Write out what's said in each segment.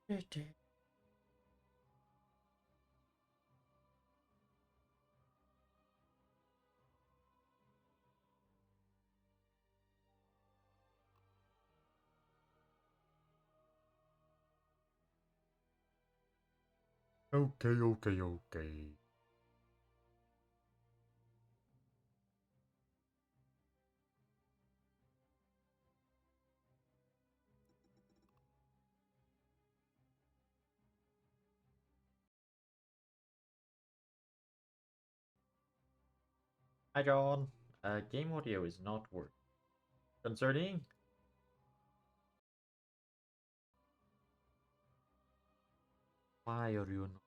Okay, okay, okay. Hi, John. Game audio is not working. Concerning? Why are you not?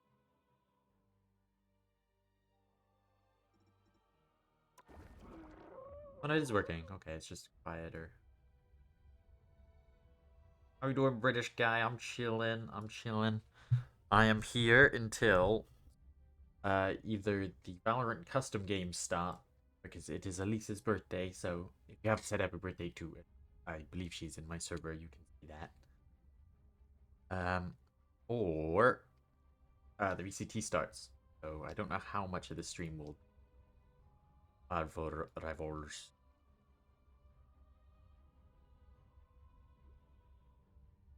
Oh, no, it is working. Okay, it's just quieter. How you doing, British guy? I'm chilling. I'm chilling. I am here until either the Valorant custom games start, because it is Elise's birthday, so if you haven't said happy birthday to her, I believe she's in my server, you can see that. Or the VCT starts. So I don't know how much of the stream will are for rivals.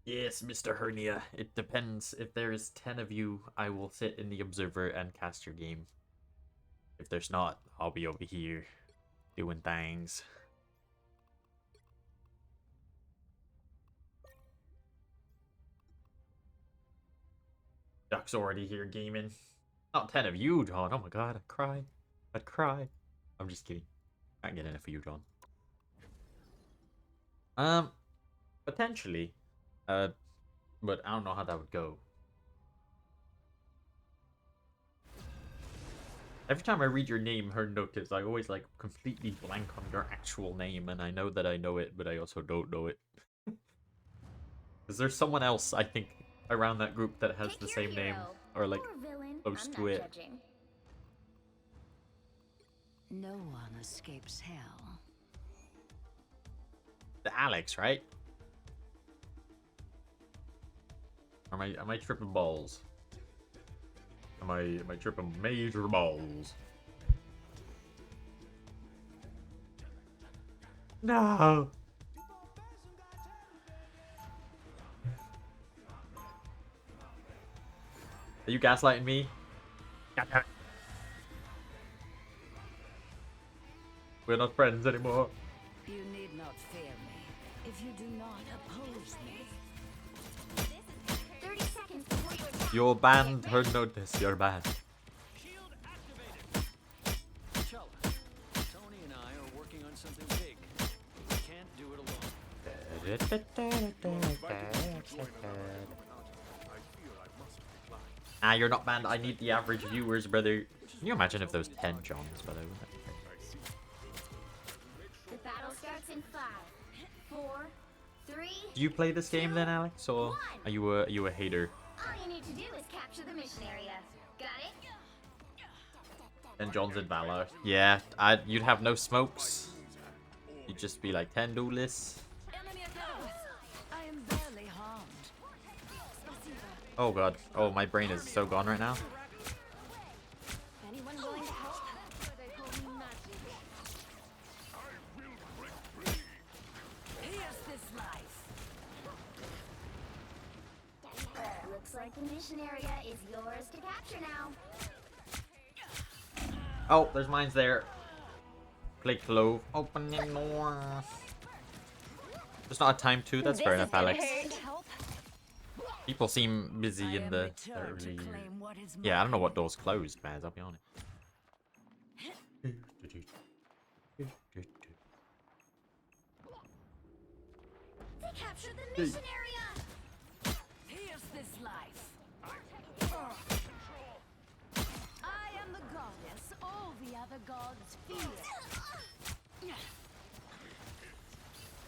Yes, Mr. Hernia. It depends. If there is 10 of you, I will sit in the observer and cast your game. If there's not, I'll be over here doing things. Duck's already here gaming. Not 10 of you, John. Oh my god, I'd cry. I'd cry. I'm just kidding. I can't get enough of you, John. Um, Potentially. But I don't know how that would go. Every time I read your name, her notice, I always like completely blank on your actual name, and I know that I know it, but I also don't know it. Is there someone else, I think, around that group that has the same name, or like close to it? Judging. No one escapes hell. The Alex, right? Or am I tripping balls? Am I tripping major balls? No. Are you gaslighting me? We're not friends anymore. You need not fear me if you do not oppose me. 30 seconds before you attack. You're banned. Her notice. You're banned. Shield activated. Chella, Tony and I are working on something big. We can't do it alone. Ah, you're not banned. I need the average viewers, brother. Can you imagine if those 10 Johns, brother? The battle starts in 5, 4, 3. Do you play this game then, Alex, or are you a hater? All you need to do is capture the mission area. Got it? And John's in Valor. Yeah, you'd have no smokes. You'd just be like 10 duelists. I am barely harmed. Oh god. Oh, my brain is so gone right now. Anyone willing to help? Here's this life. Looks like the mission area is yours to capture now. Oh, there's mines there. Play clove. Open the door. There's not a time to. That's fair enough, Alex. People seem busy in the early. Yeah, I don't know what doors closed, man. I'll be honest. They captured the mission area. Here's this life. I am the goddess all the other gods fear.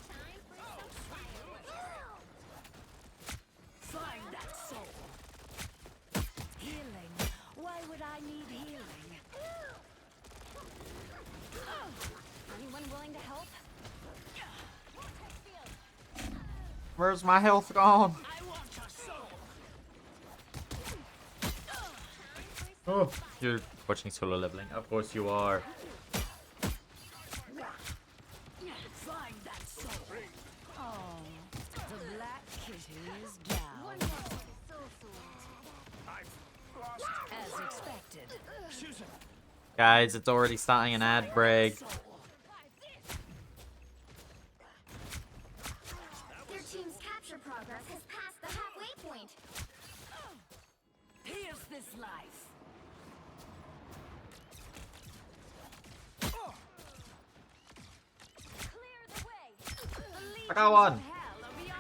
Time for some fireworks. Find that soul. Healing. Why would I need healing? Anyone willing to help? Where's my health gone? I want your soul. Oh, you're watching solo leveling. Of course you are. Find that soul. Oh, the black kitty is down. As expected. Susan! Guys, it's already starting an ad break. Their team's capture progress has passed the halfway point. Here's this life. Clear the way. I got one.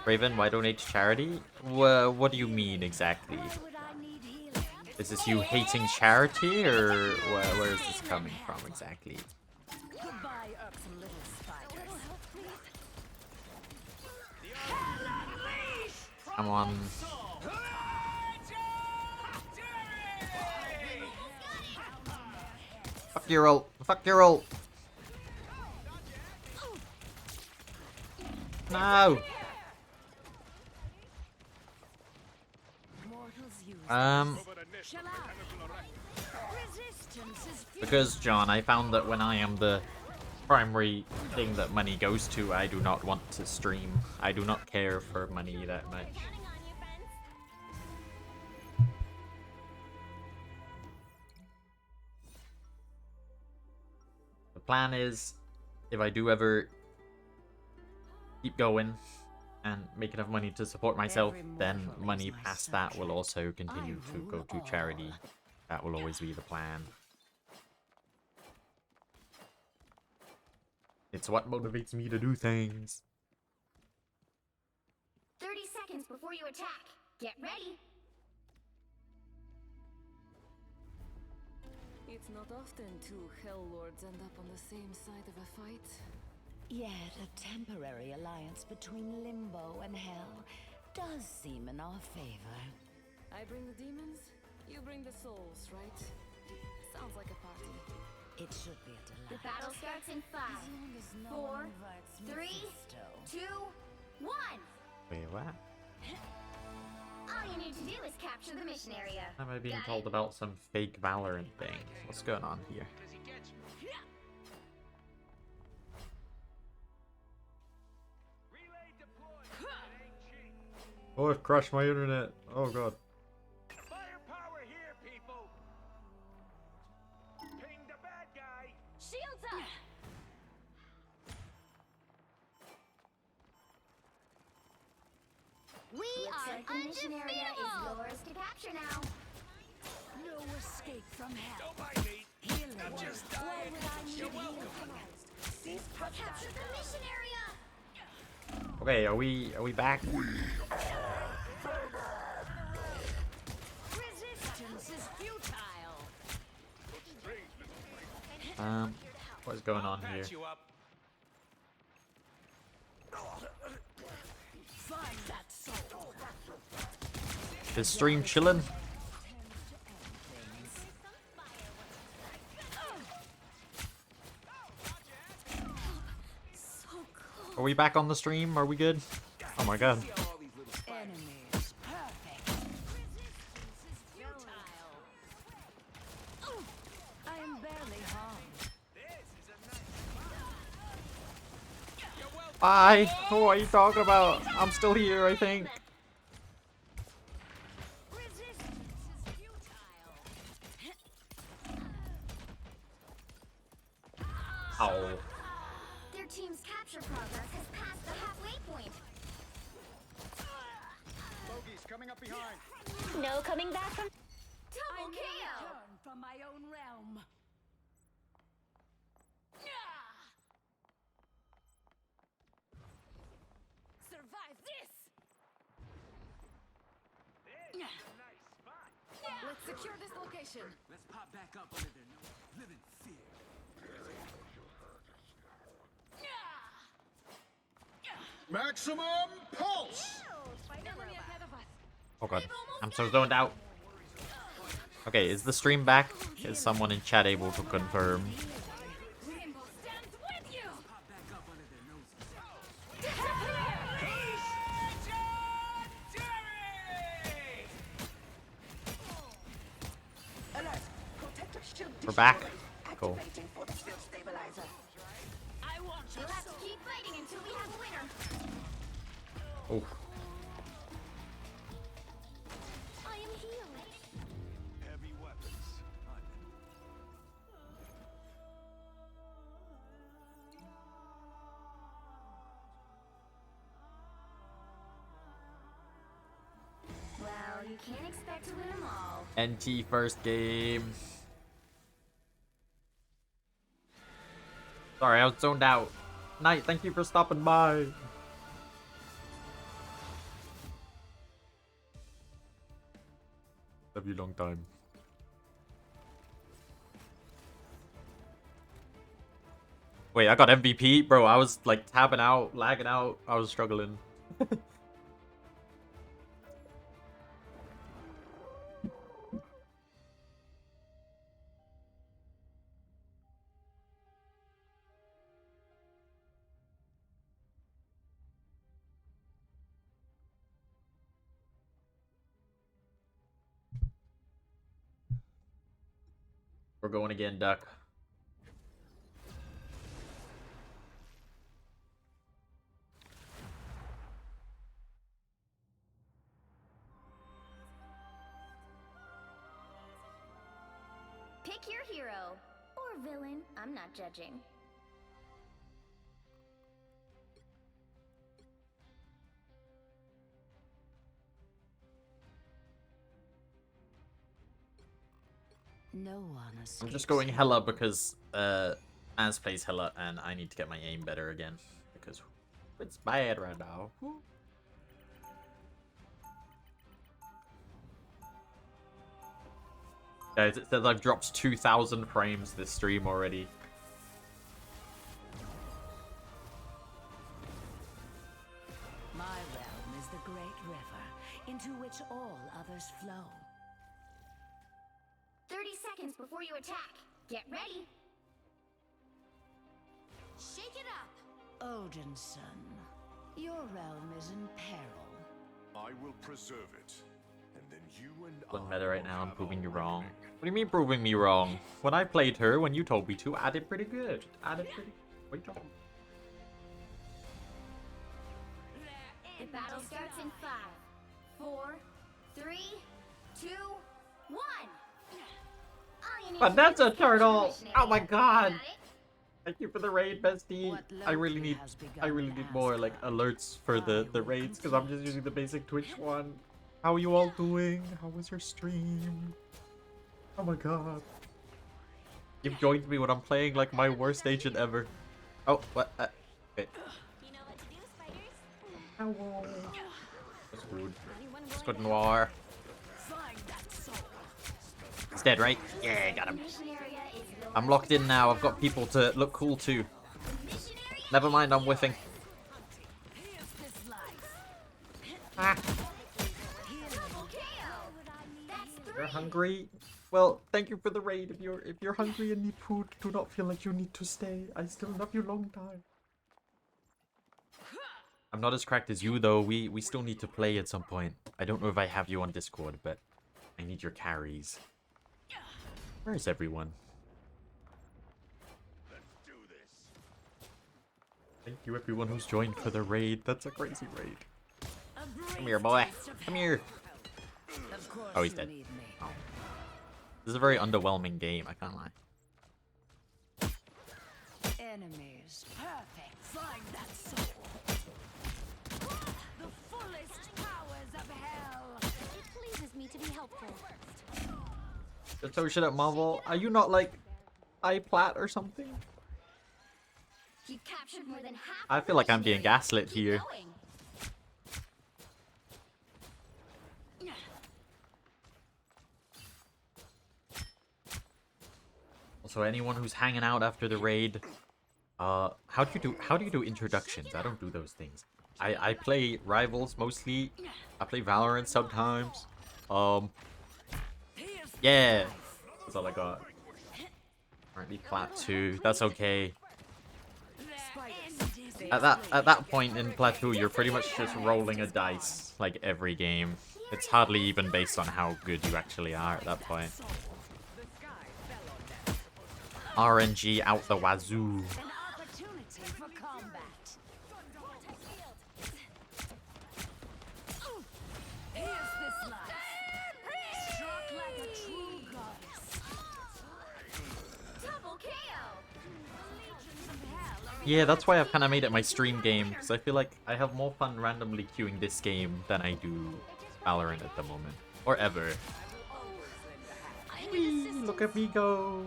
Raven, why donate to charity? What do you mean exactly? Why would I need healing? Is this you hating charity, or where is this coming from exactly? Goodbye, irksome little spiders. Come on. Fuck your ult. Fuck your ult. No. Mortals use Chill out. resistance is Because, John, I found that when I am the primary thing that money goes to, I do not want to stream. I do not care for money that much. Counting on you, friends. The plan is, if I do ever keep going and make enough money to support myself, then money past that will also continue to go to charity. That will always be the plan. It's what motivates me to do things. 30 seconds before you attack. Get ready. It's not often two Hell Lords end up on the same side of a fight. Yet a temporary alliance between Limbo and Hell does seem in our favor. I bring the demons, you bring the souls, right? Sounds like a party. It should be a The delight. battle starts in 5, As long as no 4, one invites 3, Mephisto. 2, 1. Wait, what? All you need to do is capture the mission area. Am I being Got told it? about some fake Valorant thing? What's going on here? Oh, I've crashed my internet. Oh god. Firepower here, people! Ping the bad guy! Shields up. We Looks are like the mission area is undefeatable. yours to capture now. No escape from hell. Don't mind me! Healing. I'm just Why dying! would I need You're welcome! Capture the mission area. Okay, are we back? Resistance is futile. What is going on here? Patch you up. Find that soul. Is stream chillin'? Are we back on the stream? Are we good? Oh my god. Enemies. Perfect. I am barely harmed. Bye! What are you talking about? I'm still here, I think. Resistance is futile. Ow. Their team's capture progress has passed the halfway point. Bogey's coming up behind. No coming back from I double may KO. return from my own realm. Survive this. Nice spot. Let's secure this location. Let's pop back up under their nose. Live in fear. Maximum pulse! Enemy ahead of us. Oh god. I'm so zoned out. Okay, is the stream back? Is someone in chat able to confirm? Rainbow stands with you. Pop back up under their noses. We're back. Cool. You'll have to keep fighting until we have a winner. Oh. I am healed. Heavy weapons. Well, you can't expect to win them all. NT first game. Sorry, I was zoned out. Knight, thank you for stopping by. Love you long time. Wait, I got MVP? Bro, I was like tabbing out, lagging out. I was struggling. We're going again, Duck. Pick your hero. Or villain. I'm not judging. No one I'm just going Hella because Maz plays Hella and I need to get my aim better again because it's bad right now. Guys, it says I've dropped 2,000 frames this stream already. My realm is the great river into which all others flow. 30 seconds before you attack. Get ready. Shake it up. Odin's son, your realm is in peril. I will preserve it. And then you and Doesn't I matter right will now, I'm have proving a you wrong. reckoning. What do you mean proving me wrong? When I played her, when you told me to, I did pretty good. I did pretty... What are you talking The battle starts in 5, 4, 3, 2, 1. All you need But to that's do a is capture turtle! the mission Oh my area. god! Got it? Thank you for the raid, bestie. What I really Loki need has I begun really in need more like Asgard, alerts for I the will raids because I'm just using the basic Twitch one. How are you all doing? How was your stream? Oh my god. You've joined me when I'm playing like my worst agent ever. Oh, what? Okay. You know what to do, spiders? Hello. That's good. That's good noir. It's dead, right? Yeah, got him. Mission area is yours. I'm locked in now. I've got people to look cool too. Missionary Never mind, I'm whiffing. Ah, double KO. That's 3. you're hungry? Well, thank you for the raid. If you're hungry and need food, do not feel like you need to stay. I still love you long time. I'm not as cracked as you though. We still need to play at some point. I don't know if I have you on Discord, but I need your carries. Where is everyone? Let's do this. Thank you everyone who's joined for the raid. That's a crazy raid. Come here, boy. Come here. Of course Oh, he's you dead. need me. This is a very underwhelming game, I can't lie. Enemies. Perfect. Find that soul. The fullest powers of hell. It pleases me to be helpful. You're so shit at Marvel. Are you not like iPlat or something? You captured more than half. I of feel the like I'm being mission area. gaslit Keep here. going. Also, anyone who's hanging out after the raid, how do you do introductions? I don't do those things. I play Rivals mostly. I play Valorant sometimes. Yeah, that's all I got. Apparently Plat 2. That's okay. At that point in Plateau, you're pretty much just rolling a dice like every game. It's hardly even based on how good you actually are at that point. The sky fell on them. RNG out the wazoo. An opportunity for combat. Here's this life. Struck like a true goddess. Double KO. Legions of hell are Yeah, that's why I've kind of made it my stream game, because I feel like I have more fun randomly queuing this game than I do Valorant at the moment. Or ever. Whee, look at me go!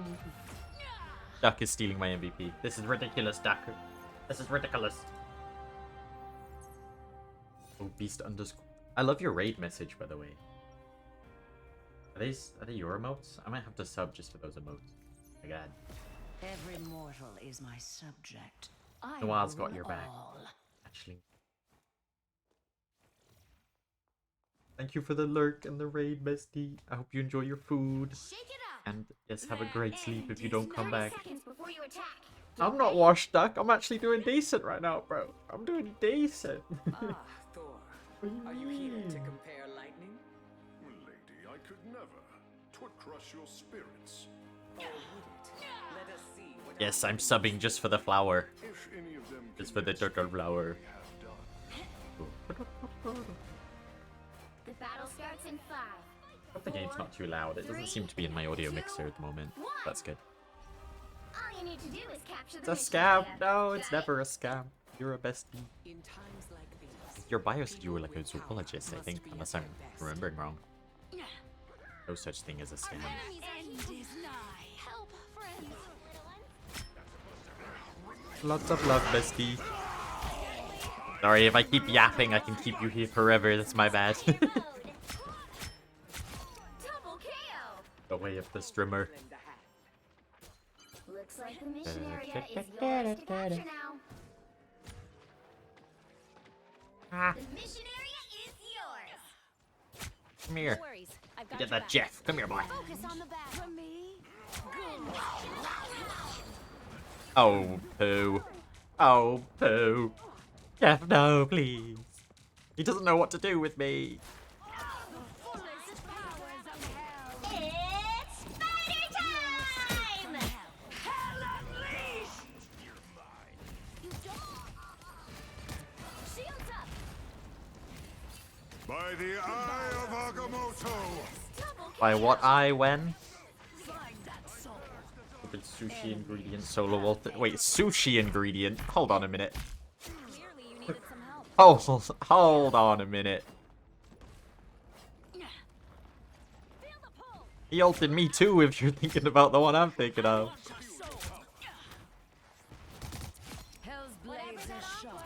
Duck is stealing my MVP. This is ridiculous, Duck. This is ridiculous. Oh, beast underscore. I love your raid message, by the way. Are they your emotes? I might have to sub just for those emotes. Oh my god. Every mortal is my subject. I Noah's got rule your back. all. Actually. Thank you for the lurk and the raid, bestie. I hope you enjoy your food. Shake it up. And yes, have a great sleep if you don't come 30 back. seconds before you attack. I'm not washed, Duck. I'm actually doing decent right now, bro. I'm doing decent. Ah, Thor. Are you here to compare lightning? Lady, I could never. 'Twould crush your spirits. Or would it? Let us see what Yes, I'm subbing just for the flower. If any of them Just for the commits turtle flower. have done. The battle starts in 5. Hope the game's not too loud. It doesn't seem to be in my audio mixer at the moment. That's good. All you need to do is capture It's the a mission scam. area. No, it's never a scam. You're a bestie. in times like these? Your bio said you were like a people with zoologist, I power think, must be unless at I'm their best. remembering wrong. No such thing as a scam. End is nigh. Help, friends. Lots of love, bestie. Sorry, if I keep yapping, I can keep you here forever. That's my bad. Double KO. The way of the streamer. Lend a hand. Looks like the mission area is yours to capture now. Ah, The mission area is yours. come here. No worries. I've got Get your that back. Jeff. Come here, boy. Focus on the back. For me. Oh, poo. Oh, poo. Jeff, no, please. He doesn't know what to do with me. Fullest powers of hell. It's spider time! Hell unleashed. You don't. Shields up. By the eye of Agamotto! Double By what I when? Find that soul. Stupid sushi ingredient solo Walter. Wait, sushi ingredient? Hold on a minute. Clearly you needed some help. Hold on a minute. Feel the pull. He ulted me too if you're thinking about the one I'm thinking of. Hell's blades that are sharp.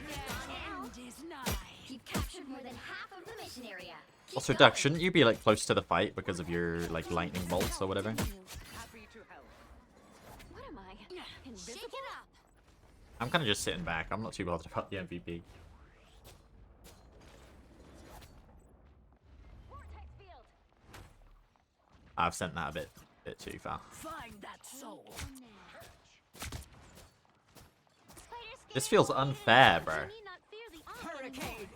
Now, End is nigh. you've captured more than half of the mission area. Keep Also, going. Duck, shouldn't you be like close to the fight because of your like lightning bolts or whatever? Happy to help. What am I? Shake Invisible? it up. I'm kind of just sitting back. I'm not too bothered about the MVP. Vortex field. I've sent that a bit too far. Find that soul. This feels unfair, bro. Hurricane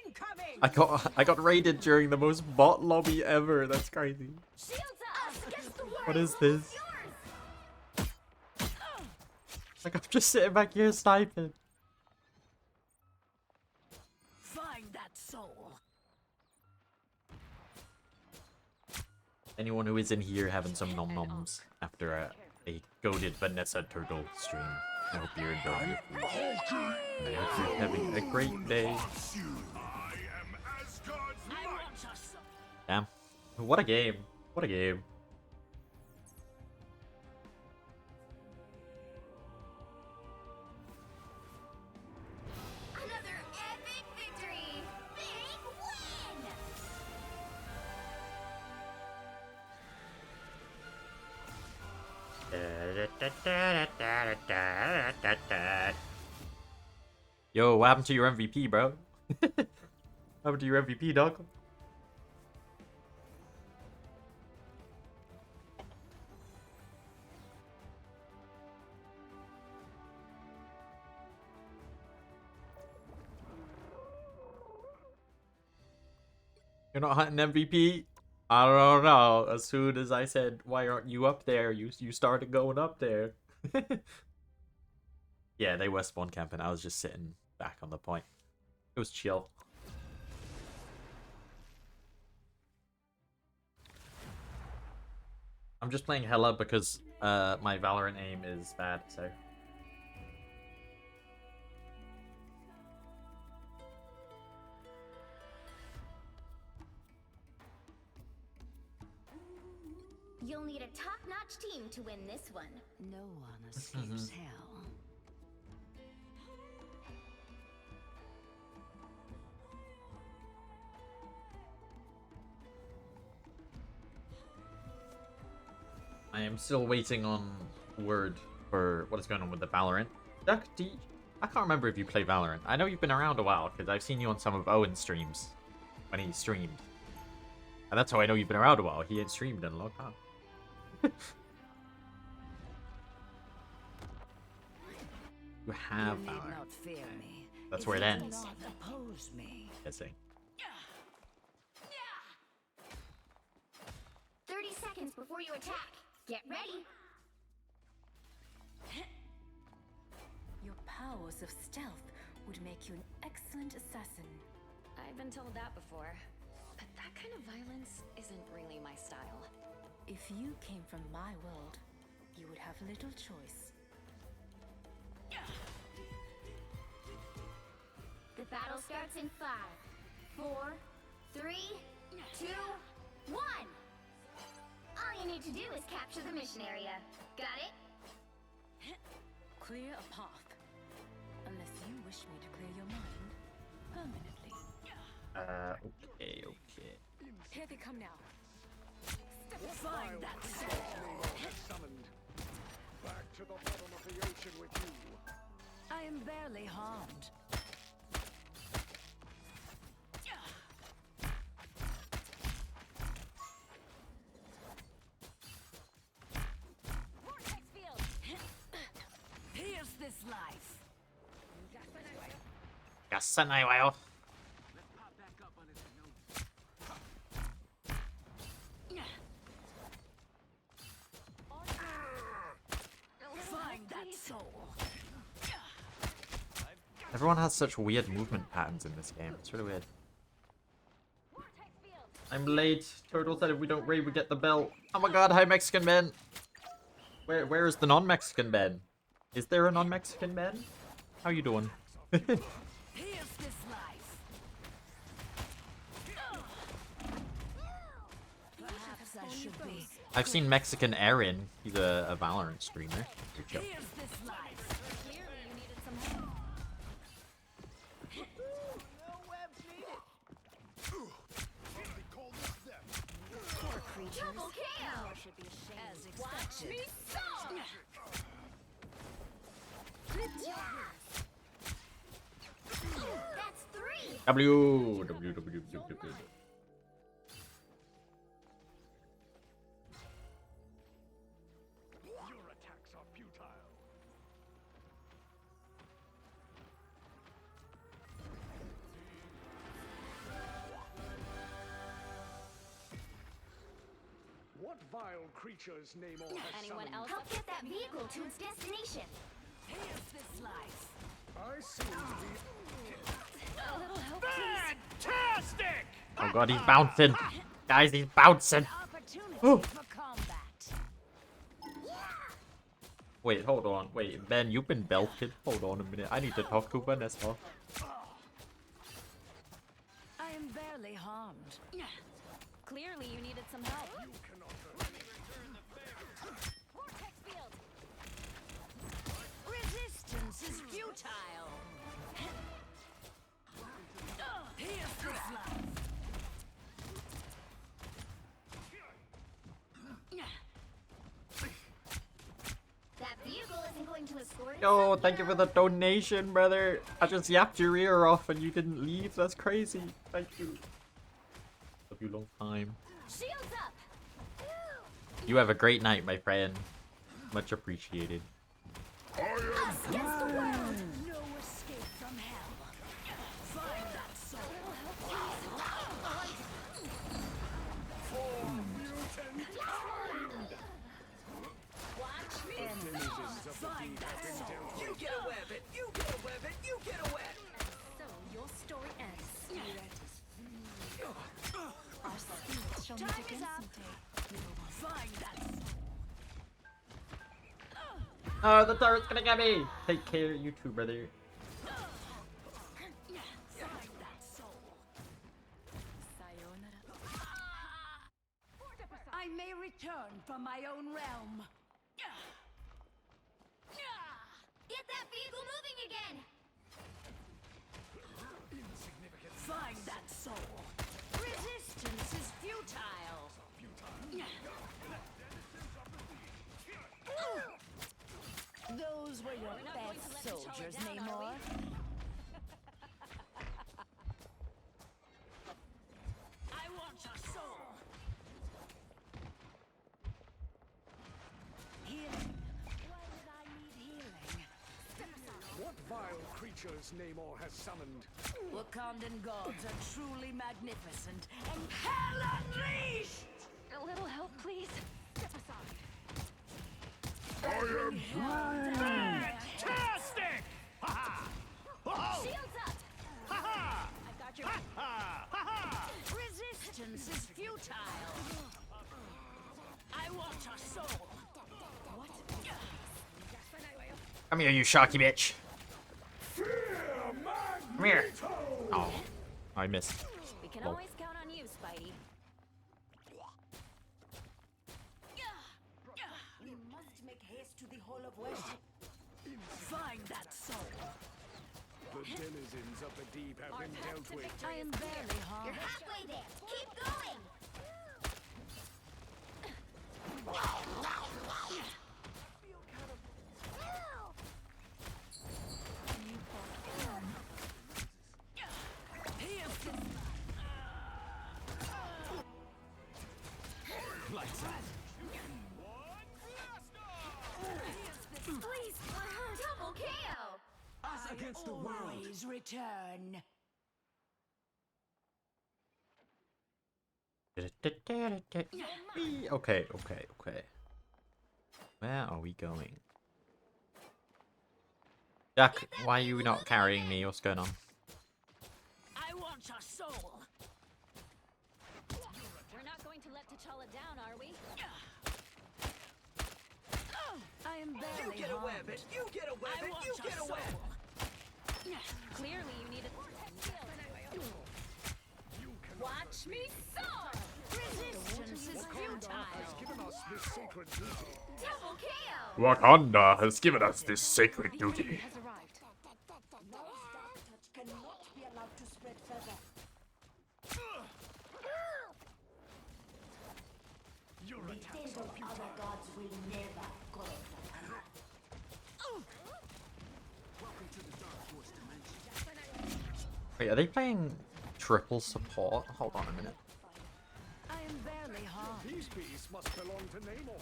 incoming! I got raided during the most bot lobby ever. That's crazy. Shields up. Us against the world. What is this? Like I'm just sitting back here sniping. Find that soul. Anyone who is in here having some nom noms after a goaded Vanessa Turtle stream. I hope you're enjoying your food. And I hope you're having a great day. I am Asgard's might! Damn. What a game. What a game. Another epic victory. Big win. Yo, what happened to your MVP, bro? What happened to your MVP, dog? You're not hunting MVP? I don't know. As soon as I said, "Why aren't you up there?" You started going up there. Yeah, they were spawn camping. I was just sitting back on the point. It was chill. I'm just playing Hella because my Valorant aim is bad, so. You'll need a top-notch team to win this one. No one escapes hell. I am still waiting on word for what is going on with the Valorant. Duck, I can't remember if you play Valorant. I know you've been around a while because I've seen you on some of Owen's streams when he streamed. And that's how I know you've been around a while. He ain't streamed in a long time. You have You need Valorant. not fear me. That's if where it you do ends. not oppose me. Guessing. 30 seconds before you attack. Get ready. Your powers of stealth would make you an excellent assassin. I've been told that before, but that kind of violence isn't really my style. If you came from my world, you would have little choice. The battle starts in 5, 4, 3, 2, 1. All you need to do is capture the mission area. Got it? Clear a path. Unless you wish me to clear your mind permanently. Okay. Here they come now. Find that soul. Summoned. Back to the bottom of the ocean with you. I am barely harmed. Here's this life. Gasan ay wayo. Let's pop back up on his nose. Find that soul. Everyone has such weird movement patterns in this game. It's really weird. I'm late. Turtle said if we don't raid, we get the belt. Oh my god, hi Mexican Ben. Where is the non-Mexican Ben? Is there a non-Mexican Ben? How you doing? Here's this life. Perhaps I should be. I've seen Mexican Aaron. He's a Valorant streamer. Pretty chill. Here's this life. Clearly you needed some help. Poor creatures. Double KO. Should be ashamed. As Watch expected. me solve. That's 3. W. Your attacks are futile. What vile creature's name or has Anyone summoned? else? Help get that vehicle to its destination. Here's this life. I seem to be A little help, please. Fantastic! Oh god, he's bouncing. Guys, he's bouncing. Opportunity Oh. for combat. Wait, hold on. Wait, Ben, you've been belted. Hold on a minute. I need to talk to Vanessa. I am barely harmed. Clearly you needed some help. Resistance is futile. Here's this life. That vehicle isn't going to escort. Yo, itself thank you for the now. donation, brother. I just yapped your ear off and you didn't leave. That's crazy. Thank you. Love you long time. Shields up. You have a great night, my friend. Much appreciated. Us against the world. No escape from hell. Find that soul. spirits shall meet again someday, little one. Find that. Oh, the turret's gonna get me! Take care, you too, brother. Find that soul. Sayonara. I may return from my own realm. Get that vehicle moving again! Find that soul. Resistance is futile. Those were your best soldiers, Namor. I want your soul. Healing. Why would I need healing? What vile creatures Namor has summoned? Wakandan gods are truly magnificent and hell unleashed! A little help, please. I am fantastic! Ha ha! Whoa! Shields up! Ha ha! I've got your Ha ha! Ha! Resistance is futile. I want your soul. Come here, you shocky bitch. Come here. Oh, I missed. We can Lol. always count on you, Spidey. We must make haste to the Hall of Worship. Find that soul. The denizens of the deep have been dealt with. I am barely You're harmed. halfway there! Keep going! Please, we're hurt! Double KO! Us against the world. Always return. Okay, okay, okay. Where are we going? Duck, why are you not carrying me? What's going on? I want your soul. We're not going to let T'Challa down, are we? I am You barely get away harmed. with it. You get away I with it. want You your get away. soul. Clearly, you need a Watch me soar! Resistance is Wakanda futile. has given us this sacred duty. Double KO! Wakanda has given us this sacred duty. Has arrived. No dark touch cannot be allowed to spread further. Your attacks Of other gods will never go. Welcome to the Dark Force dimension. Wait, are they playing triple support? Hold on a minute. I am barely harmed. Peace Piece must belong to Namor.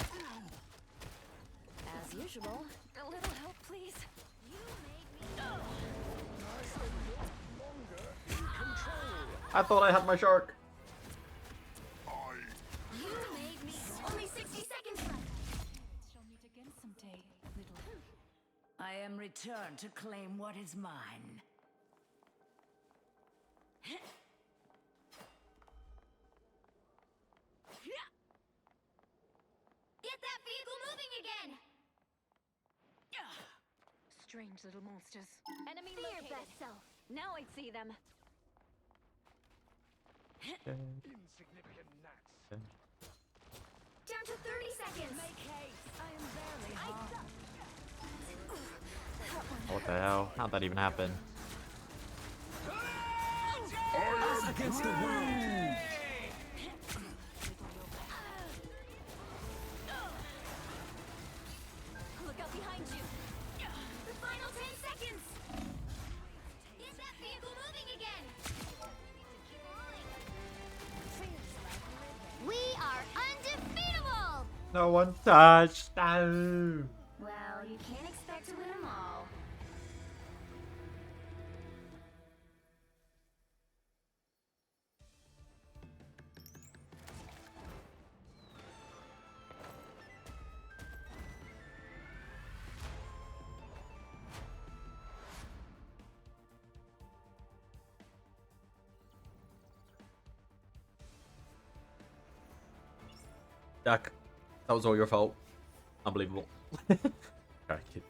As usual. A little help, please. I thought I had my shark. You made me... Only 60 seconds left! Shall meet again someday, little one. I am returned to claim what is mine. Get that vehicle moving again! Strange little monsters. Enemy Be your located. best self! Now I see them. Insignificant gnats. Down to 30 seconds! Make haste. I am barely harmed. What the hell? How'd that even happen? Us against the world. Look out behind you. The final 10 seconds! Get that vehicle moving again! We are undefeatable! No one touched. No. Well, you can't expect to win them all. Dak, that was all your fault. Unbelievable. Sorry, kid.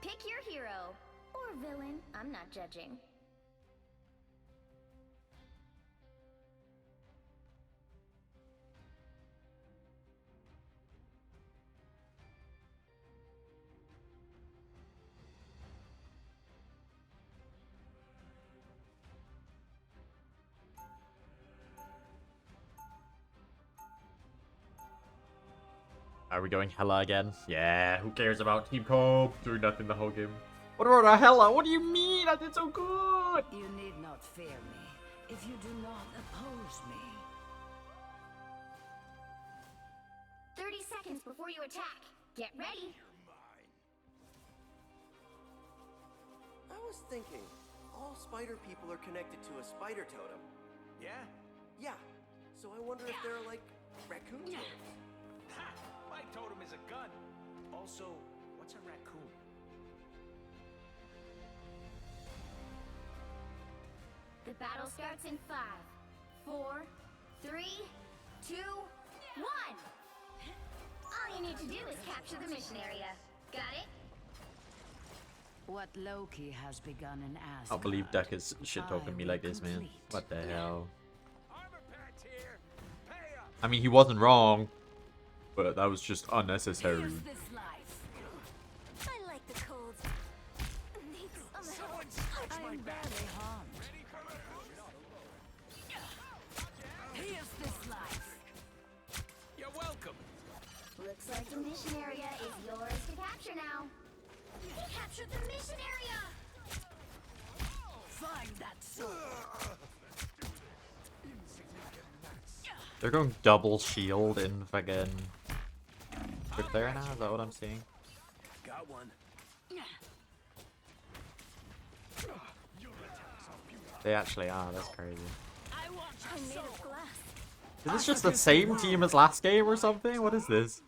Pick your hero. Or villain. I'm not judging. Are we going Hella again? Yeah, who cares about Team Cobb? Doing nothing the whole game. What about a Hella? What do you mean? I did so good! You need not fear me if you do not oppose me. 30 seconds before you attack. Get ready. I was thinking, all spider people are connected to a spider totem. Yeah? Yeah, so I wonder if they're like raccoon totems. Ha! My totem is a gun. Also, what's a raccoon? The battle starts in 5, 4, 3, 2, 1. All you need to do is capture the mission area. Got it? What Loki has begun in Asgard. I can't believe Dak is shit talking me like this, man. complete. What the hell? Armor patch here. Pay up. I mean, he wasn't wrong, but that was just unnecessary. Here's this life. I like the cold. Need some help. Someone scratch my I'm back. barely harmed. Here's this life. You're welcome. Looks like the mission area is yours to capture now. Capture the mission area! Find that soul. They're going double shield in fucking Quick there now? Is that what I'm seeing? Got one. They actually are, that's crazy. I want I'm made of glass. Is this just the same team as last game or something? What is this?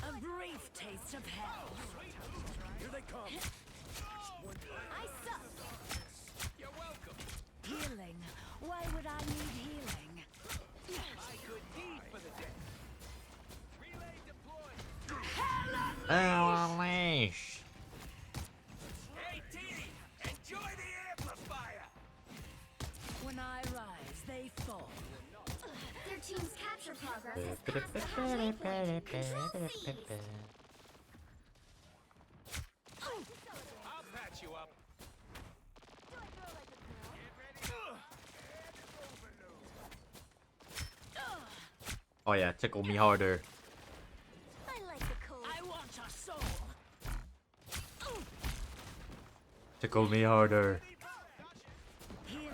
a brief taste of hell. Here they come. I suck. You're welcome. Healing. Why would I need healing? I could eat for the day. Relay deployed. Oh, leash. Hey, T, enjoy the amplifier. When I rise, they fall. Their team's capture progress has passed the halfway point. Control C. I'll patch you up. Oh yeah, tickle me harder. I like the cold. I want your soul. Tickle me harder. Healing.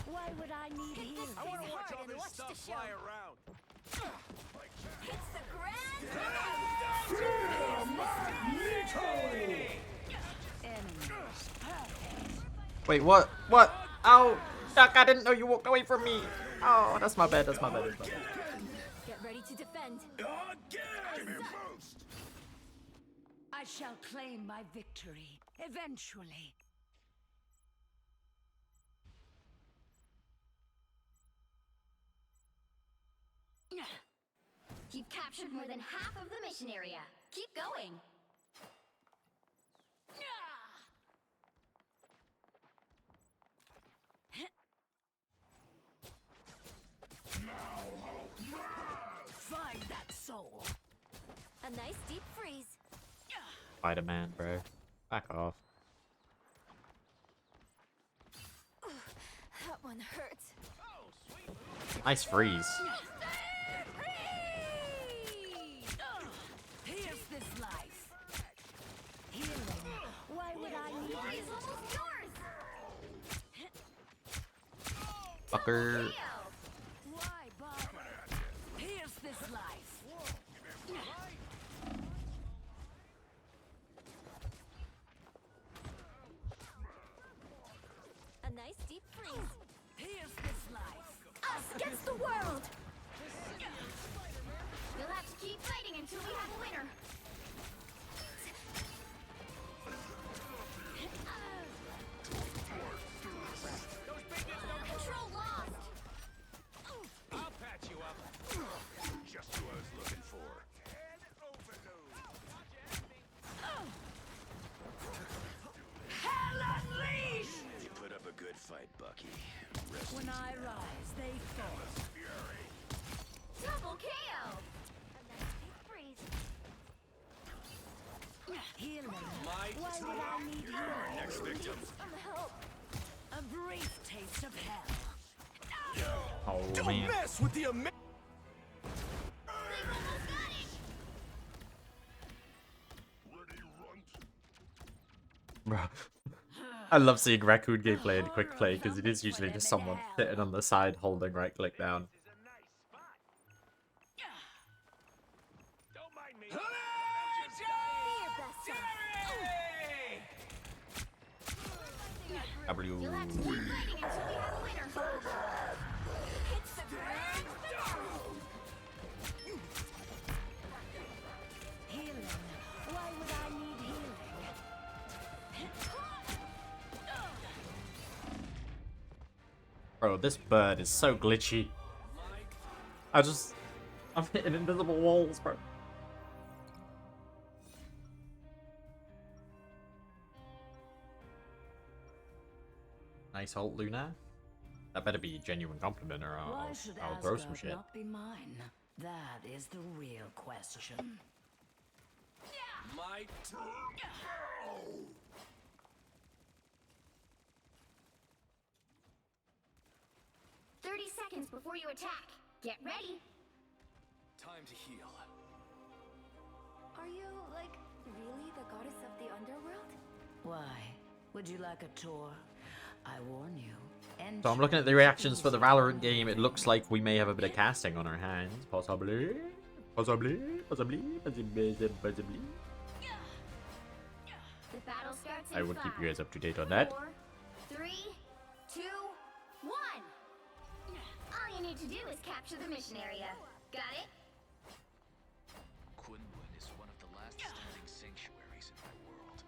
Why would I need healing? I want to watch all and this watch stuff the show. fly around. It's the grand Enemies. Perfect. Wait, what? What? Ow! Duck, I didn't know you walked away from me. Oh, that's my bad, that's my bad. That's my bad. Get ready to defend. I shall claim my victory. Eventually. You've captured more than half of the mission area. Keep going. Find that soul. A nice deep freeze. Spider-Man, bro. Back off. That one hurts. Nice freeze. Here's this life. Healing. Why would I need Glory's healing? almost yours. Fucker. Leo. Why bother? Here's this life. A nice deep freeze. Here's this life. Us against the world! We'll have to keep fighting until we have a winner. Control lost! I'll patch you up. Just who I was looking for. Hell unleashed! You put up a good fight, Bucky. When I rise, they fall. Double KO! A nice deep freeze. Healing. Might Why would I need healing? Next victim. Some help. A brief taste of hell. Oh man. Mess with the They've almost got it! Ready, runt? Bruh. I love seeing raccoon gameplay in quick play because it is usually just someone sitting on the side holding right click down. Don't mind me. Be your best self. W. You'll have to keep fighting until we have a winner. It's the grand finale! Healing. Why would I need healing? Bro, this bird is so glitchy. I'm hitting invisible walls, bro. Nice ult, Luna. That better be a genuine compliment or Why I'll, should I'll throw some Asgard shit. not be mine? That is the real question. Might. 30 seconds before you attack. Get ready. Time to heal. Are you, like, really the goddess of the underworld? Why? Would you like a tour? I warn you. So I'm looking at the reactions for the Valorant game. It looks like we may have a bit of casting on our hands. Possibly. Possibly. Possibly. Possibly. Possibly. The battle starts in I will keep you 5, guys up to date on that. 4, 3, 2, 1. All you need to do is capture the mission area. Got it? Quinlan is one of the last standing sanctuaries in my world.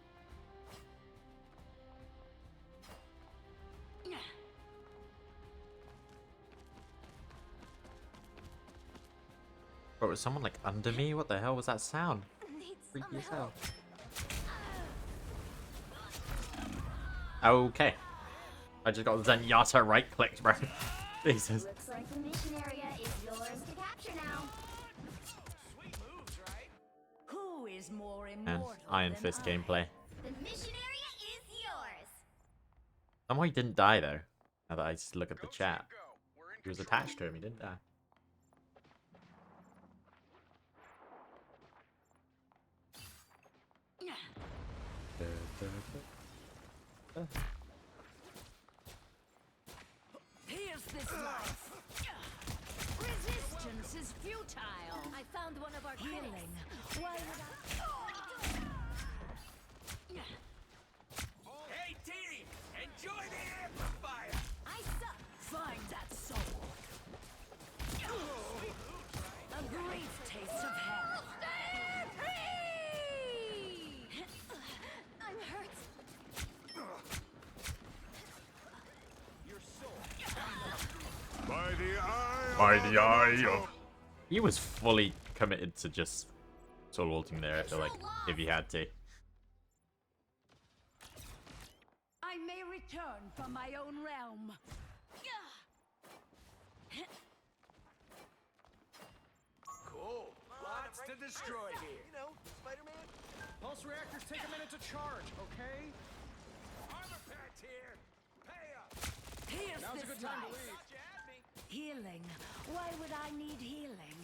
Bro, was someone like under me? What the hell was that sound? Need Freaky some as hell. help. Okay. I just got Zenyatta right clicked, bro. Jesus. Looks like the mission area is yours to capture now. Sweet moves, right? Who is more And immortal Iron than Fist I? gameplay. The mission area is yours. Somehow he didn't die though. Now that I just look at the chat. He was attached to him, he didn't die. Here's this life. Resistance is futile. I found one of our Healing. critics. Why would Hey, team! Enjoy the amplifier! I suck. find that soul? A brief taste of hell. I'm hurt. Your soul. By the eye. By the eye of... He was fully committed to just solo ulting there, I feel like, if he had to. I may return from my own realm. Cool. Lots to destroy here. You know, Spider-Man. Pulse reactors take a minute to charge, okay? Armor patch here. Pay up. Here's Now's a this good time to life. leave. Healing. Why would I need healing?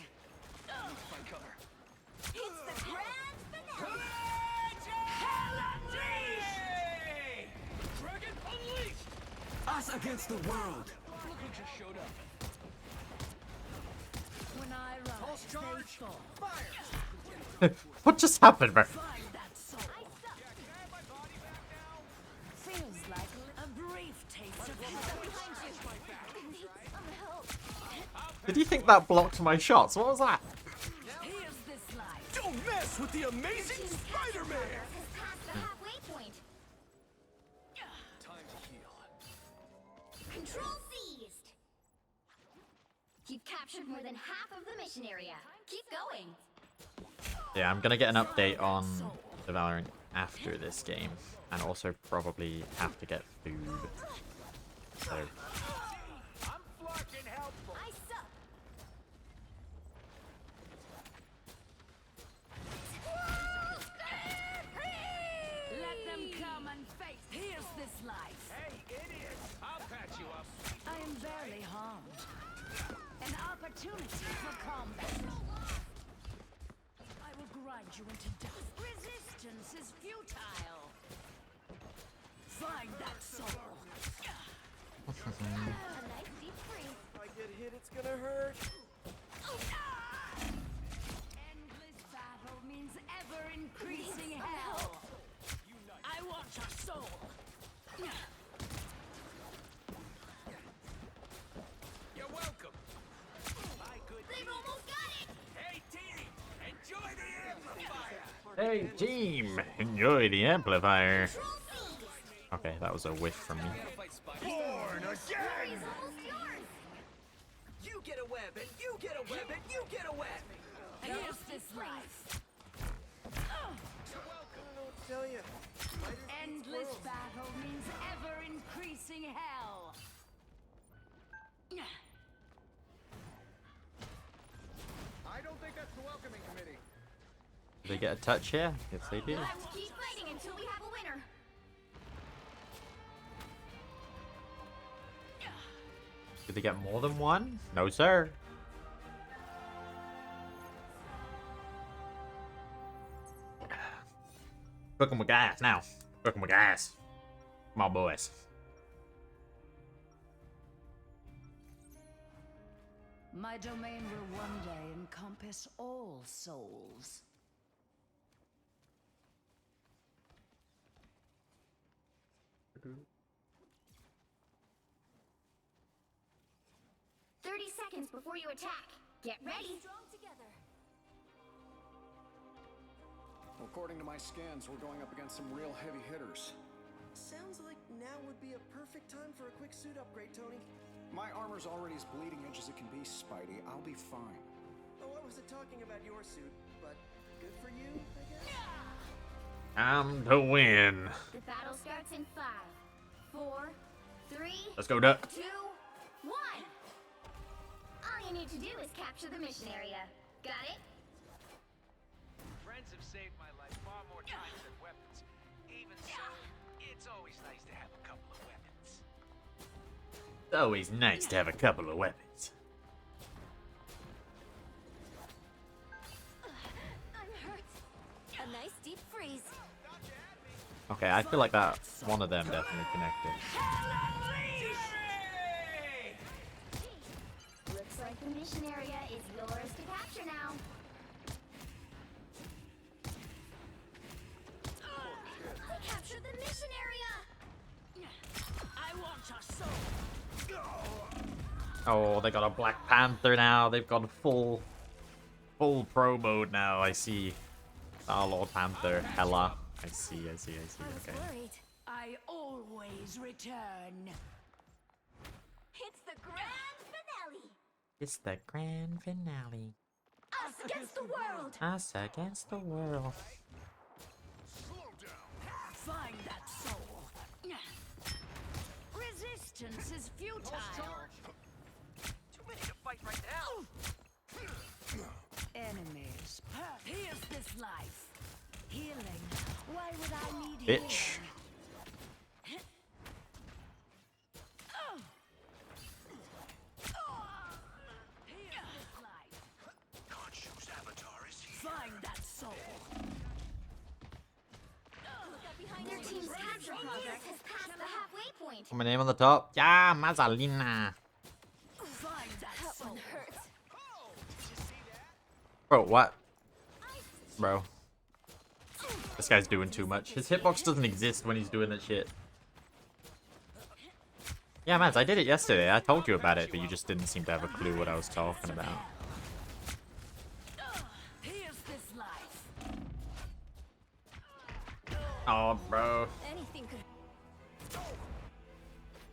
Find cover. It's the grand finale. Dragon unleashed! Us against the world. Look who just showed up. When I Pulse rise, charge. they fall. Fire! What just happened, bro? Find that soul. Yeah, can I have my body back now? Feels like a brief taste of Did you think that blocked my shots? What was that? Here's this life. Don't mess with the amazing Spider-Man! Has passed the halfway point. Time to heal. Control seized. You've captured more than half of the mission area. Keep going. Yeah, I'm gonna get an update on the Valorant after this game, and also probably have to get food. So I'm fucking helpful. I suck. Let them come and face. Here's this life. Hey, idiot! I'll patch you up. I am barely harmed. An opportunity for combat. I will grind you into dust. Resistance is futile. Find that soul. A nice deep freeze. If I get hit, it's gonna hurt. Endless battle means ever increasing hell. I want your soul. You're welcome. My good. They've almost got it. Hey, team! Enjoy the amplifier! hey team, enjoy the amplifier. Control seized. Okay, that was a whiff from me. Born again! It's almost yours. You get a web, and you get a web, and you get a web! Here's this life. I don't know what to tell you. Spiders eat Endless squirrels. battle means ever increasing hell. I don't think that's the welcoming committee. Did they get a touch here? Yes, they did. We'll have to keep fighting until we have a winner. Did they get more than one? No, sir. Cook 'em with gas now. Cook 'em with gas. Come on, boys. My domain will one day encompass all souls. Seconds before you attack. Get ready. Strong together. According to my scans, we're going up against some real heavy hitters. Sounds like now would be a perfect time for a quick suit upgrade, Tony. My armor's already as bleeding edge as it can be, Spidey. I'll be fine. Oh, I wasn't talking about your suit, but good for you, I guess. Time to win. The battle starts in 5, 4, 3, Let's go, Duck. 2, 1. All you need to do is capture the mission area. Got it? Friends have saved my life far more times than weapons. Even so, it's always nice to have a couple of weapons. It's always nice to have a couple of weapons. I'm hurt. A nice deep freeze. Okay, I feel like that one of them definitely connected. Looks like the mission area is yours to capture now. I captured the mission area! I want your soul. Oh, they got a Black Panther now. They've got a full pro mode now. I see. Oh, Lord Panther, Hella. I see. I was Okay. worried. I always return. It's the grand finale! It's the grand finale. Us against the world! Us against the world. Find that soul. Resistance is futile. Too many to fight right now. Enemies. Here's this life. Healing. Why would I need Bitch. healing? Here's this life. Khonshu's avatar is here. Find that soul. Their team's capture progress has passed the halfway point. My name on the top. Yeah, Mazalina. Find that soul. Hurts. Bro, what? Bro. This guy's doing too much. His hitbox doesn't exist when he's doing that shit. Yeah, man, I did it yesterday. I told you about it, but you just didn't seem to have a clue what I was talking about. Here's this life. Oh, bro. Anything could.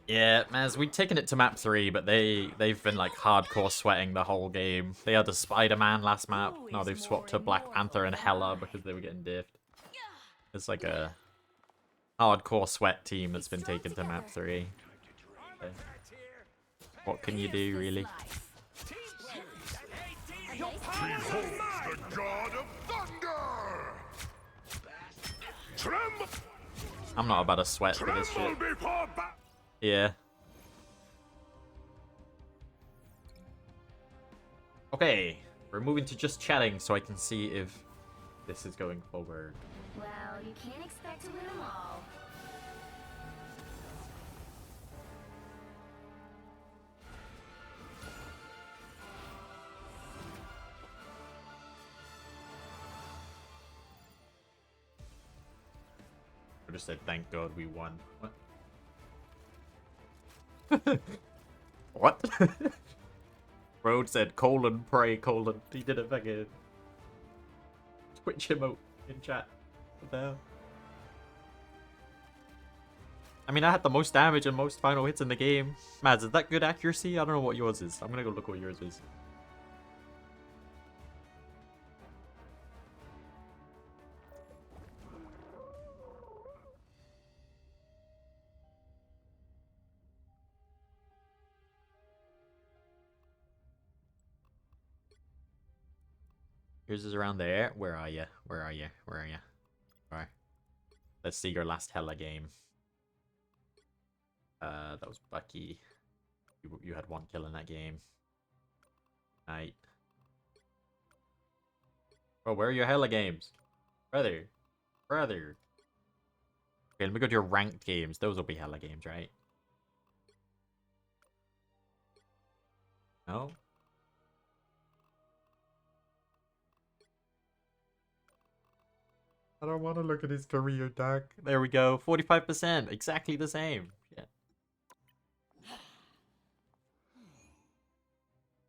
Yeah, Maz, we'd taken it to map 3, but they've been like hardcore sweating the whole game. They had a Spider-Man last map. Now they've swapped to Black Panther and Hela because they were getting diffed. It's like a hardcore sweat team that's been taken to map 3. So, what can you do, really? Behold the god of thunder! Tremble! I'm not about to sweat for this shit. Before Yeah. Okay, we're moving to just chatting so I can see if this is going forward. Well, you can't expect to win them all. I just said, thank God we won. What? What? Road said, pray, He did a fucking Twitch emote in chat. What the hell? I mean, I had the most damage and most final hits in the game. Mads, is that good accuracy? I don't know what yours is. I'm gonna go look what yours is. Yours is around there. Where are you? Where are you? Where are you? Alright. Let's see your last Hella game. That was Bucky. You had 1 kill in that game. Right. Oh, where are your Hella games? Brother. Brother. Okay, let me go to your ranked games. Those will be Hella games, right? No? I don't want to look at his career, Doc. There we go. 45%. Exactly the same. Yeah.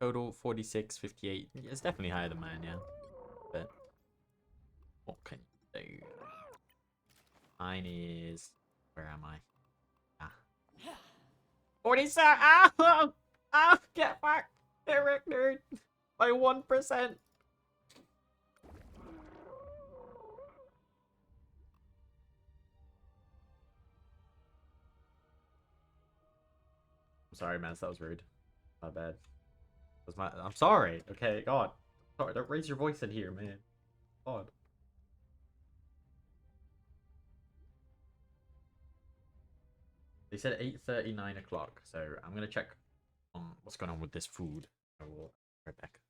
Total 46, 58. Yeah, it's definitely higher than mine, yeah. But what can you do? Mine is... Where am I? Ah. 47! Ah! Ah! Get back! Eric, nerd! By 1%! I'm sorry, man. That was rude. My bad. I'm sorry. Okay, God. Sorry, don't raise your voice in here, man. God. They said 8:30, 9 o'clock, so I'm gonna check on what's going on with this food. I will be right back.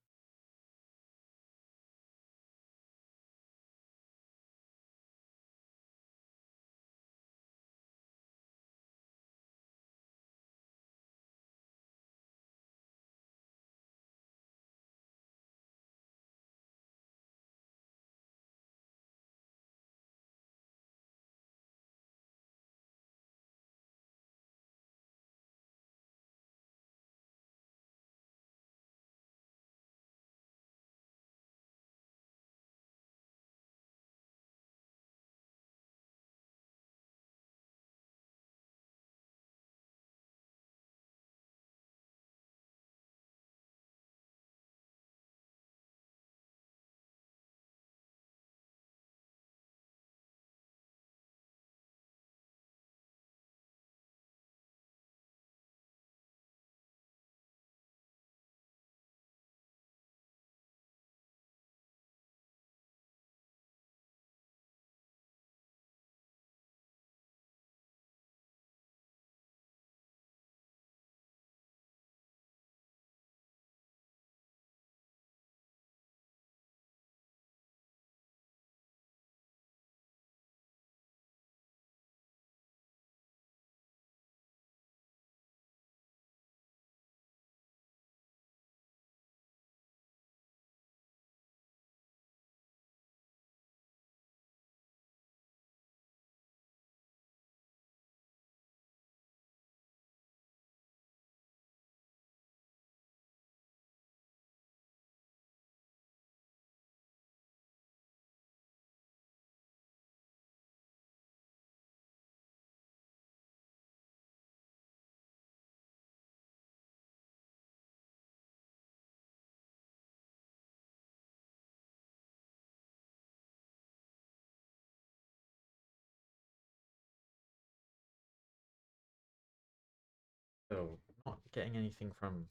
So, not getting anything from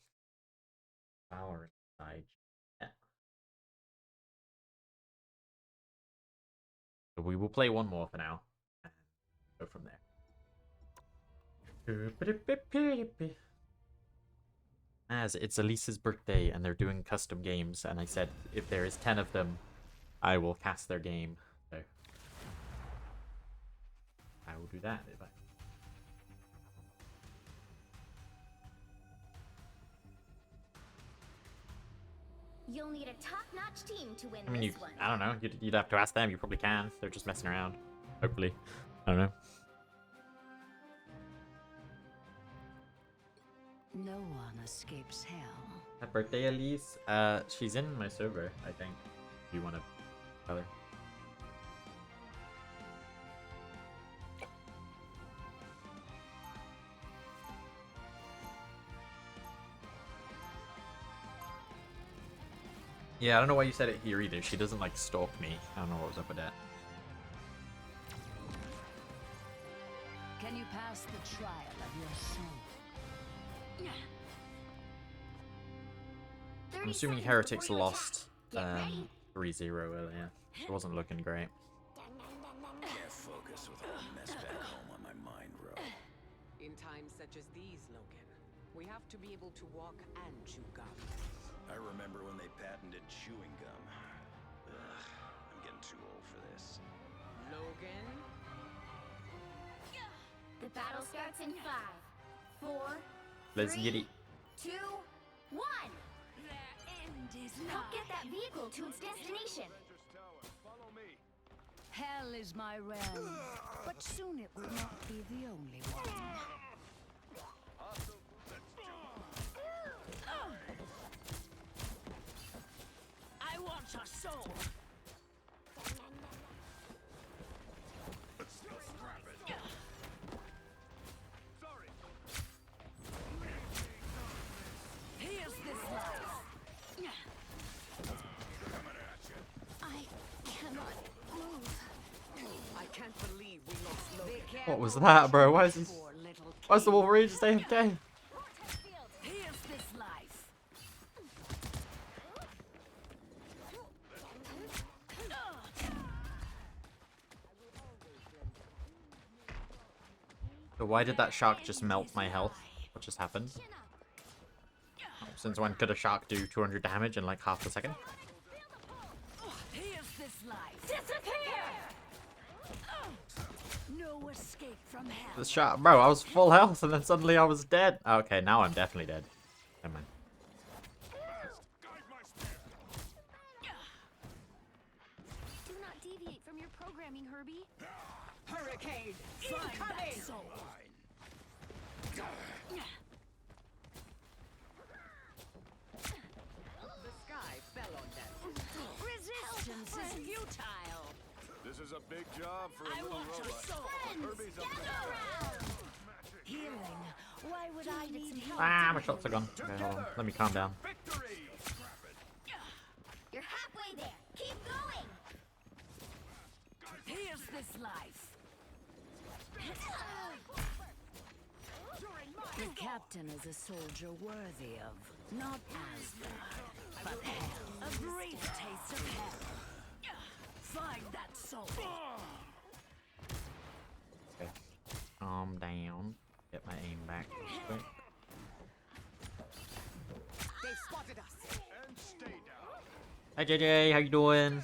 Valorant side yet. So we will play one more for now and go from there. As it's Elise's birthday and they're doing custom games, and I said if there is 10 of them, I will cast their game. So I will do that if I. You'll need a top-notch team to win I mean, this one. I don't know. You'd have to ask them. You probably can. They're just messing around. Hopefully, I don't know. No one escapes hell. Happy birthday, Elise. She's in my server, I think. If you want to tell her. Yeah, I don't know why you said it here either. She doesn't like stalk me. I don't know what was up with that. Can you pass the trial of your soul? I'm assuming Heretics lost 3-0 earlier. It wasn't looking great. Can't focus with all the mess back home on my mind, bro. In times such as these, Logan, we have to be able to walk and chew gum. I remember when they patented chewing gum. Ugh, I'm getting too old for this. Logan? The battle starts in 5, 4, Let's 3, get it. 2, 1. Help get that vehicle to its destination. Follow me. Hell is my realm, but soon it will not be the only one. I want your soul. Here's this life. I cannot move. I can't believe we lost Logan. What was that, bro? Why is why is the Wolverine just AFK? Here's this life. So why did that shark just melt my health? What just happened? Since when could a shark do 200 damage in like half a second? Here's this life. Disappear! No escape from hell. The shark, bro, I was full health and then suddenly I was dead. Okay, now I'm definitely dead. Never mind. Do not deviate from your programming, Herbie. Hurricane, find that soul. The sky fell on them. Resistance is futile. This is a big job for a I little want your robot. soul. Herbie's up there. Healing. Why would I need help? Ah, my shots are gone. Okay, hold on. Let me calm down. Victory! You're halfway there. Keep going. Here's this life. The captain is a soldier worthy of not Asgard, but hell. A brief taste of hell. Find that soul. Okay. Calm down. Get my aim back real quick. They spotted us. And stay down. Hi JJ, how you doing?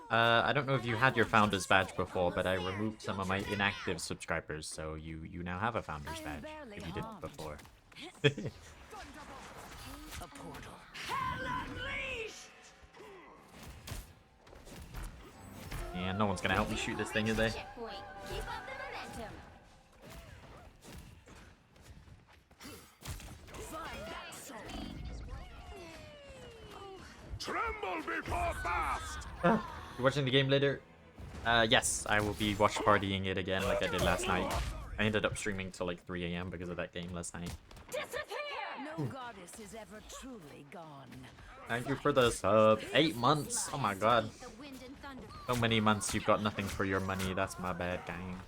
I don't know if you had your founder's badge before, but I removed some of my inactive subscribers, so you now have a founder's badge if you didn't before. A portal. Hell unleashed! And no one's gonna help me shoot this thing, is they? Checkpoint. Keep up the momentum. Find that soul. Tremble before fast! You watching the game later? Yes, I will be watch partying it again like I did last night. I ended up streaming till like 3 AM because of that game last night. No goddess is ever truly gone. Thank you for the sub. 8 months. Oh my god. The wind and thunder. So many months you've got nothing for your money. That's my bad, gang.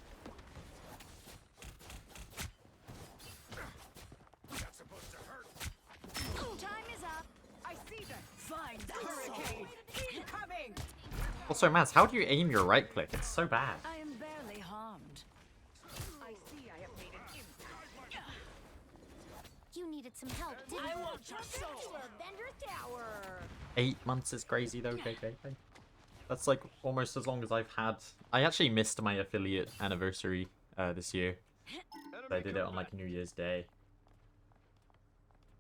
Also, Maz, how do you aim your right click? It's so bad. I am barely harmed. I see I have made an impact. You needed some help, didn't you? I want your soul. Bender Tower. 8 months is crazy though, KK. That's like almost as long as I've had. I actually missed my affiliate anniversary this year. So I did it on like New Year's Day.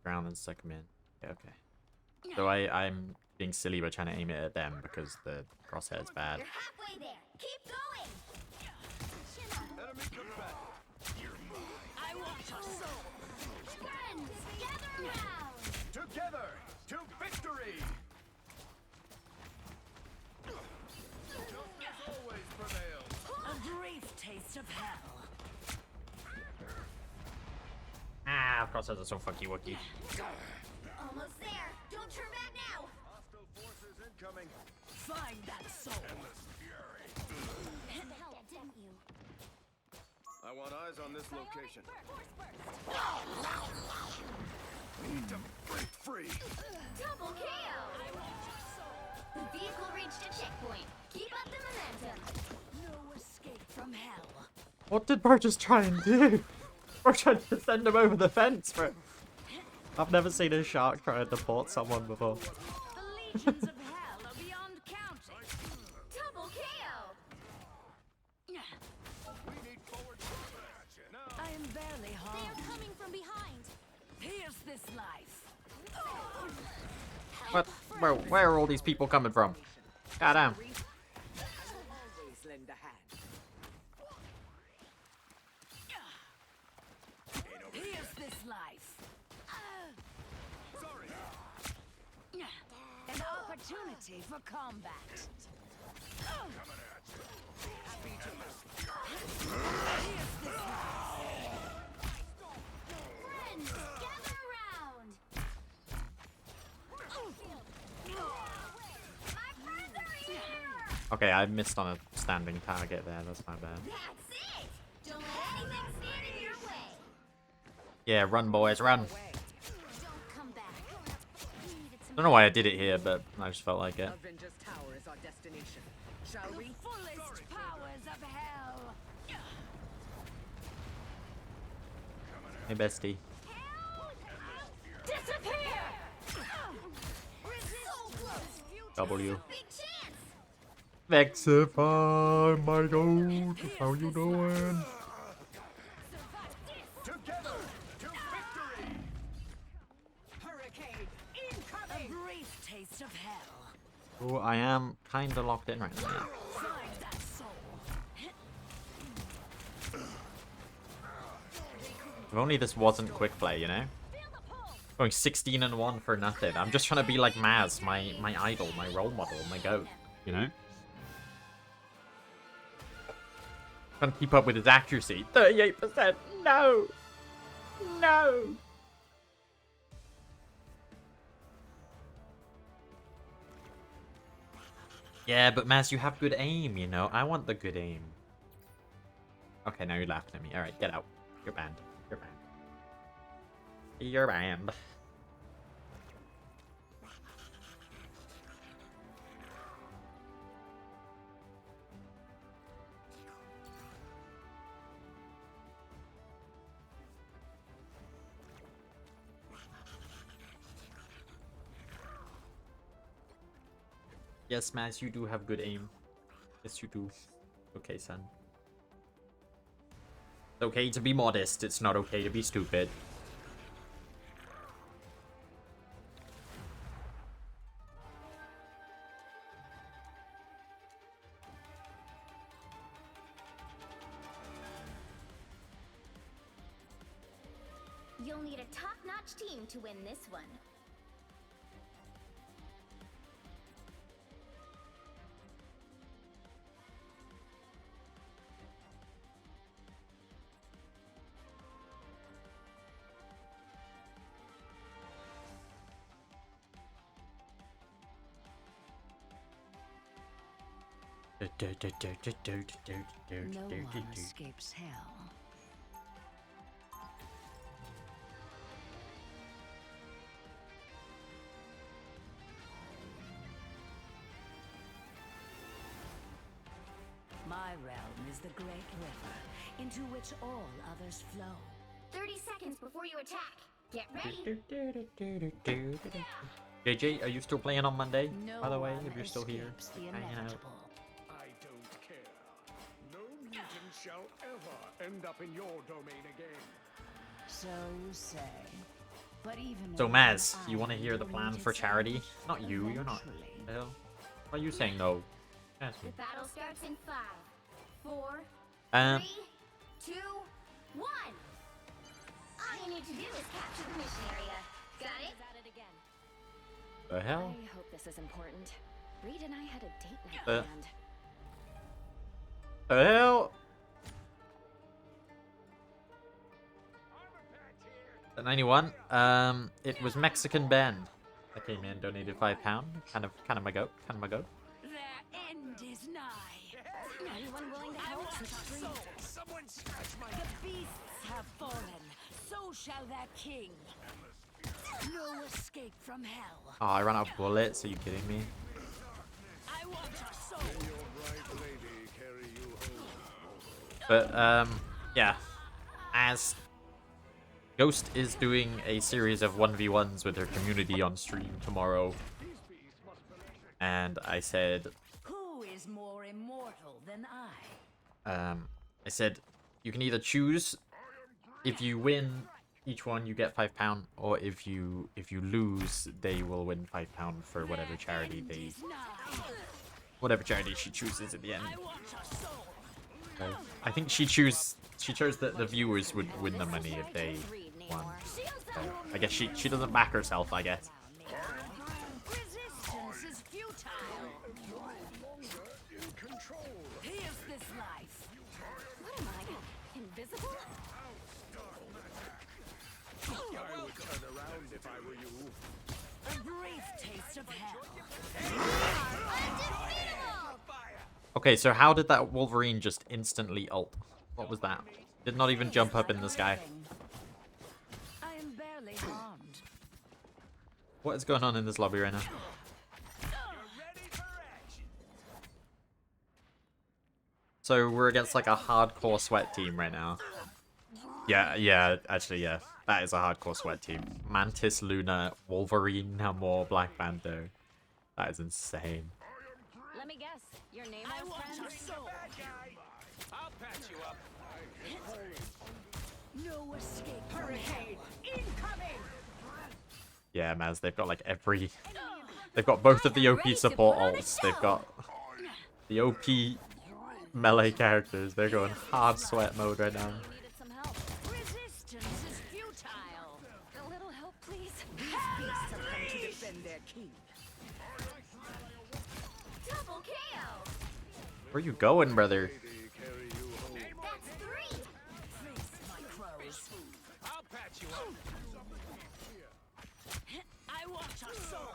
Ground and suck 'em in. Yeah, okay. So I'm being silly by trying to aim it at them because the crosshair's bad. You're halfway there. Keep going. Enemy combatant. I want your soul. Friends, gather around. Together to victory. Justice always prevails. A brief taste of hell. Ah, crosshairs are so fucky wucky. Almost there. Don't turn back now. Hostile forces incoming. Find that soul. Help, didn't you? I want eyes on this location. We need to break free. Double KO. The vehicle reached a checkpoint. Keep up the momentum. No escape from hell. What did Bro just try and do? Bro tried to send him over the fence, bro. I've never seen a shark try and deport someone before. The legions of hell are beyond counting. Double KO. We need forward movement. Now. I am barely They harmed. are coming from behind. Here's this life. What? Bro, where are all these people coming from? Goddamn. I will always lend a hand. Here's this life. Sorry. An opportunity for combat. Here's this life. Friends, gather around. My friends are here. Okay, I missed on a standing target there. That's my bad. That's it. Don't let anything stand in your way. Yeah, run, boys, run. Don't come back. We needed some Don't know why I did it here, but I just felt like it. Avengers Tower is our destination. Shall The we? fullest powers of hell. Hey, bestie. disappear. We're so close. W. Big chance. Vexify, my dude. How you doing? Together to victory. Hurricane A incoming. brief taste of hell. Oh, I am kind of locked in right now. Find that soul. If only this wasn't quick play, you know? Going 16-1 for nothing. I'm just trying to be like Maz, my idol, my role model, my goat, you know? Trying to keep up with his accuracy. 38%. No! No! Yeah, but Maz, you have good aim, you know? I want the good aim. Okay, now you're laughing at me. Alright, get out. You're banned. You're banned. You're banned. Yes, Maz, you do have good aim. Yes, you do. Okay, son. It's okay to be modest. It's not okay to be stupid. You'll need a top-notch team to win this one. No one escapes hell. realm is the great river, into which all others flow. 30 seconds before you attack. Get ready. JJ, are you still playing on Monday? No By the way, one if you're still here, escapes the hanging out. inevitable. I don't care. No mutant shall ever end up in your domain again. So you say. But even So when Maz, I you want to hear the plan deleted for charity? Not you, you're not. eventually. The hell? Why are you saying no? Ask me. The battle starts in 5, 4, Um, 3, 2, 1. All you need to do is capture the mission area. Got it? At it again. the hell? I hope this is important. Reed and I had a date night Uh. planned. The hell? At 91, it was Mexican Ben that came in, donated £5. Kind of my goat, Their end is nigh. Anyone willing to help? Someone scratch my The beasts have fallen. So shall their king. No escape from hell. Oh, I ran out of bullets, are you kidding me? I want your soul. Your bright lady carry you home. But, yeah. As Ghost is doing a series of 1v1s with her community on stream tomorrow. And I said, Who is more immortal than I? I said, you can either choose, if you win each one you get £5, or if you lose they will win £5 for whatever charity they, whatever charity she chooses at the end. So, I think she chose that the viewers would win the money if they won. So, I guess she doesn't back herself, I guess. Resistance is futile. Here's this life. What am I? Invisible? I would turn around if I were you. A brief taste of hell. Okay, so how did that Wolverine just instantly ult? What was that? Did not even jump up in the sky. I am barely harmed. What is going on in this lobby right now? So we're against like a hardcore sweat team right now. Yeah, actually, yeah. That is a hardcore sweat team. Mantis, Luna, Wolverine, Namor, Black Panther. That is insane. Let me guess. Your name is friend? I'll patch you up. No escape. Hurricane incoming. Yeah, Maz, they've got like every... They've got both of the OP support ults. They've got the OP melee characters. They're going hard sweat mode right now. Needed some help. Resistance is futile. A little help, please. These beasts have come to defend their king. Double KO. Where you going, brother? Lady carry you home. That's 3. Face my crows. I'll patch you up. I want your soul.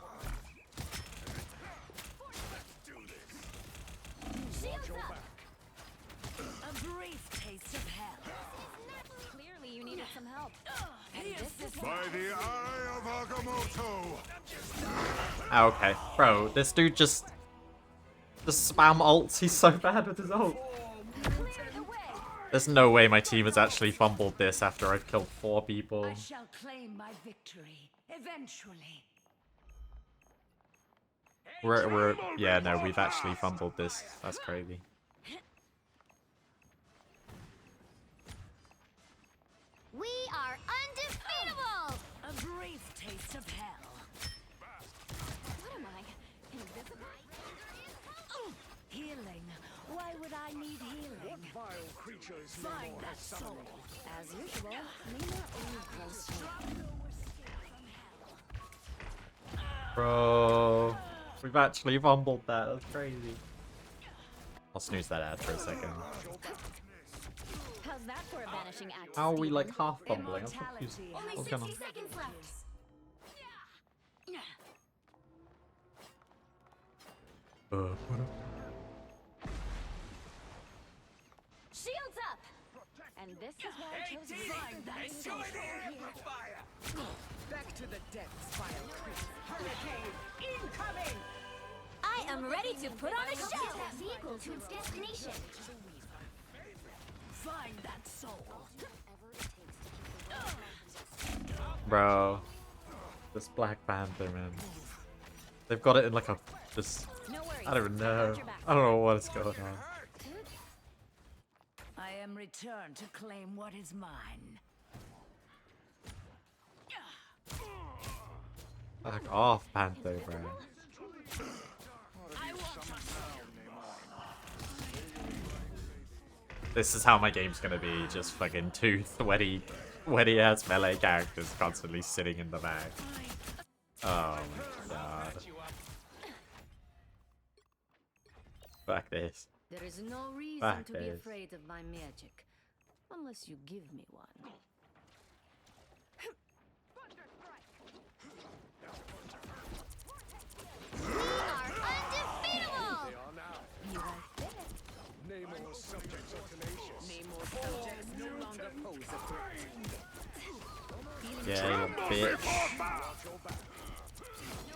Shields up. A brief taste of hell. Clearly you needed some help. Here's this By the eye of Agamotto. Ah, okay. Bro, this dude just spam ults. He's so bad with his ult. There's no way my team has actually fumbled this after I've killed 4 people. I shall claim my victory eventually. Yeah, no, we've actually fumbled this. That's crazy. We are undefeatable. A brief taste of hell. What am I? Invisible? Healing. Why would I need healing? Vile creatures Find that soul. As usual, Nina only grows strong. Bro, we've actually fumbled that. That's crazy. I'll snooze that ad for a second. How's that for a vanishing act? How are we like Steven? half fumbling? I'm confused. Only What's going 60 on? seconds left. Shields up! And this is why I chose to find that soul here. Back to the depths, vile creature. Hurricane incoming! I am ready to put on a show. That vehicle to its destination. Find that soul. Bro. This Black Panther, man. They've got it in like a just No worries. I don't know. Got your back. I don't know what's going on. I am returned to claim what is mine. Back off, Panther, bro. This is how my game's gonna be, just fucking two sweaty ass melee characters constantly sitting in the bag. Oh my god. Fuck this. There is no reason Fuck to be this. afraid of my magic, unless you give me one. We are undefeatable! They are now. Be right there. Namor's subjects are tenacious. Namor's subjects no longer pose a threat. Yeah, you little bitch.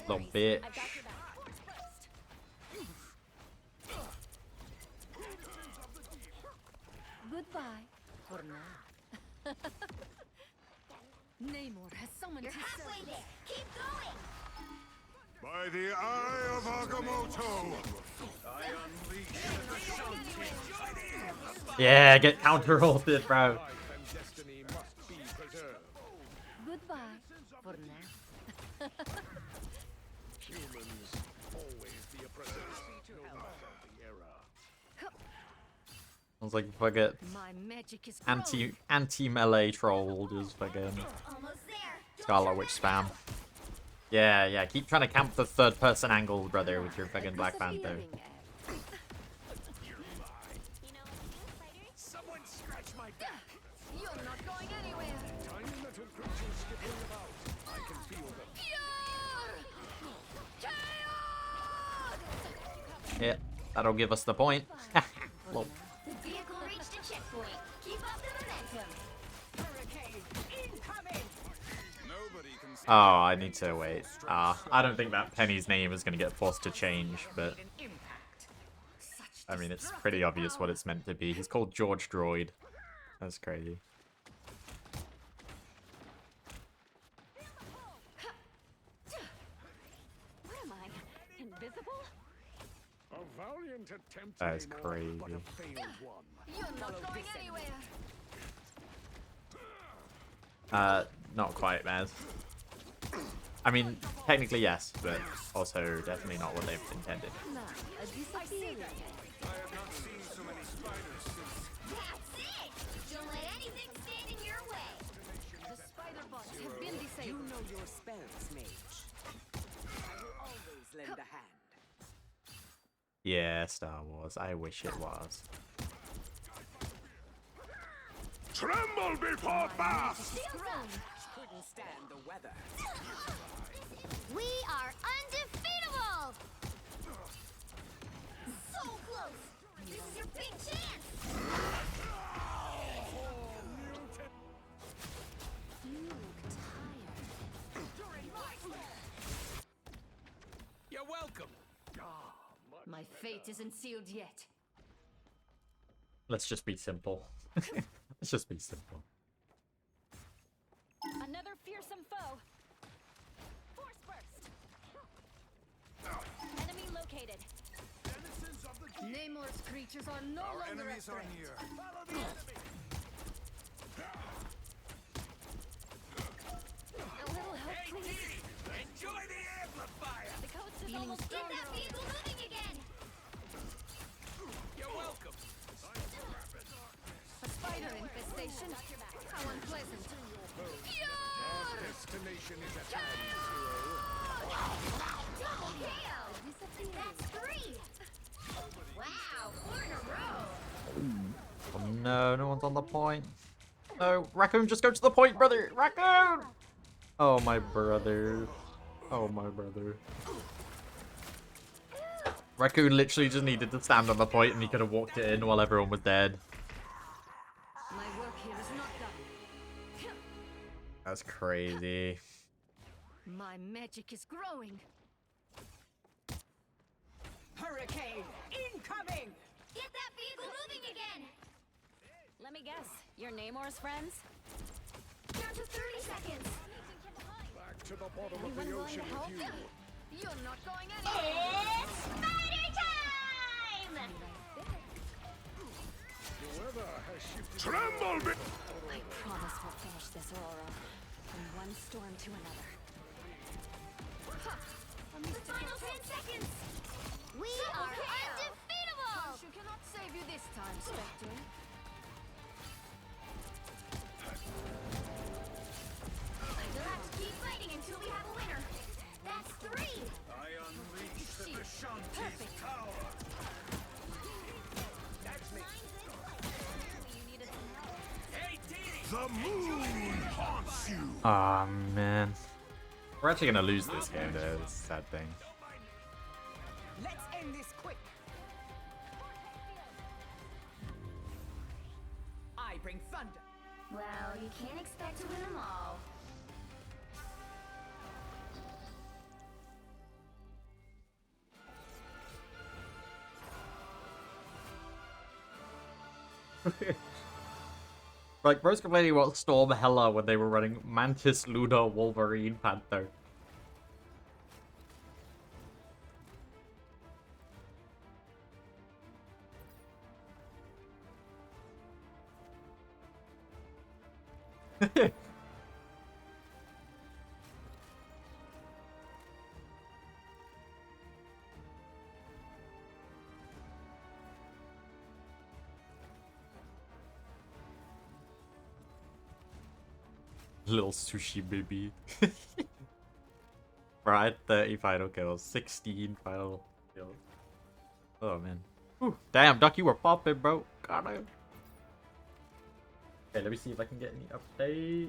Little bitch. I've got your back. Goodbye for now. Namor has summoned You're his halfway servants. there. Keep going! By the eye of Agamotto, I unleash the Yeah, get counter ulted, bro. life and destiny must be preserved. Goodbye for now. Humans always the oppressors, no matter the error. Sounds like fucking My magic is anti melee troll, just fucking Almost there. Scarlet Witch spam. Yeah, keep trying to camp the third person angle, brother, with your fucking Black Panther. Someone scratch my back. You're not going anywhere. Tiny little creatures skipping about. I can feel them. Yeah, that'll give us the point. Lol. The vehicle reached a checkpoint. Keep up the momentum. Hurricane incoming. Oh, I need to wait. I don't think that Penny's name is going to get forced to change, but I mean, it's pretty obvious what it's meant to be. He's called George Droid. That's crazy. Where am I? Invisible? A valiant attempt, That is Namor, crazy. but a failed one. You're not going anywhere. Not quite, Maz. I mean, technically yes, but also definitely not what they've intended. Now, a disappearing. That's it! Don't let anything stand in your way. The spider bots have been You disabled. know your spells, mage. I will always lend a hand. Yeah, Star Wars. I wish it was. Tremble before Bath! Couldn't stand the weather. We are undefeatable! So close! This is your big chance! You look tired. You're welcome. My fate isn't sealed yet. Let's just be simple. Let's just be simple. Another fearsome foe. Force burst. Enemy located. Namor's creatures are no longer a threat. A little help, please. Enjoy the amplifier. The coast is Feeling almost Get stronger. that vehicle moving again! You're welcome. A spider infestation. How unpleasant. Destination is at hand, Double KO! That's 3! Wow, 4 in a row! Oh no, no one's on the point. No, Raccoon, just go to the point, brother! Raccoon! Oh, my brother. Oh, my brother. Raccoon literally just needed to stand on the point and he could have walked it in while everyone was dead. My work here is not done. That's crazy. My magic is growing. Hurricane incoming! Get that vehicle moving again! Let me guess. You're Namor's friends? Down to 30 seconds. Back to the bottom of Anyone the willing ocean to help? with you. You're not going anywhere. It's spider time! The weather has shifted. Tremble! I promise we'll finish this, Aurora. From one storm to another. The final 10 seconds. We are undefeatable! She cannot save you this time, Spectre. We'll have to keep fighting until we have a winner. That's 3. I unleash the Vishanti's power! That's me. Hey, Dee! The moon haunts you! Ah, man. We're actually gonna lose this game, though. It's a sad thing. Let's end this quick. I bring thunder. Well, you can't expect to win them all. Like, bro's complaining about Storm Hella when they were running Mantis, Luna, Wolverine, Panther. Little sushi baby. Right, 30 final kills, 16 final kills. Oh man. Whew. Damn, Duck, you were popping, bro. God damn. Okay, let me see if I can get any updates.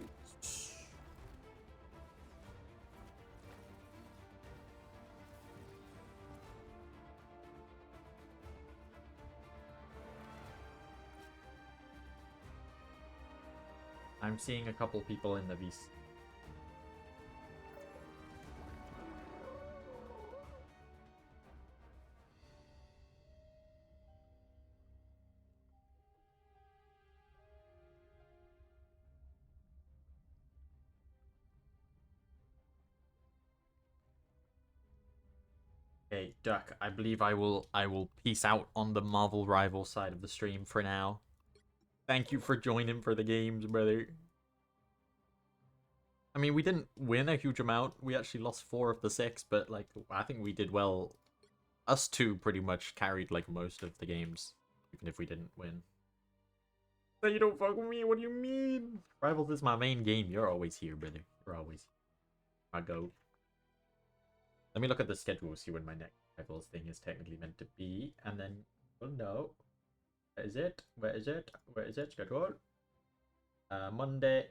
I'm seeing a couple people in the VC. Okay, Duck, I believe I will peace out on the Marvel Rival side of the stream for now. Thank you for joining for the games, brother. I mean, we didn't win a huge amount. We actually lost 4 of the 6, but like I think we did well. Us two pretty much carried like most of the games, even if we didn't win. So you don't fuck with me? What do you mean? Rivals is my main game. You're always here, brother. You're always here. I go. Let me look at the schedule, see when my next Rivals thing is technically meant to be, and then we'll know. Where is it? Where is it? Where is it? Schedule. Monday.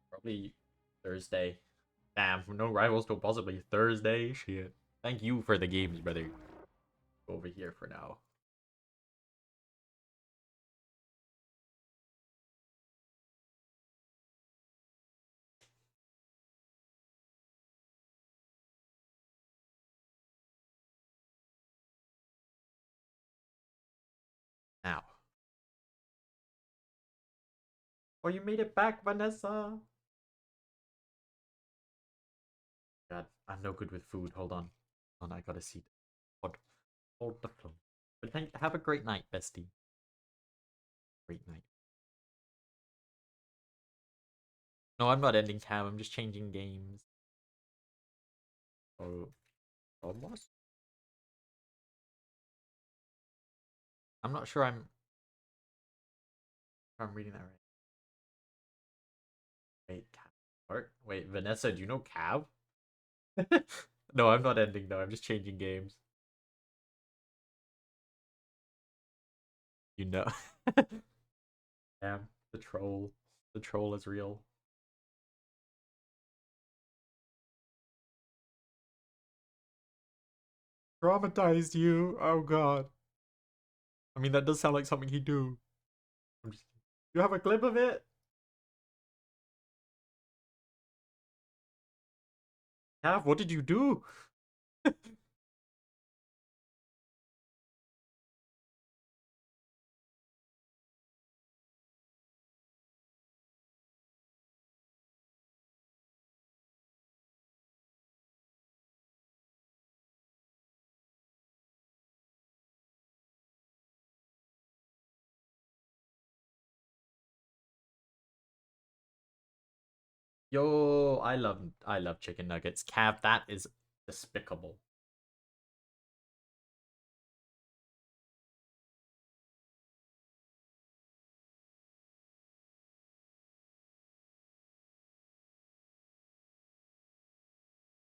Probably Thursday. Damn, no Rivals till possibly Thursday. Shit. Thank you for the games, brother. Go over here for now. Now. Oh, you made it back, Vanessa. God, I'm no good with food. Hold on. Hold on, I gotta see. Hold the phone. But have a great night, bestie. Great night. No, I'm not ending tab. I'm just changing games. Oh, almost. I'm not sure I'm reading that right. Wait, Cav. Wait, Vanessa, do you know Cav? No, I'm not ending though. I'm just changing games. You know. Damn, the troll. The troll is real. Traumatized you? Oh god. I mean, that does sound like something he'd do. You have a clip of it? Cav, what did you do? Yo, I love chicken nuggets. Cav, that is despicable.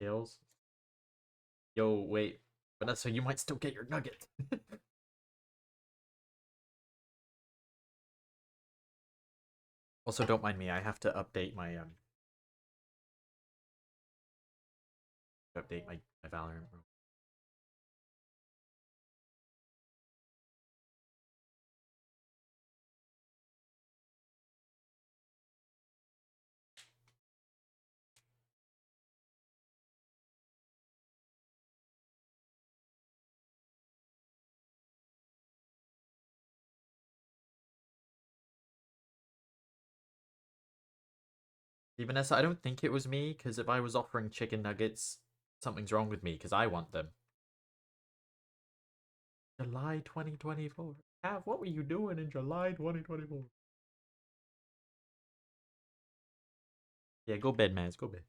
Tails. Yo, wait. Vanessa, you might still get your nugget. Also, don't mind me. I have to update my my Valorant. See, Vanessa, I don't think it was me, because if I was offering chicken nuggets, something's wrong with me, because I want them. July 2024. Cav, what were you doing in July 2024? Yeah, go bed, man. Go bed.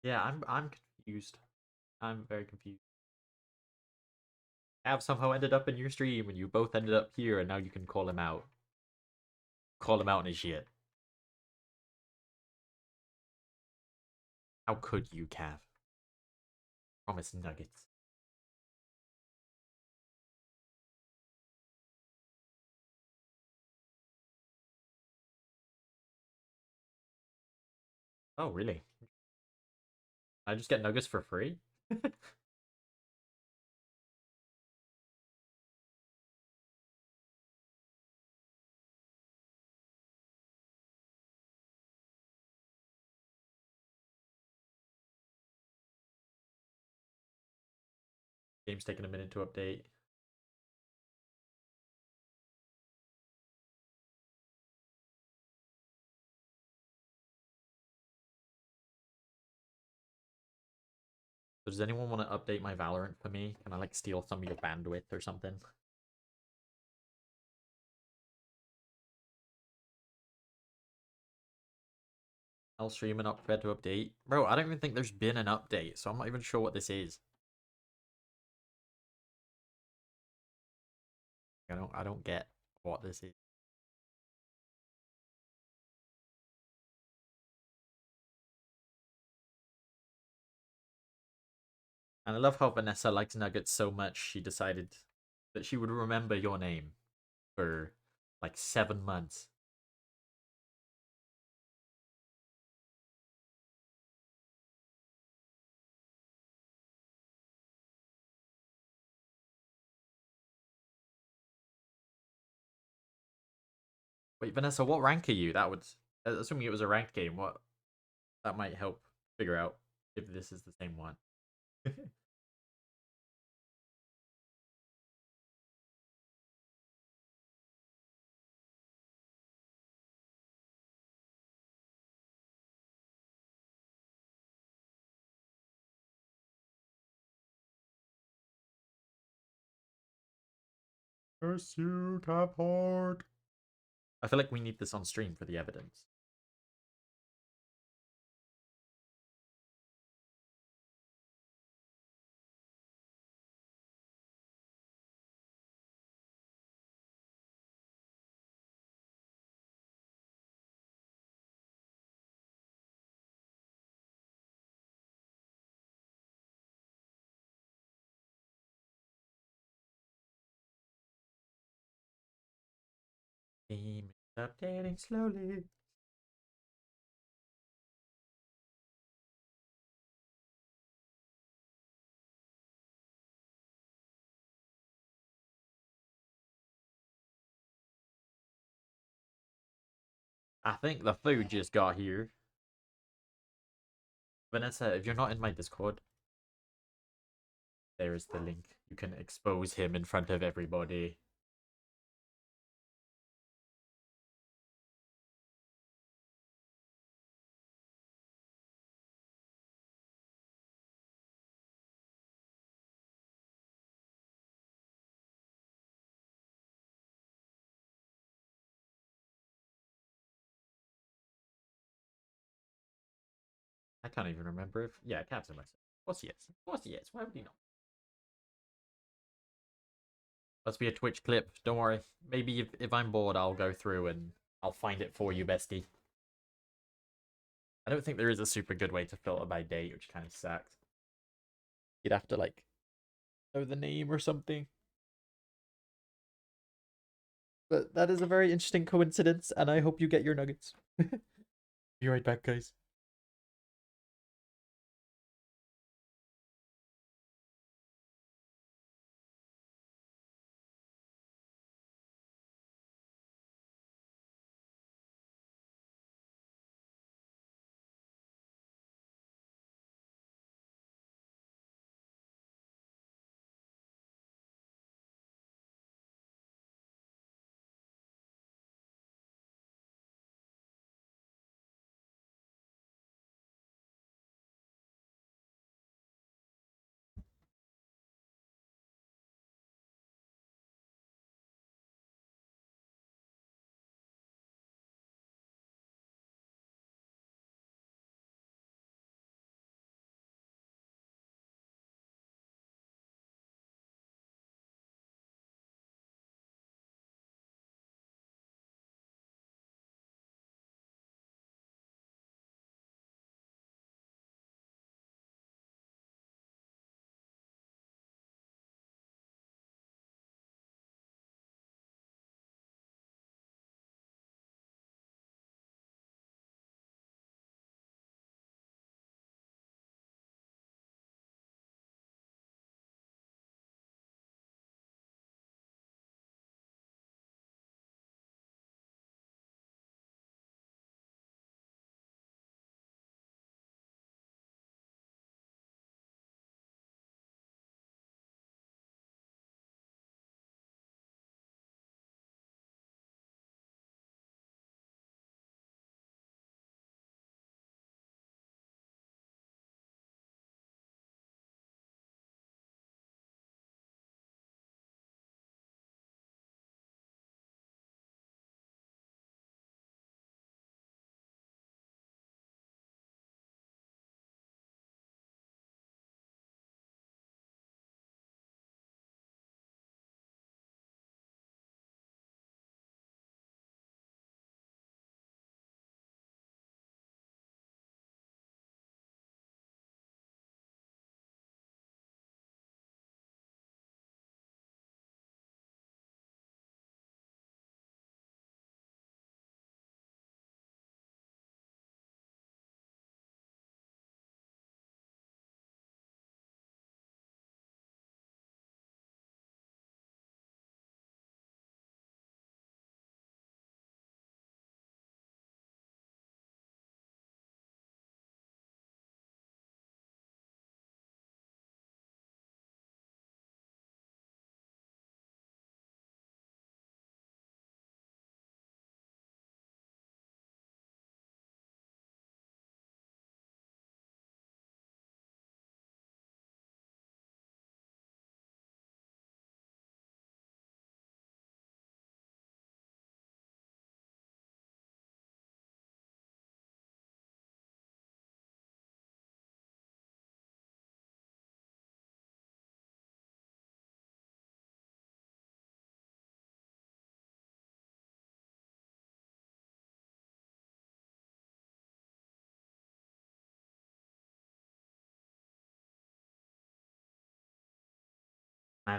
Yeah, I'm confused. I'm very confused. Cav somehow ended up in your stream, and you both ended up here, and now you can call him out. Call him out on his shit. How could you, Cav? Promise nuggets. Oh, really? I just get nuggets for free? Game's taking a minute to update. So does anyone want to update my Valorant for me? Can I like steal some of your bandwidth or something? I'll stream an upgrade to update. Bro, I don't even think there's been an update, so I'm not even sure what this is. I don't get what this is. And I love how Vanessa likes nuggets so much she decided that she would remember your name for like 7 months. Wait, Vanessa, what rank are you? That would, assuming it was a ranked game, what that might help figure out if this is the same one. Pursuit hard. I feel like we need this on stream for the evidence. Game is updating slowly. I think the food just got here. Vanessa, if you're not in my Discord, there is the link. You can expose him in front of everybody. I can't even remember if... Yeah, Captain myself. Of course he is. Of course he is. Why would he not? Must be a Twitch clip. Don't worry. Maybe if I'm bored, I'll go through and I'll find it for you, bestie. I don't think there is a super good way to filter by date, which kind of sucks. You'd have to, like, know the name or something. But that is a very interesting coincidence, and I hope you get your nuggets. Be right back, guys.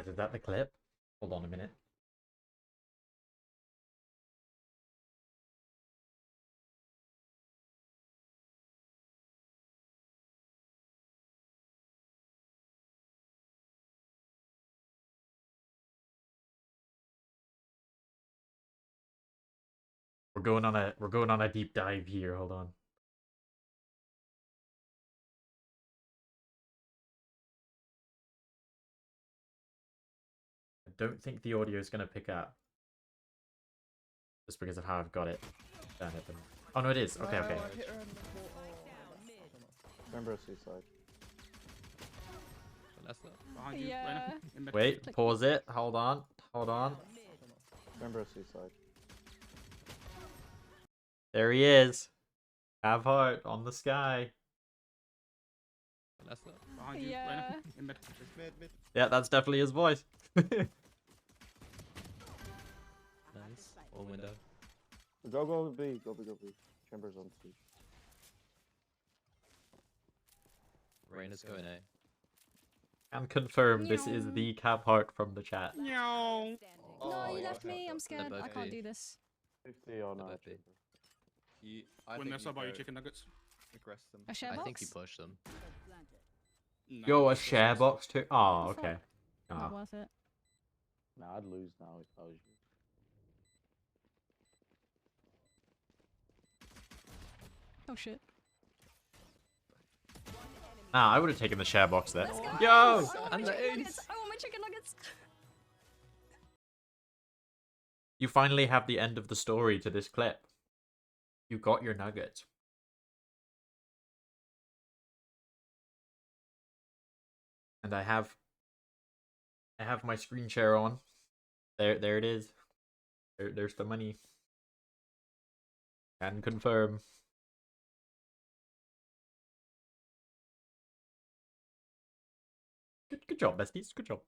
Is that the clip? Hold on a minute. We're going on a deep dive here. Hold on. I don't think the audio is gonna pick up. Just because of how I've got it. Oh no, it is. Okay, okay. Remember suicide. Yeah. Wait, pause it. Hold on. Hold on. Remember suicide. There he is. Have heart on the sky. Vanessa. Behind you, Yeah. Reyna, in mid. Mid. Yeah, that's definitely his voice. Nice. One window. Go B. Go B. Chambers on C. Rain is going A. And confirm this is the cap heart from the chat. No. No, you yeah. left me. I'm scared. both I can't B. do this. 50 on They're both B. Chamber. When they're sub, you chicken nuggets. Aggress them. A share I box? think you push them. No, Yo, a it's just share us. box too? Oh, What the okay. fuck? Oh. Not worth it. Nah, I'd lose now if I was you. Oh shit. Nah, I would have taken the share box there. Let's go! Yo! I want my And the chicken ace. nuggets! I want my chicken nuggets! You finally have the end of the story to this clip. You got your nuggets. And I have my screen share on. There it is. There's the money. Can confirm. Good job, besties. Good job.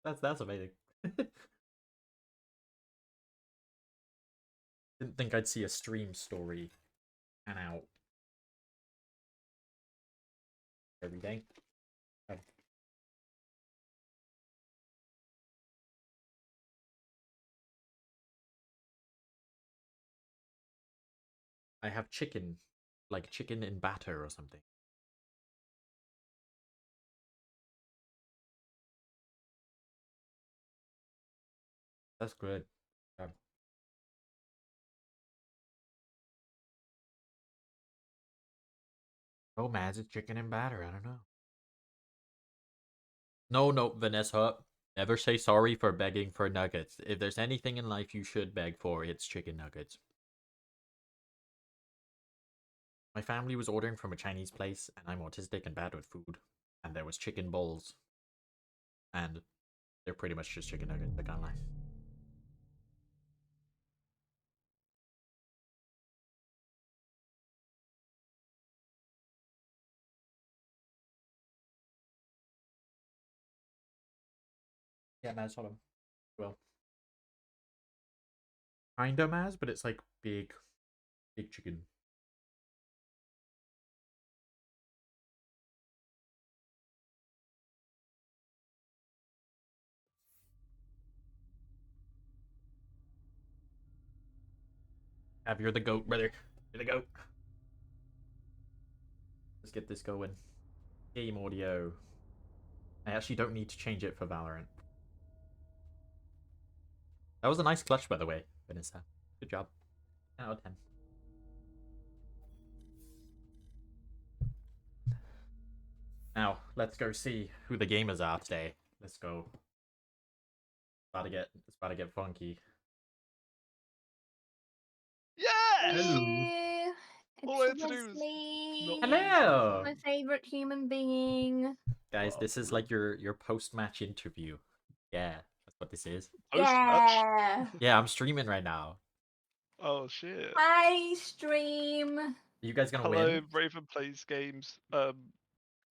That's amazing. Didn't think I'd see a stream story pan out every day. I have chicken, like chicken in batter or something. That's good. Oh, Maz, it's chicken and batter. I don't know. No, Vanessa. Never say sorry for begging for nuggets. If there's anything in life you should beg for, it's chicken nuggets. My family was ordering from a Chinese place, and I'm autistic and bad with food. And there was chicken bowls. And they're pretty much just chicken nuggets, I can't lie. Yeah, Maz, hold on. Well. Kinda Maz, but it's like big chicken. Have you're the goat, brother. You're the goat. Let's get this going. Game audio. I actually don't need to change it for Valorant. That was a nice clutch, by the way, Vanessa. Good job. 10 out of 10. Now, let's go see who the gamers are today. Let's go. It's about to get funky. Yeah! Hello. All I had to do was Hello. my favorite human being. Guys, this is like your post-match interview. Yeah, that's what this is. Yeah. Yeah, I'm streaming right now. Oh shit. Hi, stream. Are you guys gonna Hello, win? Raven Plays Games.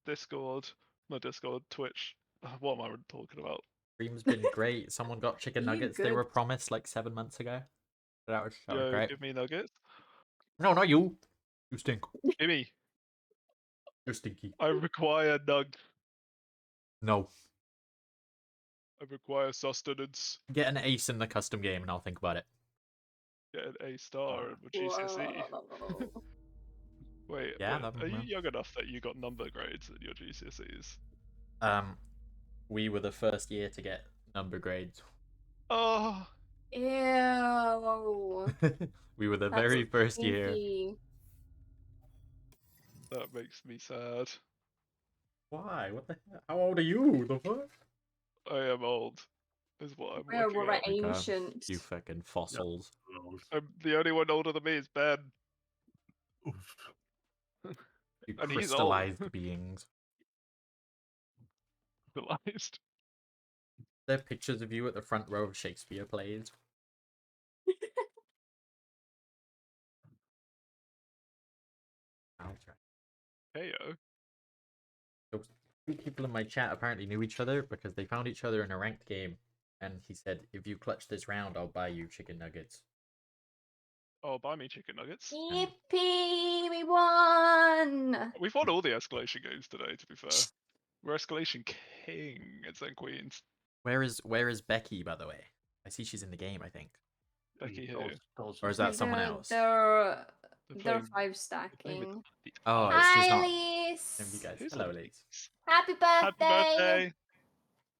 Discord, not Discord, Twitch. What am I talking about? Stream's been great. Someone got chicken You nuggets they good? were promised like 7 months ago. That was Yo, great. give me nuggets. No, not you. You stink. Gimme. You're stinky. I require nugs. No. I require sustenance. Get an ace in the custom game and I'll think about it. Get an A star in my GCSE. Wait, Yeah, are you young enough that you got number grades in your GCSEs? We were the first year to get number grades. Oh. Ew. We were the very first year. That makes me sad. Why? What the hell? How old are you? The fuck? I am old, is what I'm Well, looking we're at. ancient. You fucking fossils. The only one older than me is Ben. You And he's crystallized beings. Crystallized. There are pictures of you at the front row of Shakespeare plays. KO. So, two people in my chat apparently knew each other because they found each other in a ranked game, and he said, "If you clutch this round, I'll buy you chicken nuggets." Oh, buy me chicken nuggets. Yippee! We won! We've won all the escalation games today, to be fair. We're escalation kings and queens. Where is Becky, by the way? I see she's in the game, I think. Becky here. Or is that someone else? They're playing- 5 stacking. Oh, Hi, she's not. Elise. You guys. Who's Hello, Elise? Elise. Happy birthday! Happy birthday!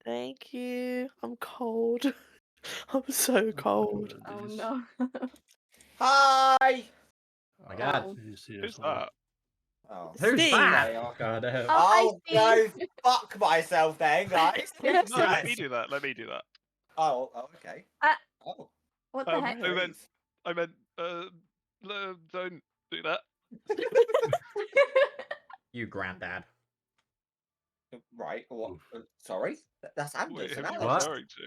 Thank you. I'm cold. I'm so cold. Oh no. Hi! Oh my god. Who's that? Oh. Who's Steve. that? God, I'll go fuck myself then, guys. No, let me do that. Let me do that. Oh, okay. Oh. What the heck? I meant, don't do that. You granddad. Right. What? Sorry? That's Anders. Wait, who and are you Alex. referring to?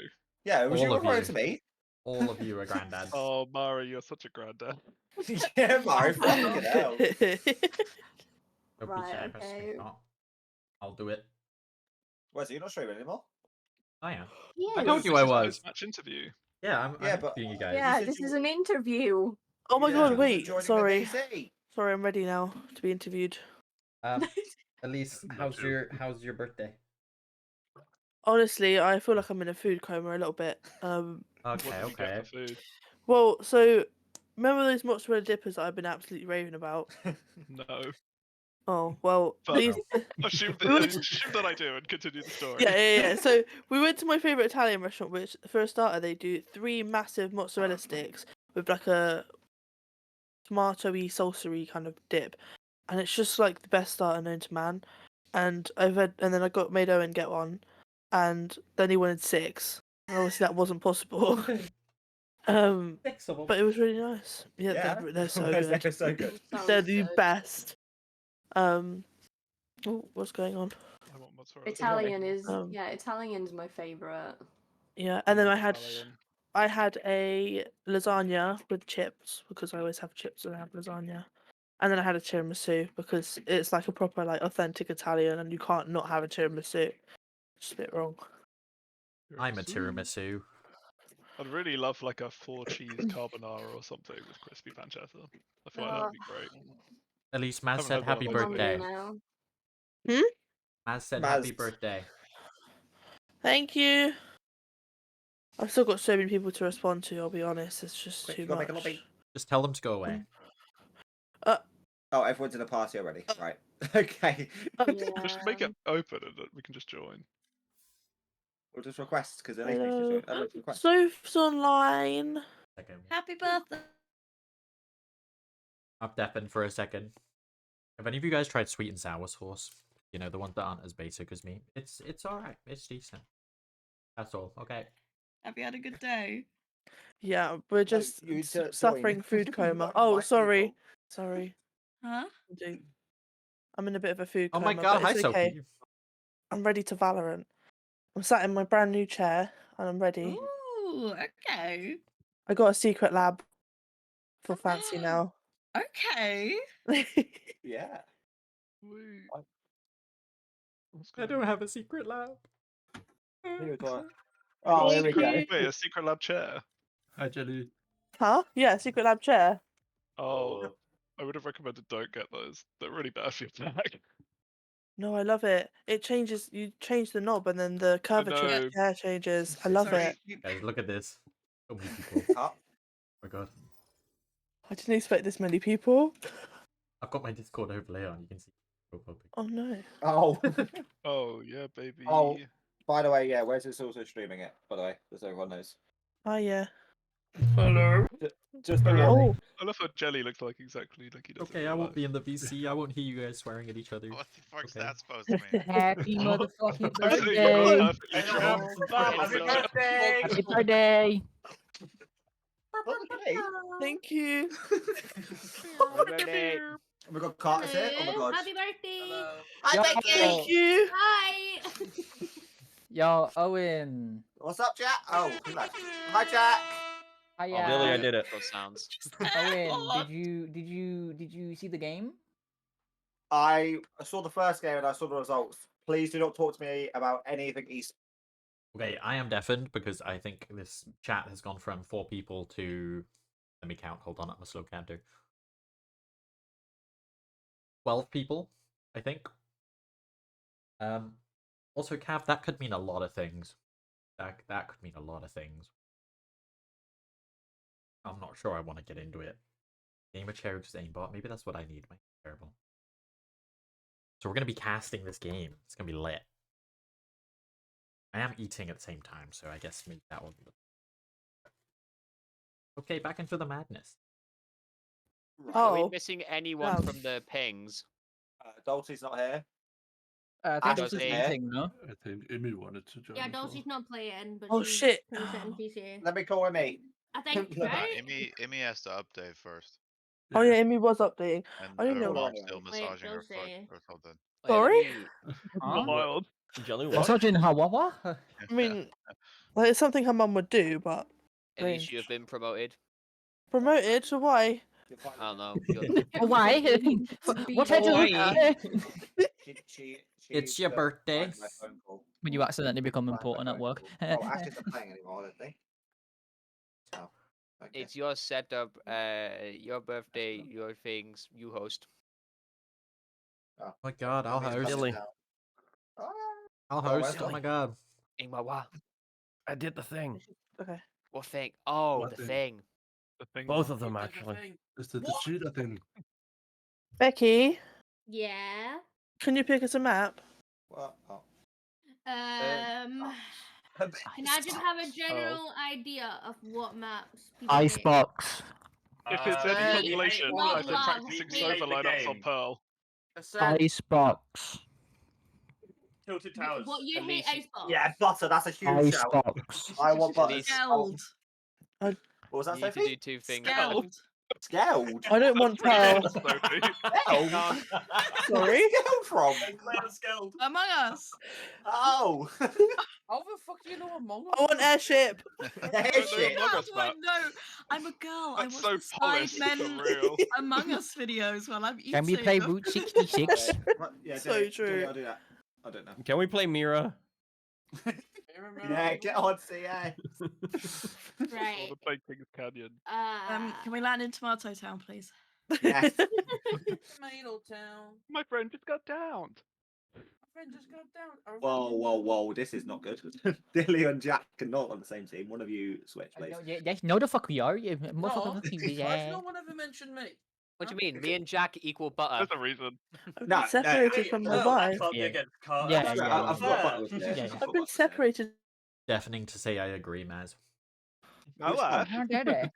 Yeah, was All you of referring you. to me? All of you are granddads. Oh, Mara, you're such a granddad. Yeah, Mara, fucking hell. Don't be Right, shy, press okay. me not. I'll do it. Wait, so you're not streaming anymore? I am. Yeah, I No, told this you I is a was. post-match interview. Yeah, I'm Yeah, but- interviewing you guys. Yeah, said this you is were- an interview. Oh my Yeah, god, you wait. joining the Sorry. VC. Sorry, I'm ready now to be interviewed. Elise, how's your birthday? Honestly, I feel like I'm in a food coma a little bit. Okay, What did you okay. get for food? Well, so remember those mozzarella dippers that I've been absolutely raving about? No. Oh, well, But these... assume We were that I do and continue the story. Yeah. So we went to my favourite Italian restaurant, which for a starter they do 3 massive mozzarella sticks with like a tomatoey, salsa-y kind of dip, and it's just like the best starter known to man. And then I made Owen get one, and then he wanted 6. And obviously that wasn't possible. 6 of them. But it was really nice. Yeah, they're so good. They're so good. They're the best. Oh, what's going on? I want mozzarella. Italian is Italian is my favorite. Yeah, and then I Italian. had a lasagna with chips because I always have chips when I have lasagna. And then I had a tiramisu because it's like a proper like authentic Italian and you can't not have a tiramisu. Just a bit wrong. I'm a tiramisu. I'd really love like a 4-cheese carbonara or something with crispy pancetta. I feel like that'd be great. Elise, Maz Haven't said had one of happy those birthday. days. Maz said Maz. happy birthday. Thank you. I've still got so many people to respond to, I'll be honest. It's just Quick, too you gotta make a much. lobby. Just tell them to go away. Oh, everyone's in a party already. Right. Okay. Just make it open and then we can just join. Or just request, because at least needs to join. Request. Soph's online. Second. Happy birthday. I'm deafened for a second. Have any of you guys tried sweet and sour sauce? You know, the ones that aren't as basic as me. It's alright. It's decent. That's all. Okay. Have you had a good day? Yeah, we're just you to suffering join. food coma. Like Oh, white sorry. people. Sorry. Huh? I'm in a bit of a food Oh coma. my god, but hi it's okay. Sophie. I'm ready to Valorant. I'm sat in my brand new chair and I'm ready. Ooh, okay. I got a secret lab for fancy now. Okay. Yeah. I don't have a secret lab. Oh, here we Thank go. you. Wait, a secret lab chair? Hi, Jelly. Huh? Yeah, secret lab chair. Oh, I would have recommended don't get those. They're really bad for your back. No, I love it. It changes. You change the knob and then the curvature of know. the chair changes. I love it. Guys, look at this. So many people. Oh. Oh my god. I didn't expect this many people. I've got my Discord overlay on. You can see. Oh no. Oh. Oh, yeah, baby. Oh, by the way, yeah, Wes is also streaming it, by the way, just so everyone knows. Oh yeah. Hello. Just Oh. I love how Jelly looks like exactly like he does. Okay, I won't be in the VC. I won't hear you guys swearing at each other. What the fuck's Okay. that supposed to mean? Happy motherfucking Actually, birthday! you're perfectly true. Happy birthday! Happy birthday! Okay. Thank you. We got Carter's here. Oh my god. Happy birthday! Yo, Thank you. Hi! Yo, Owen. What's up, Jack? Oh, who's that? Hi, Jack. Hiya. Oh, Billy, I did it. Those sounds. Owen, did you see the game? I saw the first game and I saw the results. Please do not talk to me about anything East. Okay, I am deafened because I think this chat has gone from 4 people to, let me count, hold on, I'm a slow counter. 12 people, I think. Also, Cav, that could mean a lot of things. That could mean a lot of things. I'm not sure I want to get into it. Game of characters aimbot, maybe that's what I need. My terrible. So we're gonna be casting this game. It's gonna be lit. I am eating at the same time, so I guess maybe that will be. Okay, back into the madness. Are we Oh. missing anyone from the pings? Dolce's not here. I Ash think is it's here. eating, no? I think Amy wanted to join. Yeah, as well. Dulcie's not playing, but Oh, she's shit. gonna sit in PCA. Let me call Amy. I think, Nah, right? Amy has to update first. Oh yeah, Amy was updating. And I didn't her know. mom's still Wait, massaging her foot Dulcie. or something. Sorry? Wild. Jelly what? Massaging her what? I mean, like, it's something her mum would do, but At least you have been promoted. promoted. So why? I don't know. Why? What I do? It's your birthday. When you accidentally become important at work. Oh, Ash isn't playing anymore, I don't think. Oh, okay. It's your setup, your birthday, your things, you host. Oh my god, I'll host. Silly. I'll host. Oh my god. I did the thing. Okay. What thing? Oh, What the thing? thing. Both of them actually. It's the cheetah thing. Becky, Yeah. can you pick us a map? What? Oh. Can I just have a general idea of what maps people make? Icebox. If it's any consolation, not I've been love, practicing hate Sova the lineups on Pearl. Icebox. Tilted Towers. What, you hate Icebox? Yeah, Butter, that's a huge shout. Icebox. I want Butter. Skeld. What was that, You need to Sophie? do 2 things. Skeld. Skeld? I don't want Pearl. Skeld? Sorry? Skeld from? Skeld. Among Us. Oh. How the fuck do you know Among Us? I want Airship. Airship. How do I know? I'm a girl. I watch the Sidemen Among Us videos while I'm eating. Can we play Route 66? Yeah, So Jenny, true. I'll do that. I don't know. Can we play Mira? Yeah, get on CA. Right. The Big Kings Canyon. Can we land in Tomato Town, please? Yes. Tomato Town. My friend just got downed. My friend just got down. Whoa, whoa, whoa! This is not good. Dilly and Jack are not on the same team. One of you switch, please. No, the fuck we are. You No, motherfucking why has no one ever mentioned me? What do you mean? Me and Jack equal butter. There's a reason. I've been separated from my wife. Can't be against Carl. Yeah, That's I've got Butter with you. yeah. I've been separated. Deafening to say I agree, Maz. Oh, Ash. How did it?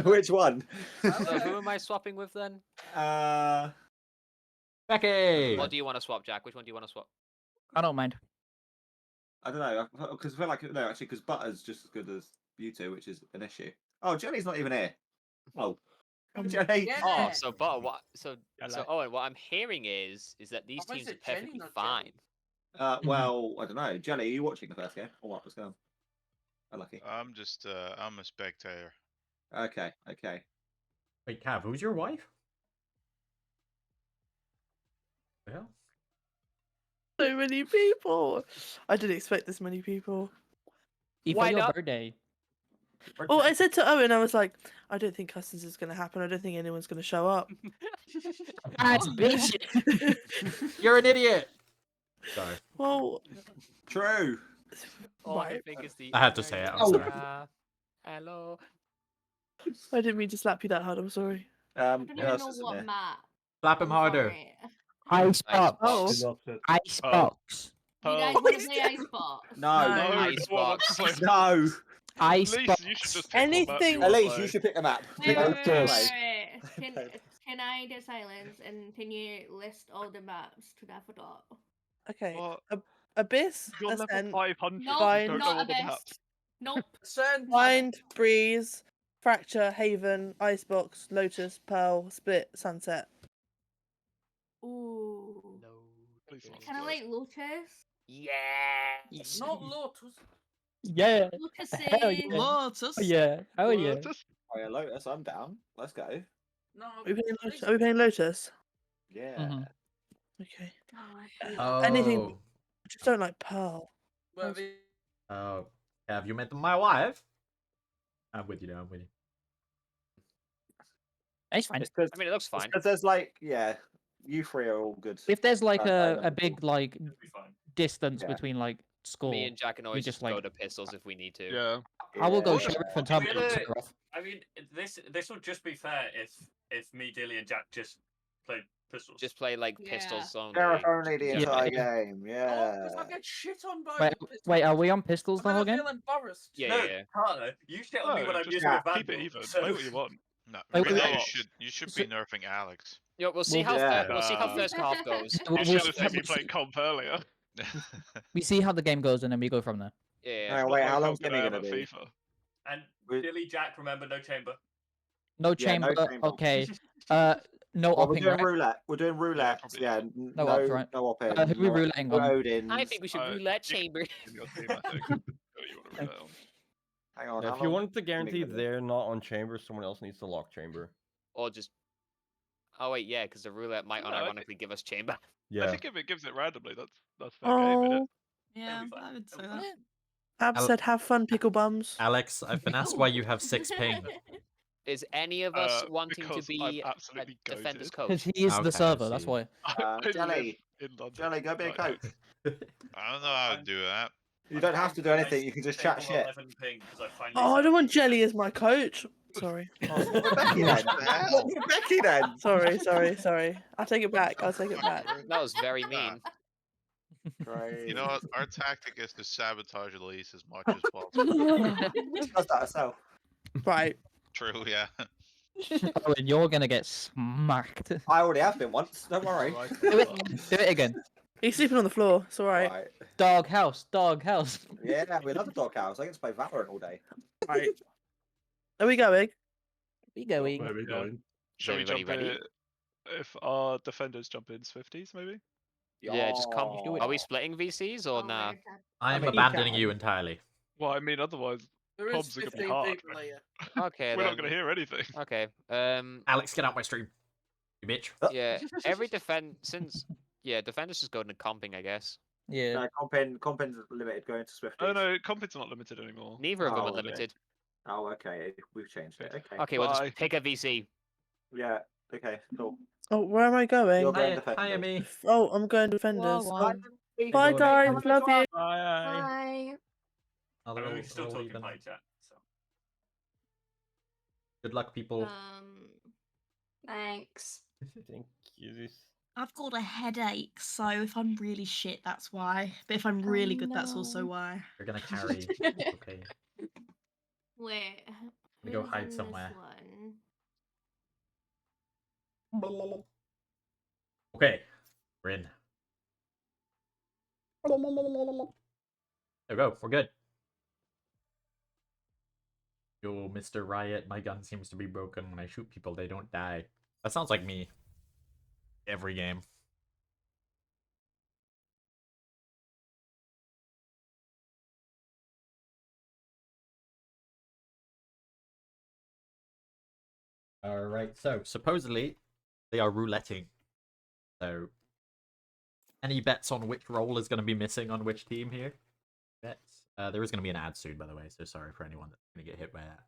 Which one? So who am I swapping with then? Becky! What do you want to swap, Jack? Which one do you want to swap? I don't mind. I don't know, because I feel like no, actually, because Butter's just as good as you two, which is an issue. Oh, Jenny's not even here. Oh, Jenny. Oh, so butter. What? So Owen. What I'm hearing is that these teams are perfectly fine. Well, I don't know. Jelly, are you watching the first game or what was going on? Oh, lucky. I'm just I'm a spectator. Okay, okay. Wait, Cav, who's your wife? The hell? So many people. I didn't expect this many people. Even for your birthday. Well, I said to Owen, I was like, I don't think Customs is going to happen. I don't think anyone's going to show up. That's bitch. You're an idiot. Sorry. Well, true. Right. I had to say it. I'm sorry. Hello. I didn't mean to slap you that hard. I'm sorry. I don't even know what map. Slap him harder. Icebox. Oh. Icebox. You guys want to play Icebox? No. Icebox. No. Icebox. Anything. Elise, you should pick a map. Wait. Can I get silence and can you list all the maps? Because I forgot. Okay. Abyss. You're level Ascent, 500. No, Don't know not all the Abyss. maps. Nope. Wind, Breeze, Fracture, Haven, Icebox, Lotus, Pearl, Split, Sunset. Ooh. Please don't Kind of like Lotus. Yeah. Not Lotus. Yeah. Lotus Hell yeah. Lotus. Oh, yeah. Oh yeah. Oh yeah, Lotus, I'm down. Let's go. No. Are we playing Lotus? Yeah. Okay. Oh. Anything. I just don't like Pearl. Oh. Have you met my wife? I'm with you now. I'm with you. It's fine. I mean, it looks fine. Because there's like, yeah, you three are all good. If there's like a number big like distance Yeah. between like score, Me and Jack can we always just go like to pistols if we need to. Yeah. I will go Yeah. sheriff and Tom. I mean, this would just be fair if me, Dilly, and Jack just played pistols. Just play like pistols only. Sheriff only the Yeah. entire game. Yeah. Because I get shit on by Wait, the pistols. wait, are we on pistols the I whole feel game? embarrassed. Yeah, No, yeah, yeah. partner, you shit on me when I'm just using a keep it vandal. even. So... Play what you want. No, Wait, really, wait, you should be nerfing Alex. Yeah, we'll see how we'll see how first half goes. You should have seen me play comp earlier. We see how the game goes and then we go from there. Yeah. Hang on, wait, how long's Gonna Timmy have gonna at be? FIFA. And Dilly, Jack, remember, no chamber. No Yeah, chamber. no chamber. Okay. No Well, we're opping, doing right? roulette. We're doing roulette. Yeah, No ops, right? No op in. Who are we rouletting no on? Odins. I think we should roulette chamber. In your team, I think. Who you want to roulette on. Hang on. Yeah, how if you long- want to guarantee they're not on chamber, someone else needs to lock chamber. Or just. Oh wait, yeah, because the roulette might No, I unironically give us chamber. Yeah. I think if it gives it randomly, that's their game, innit? Oh, Yeah, I would say that. Ab said, "Have fun, pickle bums." Alex, I've been asked why you have 6 ping. Is any of us wanting to because be I'm absolutely a defender's goated. Because coach? he is Okay, the I server, that's see. why. I live Jelly. in London. Jelly, go be a Like, coach. I don't know how to do that. You don't have to do anything. You can just chat shit. Oh, I don't want Jelly as my coach. Sorry. We're Becky then. We're Becky then. Sorry. I'll take it back. I'll take it back. That was very mean. You know what? Our tactic is to sabotage Elise as much as possible. She does that herself. Right. True, yeah. Oh, and you're gonna get smacked. I already have been once. Don't worry. Do it again. He's sleeping on the floor. It's alright. Right. Dog house. Yeah, we love the doghouse. I get to play Valorant all day. Right. Are we going? We going. Where are we going? Shall we Anybody jump ready? in? If our defenders jump in Swifties, maybe? Yeah, just come. Oh. Are we splitting VCs or nah? I am I mean, abandoning you you entirely. Well, I mean, otherwise, There is comms are gonna be 15 hard. people here. Okay, We're then. not gonna hear anything. Okay. Alex, get out my stream. You bitch. Yeah. Every defenders just go into comping, I guess. Yeah. No, compin's limited going to Swifties. Oh no, comping's not limited anymore. Neither of them are okay. limited. Oh, okay. We've changed it. Okay. Okay, we'll Bye. just pick a VC. Yeah. Okay. Cool. Oh, where am I going? You're going Hi, defenders. me. Oh, I'm going defenders. Wow. Bye, guys. Love you. Bye. Oh, I they're mean, all- we're still they're all talking even. high chat. So. Good luck, people. Thanks. Thank you. I've got a headache, so if I'm really shit, that's why. But if I'm really good, that's also why. You're gonna carry. It's okay. Wait. We go who's hide in this somewhere. one? Okay, we're in. There we go. We're good. Yo, Mr. Riot, my gun seems to be broken. When I shoot people, they don't die. That sounds like me. Every game. Alright, so supposedly they are rouletting. So any bets on which role is going to be missing on which team here? Bets. There is going to be an ad soon, by the way, so sorry for anyone that's going to get hit by that.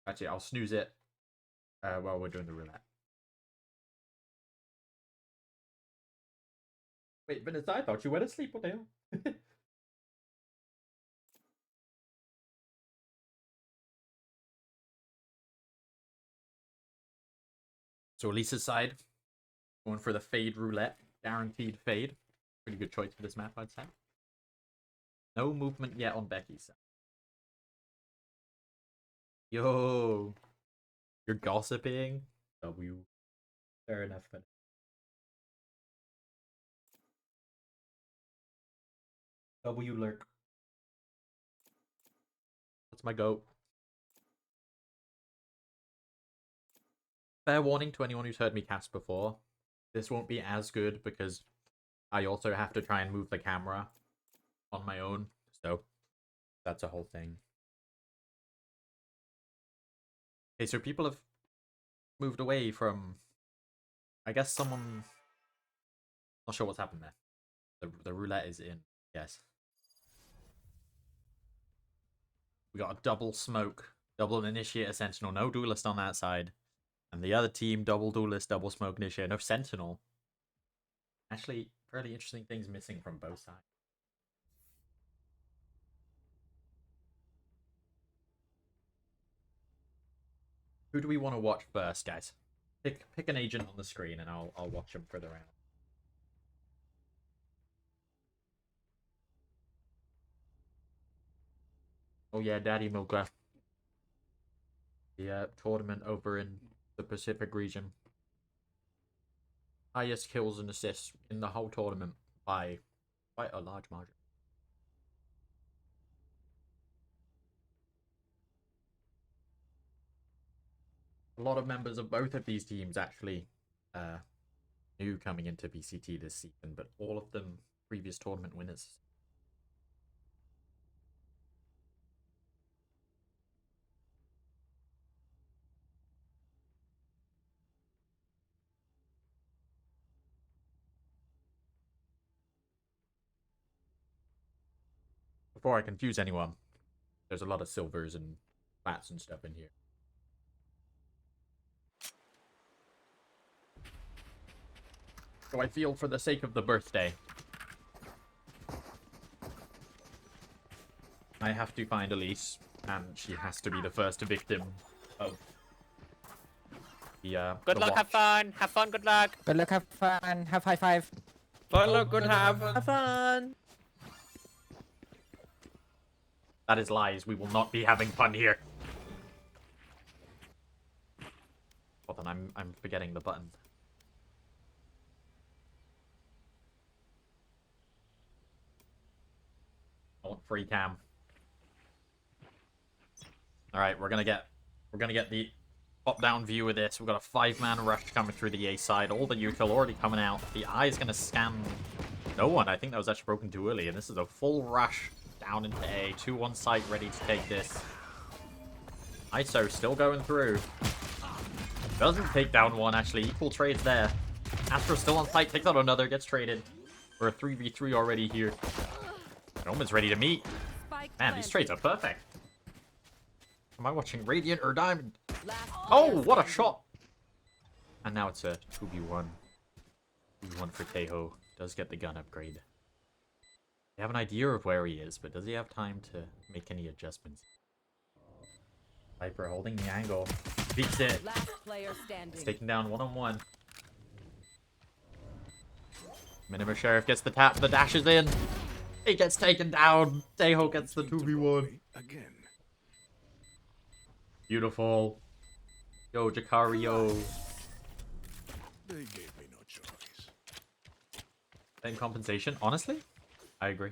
Actually, I'll snooze it while we're doing the roulette. Wait, Vanessa, I thought you went to sleep, what the hell? So Elisa's side, going for the fade roulette, guaranteed fade. Pretty good choice for this map, I'd say. No movement yet on Becky's side. Yo, you're gossiping? W. Fair enough. But... W lurk. That's my goat. Fair warning to anyone who's heard me cast before. This won't be as good because I also have to try and move the camera on my own. So that's a whole thing. Okay, so people have moved away from... I guess someone... Not sure what's happened there. The roulette is in. Yes. We got a double smoke. Double initiator sentinel. No duelist on that side. And the other team, double duelist, double smoke initiator. No sentinel. Actually, fairly interesting things missing from both sides. Who do we want to watch first, guys? Pick an agent on the screen, and I'll watch them for the round. Oh yeah, Daddy Milka. The tournament over in the Pacific region. Highest kills and assists in the whole tournament by quite a large margin. A lot of members of both of these teams actually new coming into BCT this season, but all of them previous tournament winners. Before I confuse anyone, there's a lot of silvers and plats and stuff in here. So I feel for the sake of the birthday, I have to find Elise, and she has to be the first victim of the Good luck, have fun, good luck. Good luck, have fun, have high five. Good luck, good Have fun. That is lies. We will not be having fun here. Hold on, I'm forgetting the button. I want free cam. Alright, we're gonna get the top-down view of this. We've got a 5-man rush coming through the A side. All the util already coming out. The eye is gonna scan no one. I think that was actually broken too early, and this is a full rush down into A. 2 on site ready to take this. ISO still going through. Doesn't take down one, actually. Equal trades there. Astro still on site, takes out another, gets traded. We're a 3v3 already here. Roman's ready to meet. Man, these trades are perfect. Am I watching Radiant or Diamond? Oh, what a shot! And now it's a 2v1. 2v1 for Tejo. Does get the gun upgrade. I have an idea of where he is, but does he have time to make any adjustments? Viper holding the angle. Beats it. It's taken down one-on-one. Minima Sheriff gets the tap. The dash is in. He gets taken down. Tejo gets the 2v1. Again. Beautiful. Yo, Jakari, yo. They gave me no choice. In compensation, honestly, I agree.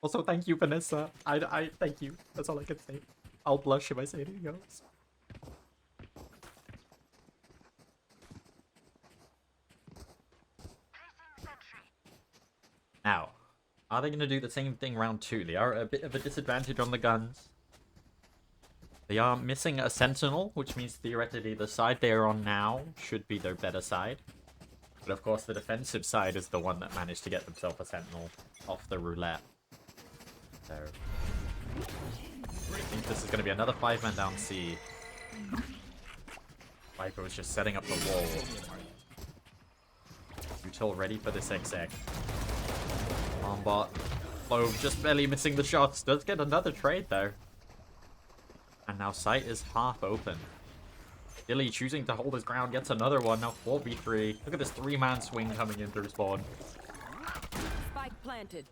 Also, thank you, Vanessa. I thank you. That's all I can say. I'll blush if I say anything else. Now, are they going to do the same thing round 2? They are a bit of a disadvantage on the guns. They are missing a sentinel, which means theoretically the side they are on now should be their better side. But of course the defensive side is the one that managed to get themselves a sentinel off the roulette. So I think this is going to be another 5-man down C. Viper was just setting up the wall. Util ready for this exec. Armbot. Low just barely missing the shots. Does get another trade though. And now sight is half open. Dilly choosing to hold his ground, gets another one. Now 4v3. Look at this 3-man swing coming in through spawn. Spike planted.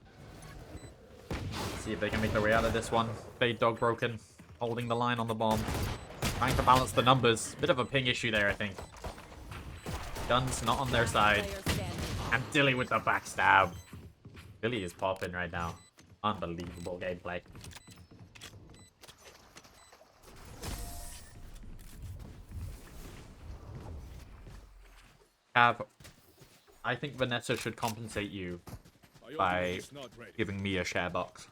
See if they can make their way out of this one. Fade dog broken. Holding the line on the bomb. Trying to balance the numbers. Bit of a ping issue there, I think. Guns not on their side. And Dilly with the backstab. Dilly is popping right now. Unbelievable gameplay. I think Vanessa should compensate you by giving me a share box.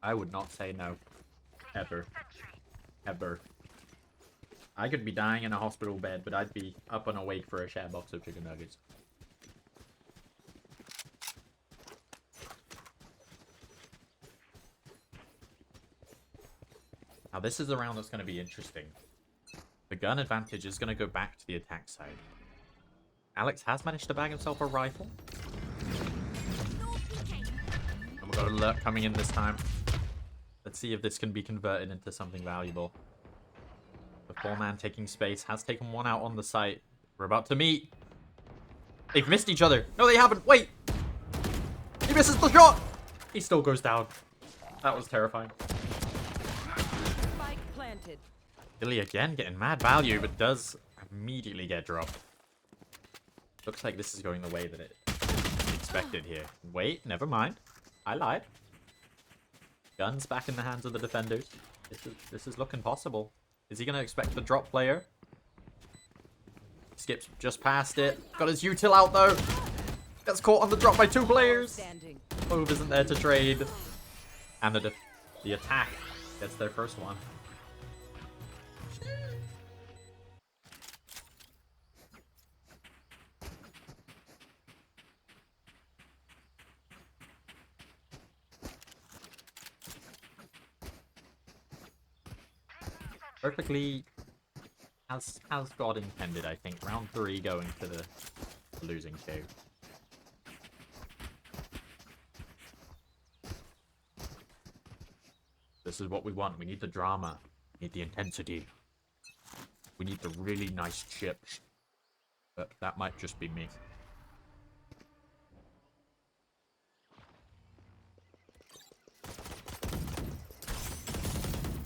I would not say no. Ever. Ever. I could be dying in a hospital bed, but I'd be up and awake for a share box of chicken nuggets. Now this is the round that's going to be interesting. The gun advantage is going to go back to the attack side. Alex has managed to bag himself a rifle. And we've got an alert coming in this time. Let's see if this can be converted into something valuable. The 4-man taking space has taken one out on the site. We're about to meet. They've missed each other. No, they haven't. Wait. He misses the shot. He still goes down. That was terrifying. Spike planted. Billy again getting mad value, but does immediately get dropped. Looks like this is going the way that it expected here. Wait, never mind. I lied. Guns back in the hands of the defenders. This is looking possible. Is he going to expect the drop player? Skips just past it. Got his util out though. Gets caught on the drop by 2 players. Move isn't there to trade. And the attack gets their first one. Perfectly as God intended, I think. Round 3 going to the losing 2. This is what we want. We need the drama. We need the intensity. We need the really nice chips. But that might just be me.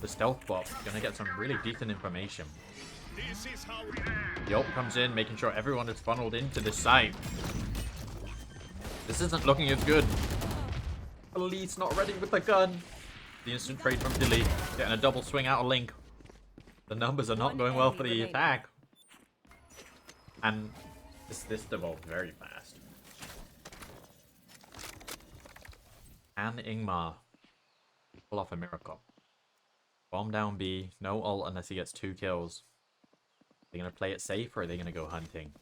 The stealth bot gonna get some really decent information. The ult comes in, making sure everyone is funneled into the site. This isn't looking as good. Elite's not ready with the gun. The instant trade from Dilly, getting a double swing out of Link. The numbers are not going well for the attack. And this devolved very fast. And Ingmar pull off a miracle. Bomb down B, no ult unless he gets 2 kills. Are they gonna play it safe or are they gonna go hunting?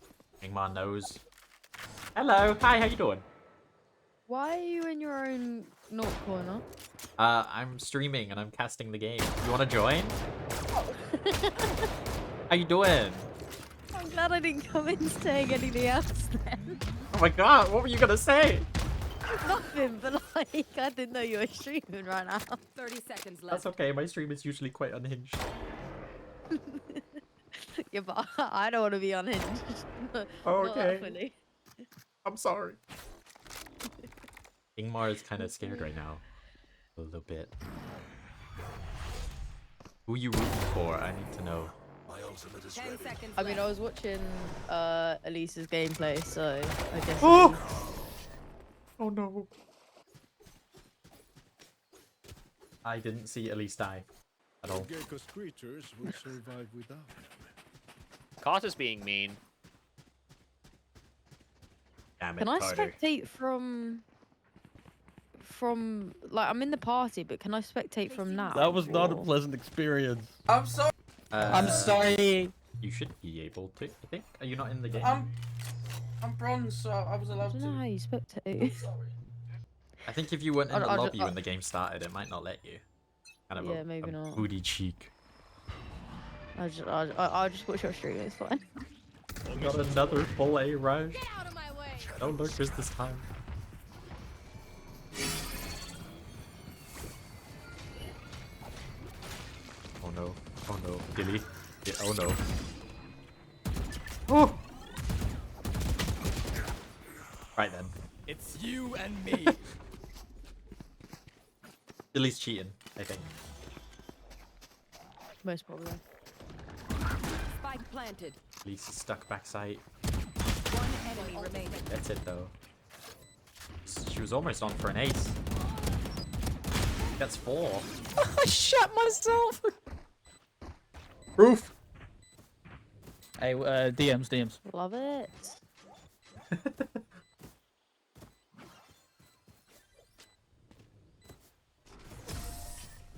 Ingmar knows. Hello, hi, how you doing? Why are you in your own north corner? I'm streaming and I'm casting the game. You wanna join? How you doing? I'm glad I didn't come in saying anything else then. Oh my god, what were you gonna say? Nothing, but like, I didn't know you were streaming right now. 30 seconds left. That's okay, my stream is usually quite unhinged. Yeah, but I don't want to be unhinged. Oh, Not that okay. fully. I'm sorry. Ingmar is kind of scared right now. A little bit. Who you rooting for? I need to know. 10 seconds I mean, I was watching Elise's gameplay, so I guess. Oh! Oh no. I didn't see Elise die at all. Gecko's creatures will survive without. Carter's being mean. Damn it, Can I Carter. spectate from like I'm in the party, but can I spectate from now? That was not a or- pleasant experience. I'm sorry. I'm sorry. You should be able to, I think. Are you not in the game? I'm bronze, so I was I allowed don't to. know how you spectate. I think if you weren't in I- the I- lobby I- when the game started, it might not let you. Kind of Yeah, a, maybe a not. booty cheek. I'll just watch your stream. It's fine. Got another full A rush. No lurkers this time. Oh no. Oh no. Dilly. Yeah, oh no. Oh! Right then. It's you and me. Dilly's cheating, I think. Most probably. Spike planted. Elise is stuck backside. One enemy remaining. That's it though. She was almost on for an ace. That's 4. I shut myself. Roof. Hey, DMs. Love it.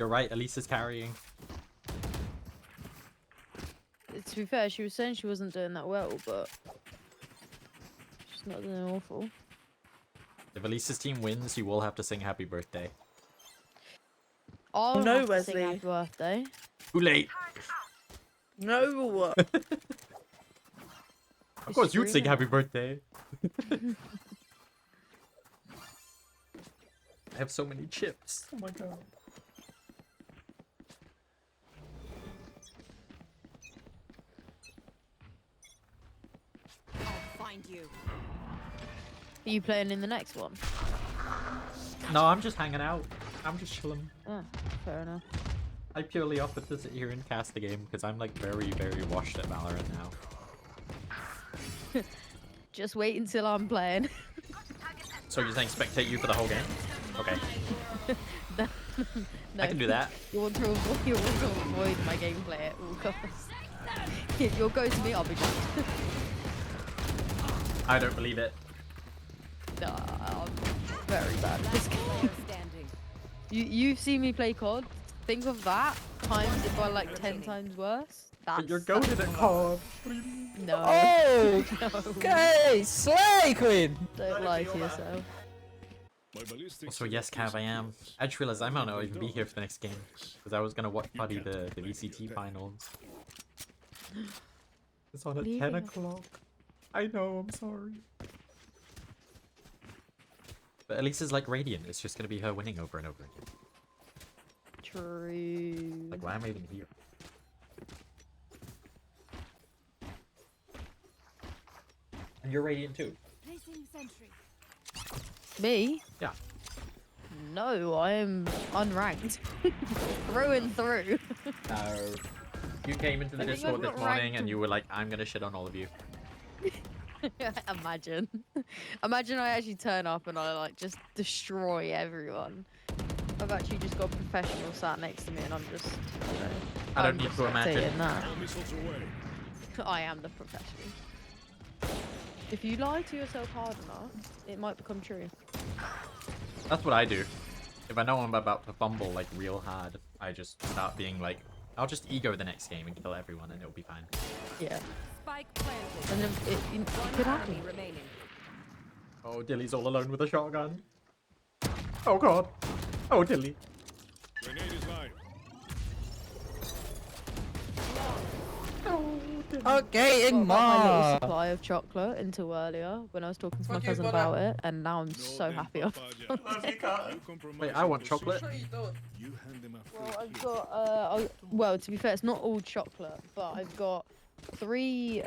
You're right, Elise is carrying. To be fair, she was saying she wasn't doing that well, but she's not doing awful. If Elise's team wins, you will have to sing happy birthday. I'll No, have to sing Wesley. happy birthday. Too late. No. Of course you'd sing happy birthday. I have so many chips. Oh my god. I'll find you. Are you playing in the next one? No, I'm just hanging out. I'm just chilling. Oh, fair enough. I purely offered to sit here and cast the game because I'm like very, very washed at Valorant now. Just wait until I'm playing. So you're saying spectate you for the whole game? Okay. No. I can do that. You want to avoid my gameplay at all costs. If you'll go to me, I'll be done. I don't believe it. No, I'm very bad at this game. You've seen me play COD. Think of that times it by like 10 times worse. But you're goated at COD. No. Oh! No. Okay, slay queen! Don't lie to yourself. Also, yes, Cav, I am. I just realized I might not even be here for the next game because I was gonna watch party the VCT finals. It's on at 10 o'clock. I know, I'm sorry. But Elise's like Radiant. It's just gonna be her winning over and over again. True. Like, why am I even here? And you're Radiant too. Me? Yeah. No, I am unranked. Through and through. No. You came into the I think Discord I'm this not morning ranked. and you were like, I'm gonna shit on all of you. Imagine. Imagine I actually turn up and I like just destroy everyone. I've actually just got a professional sat next to me and I'm just, you know, I don't I'm need just to imagine. spectating that. I am the professional. If you lie to yourself hard enough, it might become true. That's what I do. If I know I'm about to fumble like real hard, I just start being like, I'll just ego the next game and kill everyone and it'll be fine. Yeah. Spike planted. And then it could happen. Enemy remaining. Oh, Dilly's all alone with a shotgun. Oh god. Oh, Dilly. Grenade is live. Okay, I got my little Igmar! supply of chocolate until earlier when I was talking to my Fuck you, cousin brother. about it, and now I'm so happy I've found it. Wait, I want chocolate. You hand them a Well, I've got well, to be fair, it's not all chocolate, but I've got 3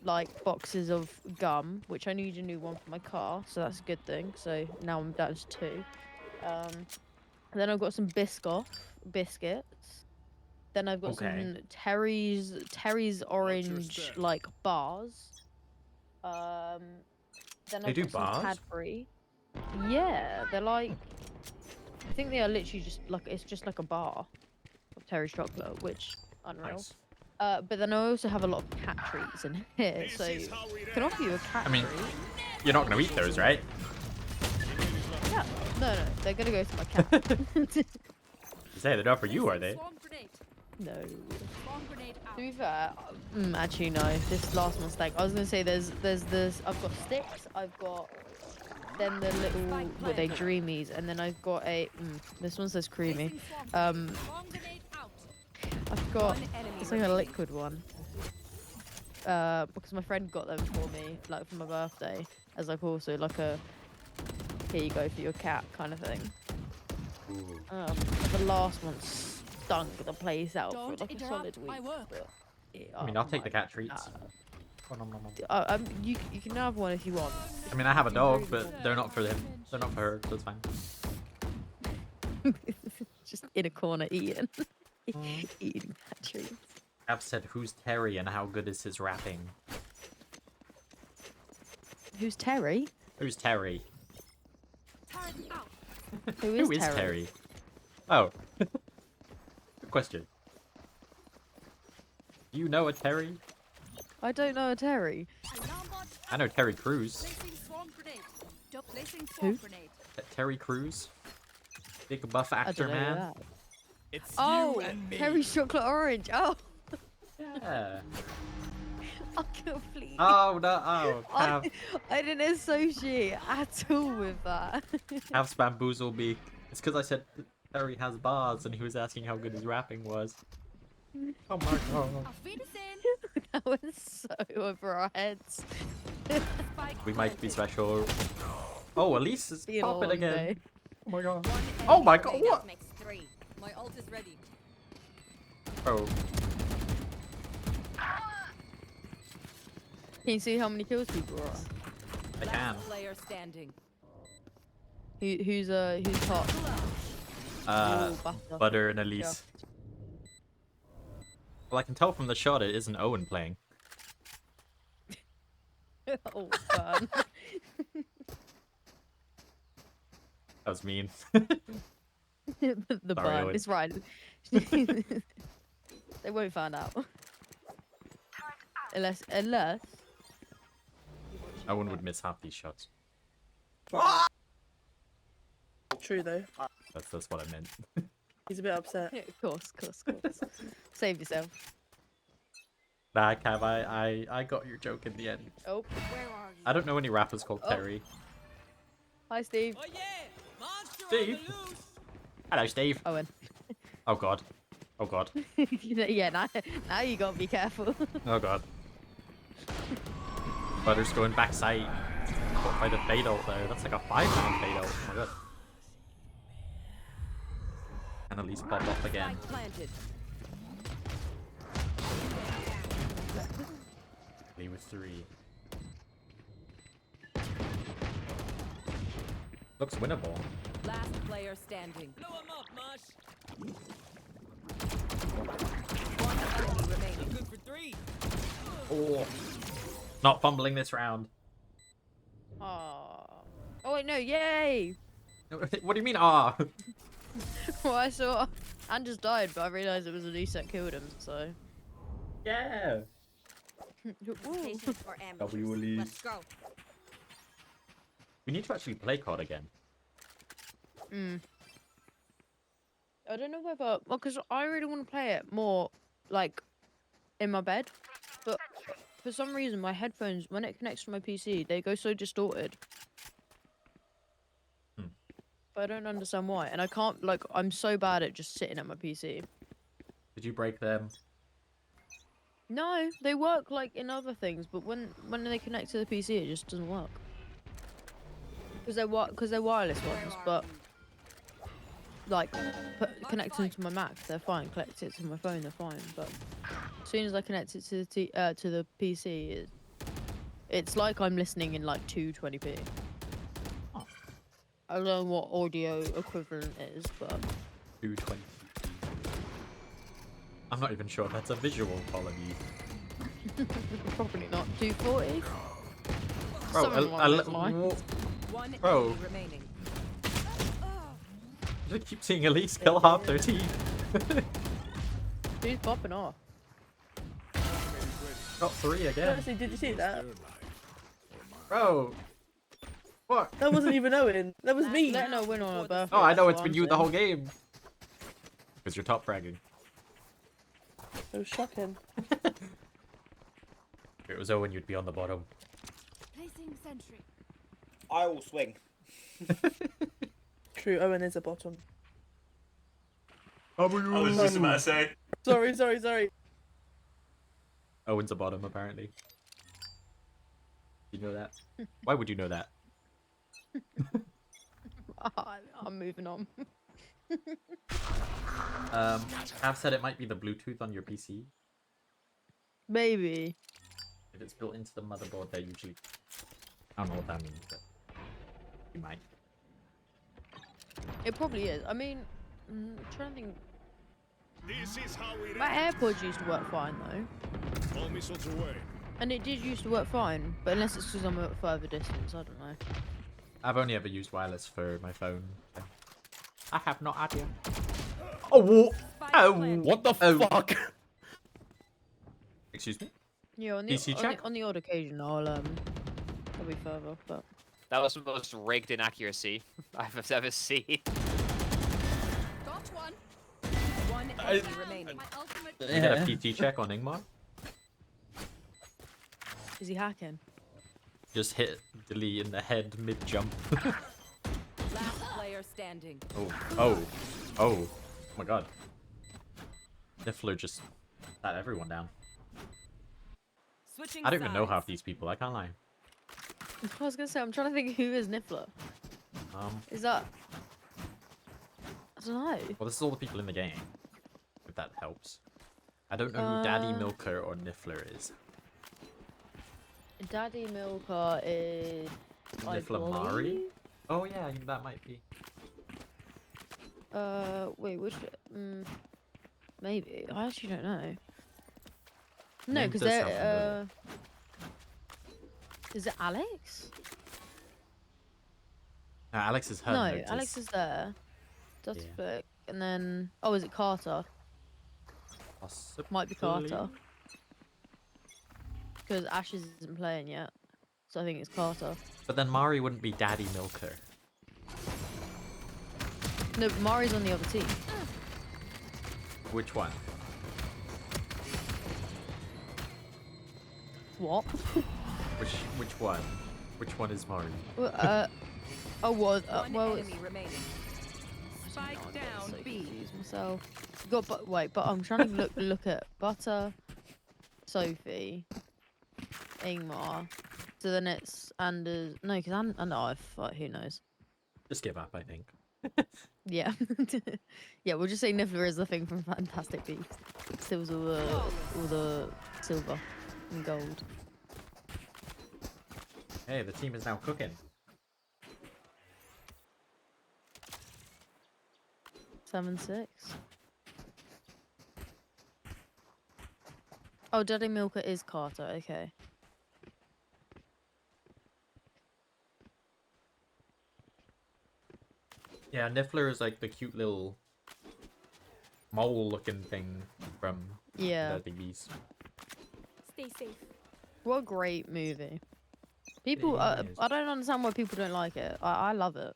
like boxes of gum, which I need a new one for my car, so that's a good thing. So now I'm down to 2. Then I've got some biscuits. Then I've got some Terry's orange like bars. Then They I've do got some bars? Cadbury. Yeah, they're like, I think they are literally just like, it's just like a bar of Terry's chocolate, which unreal. Nice. But then I also have a lot of cat treats in here, so I can offer you a cat I mean, treat. you're not gonna eat those, right? Yeah, no, they're gonna go to my cat. You say they're not for you, are they? No. To be fair, actually no. This last mistake. I was gonna say there's this. I've got sticks. I've got then the little what they dreamies, and then I've got a. This one says creamy. I've got it's like a liquid one. Because my friend got them for me, like for my birthday, as like also like a here you go for your cat kind of thing. The last one stunk the place out for like a solid week. But I mean, I'll take the cat treats. You can have one if you want. I mean, I have a dog, but they're not for him. They're not for her, so it's fine. Just in a corner eating. Eating cat treats. I've said, who's Terry and how good is his rapping? Who's Terry? Who's Terry? Who is Terry? Terry? Oh. Good question. Do you know a Terry? I don't know a Terry. I know Terry Crews. Who? Terry Crews? Big buff I actor don't know man. that. It's Oh, you and me. Terry's chocolate orange. Oh. Yeah. Oh, completely. Oh no! Oh, I didn't associate at all with that. Have bamboozle me. It's because I said Terry has bars, and he was asking how good his rapping was. Oh my god. That was so over our heads. We might be special. Oh, Elise is Been a popping long again. day. Oh my god. Oh my god, what? Makes 3. My ult is ready. Oh. Can you see how many kills people are? I can. Player standing. Who's top? Ooh, Butter and Elise. Well, I can tell from the shot it isn't Owen playing. Oh, fun. That was mean. The Sorry, burn. Owen. It's right. They won't find out. Unless. Owen would miss half these shots. True though. That's what I meant. He's a bit upset. Of course. Save yourself. Nah, Cav, I got your joke in the end. Oh. I don't know any rappers called Terry. Hi, Steve. Oh yeah, monster Steve. on the loose. Hello, Steve. Owen. Oh god. Oh god. Yeah, now you gotta be careful. Oh god. Butter's going backside. Caught by the fade ult though. That's like a 5-man fade ult. Oh my god. And Elise pop off again. Lee with 3. Looks winnable. Last player standing. Blow him up, Mosh. One enemy remaining. I'm good for 3. Oh. Not fumbling this round. Oh wait, no, yay! What do you mean, ah? Well, I saw and just died, but I realised it was Elise that killed him, so. Yeah. W Elise. Let's go. We need to actually play COD again. I don't know whether, well, because I really want to play it more, like, in my bed, but for some reason my headphones, when it connects to my PC, they go so distorted. But I don't understand why, and I can't, like, I'm so bad at just sitting at my PC. Did you break them? No, they work, like, in other things, but when they connect to the PC, it just doesn't work. Because they're wireless ones, but like connect them to my Mac, they're fine. Connect it to my phone, they're fine. But as soon as I connect it to the PC, it's like I'm listening in like 220p. Oh. I don't know what audio equivalent is, but 220. I'm not even sure that's a visual quality. probably not 240. Bro, remaining. I keep seeing Elise kill half their team. Who's popping off? Got 3 again. Honestly, did you see that? Bro, what? That wasn't even Owen. That was me. Let no win on her birthday. Oh, I know that's it's what been I'm you the saying. whole game. Because you're top fragging. It was shocking. If it was Owen, you'd be on the bottom. Placing sentry. I will swing. True, Owen is a bottom. I was just about to say. Sorry. Owen's a bottom, apparently. You know that? Why would you know that? I'm moving on. I've said it might be the Bluetooth on your PC. Maybe. If it's built into the motherboard, they usually... I don't know what that means, but... You might. It probably is. I mean, I'm trying to think. This is how we My AirPods used to work fine though. all missiles away. And it did used to work fine, but unless it's because I'm at a further distance, I don't know. I've only ever used wireless for my phone. I have no idea. Oh, what the fuck? Excuse me? Yeah, on PC check? on the odd occasion, I'll be further, but That was the most rigged inaccuracy I've ever seen. remaining. Did you get a PT check on eNamored? Is he hacking? Just hit delete in the head mid jump. Last player standing. Oh my god. Niffler just sat everyone down. Switching I don't even know sides. half these people, I can't lie. I was gonna say, I'm trying to think who is Niffler. Is that... I don't know. Well, this is all the people in the game, if that helps. I don't know who Daddy Milker or Niffler is. Daddy Milker is... I Niffler Mari? believe? Oh yeah, that might be. Wait, which... maybe. I actually don't know. No, Name because does they're... sound familiar. Is it Alex? No, Alex is her No, notice. Alex is there. Does Yeah. flick, and then... Oh, is it Carter? Might be Carter. Because Ash isn't playing yet. So I think it's Carter. But then Mari wouldn't be Daddy Milker. No, but Mari's on the other team. Which one? What? Which one? Which one is Mari? Well, well, One it's... enemy remaining. Spike down so B. confused myself. Got wait, but I'm trying to look at Butter, Sophie, Ingmar. So then it's Anders. No, because who knows? Just give up, I think. Yeah, yeah. We'll just say Niffler is the thing from Fantastic Beasts. Steals all the silver and gold. Hey, the team is now cooking. 7-6. Oh, Daddy Milker is Carter. Okay. Yeah, Niffler is like the cute little mole-looking thing from Yeah. the Beast. Stay safe. What a great movie. People, It is. I don't understand why people don't like it. I love it.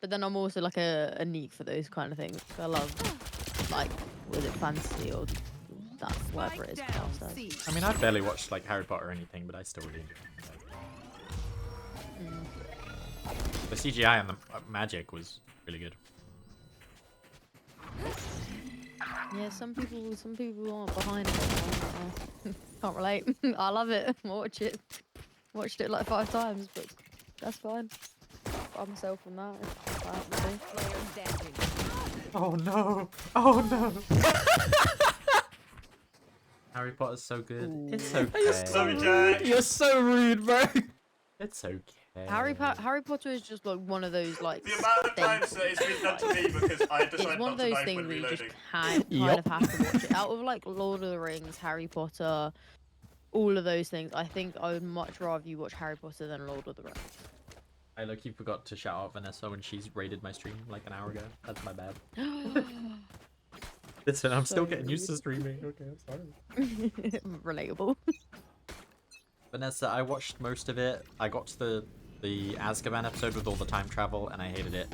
But then I'm also like a neek for those kind of things. I love, like, was it fantasy or that, whatever it is. classed as. I mean, I've barely watched like Harry Potter or anything, but I still really enjoy it. The CGI and the magic was really good. Yeah, some people aren't behind it. Can't relate. I love it. I watch it. Watched it like 5 times, but that's fine. By myself on that. If I have to be. Oh no! Oh no! Harry Potter's so good. It's okay. You're so rude. You're so rude, bro. It's okay. Harry Potter is just like one of those like. The amount of times that it's been done to me because I decided It's one not of to those knife things when where you just reloading. kind of have to watch it. Out of like Lord of the Rings, Harry Potter, all of those things, I think I would much rather you watch Harry Potter than Lord of the Rings. I low-key forgot to shout out Vanessa when she's raided my stream like an hour ago. That's my bad. Listen, I'm still getting used to streaming. Okay, I'm sorry. Relatable. Vanessa, I watched most of it. I got to the Azkaban episode with all the time travel, and I hated it.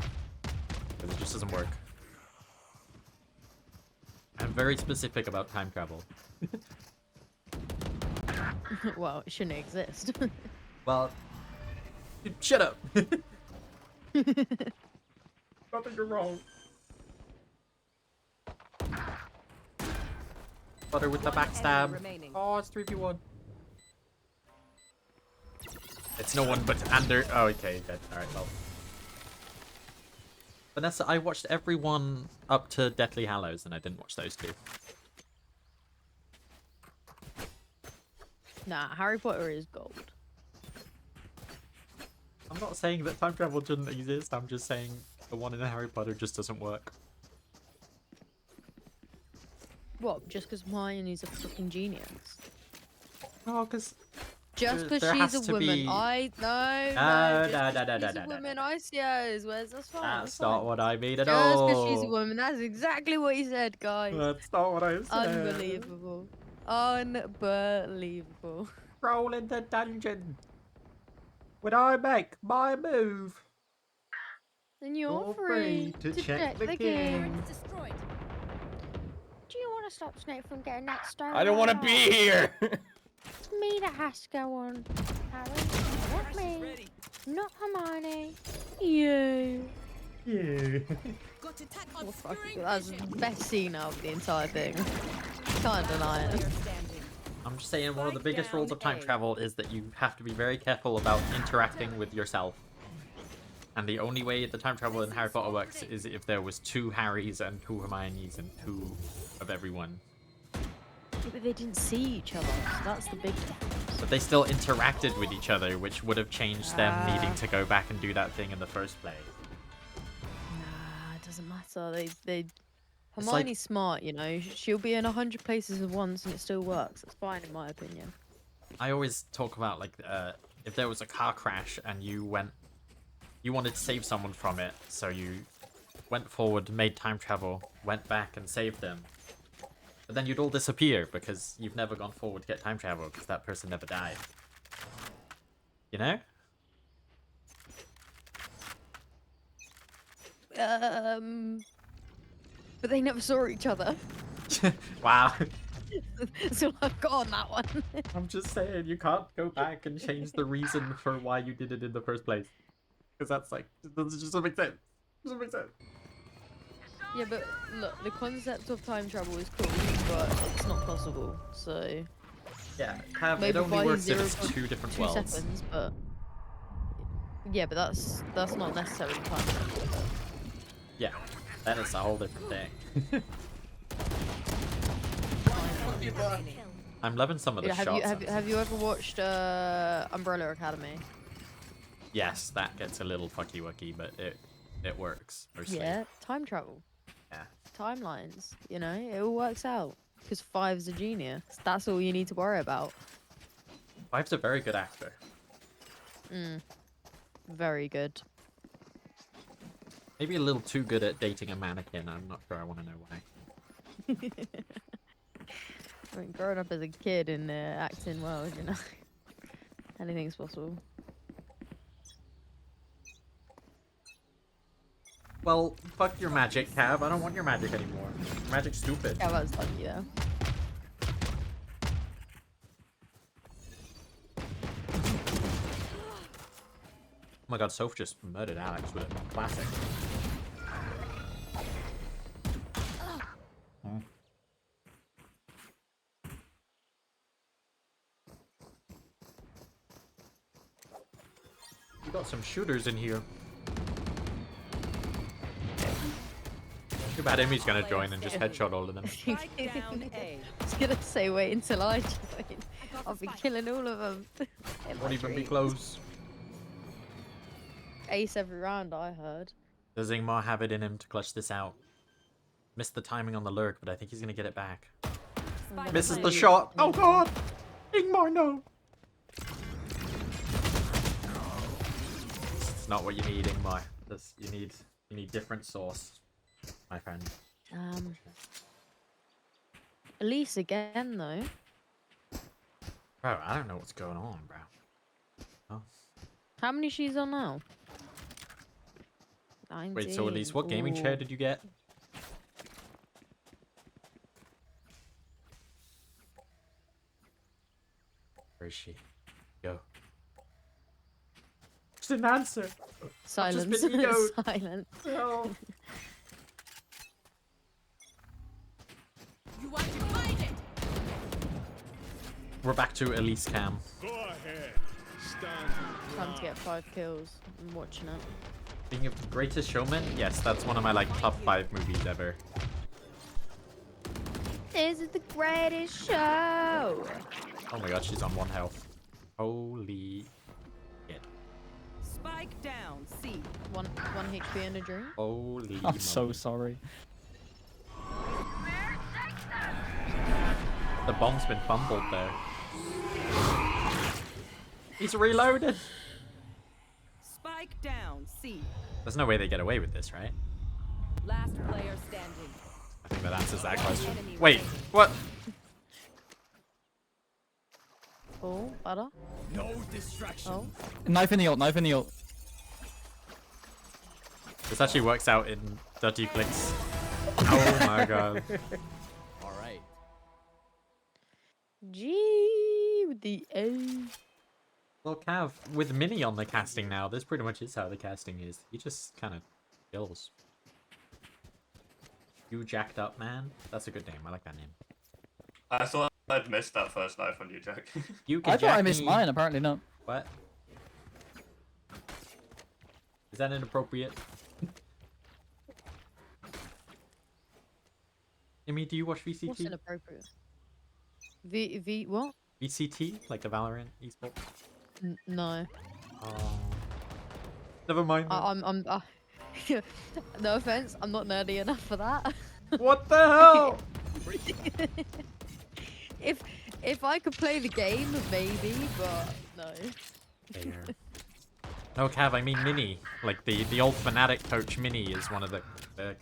Because it just doesn't work. I'm very specific about time travel. Well, it shouldn't exist. Well, shut up! Nothing you're wrong. Butter with the backstab. Oh, it's 3v1. It's no one but Ander. Oh, okay, good. Alright, well. Vanessa, I watched everyone up to Deathly Hallows, and I didn't watch those two. Nah, Harry Potter is gold. I'm not saying that time travel shouldn't exist, I'm just saying the one in Harry Potter just doesn't work. What? Just because Hermione's a fucking genius? No, because just because there she's has a to woman, be- no. No, Just no, no, 'cause no, she's no, a no, woman, ICOs. Where's that's fine. That's not what I mean at Just all. because she's a woman, that's exactly what he said, guys. That's not what I said. Unbelievable. Unbelievable. Roll in the dungeon. When I make my move, And you're you're free free to check the game. game. do you want to stop Snape from getting that stone? I don't want to be here. It's me that has to go on, Harry. Not me. Not Hermione. You. You. Oh, fuck. That's the best scene out of the entire thing. Can't deny it. I'm just saying one of the biggest rules of time travel is that you have to be very careful about interacting with yourself. And the only way the time travel in Harry Potter works is if there was 2 Harrys and 2 Hermiones and 2 of everyone. Yeah, but they didn't see each other, so that's the big difference. But they still interacted with each other, which would have changed them needing to go back and do that thing in the first place. Nah, it doesn't matter. Hermione's like- smart, you know. She'll be in 100 places at once and it still works. That's fine in my opinion. I always talk about, like, if there was a car crash and you wanted to save someone from it, so you went forward, made time travel, went back and saved them. But then you'd all disappear because you've never gone forward to get time travel because that person never died. You know? But they never saw each other. Wow. So I've got on that one. I'm just saying, you can't go back and change the reason for why you did it in the first place. Because that's like, it just doesn't make sense. It doesn't make sense. Yeah, but look, the concept of time travel is cool, but it's not possible. So Yeah, it maybe only by works if it's 0.2 2 different worlds. seconds, but yeah, but that's not necessarily time travel. Yeah, that is a whole different thing. I'm loving some of the Yeah, shots. have you ever watched Umbrella Academy? Yes, that gets a little fucky wucky, but it works mostly. Yeah, time travel. Yeah. Timelines, you know, it all works out. Because Five's a genius. That's all you need to worry about. Five's a very good actor. Very good. Maybe a little too good at dating a mannequin. I'm not sure I want to know why. I mean, growing up as a kid in the acting world, you know, anything's possible. Well, fuck your magic, Cav. I don't want your magic anymore. Your magic's stupid. Yeah, that's lucky, though. Oh my god, Soph just murdered Alex with a classic. We got some shooters in here. Too bad Emmy's gonna join and just headshot all of them. I was gonna say, wait until I join. I'll be killing all of them. Won't even be close. Ace every round, I heard. Does Ingmar have it in him to clutch this out? Missed the timing on the lurk, but I think he's gonna get it back. Misses the shot. Oh god! Ingmar, no! It's not what you need, Ingmar. You need different sauce, my friend. Elise again, though. Bro, I don't know what's going on, bro. Oh. How many she's on now? 19. Wait, so Elise, what gaming chair did you get? Where is she? Go. Just didn't answer. Silence. Just been EO'd. Silence. No. You want to find it? We're back to Elise cam. Go ahead. Time to get 5 kills. I'm watching it. Speaking of the Greatest Showman, yes, that's one of my like top 5 movies ever. This is the greatest show. Oh my god, she's on 1 health. Holy shit. Spike down, C. One HP and a drink. Holy I'm so moly. sorry. The bomb's been fumbled there. He's reloaded. Spike down, C. There's no way they get away with this, right? Last player standing. I think that answers that question. Wait, what? Oh, butter. No distraction. Oh. Knife in the ult, knife in the ult. This actually works out in dirty flicks. Oh my god. Our G with the A. Well, Cav, with Mini on the casting now, this pretty much is how the casting is. He just kind of kills. You jacked up, man. That's a good name. I like that name. I thought I'd missed that first knife on you, Jack. You I can thought I jack missed me. mine. Apparently not. What? Is that inappropriate? Amy, do you watch VCT? What's inappropriate? V what? VCT, like the Valorant esport. No. Oh. Never mind. I'm no offense, I'm not nerdy enough for that. What the hell? if I could play the game, maybe, but no. Fair. No, Cav, I mean Mini. Like the old Fnatic coach Mini is one of the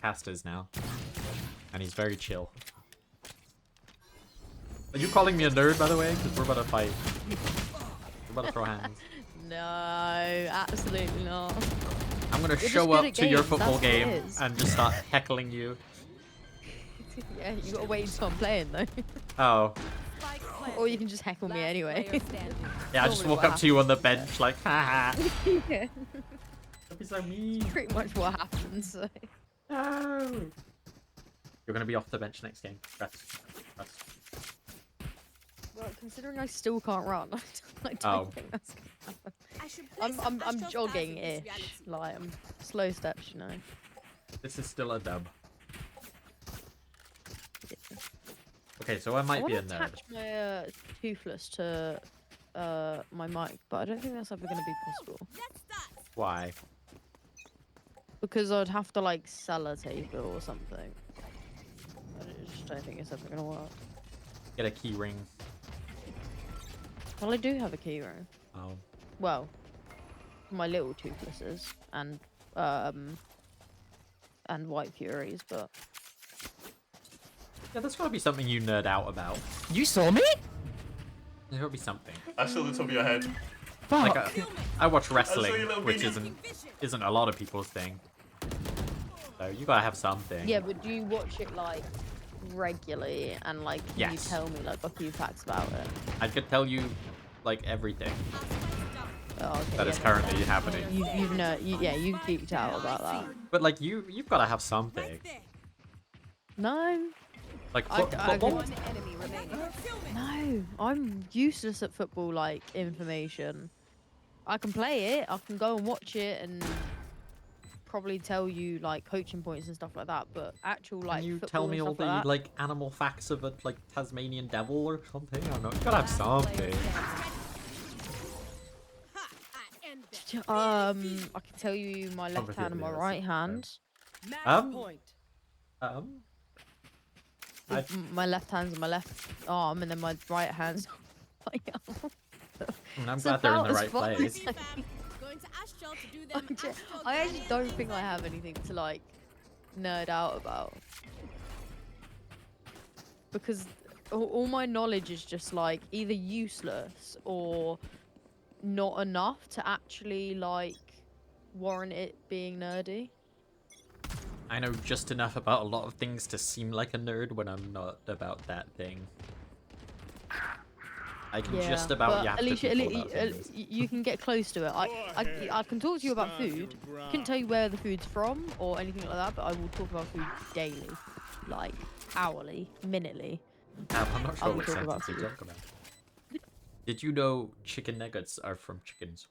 casters now, and he's very chill. Are you calling me a nerd, by the way? Because we're about to fight. We're about to throw hands. No, absolutely not. I'm gonna You're show just good up at to your games, football that's what it game is. and just start heckling you. Yeah, you gotta wait until I'm playing though. Oh. Or you can just heckle me anyway. Yeah, I just walk up to you on the bench like, haha. Yeah. Don't be so mean. Pretty much what happens. So. No. You're gonna be off the bench next game. Rest. Well, considering I still can't run, I don't think that's gonna happen. I'm jogging-ish. Like, I'm slow steps, you know. This is still a dub. Okay, so I might be in there. I attach my toothless to my mic, but I don't think that's ever going to be possible. Why? Because I'd have to like sellotape it or something. I just don't think it's ever going to work. Get a key ring. Well, I do have a key ring. Oh. Well, my little toothlesses and white furies, but yeah, there's gotta be something you nerd out about. You saw me? There's gotta be something. I saw the top of your head. Like I watch I wrestling, saw your little which minion. isn't a lot of people's thing. So you gotta have something. yeah, but do you watch it like regularly and like can you Yes. tell me like a few facts about it? I could tell you like everything Oh, okay, that yeah, is no, currently that's- happening. You geeked out about that. But like you've gotta have something. No. Like I- football. No, I'm useless at football like information. I can play it, I can go and watch it and probably tell you like coaching points and stuff like that, but actual like Can you football tell and me all stuff the like that, like animal facts of a like Tasmanian devil or something? I don't know. You gotta have something. I can tell you my left Obviously, hand and my yes. right hand. My left hand's on my left arm, and then my right hand's on my arm. I'm It's glad they're in about the as right far place. as I actually don't think I have anything to like nerd out about, because all my knowledge is just like either useless or not enough to actually like warrant it being nerdy. I know just enough about a lot of things to seem like a nerd when I'm not about that thing. I can just about but yap at to least people about things. you can get close to it. I can talk to you about food. Couldn't tell you where the food's from or anything like that, but I will talk about food daily, like hourly, minutely. I'm not I sure will which talk sentence about to food. talk about. Did you know chicken nuggets are from chickens?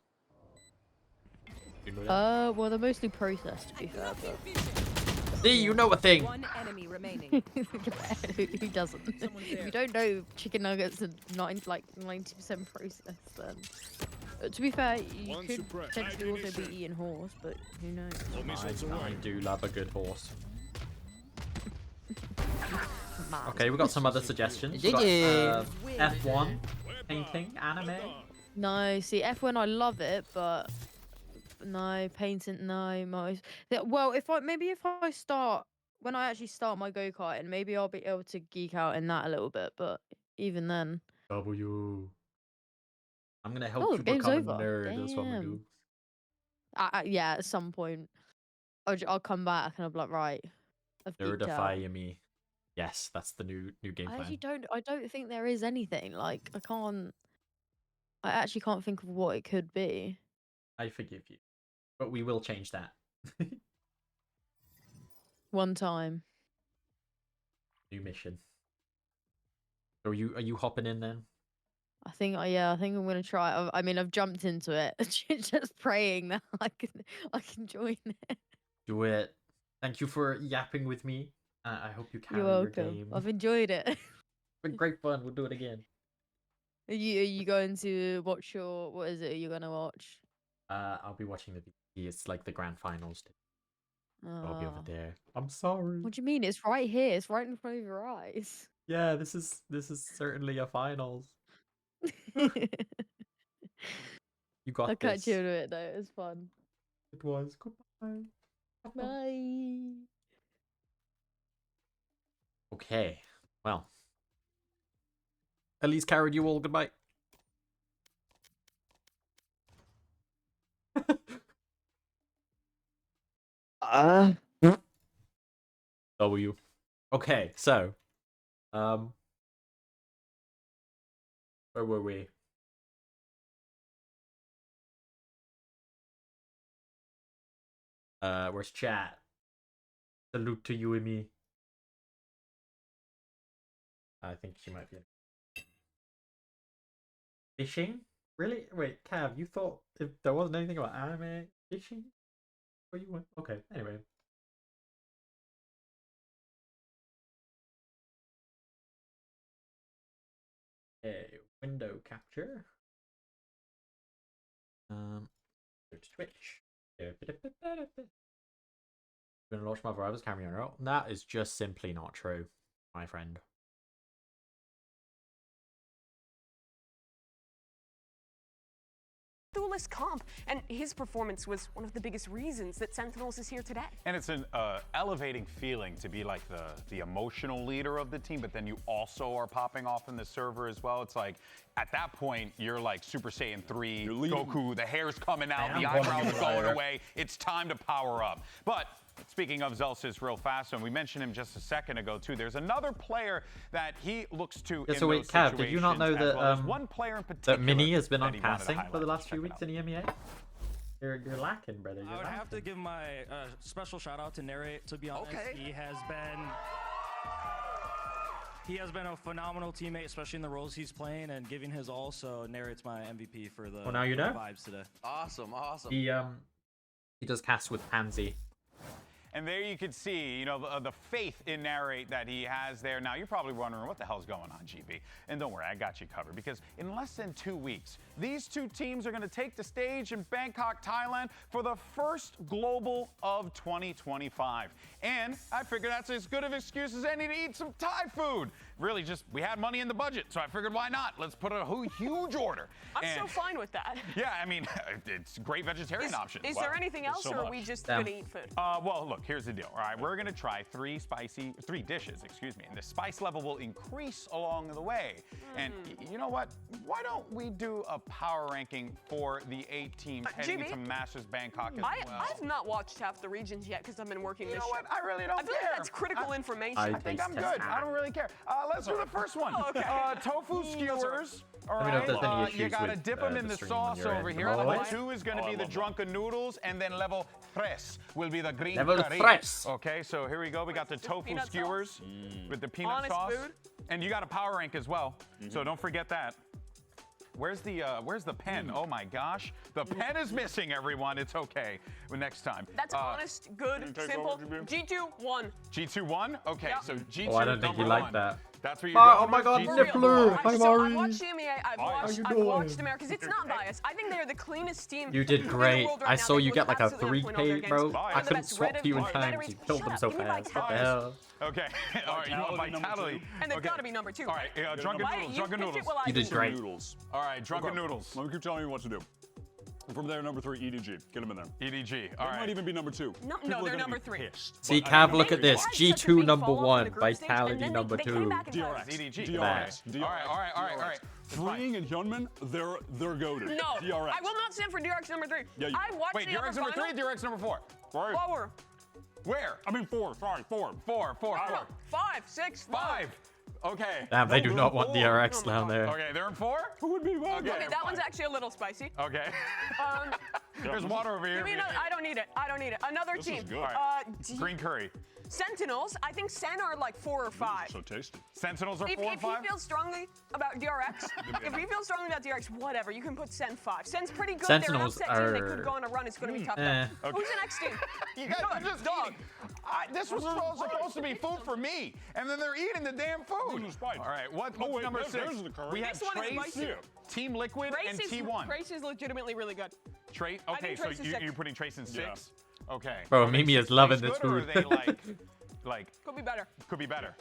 You know that? Well, they're mostly processed, to be fair, but... See, you know a thing! One enemy remaining. Who doesn't? If you don't know chicken nuggets are 90% processed, then... to be fair, you One could suppressed. potentially also Mission. be eating horse, but who knows? I do love a good horse. Man. Okay, we got some other suggestions. We got, F1, painting, anime. No, see, F1, I love it, but... No, painting, no, most... Well, if I start... When I actually start my go-karting, maybe I'll be able to geek out in that a little bit, but even then... W. I'm gonna help Oh, you the game's become a over. nerd, that's what we do. Yeah, at some point. I'll come back and I'll be like, right, I've geeked out. Nerdify me. Yes, that's the new game I plan. actually don't. I don't think there is anything. Like I can't. I actually can't think of what it could be. I forgive you, but we will change that. One time. New mission. Are you hopping in then? I think. Yeah. I think I'm gonna try. I mean, I've jumped into it, just praying that I can join it. Do it. Thank you for yapping with me. I hope you carry You're your welcome. game. I've enjoyed it. It's been great fun. We'll do it again. Are you going to watch your? What is it? Are you gonna watch? I'll be watching the VT. It's like the grand finals. I'll be over Oh. there. I'm sorry. What do you mean? It's right here. It's right in front of your eyes. Yeah, this is certainly a finals. You got I this. catch you into it though. It was fun. It was. Goodbye. Bye. Okay. Well. At least carried you all. Goodbye. W. Okay, so where were we? Where's chat? Salute to you and me. I think she might be in. Fishing? Really? Wait, Cav, you thought if there wasn't anything about anime fishing? Where you went? Okay, anyway. Okay, window capture. Go to Twitch. Gonna launch my Rivals camera. That is just simply not true, my friend. Duelist comp, and his performance was one of the biggest reasons that Sentinels is here today. And it's an elevating feeling to be like the emotional leader of the team, but then you also are popping off in the server as well. It's like, at that point, you're like Super Saiyan 3, Goku, the hair's coming out, the eyebrows are going away. It's time to power up. But speaking of Zelsis real fast, and we mentioned him just a second ago too, there's another player that he looks to in so wait, those Cav, did you not know situations as that well. There's one player in particular that Mini has been that on he wanted to passing for the highlight. last few weeks in EMEA? You're lacking, brother. I would have to give my special shout out to Narrate. To be honest, he has been a phenomenal teammate, especially in the roles he's playing and giving his all. So Narrate's my MVP for the, now you know? vibes today. Awesome, awesome. He does cast with Pansy. And there you can see, you know, the faith in Narrate that he has there. Now, you're probably wondering what the hell's going on, GB. And don't worry, I got you covered. Because in less than 2 weeks, these two teams are going to take the stage in Bangkok, Thailand for the first Global of 2025. And I figured that's as good of an excuse as any to eat some Thai food. Really, just, we had money in the budget, so I figured why not? Let's put a huge order. I'm so fine with that. Yeah, I mean, it's great vegetarian options. Is there anything else, or are we just going to eat food? Well, look, here's the deal. All right, we're going to try three dishes, and the spice level will increase along the way. And you know what? Why don't we do a power ranking for the 8 teams heading GB? into Masters Bangkok as well? I've not watched half the regions yet because I've been working this You know what? shift. I really don't I feel care. like that's critical information. I think I'm good. I don't really care. Let's do the first one. Oh, okay. Tofu skewers. All Let me know if right. there's any issues You gotta with, dip them in the the stream on sauce your over end. here. Oh, Level what? 2 is gonna be the drunken noodles, and then level 3 will be the green Level curry. 3. Okay, so here we go. We got the tofu peanut skewers with the peanut Honest sauce, food. and you got a power rank as well. So don't forget that. Where's the pen? Oh my gosh, the pen is missing, everyone. It's okay. Well, next time. That's honest, good, simple. G2, 1. G2 1? Okay, Yep. so G2 Oh, I don't think number you like 1. that. That's where you Oh my God, Nippler! Hi, I've Mari. watched CMEA, I've watched America, because it's not biased. I think they're the cleanest team. You did in the great. world right I now. saw They you look get like a absolutely on point all their 3K, bro. games. I They're the couldn't best swap Reddit to you in players. time. Batteries, You killed shut them up, so give me fast. What the Vitality. hell? Okay. All right, you want Vitality. And they've Okay. got to be number 2. All right, drunken Why- noodles, you drunken picked noodles. it while I You did didn't. great. Noodles. All right, drunken noodles. Let me keep telling you what to do. From there, number 3, EDG. Get him in there. EDG. All right. Might even be number 2. No, People are they're gonna number be 3. pissed. See, But I Cav, know look at they this. are. G2 number 1, Vitality number 2. DRX. EDG. DRX. All right. Fleeing and Hyunmin, they're goated. No, DRX. I will not stand for DRX number 3. Yeah, I watched Wait, the upper DRX number 3, final. DRX number 4? Lower. Where? I mean 4. Sorry, 4. 4. 5, 6, 5. Okay. Damn, they do not want DRX down there. Okay, they're in 4? Who would be one? Okay, that one's actually a little spicy. Okay. Um, There's water over here. Give me another, I don't need it. I don't need it. Another This team. is good. Green curry. Sentinels. I think Sen are like 4 or 5. So tasty. Sentinels are 4 or If 5? he feels strongly about DRX, whatever, you can put Sen 5. Sen's pretty good. Sentinels They're an upset team. They are- could go on a run. It's going to be tough. Eh. Though. Who's the next team? You guys are just dog. This was supposed to be food for me, and then they're eating the damn food. All right, what's number 6? We have Next one is Trace, spicy. Team Liquid, and T1. Trace is legitimately really good. Trace. I Okay, think so Trace is 6. you're putting Trace in 6. Okay. Bro, Are they Mimi is 6 loving Trace this good, or food. are they like Could be better. Could be better.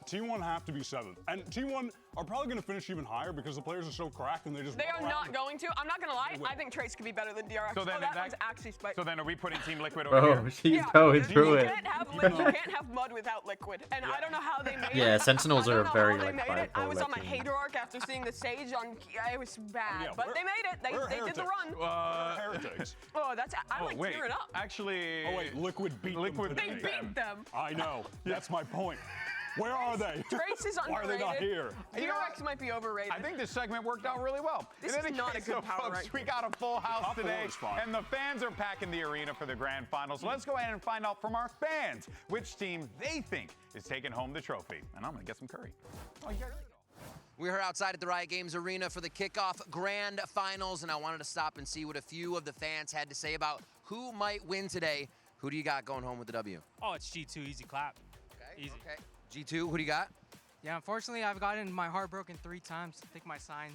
T1 have to be 7. And T1 are probably going to finish even higher because the players are so cracked and they just They run are around. not going to. I'm not going to lie. I think Trace could be better than DRX. So then that that- one's actually spicy. So then are we putting Team Liquid over Bro, here? she's going through it. You can't have mud without liquid. And I don't know how they made it. Yeah, Sentinels I are don't know very how they like made it. I was 5-4 on my team. hater arc after seeing the Sage on. It was bad, Yeah, but we're- they made it. we're They did the heretics. run. Heretics. Oh, that's. I'm like wait. tearing up. Actually. Oh wait, Liquid beat Liquid them They today. beat them. I know. That's my point. Where are they? Trace is Why are they not underrated. here? DRX might be overrated. I think this segment worked out really well. This In is any not a case, good so, power folks, rank. we got a full house Top four today, is fine. and the fans are packing the arena for the grand final. So let's go ahead and find out from our fans which team they think is taking home the trophy. And I'm gonna get some curry. Oh, you got it all. We are outside at the Riot Games Arena for the kickoff grand finals, and I wanted to stop and see what a few of the fans had to say about who might win today. Who do you got going home with the W? Oh, it's G2, easy clap. Okay, Easy. Okay. G2, who do you got? Yeah, unfortunately, I've gotten my heart broken 3 times. I think my sign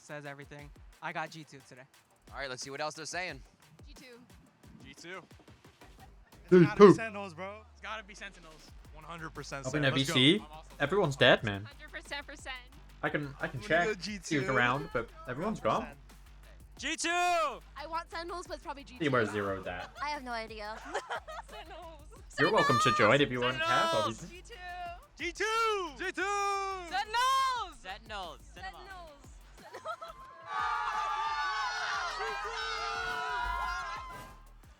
says everything. I got G2 today. All right, let's see what else they're saying. G2. G2. It's gotta be Sentinels, bro. It's gotta be Sentinels. 100% Up in VC, everyone's dead, man. 100%. I can gonna check, go G2. see who's around, but everyone's gone. G2! I want Sentinels, but it's probably G2. See where Zero's at. I have no idea. Sentinels. You're welcome to join if you want to have, obviously. G2! G2! Sentinels! Sentinels.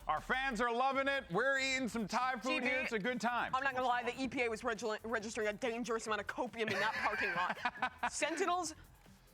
Our fans are loving it. We're eating some Thai food here. It's a good time. I'm not gonna lie, the EPA was registering a dangerous amount of copium in that parking lot. Sentinels.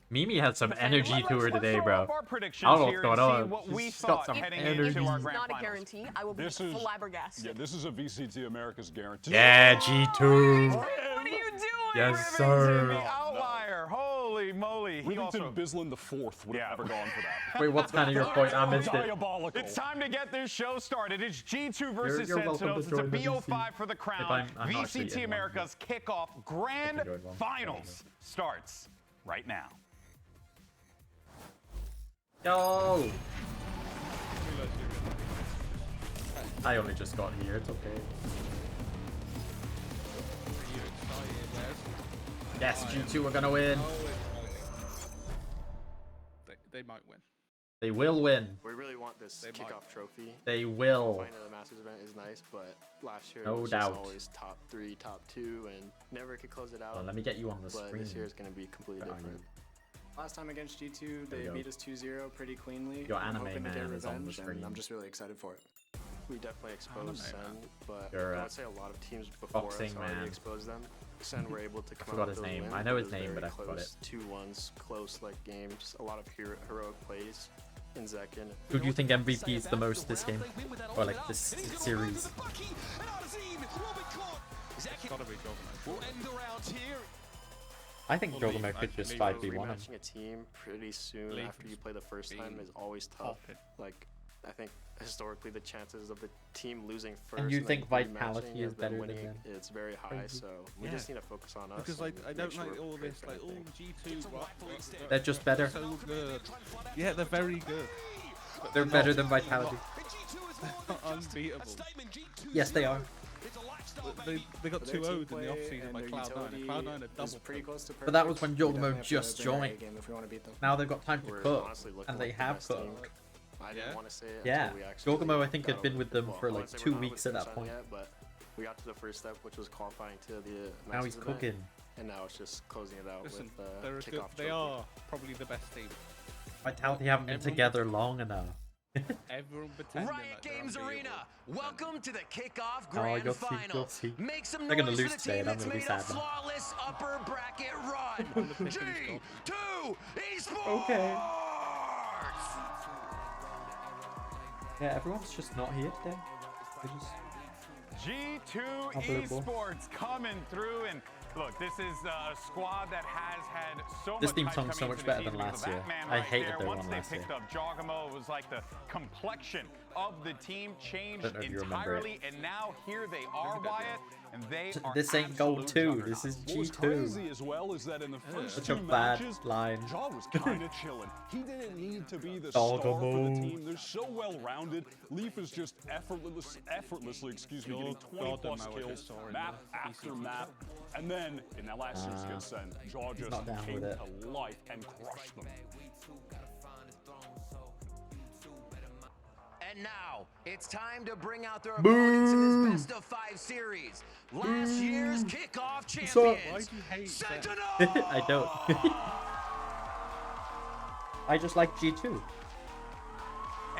Mimi had some energy to her today, bro. Our I predictions don't know here what's and going see on. what we She's got thought some heading energy. into our It's grand not a finals. guarantee. I will be flabbergasted. Yeah, this is a VCT America's guarantee. Yeah, G2. What are you doing? Yes, sir. Outlier. Holy moly. He Rivington also... Bislin the 4th would have never gone for that. Wait, what's kind of your point? I missed it. Diabolical. It's time to get this show started. It's G2 versus You're welcome Sentinels. to It's a join the BO5 VC. for the If crown. I'm not actually VCT in one. America's kickoff grand I can join one. finals starts right now. Yo! I only just got here, it's okay. Yes, G2 are gonna win. They might win. They will win. We really want this kickoff trophy. They will. Playing at the Masters event is nice, but last year No it was doubt. just always top 3, top 2, and never could close it out. Well, let me get you on the But screen. this year is going to be completely Behind different. Last time against G2, There they you go. beat us 2-0 pretty cleanly. Your I'm anime hoping to get man is on the revenge, and screen. I'm just really excited for it. We definitely exposed Sen, but Your, I would say a lot of teams before us boxing already man. exposed them. Sen were able to come forgot out his with those name. wins, I know it his was name, very but I forgot close 2-1s, close like games, a lot of heroic plays in Zekin. Who do you think MVP is the most this game? Or like this series? It's gotta be Joggernaut. I think Joggernaut could just 5v1 him. Rematching a team pretty soon after you play the first time is always tough. Like, I think historically the chances of the team losing first And you then think rematching Vitality and is then better than winning, them? it's very high, Crazy. so we just need to focus on us. Because and I make don't sure like we're all prepared this, for like all anything. G2. They're just better. So good. Yeah, they're very good. But They're better than Vitality. Unbeatable. Yes, they are. They got But their 2 team 0'd in play the off-season and by their Cloud9. utility Cloud9 are is double. pretty close to But that was perfect. when We definitely Joggernaut have to just bring our A joined. game if we want to beat them. Now they've got time to We're cook, honestly looking and they like the have best team. cooked. I didn't want to say it Yeah, until we actually Joggernaut I think got had been over with the- them well, for I like wouldn't say 2 we're not weeks at with that them point. yet, but we got to the first step, which was qualifying to the Now he's Masters event, cooking. and now it's just closing it out Listen, with they're a good, kickoff they trophy. are probably the best team. Vitality haven't been Everyone- together long enough. Everyone pretending Riot like they're Games unbeatable. Arena, welcome to the kickoff Oh, grand you'll see, final. you'll see. Make some They're gonna noise lose for the today, team and I'm that's gonna be made a sad now. flawless upper bracket run. G2 Esports. Okay. Yeah, everyone's just not here today. They're just G2 Unbelievable. Esports coming through, and look, this is a squad that has had so This much theme hype song's so coming much into better the than season last because year. that man I right hated there, their once one they last picked year. up Jogamo, it was like the complexion of the team changed Don't know if you remember it. entirely, and now here they are, Wyatt, and they are This ain't Gold 2, this is What's G2. crazy as well is that in the first Such two a bad matches, line. Jaw was kind of chilling. He didn't need to be the star for the Dogamo. team. They're so well-rounded. Leaf is just effortlessly, getting 20-plus kills, map after map. And then, in that last series against Sen, Jaw just not down came with it. to life and crushed them. And now, it's time to bring out their opponents in this best-of-5 series. Last year's kickoff So- champions, Sentinel! I don't. I just like G2.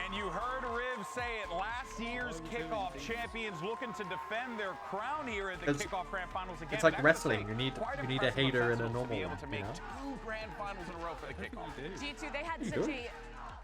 And you heard Riv say it, last year's kickoff champions looking to defend their crown here at the It's- kickoff grand finals again. It's like That's wrestling. the You thing. need Quite a impressive hater of and a Sentinels to be normal able one. to You make know? 2 grand finals in a row for the kickoff. G2, they had You such do. a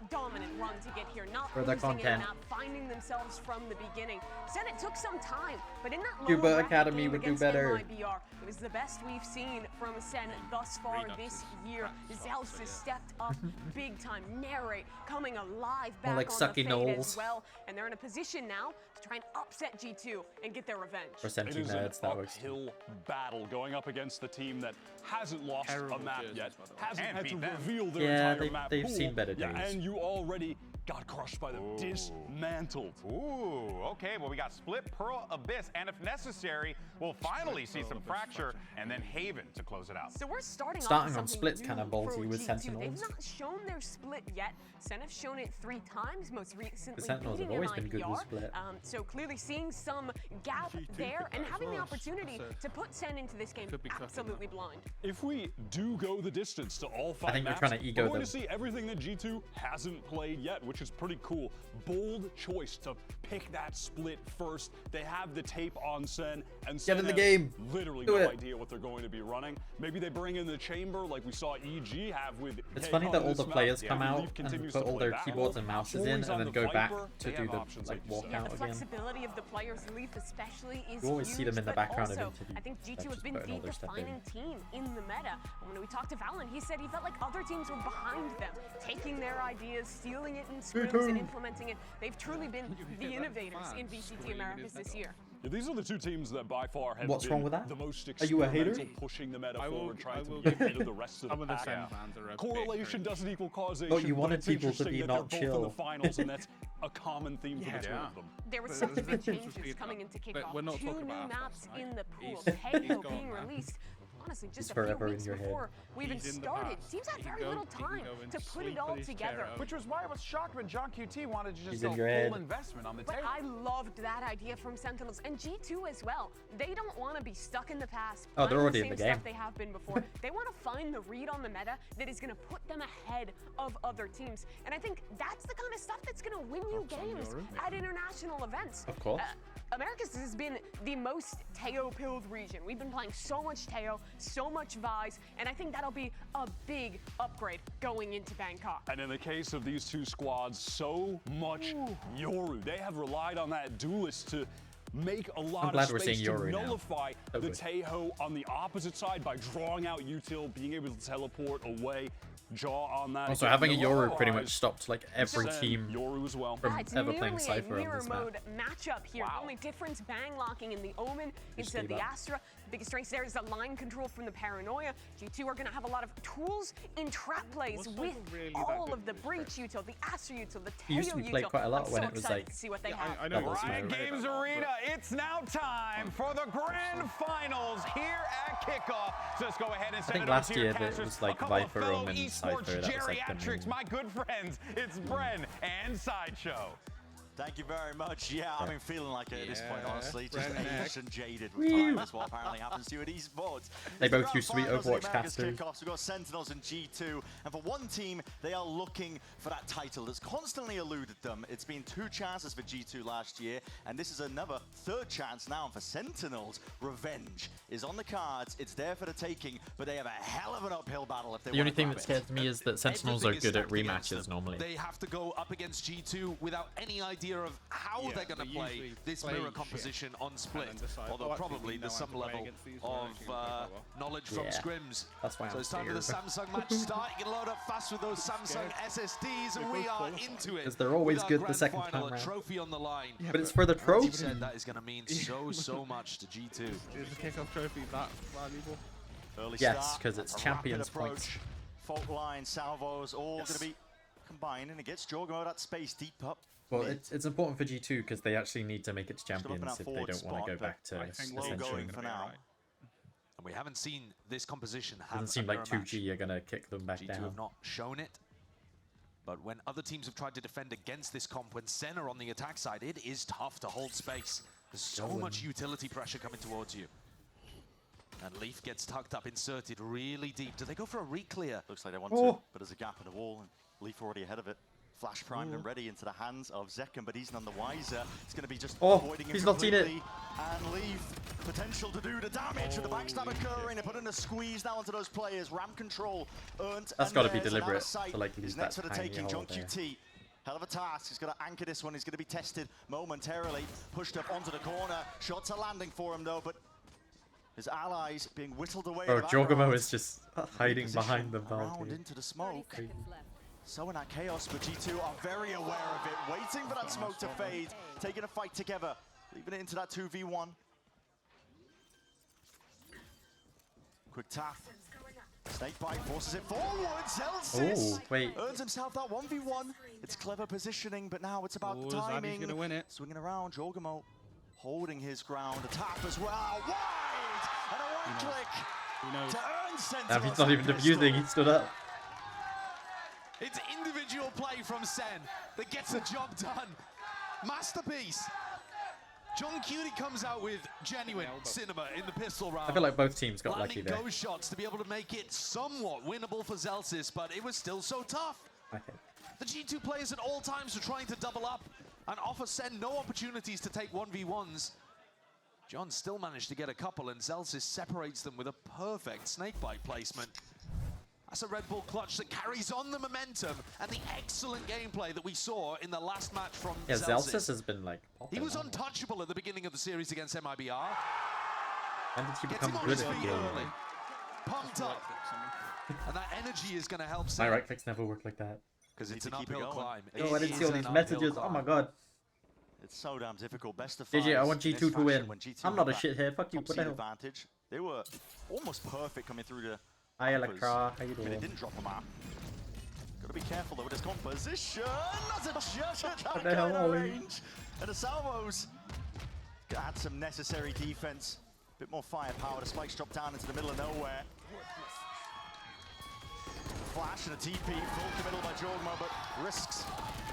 dominant run to get here, not For the losing in content. and out, finding themselves from the beginning. Said it took some time, but in that Cuba lower bracket Academy game would do against better. MIBR, it was the best we've seen from Sen thus far this year. Zeus has stepped up big time. Narrate coming alive back like on Sucky the fade Knowles. as well, and they're in a position now to try and upset G2 and get their revenge. For It Senti is an nerds, that works. uphill battle going up against the team that hasn't lost Terrible a map jerseys, yet, by the way. hasn't And had to beat them. reveal their Yeah, entire map they've pool. seen better Yeah, days. and you already got crushed by them, dismantled. Ooh, okay, well, we got Split, Pearl, Abyss, and if necessary, we'll finally see some Fracture, and then Haven to close it out. So we're starting Starting off with on something Split's new kinda for ballsy with G2. Sentinels. They've not shown their split yet. Sen have shown it 3 times, most recently Sentinels have beating always been good with MIBR. Split. So clearly seeing some gap there and having the opportunity to put Sen into this game absolutely blind. If we do go the distance to all 5 I think you're maps, trying to ego we're going them. to see everything that G2 hasn't played yet, which is pretty cool. Bold choice to pick that split first. They have the tape on Sen, and Sen in the have game. literally Do no it. idea what they're going to be running. Maybe they bring in the chamber like we saw EG have with It's K funny on that all this the map. players Yeah, come out Leaf and continues put to all play their that keyboards role. and mouses in, Always and on then the go back Viper, to they do have the options, like like you walk said. Yeah, out the again. flexibility of the players, Leaf especially, is You always see them in the but background of also, interviews, I think like G2 has just been putting all the their stuff in. defining team in the meta. When we talked to Valen, he said he felt like other teams were behind them, taking their ideas, stealing it in scrims and implementing it. They've truly been the innovators in VCT Americas this year. Yeah, these are the 2 teams that by far have What's been wrong with that? the most Are you a hater? experimental, pushing the meta I will- forward, trying I to will be give ahead you of the rest of some the of the pack. Sen fans are a bit Correlation cringe. doesn't equal causation. Oh, you but wanted it's people to interesting be that not they're both in the chill. finals, and that's a common theme for the 2 Yeah. of them. There was But such there's big no sense of changes speed coming up. into But kickoff. we're not 2 talking new about maps Aftermath. in the pool. He's Tayo gone being now. released. Honestly, just He's a few forever in weeks your head. before we even He's in the started, past. teams had He can very go- little he can time go and to put sleep it all with his chair together. out. Which was why I was shocked when John QT wanted to just He's go in your full head. investment on the But table. I loved that idea from Sentinels and G2 as well. They don't want to be stuck in the past. Oh, they're playing already the in the same game. stuff they have been before. They want to find the read on the meta that is going to put them ahead of other teams. And I think that's the kind of stuff that's going to win you games at international events. Of course. Americas has been the most Teo-pilled region. We've been playing so much Teo, so much Vise, and I think that'll be a big upgrade going into Bangkok. And in the case of these 2 squads, so much Yoru. They have relied on that duelist to make a lot glad of we're space seeing to Yoru now. nullify So the good. Taeho on the opposite side by drawing out util, being able to teleport away. Jaw on that. Also, again, having a no Yoru pretty eyes. much stopped like every Sen, team Yoru as well. from It's ever nearly playing a Cypher on mirror this map. mode matchup here. The only difference, bang locking in the Omen instead of the leave that. Astra. The biggest strength there is the line control from the Paranoia. G2 are going to have a lot of tools in trap plays with all of the Breach util, the Astra util, the He used to Teo be played util. quite a lot I'm when so it was excited like to see what they Yeah, have. I know. Double Riot smoke. Games Arena, it's now time for the grand finals here at kickoff. So let's go ahead and send think it over last to your year that it casters. was like a couple of Viper, fellow Omen, esports Cypher, that was like the geriatrics, main- my good friends. It's Bren and Sideshow. Thank you very much. Yeah, I've been feeling like it at this point, honestly. Just Brennan aged and jaded with time is what apparently happens to you at esports. They It's the both grand used to be finals of the Overwatch Americas casters. Kickoffs. We've got Sentinels and G2, and for one team, they are looking for that title that's constantly eluded them. It's been 2 chances for G2 last year, and this is another 3rd chance now for Sentinels. Revenge is on the cards. It's there for the taking, but they have a hell of an uphill battle if they The only want to thing grab that it. scares me is that Sentinels are good at rematches normally. They have to go up against G2 without any idea of how they're going to play this mirror composition on split. Although probably there's some level of knowledge from scrims. That's why So it's time for the Samsung match to start. You can load up fast with those Samsung SSDs, and we are into it. Because they're always With our good the grand second final, time a round. trophy on the line. Yeah, but it's for the trophy. As you said, that is going to mean so much to G2. Is the kickoff trophy that valuable? Early Yes, start, 'cause it's a rapid champions approach. points. Fault line, salvos, all going to be combined, and it gets Jorgo that space deep up. Well, mid. it's important for G2 because they actually need to make it to Still up in champions our if they forward don't want spot, to go but back to I think low Ascension. going for now. And we haven't seen this composition have Doesn't seem like a mirror match. 2G are going to kick them back G2 down. have not shown it. But when other teams have tried to defend against this comp, when Sen are on the attack side, it is tough to hold space. There's so much utility pressure coming towards you. And Leaf gets tucked up, inserted really deep. Do they go for a re-clear? Looks like they want to, but there's a gap in the wall, and Leaf already ahead of it. Flash primed and ready into the hands of Zekken, but he's none the wiser. It's going to be just avoiding him he's not seen it. completely. And Leaf, potential to do the damage with the backstab occurring. They're putting a squeeze now onto those players. Ram control earned. That's and got to be theirs, and out of deliberate sight. to like He's lose next that for the tiny taking. hole John there. QT. Hell of a task. He's got to anchor this one. He's going to be tested momentarily. Pushed up onto the corner. Shots are landing for him though, but his allies being whittled away. Oh, in the Jogomo background. is just hiding Position behind the around Valkyrie. into the smoke. So in that chaos, but G2 are very aware of it, waiting for that smoke to fade, taking a fight together, leaving it into that 2v1. Quick tap. Snakebite forces it forward. Zelsis Oh, wait. earns himself that 1v1. It's clever positioning, but now it's about the Zaddy's timing. gonna win it. Swinging around, Jorgamo holding his ground. A tap as well. Wide! And a right click to earn Sentinels. Now he's not even that defusing, pistol. he stood up. It's individual play from Sen that gets the job done. Masterpiece. John Cutie comes out with genuine cinema in the pistol round. I feel like both teams got lucky Landing there. ghost shots to be able to make it somewhat winnable for Zelsis, but it was still so tough. I think. The G2 players at all times were trying to double up and offer Sen no opportunities to take 1v1s. John still managed to get a couple, and Zelsis separates them with a perfect snakebite placement. That's a Red Bull clutch that carries on the momentum and the excellent gameplay that we saw in the last match from Yeah, Zelsis. Zelsis has been like. He was untouchable at the beginning of the series against MIBR. When did he Gets become him on good his at feet healing? early, pumped up, and that energy is going to help My Sen. right clicks never work like that. Because it's Need an to keep it uphill going. climb. Oh, I didn't see all It is these an messages. uphill Oh my climb. god. It's so damn difficult. Best of JJ, I fives want in G2 this to win. fashion when G2 I'm not a have that shithead. Fuck you. top What the seed hell? advantage. They were almost perfect coming through the. Hi, Compass. Electra. How you But doing? it didn't drop them out. Gotta be careful though with his composition. That's a judge at that What the hell, kind of Ollie? range. And the salvos had some necessary defense. Bit more firepower. The spikes drop down into the middle of nowhere. Flash and a TP, full committal by Jorgmo, but risks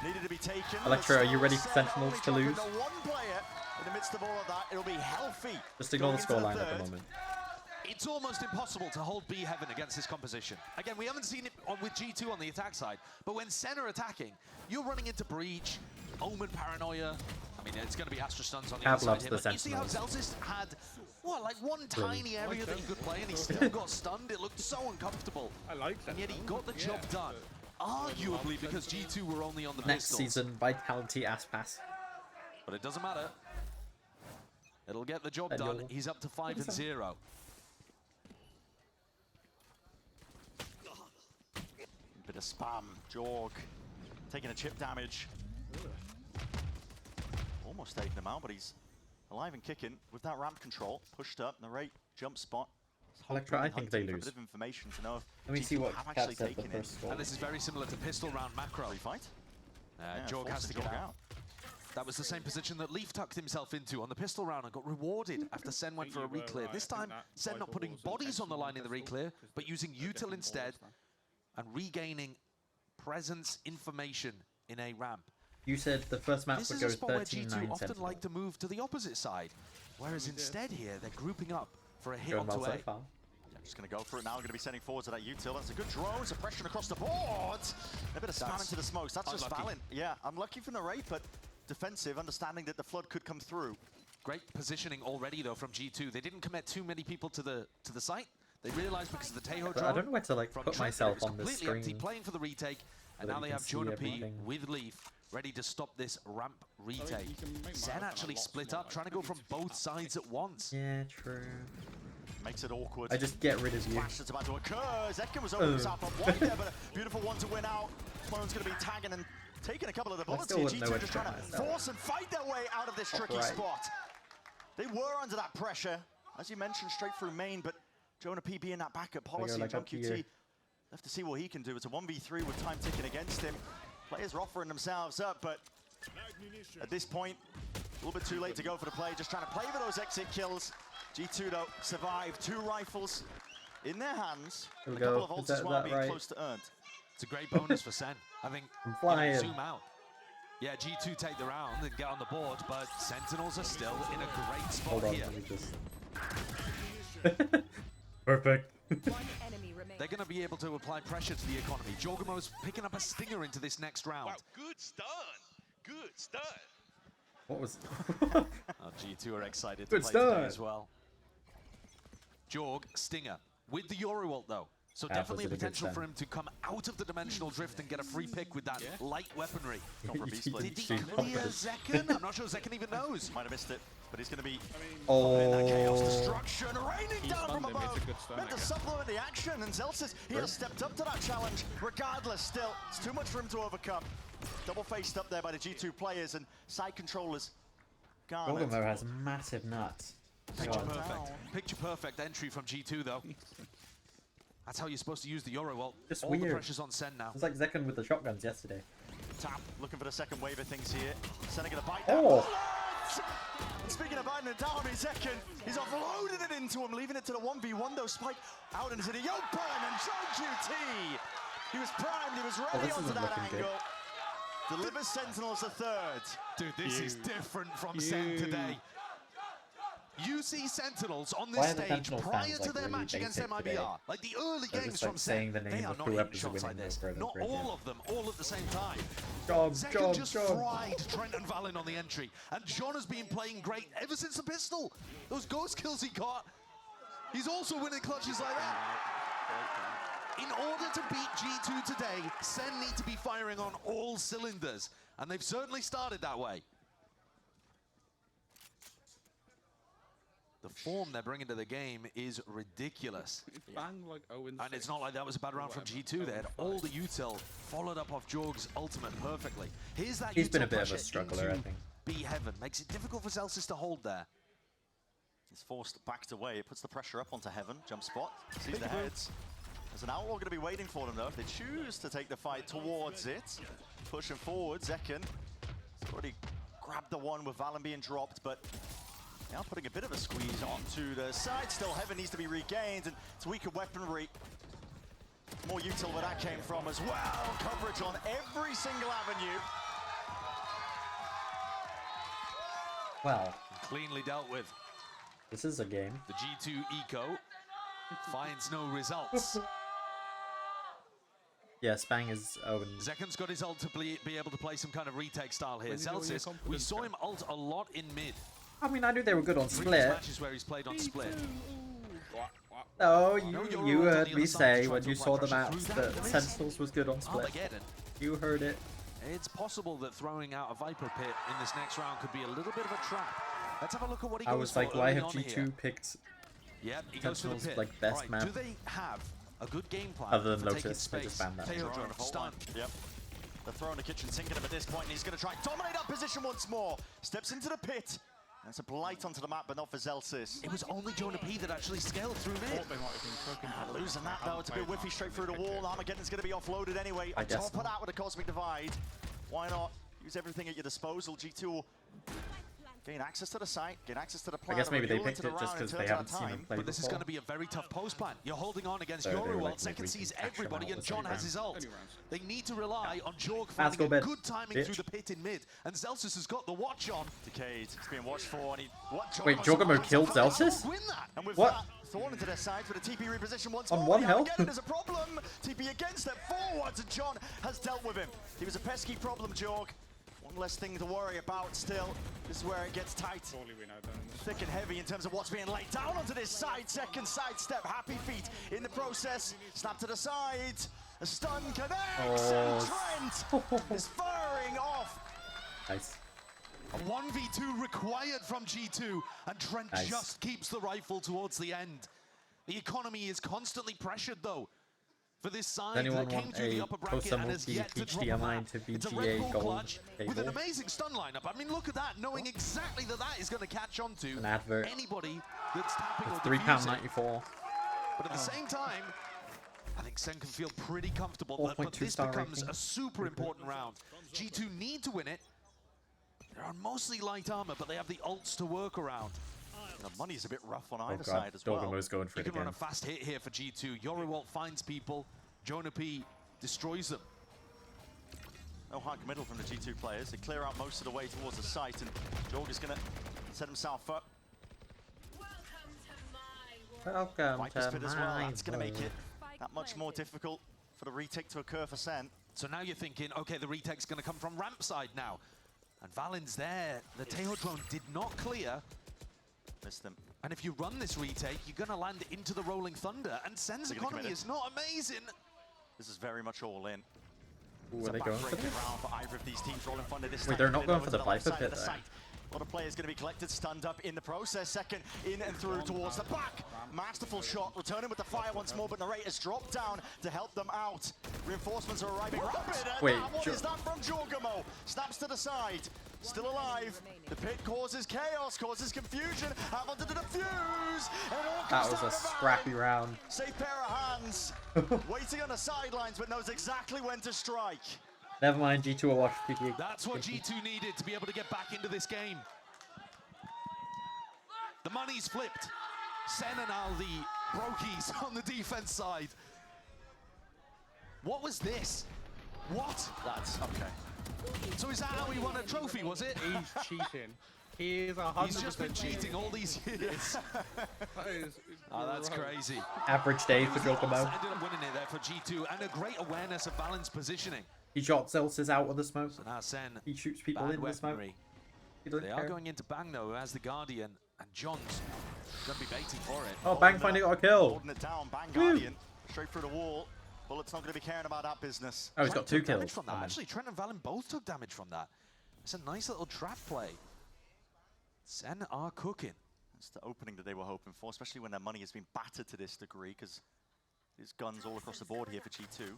needed to be taken. Electra, are you ready for Set Sentinels only to dropping lose? the one player in the midst of all of that. It'll be healthy. Just ignore the going into scoreline at third. the moment. It's almost impossible to hold B Heaven against this composition. Again, we haven't seen it with G2 on the attack side, but when Sen are attacking, you're running into Breach, Omen Paranoia. I mean, it's going to be Astra Stuns on the Cav other side loves here, the but you see how Sentinels. Zelsis had, what, like one Brilliant. tiny area that he could play, and he still got stunned. It looked so uncomfortable. I like that. And yet he got the job done. Arguably because G2 were only on the Next pistols. season, Vitality ass pass. But it doesn't matter. It'll get the job And done. you'll- He's up to 5-0. Bit of spam. Jorg taking a chip damage. Almost taking him out, but he's alive and kicking with that ramp control. Pushed up, narrate, jump spot. Electra, I think they Hunting for a lose. bit of information to know if Let me G2 see what have Cat actually said the taken it. first score. And this is very similar to pistol round macro. Fight? Jorg has to get out. That was the same position that Leaf tucked himself into on the pistol round and got rewarded after Sen went for a re-clear. This time, Sen not putting bodies on the line in the re-clear, but using util instead and regaining presence information in a ramp. You said the first map This would is go a spot where 13-9 G2 often Sentinel. like to move to the opposite side, whereas instead here they're grouping up for a hit Going well onto so A. far. Just going to go for it now. Going to be sending forward to that util. That's a good drone. Suppression across the board. A bit of spam into the smokes. That's just unlucky. Valen. Yeah, unlucky for Narrate, but defensive, understanding that the flood could come through. Great positioning already though from G2. They didn't commit too many people to the site. They realized because of the Tejo But drone. I don't know where to like from put Trent, myself it was on the completely empty, screen. playing for the retake, and that now you they can have see Jonah P everything. with Leaf ready to stop this ramp retake. you can make my Sen weapon a actually lot split smaller. up, trying to go from both sides at once. Yeah, true. Makes it awkward. I just get rid of you. Clash that's about to occur. Zekken was over himself on one there, but a beautiful one to win out. Clone's going to be tagging and taking a couple of the bullets still here. wouldn't know G2 where just to trying put to myself. force and fight their way out of this tricky Right. spot. They were under that pressure, as you mentioned, straight through main, but Jonah P being that backup policy, like John up QT here. left to see what he can do. It's a 1v3 with time ticking against him. Players are offering themselves up, but at this point, a little bit too late to go for the play. Just trying to play for those exit kills. G2 though survived. 2 rifles in their hands. Here we A couple go. of Is ults that as well being right? close to earned. It's a great bonus for Sen. I think I'm you know, flying. zoom out. Yeah, G2 take the round and get on the board, but Sentinels are still in a great spot Hold on, here. let me just... Perfect. They're going to be able to apply pressure to the economy. Jorgamo's picking up a stinger into this next round. Wow, good stun. Good stun. What was... Oh, G2 are excited to Good play start. today as well. Jorg, stinger. With the Euro ult though. So That definitely a was a good potential stun. for him to come out of the dimensional drift and get a free pick with that light weaponry. Gone for a B-split. Did he clear Zekken? I'm not sure Zekken even knows. Might have missed it, but he's going to be Oh. in that chaos destruction, raining He down from stunned him. It's above. a good stun, Meant to I guess. supplement the action, and Zelsis, he has stepped up to that challenge. Regardless, still, it's too much for him to overcome. Double faced up there by the G2 players and side controllers. Garnet. Golgamo has massive nuts. Picture God. perfect. Picture perfect entry from G2 though. That's how you're supposed to use the Euro ult. Just All the weird. pressure's on Sen now. It's like Zekken with the shotguns yesterday. Tap, looking for the second wave of things here. Senna gonna bite that. Oh! And speaking of biting it down, Zekken, he's offloaded it into him, leaving it to the 1v1 though. Spike out into the open, and John QT. He was primed, he was ready this onto isn't that looking good. angle. Delivers Sentinels a third. Dude, this is different from Sen today. You see Sentinels on Why this are the stage Sentinel prior fans, to like, their really match against basic MIBR. today? Like the early They're games just, like, from saying Sen, the they name are of not hitting whoever's shots like winning this. over and Not over again. all of them, all at the same time. Job, Zekken just fried Trent and Valen on the entry, and John has been playing great ever since the pistol. Those ghost kills he got. He's also winning clutches like that. In order to beat G2 today, Sen need to be firing on all cylinders, and they've certainly started that way. The form they're bringing to the game is ridiculous. Bang like 0 And it's not like that was a bad round from G2. They had all the util followed up off Jorg's ultimate perfectly. Here's that He's been a util bit of a pressure struggler, I into think. B heaven. Makes it difficult for Zelsis to hold there. He's forced backed away. It puts the pressure up onto Heaven. Jump spot. Sees the heads. There's an Outlaw going to be waiting for them though. If they choose to take the fight towards it. Pushing forward. Zekken already grabbed the one with Valen being dropped, but now putting a bit of a squeeze onto the side. Still, Heaven needs to be regained, and it's weaker weaponry. More util where that came from as well. Coverage on every single avenue. Well, Cleanly dealt with. this is a game. The G2 Eco finds no results. Yeah, Spang is Owen. Zekken's got his ult to be able to play some kind of retake style here. When you're doing your Zelsis, we confidence saw him ult a lot in mid. I mean, I knew they were good on Previous split. matches where he's played on split. No, No, you you're you on the heard other me side say to try when to you apply saw the pressure maps through that that. Sentinels was good on split. Armageddon. You heard it. It's possible that throwing out a Viper Pit in this next round could be a little bit of a trap. Let's have a look at what he I goes was for like, why early have on G2 here. picked Yep, he goes for the Sentinels pit. like best Right, map? do they have a good game plan Other than for taking Lotus, they just space? banned that. Teo Throwing drone, a fault stun. line. Yep. They're throwing the kitchen sink at him at this point, and he's going to try and dominate that position once more. Steps into the pit. That's a blight onto the map, but not for Zelsis. It was only Jonah P that actually scaled through mid. Losing that though, it's a bit whiffy straight through the wall. Armageddon's going to be offloaded anyway. I On guess top of not. that with a Cosmic Divide. Why not use everything at your disposal? G2 will gain access to the site, gain access to the I plan. guess maybe they picked it just because they haven't seen him play But this is before. going to be a very tough post plan. You're holding on against So they were Yoru like, while Second maybe we sees can catch them everybody out and with John any has his ult. They need to rely on Jorg Let's finding go a bed, good timing bitch. through the pit in mid. And Zelsus has got the watch on. Decade, it's being watched for, and he... What? Wait, Jogamo killed Zelsus? And with What? that, thrown into their side for the TP reposition once On more. one Yeah, health? Again, there's a problem. TP again, step forwards, and John has dealt with him. He was a pesky problem, Jorg. One less thing to worry about still. This is where it gets tight. Thick and heavy in terms of what's being laid down onto this side. Second side step, Happy Feet in the process. Snap to the side. A stun connects, and Trent is firing off. Nice. A 1v2 required from G2, and Trent Nice. just keeps the rifle towards the end. The economy is constantly pressured, though. For this Does side anyone that came want through the a upper bracket custom and has yet to drop a HDMI map. to It's a VGA Red Bull gold clutch with an cable? amazing stun lineup. I mean, look at that, knowing exactly that that is going to catch on to An advert. anybody that's tapping or It's defusing. £3.94. But at the same time, I think Sen can feel pretty comfortable. But 4.2 this star becomes rating. a super important round. G2 need to win it. They're on mostly light armor, but they have the ults to work around. The money's a bit rough on Oh either god, side as well. Dogamo's going for You it can run again. a fast hit here for G2. Yoruwalt finds people. Jonah P destroys them. No hard committal from the G2 players. They clear out most of the way towards the site, and Jorg is going to set himself up. Welcome Viper's to Pit as well. my That's going to make it world. that much more difficult for the retake to occur for Sen. So now you're thinking, okay, the retake's going to come from ramp side now. And Valen's there. The Tejo drone did not clear. Missed them. And if you run this retake, you're going to land into the Rolling Thunder. And Sen's They're gonna economy commit it. is not amazing. This is very much all in. Ooh, It's are a they going for backbreaking this? round for either of these teams. Rolling Thunder this Wait, time they're not coming going over for to the left Viper side of pit the though. site. A lot of players going to be collected, stunned up in the process. Second, in and through towards the back. Masterful shot, returning with the fire once more, but Narrator's dropped down to help them out. Reinforcements are arriving rapid, and Wait, what is that from Jorgamo? Snaps to the side, still alive. The pit causes chaos, causes confusion. Have onto the defuse, and it all That comes was down a to scrappy Valen. round. Safe pair of hands, waiting on the sidelines, but knows exactly when to strike. Never mind, G2 will watch PK. That's what G2 needed to be able to get back into this game. The money's flipped. Sen and now the brokies on the defense side. What was this? What? That's okay. So is that how he won a trophy, was it? He's cheating. He is 100% He's just been cheating all these years. Oh, that's crazy. Average day for Jogamo. Ended up winning it there for G2, and a great awareness of Valen's positioning. He shot Zelsus out of the smoke. So now Sen, He shoots people bad in the smoke. weaponry. He doesn't They care. are going into Bang though as the Guardian, and John's going to be baiting for it. Oh, Bang finally got a kill. Holding it down, Bang Woo. Guardian, straight through the wall. Bullet's not going to be caring about that business. Oh, he's got two Took damage kills. from that. Actually, Trent and Valen both took damage from that. It's a nice little trap play. Sen are cooking. That's the opening that they were hoping for, especially when their money has been battered to this degree, because there's guns all across the board here for G2.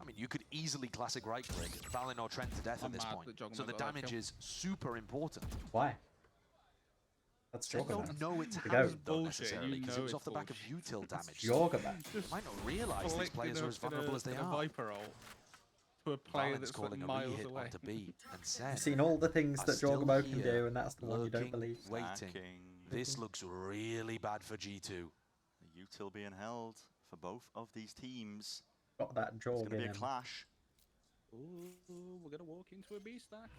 I mean, you could easily classic right-click Valen or Trent to death at this point. So the damage is super important. Why? That's They Jogamo. don't know it's There you go. happened though Bullshit, necessarily, you because know it was it's off the back of bullshit. util damage. Jogamo. You might not realize these players are as vulnerable as they are. Viper ult to a player Valen's that's calling like a miles re-hit away. onto B, and Sen You've seen all the things are that still Jogamo can here, do, and that's the one you don't lurking, believe. waiting. Stacking. This looks really bad for G2. The util being held for both of these teams. Got that It's Jog going to be in a him. clash. Ooh, we're gonna walk into a B stack.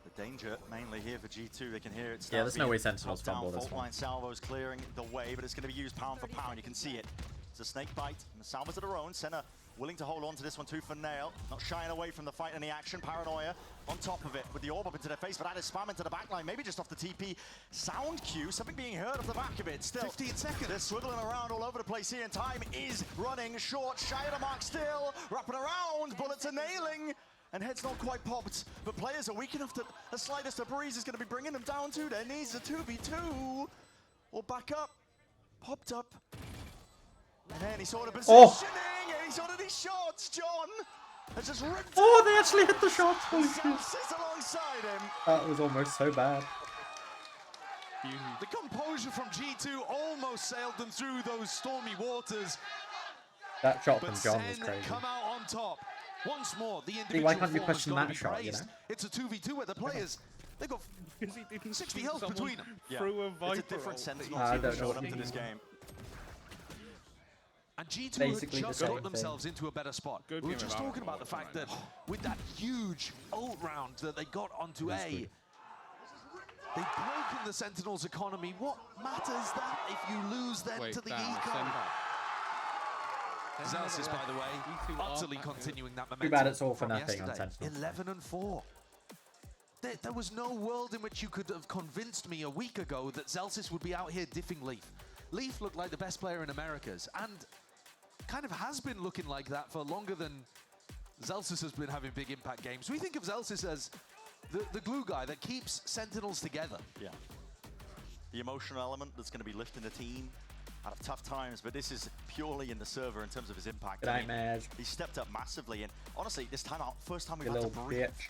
The danger mainly here for G2. They can hear it. Yeah, there's no being way Sentinels top down. fumble this Fault one. line salvos clearing the way, but it's going to be used pound for pound. You can see it. It's a snake bite, and the salvos of their own. Senna willing to hold on to this one too for Nail. Not shying away from the fight and the action. Paranoia on top of it with the orb up into their face, but that is spam into the backline. Maybe just off the TP sound cue. Something being heard off the back of it. Still 15 seconds. They're swiggling around all over the place here, and time is running short. Shy of the mark still. Wrapping around. Bullets are nailing. And head's not quite popped, but players are weak enough that the slightest of breeze is going to be bringing them down to their knees. A 2v2. Or back up. Popped up. And then he saw the positioning, and he saw that he shots. John has just ripped. Oh, they actually hit the shot. Holy shit. Sits alongside him. That was almost so bad. The composure from G2 almost sailed them through those stormy waters. That shot But from John was Sen crazy. come out on top. Once more, the See, individual why can't you form has question got to that be shot, you praised. know? It's a 2v2 where the players They've got 60 health between them. It's Through a a Viper different ult. Sentinel I team don't that know showed what up you to this mean. game. And G2 Basically the have just same got thing. themselves into a better spot. Good We were game just of talking about the fact that with that huge ult round that they got onto A, they've broken the Sentinels' economy. What matters that if you lose then to the eco? Zelsis, by the way, utterly continuing that momentum. Too bad it's all for from nothing on yesterday. Sentinel. 11-4. There was no world in which you could have convinced me a week ago that Zelsis would be out here diffing Leaf. Leaf looked like the best player in Americas, and kind of has been looking like that for longer than Zelsis has been having big impact games. We think of Zelsis as the glue guy that keeps Sentinels together. Yeah. The emotional element that's going to be lifting the team out of tough times, but this is purely in the server in terms of his impact. Good night, Maj. He stepped up massively, and honestly, this time out, first time we've You had to little breathe. bitch.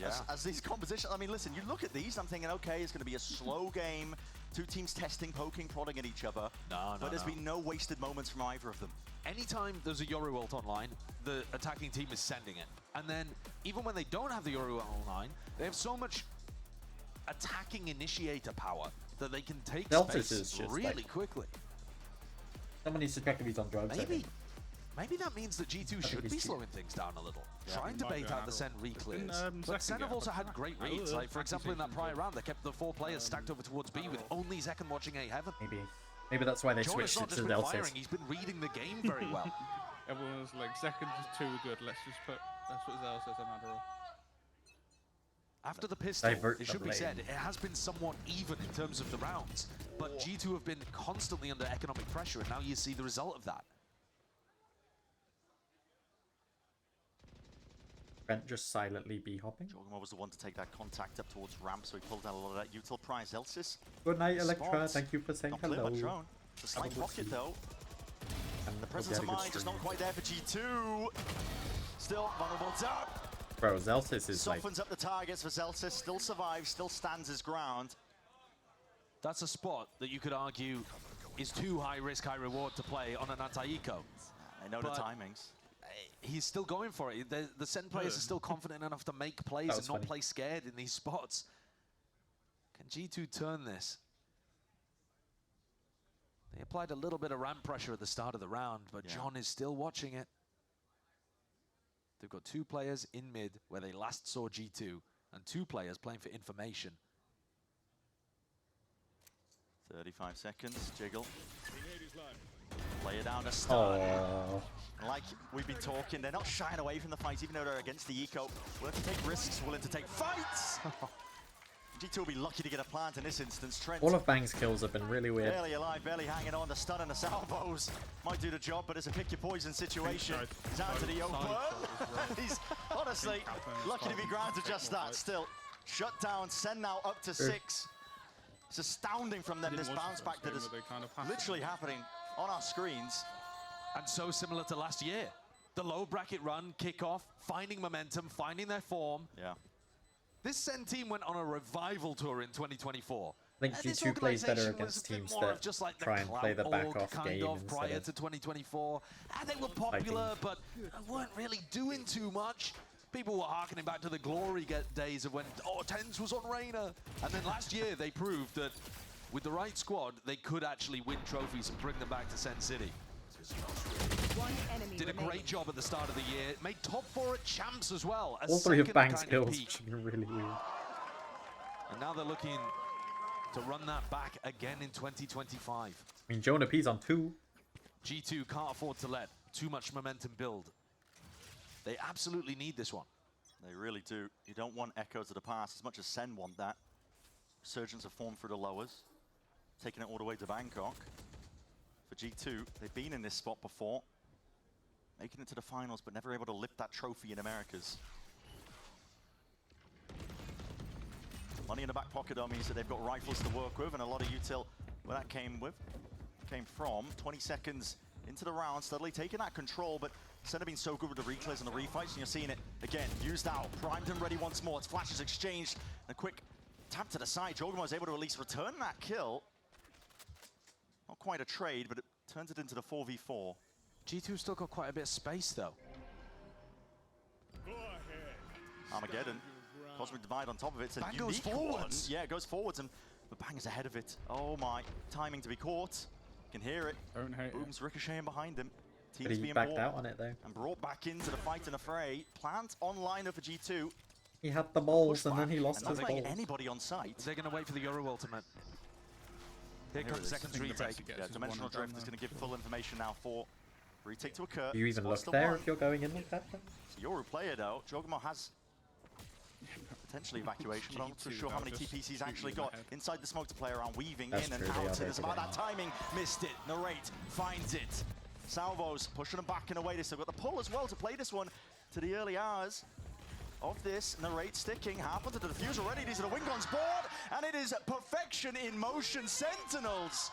Yeah. As these compositions, I mean, listen, you look at these, I'm thinking, okay, it's going to be a slow game. Two teams testing, poking, prodding at each other. But there's been no wasted moments from either of them. Anytime there's a Yoru ult online, the attacking team is sending it. And then, even when they don't have the Yoru ult online, they have so much attacking initiator power that they can take Zelsis space is just, really like, quickly. Someone needs to check if he's on drugs. I think. Maybe that means that G2 should be he's slowing things down a little. Yeah. Trying to bait out the Sen reclears. But Sen have also had great reads. Like, for example, in that prior round, they kept the 4 players stacked over towards B with only Zekken watching A heaven. Maybe that's why they Jonas switched not it just to been Zelsis. firing, he's been reading the game very well. Everyone was like, seconds is too good. Let's just put. That's what Zell says on Adderall. After the pistol, Divert it the should be blame. said, it has been somewhat even in terms of the rounds. But G2 have been constantly under economic pressure, and now you see the result of that. Brent just silently B-hopping. Jorgamo was the one to take that contact up towards ramp, so he pulled out a lot of that util prize. Zelsis. Good night, Electra. Spots. Thank you for saying Not clear hello. by drone. It's a slight pocket, though. And The presence of mind just not quite there for G2. Still vulnerable down. Bro, Zelsis is like... Softens up the targets for Zelsis. Still survives, still stands his ground. That's a spot that you could argue is too high risk, high reward to play on an anti-eco. They know the timings. He's still going for it. The Sen players are still confident enough to make plays and not play scared in these spots. Can G2 turn this? They applied a little bit of ramp pressure at the start of the round, but John is still watching it. They've got 2 players in mid where they last saw G2, and 2 players playing for information. 35 seconds, Jiggle. Lay it down to start. Like we've been talking, they're not shying away from the fight, even though they're against the eco. Willing to take risks, willing to take fights. G2 will be lucky to get a plant in this instance. Trent, All of Bang's kills have been really weird. barely alive, barely hanging on. The stun and the salvos might do the job, but it's a pick your poison situation. He's out to the open. He's honestly lucky to be granted just that. Still, shut down. Sen now up to 6. It's astounding from them, this bounce back that is literally happening on our screens. And so similar to last year. The low bracket run, kickoff, finding momentum, finding their form. Yeah. This Sen team went on a revival tour in 2024. I think This G2 plays better organization against was a bit teams more that of just like the try and play the clout back org off kind game of prior instead to of 2024. And they were popular, but weren't really doing too much. People were harkening back to the glory days of when, TENS was on Reyna. And then last year, they proved that with the right squad, they could actually win trophies and bring them back to Sen City. Did a great job at the start of the year. Made top 4 at Champs as well. All 3 of second Bang's kind of kills, peak. which have been really weird. And now they're looking to run that back again in 2025. I mean, Jonah P's on 2. G2 can't afford to let too much momentum build. They absolutely need this one. They really do. You don't want echoes of the past as much as Sen want that. Resurgence of form through the lowers. Taking it all the way to Bangkok. For G2, they've been in this spot before. Making it to the finals, but never able to lift that trophy in Americas. Money in the back pocket means that they've got rifles to work with, and a lot of util where that came from. 20 seconds into the round, steadily taking that control, but Sen have been so good with the reclays and the refights, and you're seeing it again, used out, primed and ready once more. It's flashes exchanged, a quick tap to the side. Jogamo is able to at least return that kill. Not quite a trade, but it turns it into the 4v4. G2 still got quite a bit of space though. Armageddon. Cosmic Divide on top of it. It's a Bang unique goes forwards. one. Yeah, it goes forwards, and but Bang is ahead of it. Oh my, timing to be caught. You can hear it. Don't hate Boom's ricocheting behind him. But Team's he being backed brought out on it though. and brought back into the fight and the fray. Plant online for G2. He had the balls and then he lost And his not balls. letting anybody on site. They're going to wait for the Euro ultimate. Here Here it comes is. Second's I think the best retake. he gets Yeah, is Dimensional one and done Drift is now. going to give full information now for retake to occur. Do you even What's look the there one? if you're going in like that? So Yoru player though, Jogumo has potentially evacuation, but I'm not too sure how many TPs he's actually got inside the smoke to play around, weaving That's in and true, they are out. very It's about good. that timing. Missed it. Narrate finds it. Salvos pushing them back and away. They still got the pull as well to play this one to the early hours of this. Narrate sticking. Happen to the diffuser already. These are the Wingon's board, and it is perfection in motion. Sentinels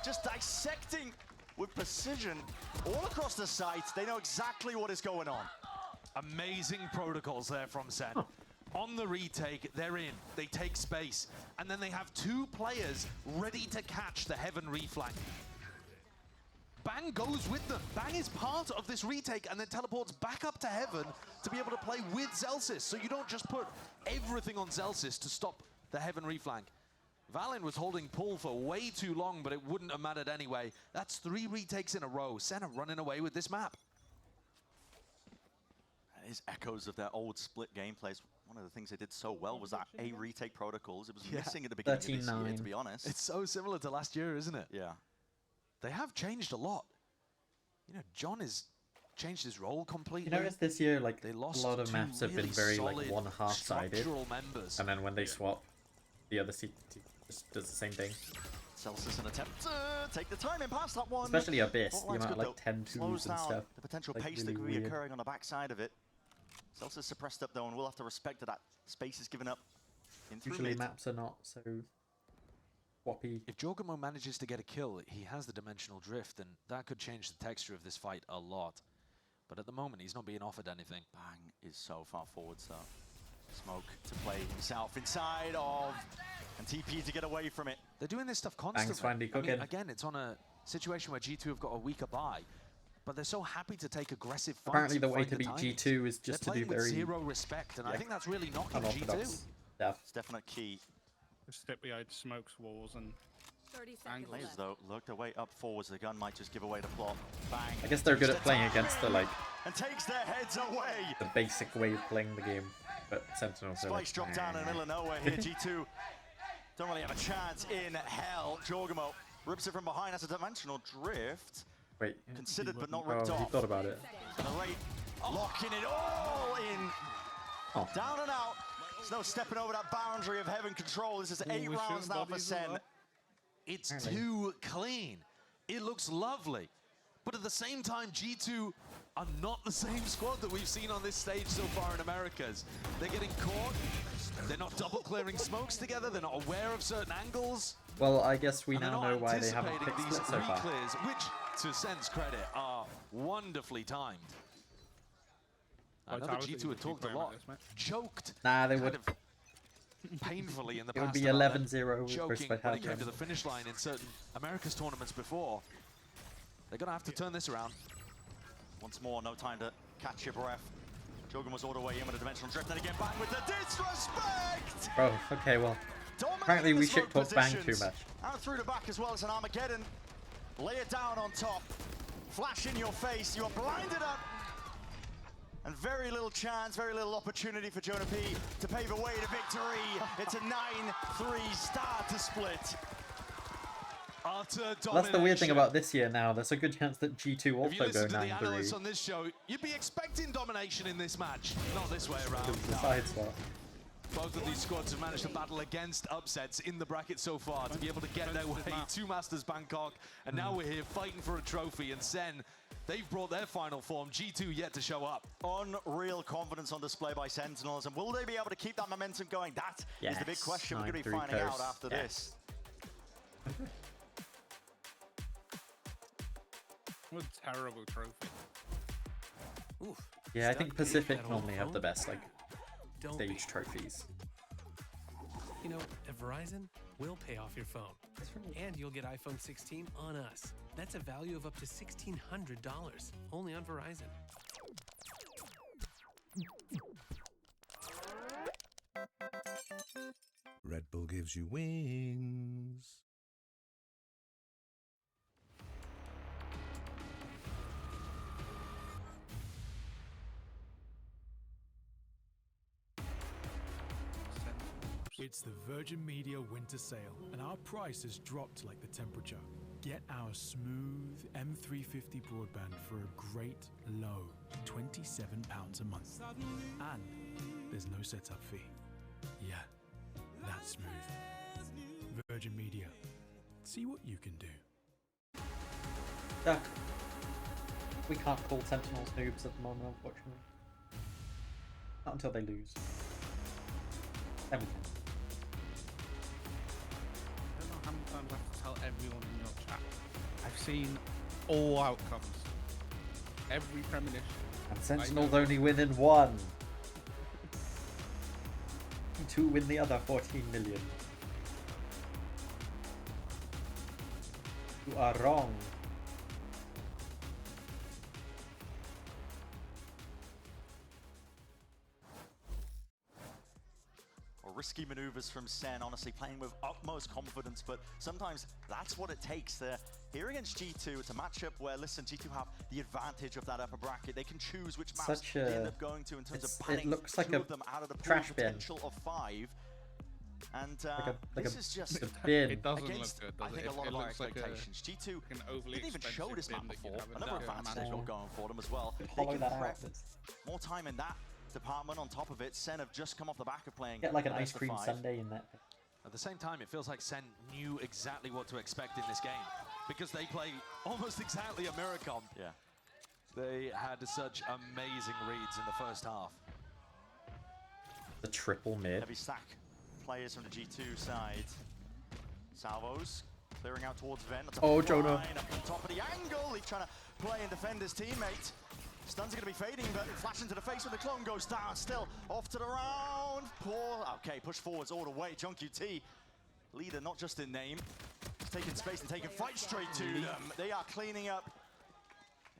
just dissecting with precision all across the site. They know exactly what is going on. Amazing protocols there from Sen. On the retake, they're in. They take space. And then they have two players ready to catch the Heaven reflank. Bang goes with them. Bang is part of this retake and then teleports back up to Heaven to be able to play with Zelsis. So you don't just put everything on Zelsis to stop the Heaven reflank. Valen was holding pull for way too long, but it wouldn't have mattered anyway. That's 3 retakes in a row. Sen are running away with this map. That is echoes of their old split gameplays. One of the things they did so well was that A retake protocols. It was missing at the beginning of this year, to be honest. It's so similar to last year, isn't it? Yeah. They have changed a lot. You know, John has changed his role completely. You notice this year, like, They a lost lot of two maps have been really very, like, solid one half-sided. structural members. And then when they swap, the other seat just does the same thing. Celsius an attempt to take the timing past that one. Especially Abyss, the Spotlight's amount of, good, like, though. 10 twos Slows and down stuff. the potential Like, pace really that could be weird. occurring on the backside of it. Celsius suppressed up though, and we'll have to respect that space is given up. In through Usually mid. maps are not so swappy. If Jorgamo manages to get a kill, he has the dimensional drift, and that could change the texture of this fight a lot. But at the moment, he's not being offered anything. Bang is so far forward, so Smoke to play himself inside of, and TP to get away from it. They're doing this stuff constantly. Bang's finally I mean, cooking. again, it's on a situation where G2 have got a weaker buy, but they're so happy to take aggressive fights. Apparently the and way find to beat timings. G2 is just They're to do playing with very zero respect, and I yeah, think that's really knocking G2. unorthodox stuff. It's definite key. Just step behind smokes, walls, and 30 angles. Players though look their way up forwards. The gun might just give away the plot. Bang. I guess they're good at playing against the, like, And takes their heads away. the basic way of playing the game. But Sentinels are like, Spice dropped down in the middle of nowhere here. G2 don't really have a chance in hell. Jorgamo rips it from behind. That's a dimensional drift. Wait. Considered but not ripped Oh, he off. thought about it. And the rate locking it all in. Oh. Down and out. There's no stepping over that boundary of Heaven control. This is 8 we're rounds shooting now for bodies as Sen. well. It's Apparently. too clean. It looks lovely. But at the same time, G2 are not the same squad that we've seen on this stage so far in Americas. They're getting caught. They're not double clearing smokes together. They're not aware of certain angles. Well, I guess we And they're now not know why they haven't anticipating picked these split so far. re-clears, which, to Sen's credit, are wonderfully timed. I know that Vitality G2 had would be talked a playing lot. like this, mate. Choked. Nah, they kind would. of painfully in the It would past. be about them 11-0 with choking first when it half came to time. the finish line in certain Americas tournaments before. They're going to have to turn this around. Once more, no time to catch your breath. Jogan was all the way in with a dimensional drift, then again back with the disrespect! Oh, okay, well. Dominating Apparently the we smoke shit talk Bang too positions. much. And through the back as well as an Armageddon. Lay it down on top. Flash in your face. You are blinded up. And very little chance, very little opportunity for Jonah P to pave a way to victory. It's a 9-3 start to split. Utter domination. That's the weird thing about this year now. There's a good chance that G2 If you also go listen to the analysts 9-3. on this show, you'd be expecting domination in this match. Not this way around. The No. side swap. Both of these squads have managed to battle against upsets in the bracket so far to be able to get their way to Masters Bangkok. And now we're here fighting for a trophy. And Sen, they've brought their final form. G2 yet to show up. Unreal confidence on display by Sentinels. And will they be able to keep that momentum going? That is the big Yes, question we're going to be 9-3 finding out coast. after Yeah. this. What a terrible trophy. Oof. Yeah, I Stuck think deep Pacific that old normally have the phone? best, like, Don't stage be. trophies. You know, at Verizon, we'll pay off your phone. And you'll get iPhone 16 on us. That's a value of up to $1,600, only on Verizon. Red Bull gives you wings. It's the Virgin Media winter sale, and our price has dropped like the temperature. Get our smooth M350 broadband for a great low £27 a month. And there's no setup fee. Yeah, that's smooth. Virgin Media. See what you can do. Duck. We can't call Sentinels noobs at the moment, unfortunately. Not until they lose. Then we can. I don't know how many times I have to tell everyone in your chat. I've seen all outcomes. Every premonition. And Sentinels only win in one. Two win the other 14 million. You are wrong. Risky maneuvers from Sen, honestly playing with utmost confidence, but sometimes that's what it takes. They're here against G2. It's a matchup where, listen, G2 have the advantage of that upper bracket. They can choose which maps they end up going to in terms of banning it looks like two a of them out of the trash bin. potential of 5. And like this a is just bin. It doesn't against, look good, does I think, it? a lot It of our looks like expectations. G2 an overly didn't even show this map expensive bin that before. you'd have A number of in fans a were going for them as well. They Hollow can that out. prep more time in that department. On top of it, Sen have just come off the back of playing Get like an the ice best of cream 5. sundae in that. At the same time, it feels like Sen knew exactly what to expect in this game because they play almost exactly a mirror comp. Yeah. They had such amazing reads in the first half. The triple mid. Heavy stack players from the G2 side. Salvos clearing out towards Ven. That's a Oh, Jonah. line up on top of the angle. He's trying to play and defend his teammate. Stuns are going to be fading, but flash into the face when the clone goes down. Still off to the round. Poor. Okay, push forwards all the way. John QT, leader not just in name. He's taking space and taking fight straight to them. They are cleaning up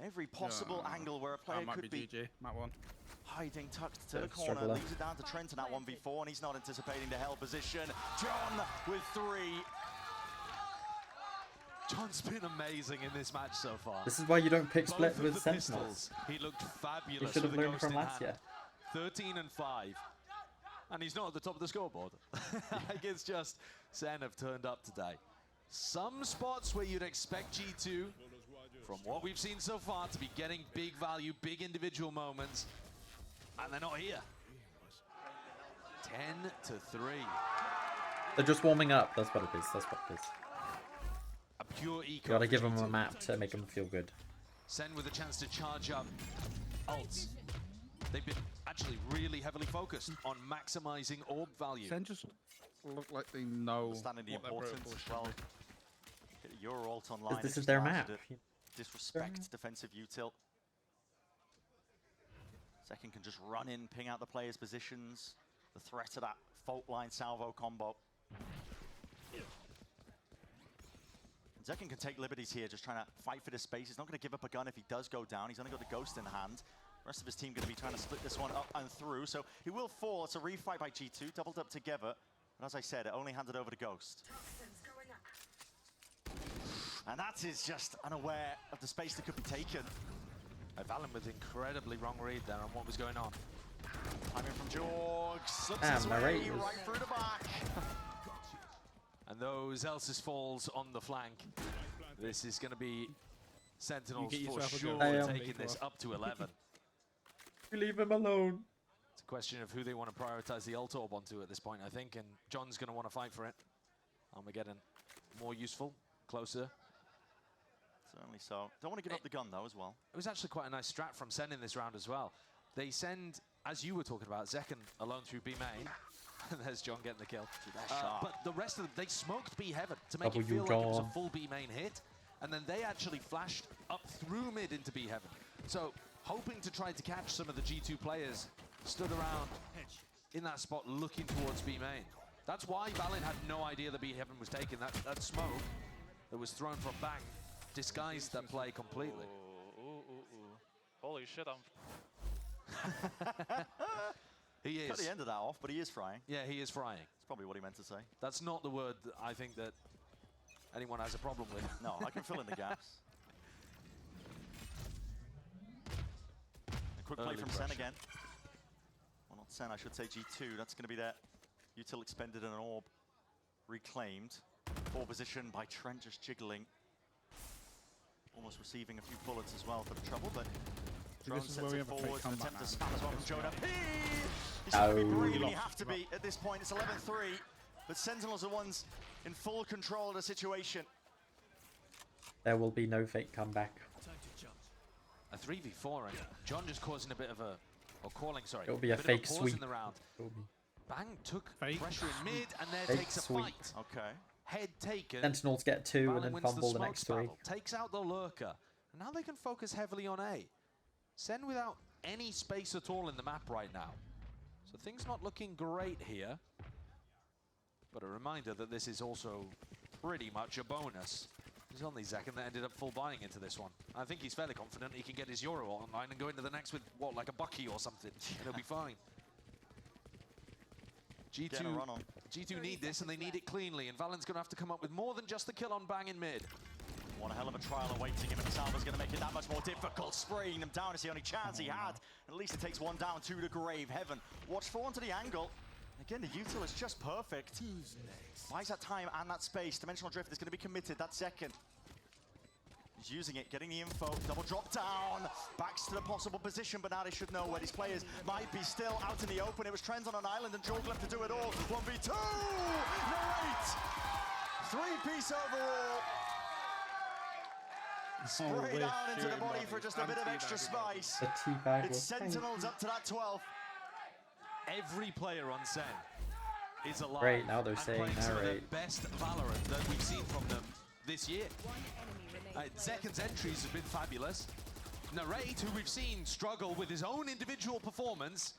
every possible angle where a player could be GG. Map 1. hiding, tucked to the corner. Leaves it down to Trent in that 1v4, and he's not anticipating the hell position. John with 3. John's been amazing in this match so far. This is why you don't pick split Both of with the Sentinels. pistols, he looked fabulous. You should have with a learned ghost from in last hand. year. 13 and 5. And he's not at the top of the scoreboard. Like, it's just Sen have turned up today. Some spots where you'd expect G2, from what we've seen so far, to be getting big value, big individual moments, and they're not here. 10 to 3. They're just warming up. That's what it is. That's what it is. A pure eco. You gotta for give them a G2. map to make them feel good. Sen with a chance to charge up ults. They've been actually really heavily focused on maximizing orb value. Sen just look like they know Understanding the what their importance. protocol should Well, be. get your ult online. This It is just their allows map. you to disrespect defensive util. Second can just run in, ping out the players' positions. The threat of that fault line salvo combo. Zekin can take liberties here, just trying to fight for this space. He's not going to give up a gun if he does go down. He's only got the ghost in hand. The rest of his team going to be trying to split this one up and through. So he will fall. It's a refight by G2, doubled up together. And as I said, it only handed over to Ghost. And that is just unaware of the space that could be taken. Valen with incredibly wrong read there on what was going on. Timing from Jorg, slips Damn, his my way rate was- right through the back. And those Elsis falls on the flank. This is going to be Sentinels You get for yourself a sure good taking this up to 11. You leave him alone. It's a question of who they want to prioritize the ult orb onto at this point, I think, and John's going to want to fight for it. Armageddon, more useful, closer. Certainly so. Don't want to give up the gun, though, as well. It was actually quite a nice strat from Sen in this round as well. They send, as you were talking about, Zekin alone through B main. And there's John getting the kill. But the rest of them, they smoked B heaven to make it feel like it was a full B main hit. And then they actually flashed up through mid into B heaven. So hoping to try to catch some of the G2 players stood around in that spot looking towards B main. That's why Valen had no idea that B heaven was taken. That smoke that was thrown from back disguised that play completely. Holy shit, He is. Cut the end of that off, but he is frying. Yeah, he is frying. That's probably what he meant to say. That's not the word that I think that anyone has a problem with. No, I can fill in the gaps. A quick play Early from pressure. Sen again. Well, not Sen, I should say G2. That's going to be that util expended and an orb reclaimed. Poor position by Trent, just jiggling. Almost receiving a few bullets as well for the trouble, but Drone this is sets where we it have a fake forward, an comeback attempt to now. spam as well from Jonah. He's going to be brave, and you have to be at this point. It's 11-3, but Sentinels are ones in full control of the situation. There will be no fake comeback. A 3v4, and John just causing a bit of a, or calling, sorry. It'll be a bit fake of pause sweep. in the round. It'll be Bang took Fake. pressure in mid, and there Fake takes a sweep. fight. Okay. Head taken. Sentinels get 2 and Valen then wins fumble the smoke next 3. battle, takes out the lurker. And now they can focus heavily on A. Sen without any space at all in the map right now. So things not looking great here. But a reminder that this is also pretty much a bonus. He's only Zekken that ended up full buying into this one. I think he's fairly confident he can get his Euro online and go into the next with, what, like a Bucky or something. And he'll be fine. Getting a run on. G2 need this, and they need it cleanly. And Valen's going to have to come up with more than just the kill on Bang in mid. One hell of a trial awaiting him, and Salva's going to make it that much more difficult. Spraying them down is the only chance he had. At least it takes one down, 2 to grave. Heaven watchful onto the angle. Again, the util is just perfect. Buys that time and that space. Dimensional drift is going to be committed. That's second. He's using it, getting the info. Double drop down. Backs to the possible position, but now they should know where these players might be still out in the open. It was Trent on an island, and Jorg left to do it all. 1v2. Narrate. 3-piece overall. Spray down into the body for just a bit of extra spice. The teabag It's was Sentinels up to that 12th. Every player on Sen is alive. Great, now they're and saying playing some of narrate. the best Valorant that we've seen from them this year. Zekken's entries have been fabulous. Narrate, who we've seen struggle with his own individual performance,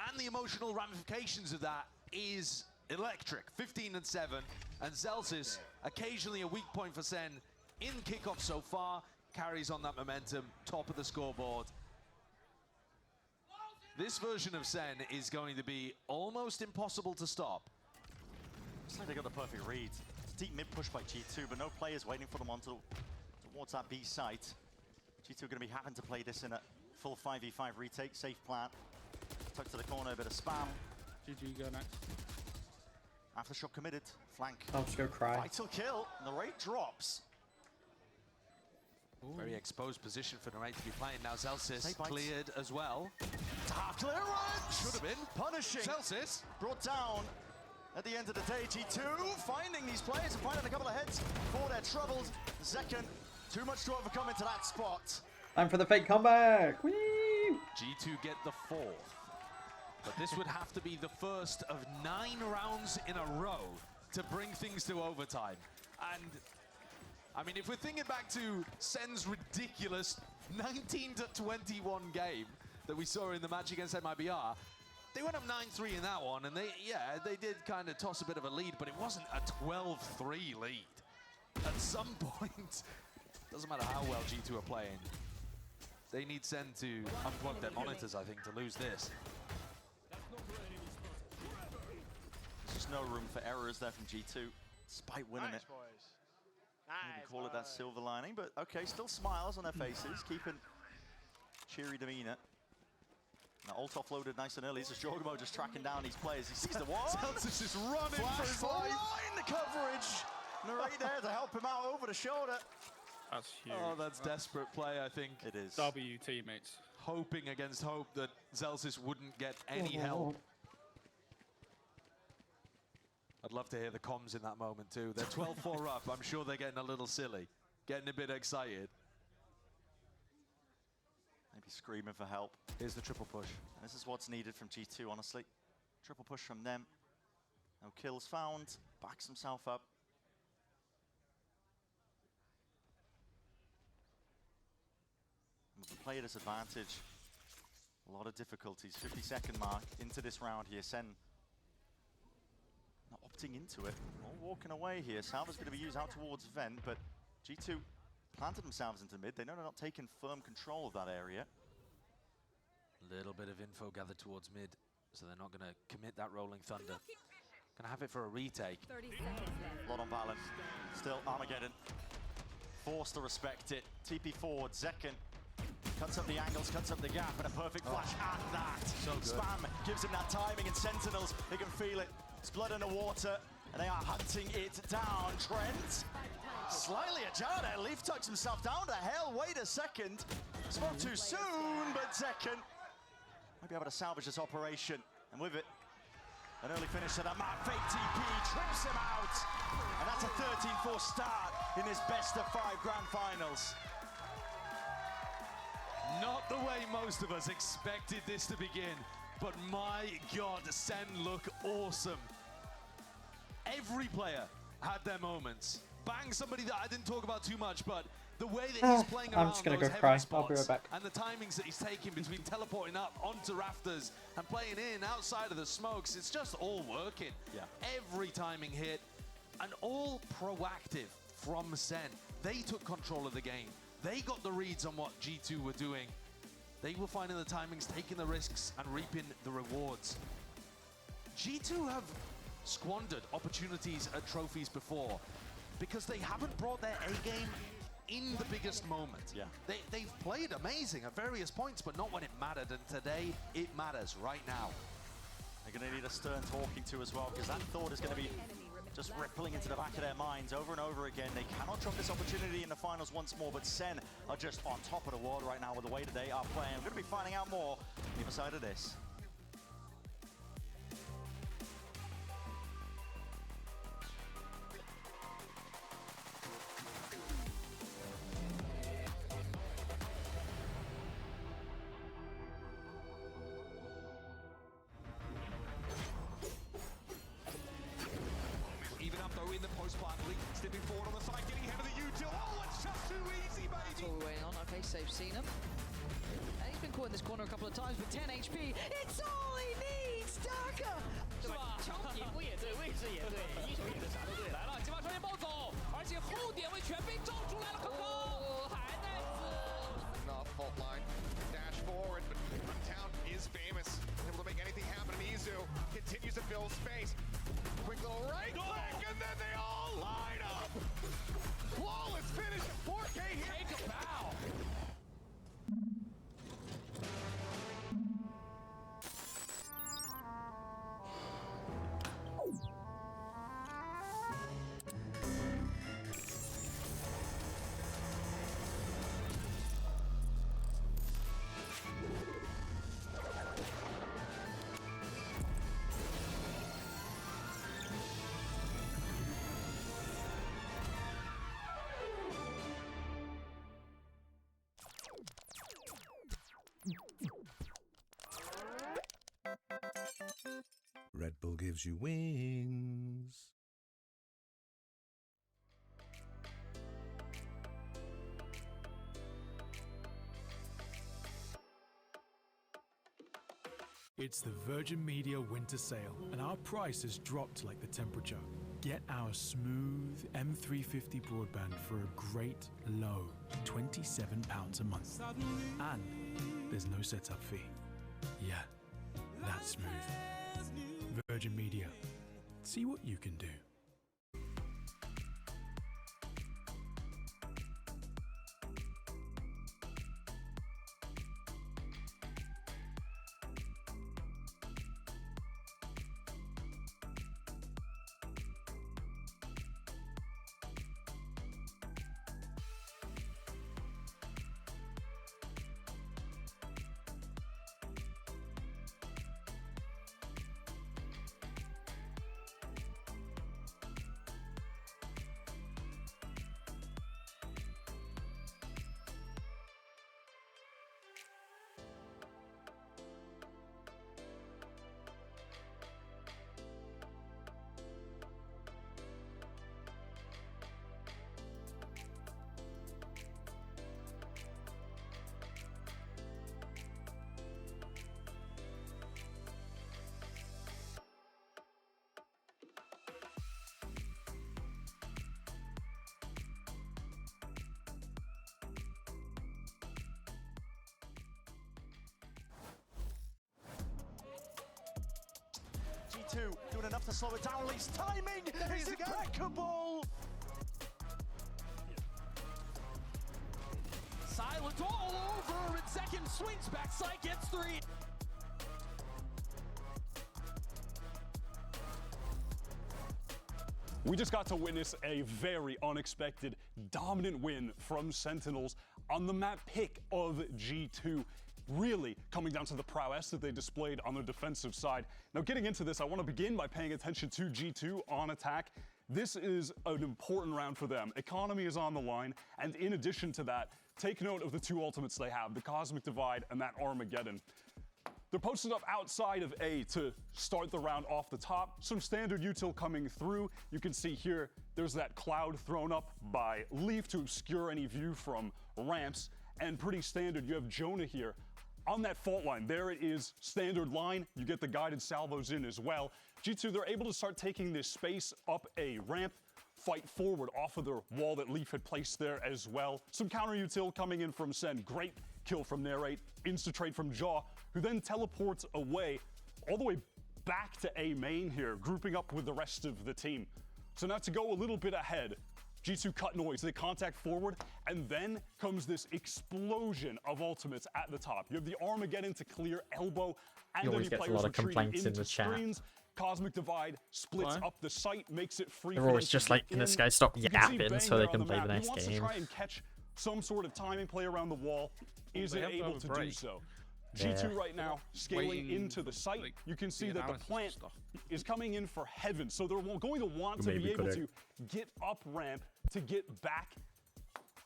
and the emotional ramifications of that is electric. 15 and 7, and Zelsis, occasionally a weak point for Sen in kickoff so far, carries on that momentum, top of the scoreboard. This version of Sen is going to be almost impossible to stop. Looks like they got the perfect read. It's a deep mid push by G2, but no players waiting for them towards that B site. G2 are going to be having to play this in a full 5v5 retake. Safe plan. Tuck to the corner, a bit of spam. GG, go next. Aftershock committed. Flank. I'll just go cry. Vital kill. The rate drops. Ooh. Very exposed position for Narrate to be playing now. Zelsis Snake bites. cleared as well. Half clearance! Should have been. Punishing. Zelsis Brought down at the end of the day. G2 finding these players and finding a couple of heads for their troubles. Zekken, too much to overcome into that spot. Time for the fake comeback. Whee! G2 get the 4th. But this would have to be the first of 9 rounds in a row to bring things to overtime. And I mean, if we're thinking back to Sen's ridiculous 19-21 game that we saw in the match against MIBR, they went up 9-3 in that one, and they did kind of toss a bit of a lead, but it wasn't a 12-3 lead. At some point, doesn't matter how well G2 are playing, they need Sen to unplug their monitors, I think, to lose this. There's just no room for errors there from G2, despite winning it. Maybe call it that silver lining, but okay, still smiles on their faces, keeping cheery demeanor. Now ult offloaded nice and early. This is Jorgmo just tracking down these players. He sees the one. Zelsis is running for his Flash life. line the coverage. Narrate there to help him out over the shoulder. That's huge. Oh, that's desperate play, I think. It is. W teammates. Hoping against hope that Zelsis wouldn't get any help. I'd love to hear the comms in that moment too. They're 12-4 up. I'm sure they're getting a little silly, getting a bit excited. Maybe screaming for help. Here's the triple push. And this is what's needed from G2, honestly. Triple push from them. No kills found. Backs himself up. With the player disadvantage, a lot of difficulties. 50-second mark into this round here. Sen not opting into it. All walking away here. Salva's going to be used out towards Vent, but G2 planted themselves into mid. They know they're not taking firm control of that area. Little bit of info gathered towards mid so they're not going to commit that Rolling Thunder. Going to have it for a retake. 30 seconds left. Lot on Valen. Still Armageddon. Forced to respect it. TP forward. Zekken cuts up the angles, cuts up the gap, and a perfect flash at that. So good. Spam gives him that timing, and Sentinels, they can feel it. It's blood in the water, and they are hunting it down. Trent, slightly ajar there. Leaf tucks himself down to hell. Wait a second. Spoke too soon, but Zekken might be able to salvage this operation. And with it, an early finish to that map. Fake TP trips him out. And that's a 13-4 start in this best-of-5 grand finals. Not the way most of us expected this to begin, but my God, Sen look awesome. Every player had their moments. Bang, somebody that I didn't talk about too much, but the way that he's playing around those heavy spots I'll be right back. and the timings that he's taking between teleporting up onto rafters and playing in outside of the smokes, it's just all working. Yeah. Every timing hit, and all proactive from Sen. They took control of the game. They got the reads on what G2 were doing. They were finding the timings, taking the risks, and reaping the rewards. G2 have squandered opportunities at trophies before because they haven't brought their A-game in the biggest moment. Yeah. They've played amazing at various points, but not when it mattered, and today it matters right now. They're going to need a stern talking to as well, because that thought is going to be just rippling into the back of their minds over and over again. They cannot drop this opportunity in the finals once more, but Sen are just on top of the world right now with the way that they are playing. We're going to be finding out more on the other side of this. Stepping forward on the side, getting ahead of the U2. Oh, it's just too easy, baby. That's all we're waiting on. Okay, safe seen him. And he's been caught in this corner a couple of times with 10 HP. It's all he needs, Darker! 是吧？强敌不也对，位置也对，一手也对，啥都对。来了，激发双剑暴走，而且后点位全被罩出来了，可可还在死。Not fault line. Dash forward, but Town is famous. Able to make anything happen, and Izu continues to fill space. Quick little right click, and then they all line up. Flawless finish, 4K here. Take a bow. Red Bull gives you wings. It's the Virgin Media winter sale, and our price has dropped like the temperature. Get our smooth M350 broadband for a great low £27 a month. And there's no setup fee. Yeah, that's smooth. Virgin Media. See what you can do. G2 doing enough to slow it down. Lee's timing is impeccable. Silent all over, and second swings backside, gets 3. We just got to witness a very unexpected, dominant win from Sentinels on the map pick of G2. Really coming down to the prowess that they displayed on their defensive side. Now, getting into this, I want to begin by paying attention to G2 on attack. This is an important round for them. Economy is on the line, and in addition to that, take note of the 2 ultimates they have, the Cosmic Divide and that Armageddon. They're posted up outside of A to start the round off the top. Some standard util coming through. You can see here, there's that cloud thrown up by Leaf to obscure any view from ramps. And pretty standard, you have Jonah here on that fault line. There it is, standard line. You get the guided salvos in as well. G2, they're able to start taking this space up a ramp, fight forward off of the wall that Leaf had placed there as well. Some counter util coming in from Sen. Great kill from Narrate, insta-trade from Jaw, who then teleports away, all the way back to A main here, grouping up with the rest of the team. So now to go a little bit ahead, G2 cut noise, they contact forward, and then comes this explosion of ultimates at the top. You have the Armageddon to clear elbow, and He always any gets a players lot of retreating complaints in into the chat. screens. Cosmic Divide splits up the site, makes it free. They're for always them just to like, get can this in. guy stop You can see yapping Bang so they there on can play map. the next He wants game? to try and catch some sort of timing play around the wall. Isn't have to able have a to do break. so. Yeah. G2 right now scaling Waiting, into the site. like, You can see the that the analysis plant stuff. is coming in for heaven. So they're going to want to Maybe be able could to get up ramp to get back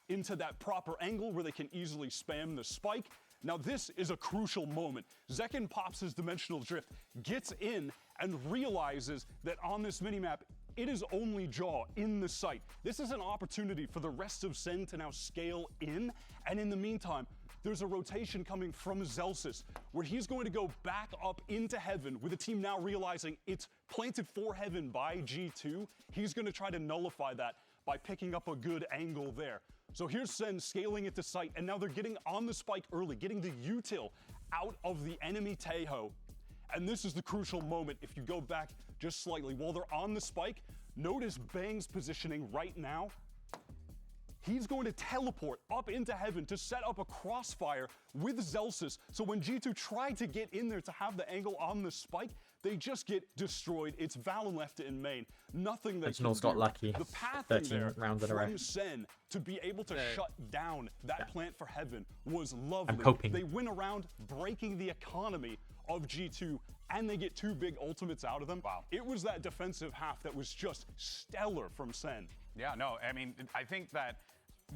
into that proper angle where they can easily spam the spike. Now this is a crucial moment. Zekin pops his dimensional drift, gets in, and realizes that on this minimap, it is only Jaw in the site. This is an opportunity for the rest of Sen to now scale in, and in the meantime, there's a rotation coming from Zelsis, where he's going to go back up into heaven with the team now realizing it's planted for heaven by G2. He's going to try to nullify that by picking up a good angle there. So here's Sen scaling it to site, and now they're getting on the spike early, getting the util out of the enemy Taeho. And this is the crucial moment. If you go back just slightly, while they're on the spike, notice Bang's positioning right now. He's going to teleport up into heaven to set up a crossfire with Zelsis. So when G2 tried to get in there to have the angle on the spike, they just get destroyed. It's Valen left in main. Nothing they Sentinels can got do. lucky. The path 13 there rounds in a row. from Sen to be able to shut down that plant for heaven was lovely. I'm coping. They win around breaking the economy of G2, and they get 2 big ultimates out of them. Wow. It was that defensive half that was just stellar from Sen. Yeah, no, I mean, I think that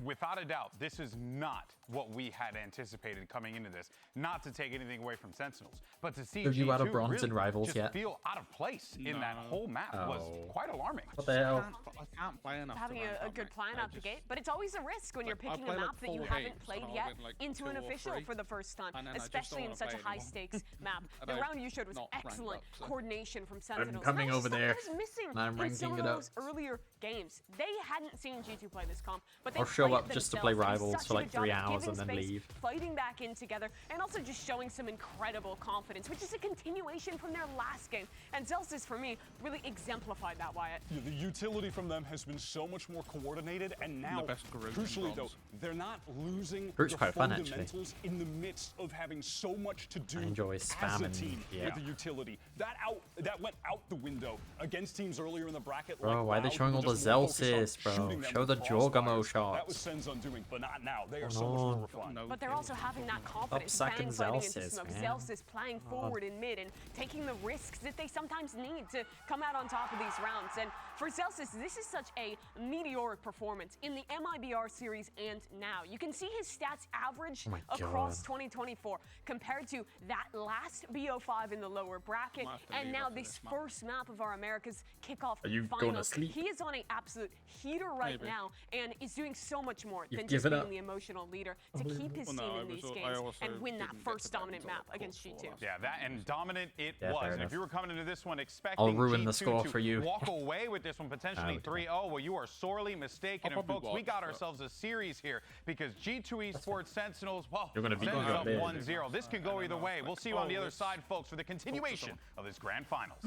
without a doubt, this is not what we had anticipated coming into this. Not to take anything away from Sentinels, but to see Have you out of G2 bronze really in Rivals just yet? feel out of place in that whole map was Oh. quite alarming. What the hell? I can't play enough. Having to rank a up, good mate. plan I out the just- gate, but it's always a risk when you're Like, I picking a play, like, map that you 4 haven't games, played and I'll yet win, like, into 2 an or official 3, for the first time, and then I just especially don't in such a wanna play high-stakes map. And The I'm round you showed was not ranked excellent up, so. coordination from Sentinels. coming That was over something there, that was missing and I'm in some ranking of it up. those earlier games. They hadn't seen G2 play this comp, but they I'll show played up it just to play themselves. They did Rivals such for a like good job 3 of hours giving and then space, leave. fighting back in together, and also just showing some incredible confidence, which is a continuation from their last game. And Zelsis, for me, really exemplified that, Wyatt. Yeah, the utility from them has been so much more coordinated, and now, best Garou in crucially though, bronze. they're not losing Garou's the quite fun, actually. fundamentals in the midst of having so much to do I enjoy as a spamming, team yeah. with the utility. That went out the window against teams earlier in the bracket. Bro, like why are they Loud, showing who all were the just more focused on Zelsis, bro? shooting them Show with the Jorgamo crossfires. That was shots. Sen's undoing, but not now. They are Come so much on. more refined. But they're also having that confidence. sucking Bang fighting into Zelsis, smoke. man. Zelsis playing forward in mid and taking the risks that they sometimes need to come out on top of these rounds. And for Zelsis, this is such a meteoric performance in the MIBR series and now. You can see his stats average Oh my across God. 2024 compared to that last BO5 in the lower bracket Might have to and leave now after this this map. first map of our America's kickoff Are you finals. going to sleep? He is on an absolute heater right Maybe. now and is doing so much more You've than just given being up. the emotional leader to keep his Well, no, team I in was these al- I games also and win that didn't get first to that dominant until map the against quarter G2. last. Yeah, that and dominant it Yeah, was. fair And if enough. you were coming into this one expecting I'll ruin the G2 score to for you. walk away with this one potentially okay. 3-0, well, you are sorely mistaken. I'll And folks, probably we got watch, but- ourselves a series here because G2 Esports Sentinels, well, You're gonna beat Sentinels me up up big. 1-0. This can go either way. We'll see you on the other let's side, folks, for the continuation of this grand finals.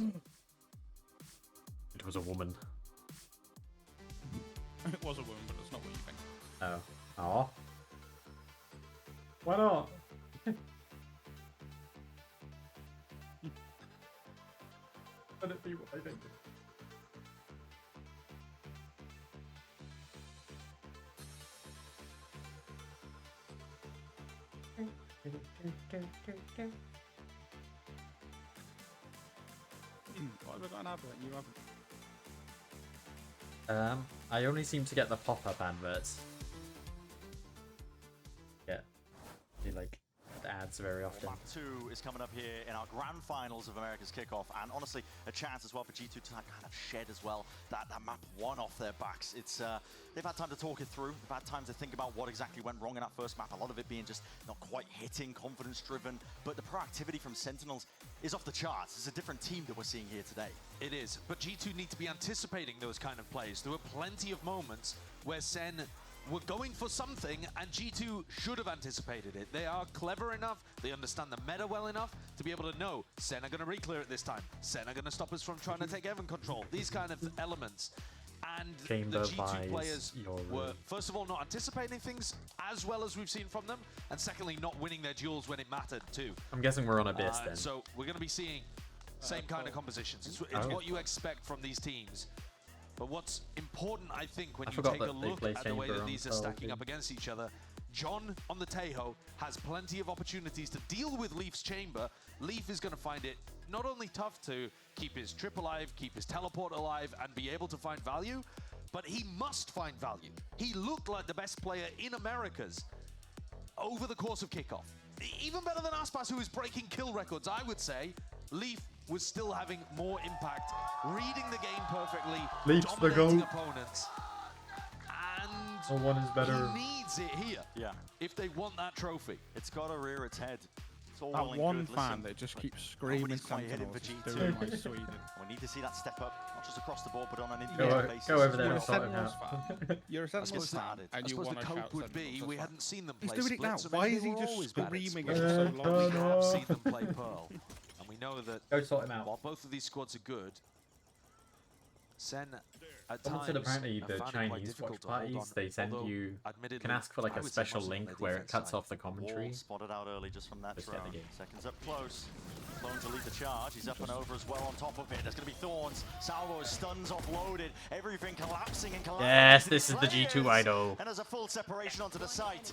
It was a woman. It was a woman, but that's not what you think. Oh. Aw. Why not? Let it be what I think. Why have I got an advert? You haven't. I only seem to get the pop-up adverts. Yeah. Do like the ads very often. Map 2 is coming up here in our grand finals of America's Kickoff, and honestly, a chance as well for G2 to kind of shed as well that map 1 off their backs. It's they've had time to talk it through. They've had time to think about what exactly went wrong in that first map. A lot of it being just not quite hitting, confidence-driven, but the proactivity from Sentinels is off the charts. It's a different team that we're seeing here today. It is, but G2 need to be anticipating those kind of plays. There were plenty of moments where Sen were going for something, and G2 should have anticipated it. They are clever enough, they understand the meta well enough to be able to know Sen are going to re-clear it this time. Sen are going to stop us from trying to take Evan control. These kind of elements. And Chamber the G2 buys players your were, first of all, not anticipating things as well as we've seen from them, and secondly, not winning their duels when it mattered too. I'm guessing we're on Abyss then. So we're going to be seeing same kind of compositions. It's what you expect from these teams. But what's important, I think, when you take a look at the way that these are stacking up against each other, John on the Taeho has plenty of opportunities to deal with Leaf's chamber. Leaf is going to find it not only tough to keep his trip alive, keep his teleport alive, and be able to find value, but he must find value. He looked like the best player in Americas over the course of kickoff. Even better than Aspas, who is breaking kill records, I would say. Leaf was still having more impact, reading the game perfectly, Leaf's the dominating GOAT. opponents, and No one is better. he needs it here. Yeah. If they want that trophy. It's got to rear its head. It's all That well and one good. fan Listen, that just keeps screaming nobody's quite hitting Sentinels for is G2. doing like Sweden. We need to see that step up, not just across the board, but on an Go individual basis. over there You're a and sort him Sentinels out. fan. You're a Let's get Sentinels fan, started. and I you suppose want the to cope shout would be Sentinels. we That's hadn't seen them He's play doing it now. splits, and Why maybe is they he were just always bad at screaming splits, at but so long? we have seen them play Pearl, and we know that Go sort him out. while both of these squads are good, Sen at Someone times said apparently have the found it quite Chinese difficult watch to hold parties, on, they send although, you, admittedly, can ask for like I a would say special most of them link on their where it defense cuts side. off the commentary. Wall spotted out early just from that Just get the drone. game. Seconds up close. Clone to lead the charge. He's up and over as well on top of it. There's going to be Thorns. Salvo, stuns offloaded. Everything collapsing and collapsing. Yes, this is the G2 idol. And there's a full separation onto the site.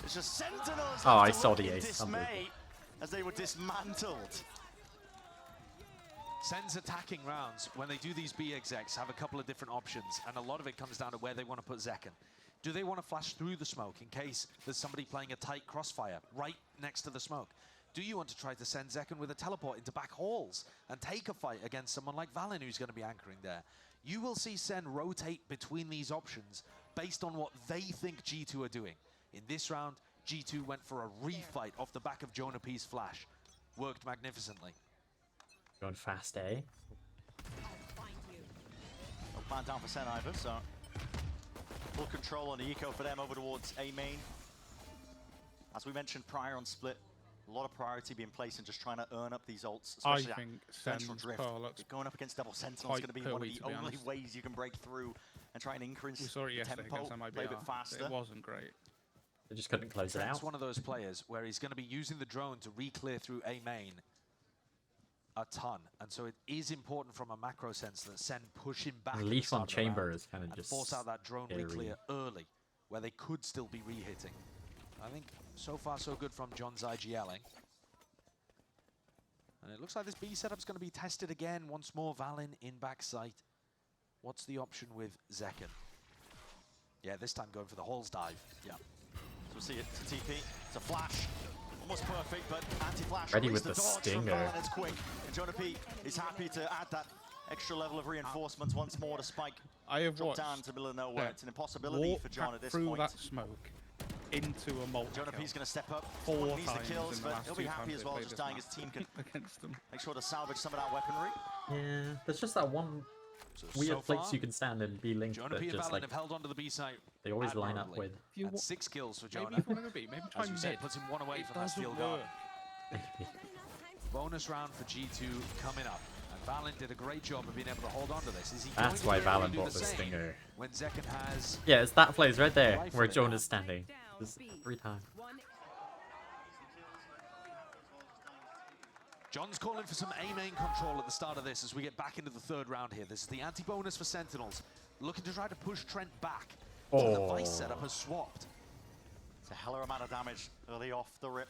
It's just Sentinels. Oh, I left to saw look the in ace. dismay as they were dismantled. Sen's attacking rounds, when they do these B execs, have a couple of different options, and a lot of it comes down to where they want to put Zekken. Do they want to flash through the smoke in case there's somebody playing a tight crossfire right next to the smoke? Do you want to try to send Zekken with a teleport into back halls and take a fight against someone like Valen, who's going to be anchoring there? You will see Sen rotate between these options based on what they think G2 are doing. In this round, G2 went for a refight off the back of Jonah P's flash. Worked magnificently. Going fast, eh? No plan down for Sen either, so full control on the eco for them over towards A main. As we mentioned prior on Split, a lot of priority being placed in just trying to earn up these ults, I especially think that central Sen's drift. Pearl looks Going up against double Sentinel is going to be one of quite the pooey, to be only honest. ways you can break through and try and increase We saw it the yesterday tempo, against MIBR. play a bit faster. It wasn't great. They just couldn't close it Trent's out. one of those players where he's going to be using the drone to re-clear through A main a ton, and so it is important from a macro sense that Sen push him back. And at the Leaf start on of the chamber round is kind of and just force out that drone scary. re-clear early, where they could still be re-hitting. I think so far so good from John's IGLing. And it looks like this B setup's going to be tested again once more. Valen in backside. What's the option with Zekken? Yeah, this time going for the halls dive. Yeah. So we'll see it. It's a TP. It's a flash. Almost perfect, but anti-flash. Ready release with the dodge from stinger. Valen, it's quick. And Jonah P is happy to add that extra level of reinforcements once more to Spike. I have Drop watched down to the middle of nowhere. Pep It's an impossibility walk for John at this through point. that smoke into a multi Jonah P's going to step up. 4 He needs the times kills, in the but last he'll be 2 happy times as they well, played just this dying map his team can against them. make sure to salvage some of that weaponry. Yeah, there's just that one So weird place far, you can stand and be linked Jonah that P and just Valen like have held onto the B site. they always line up admirably. with. And 6 kills for Jonah. Maybe if you want to be, maybe try As we said, mid. puts him one away It from that doesn't steel work. guard. Bonus round for G2 coming up. And Valen did a great job of being able to hold on to this. Is he That's going why to be able to Valen do bought the the same stinger. when Zekken has... Yeah, it's that place right there Rifle where it. Jonah's standing. Just every time. John's calling for some A-main control at the start of this as we get back into the third round here. This is the anti-bonus for Sentinels, looking to try to push Trent back. So the Vice setup has swapped. It's a hell of a amount of damage early off the rip.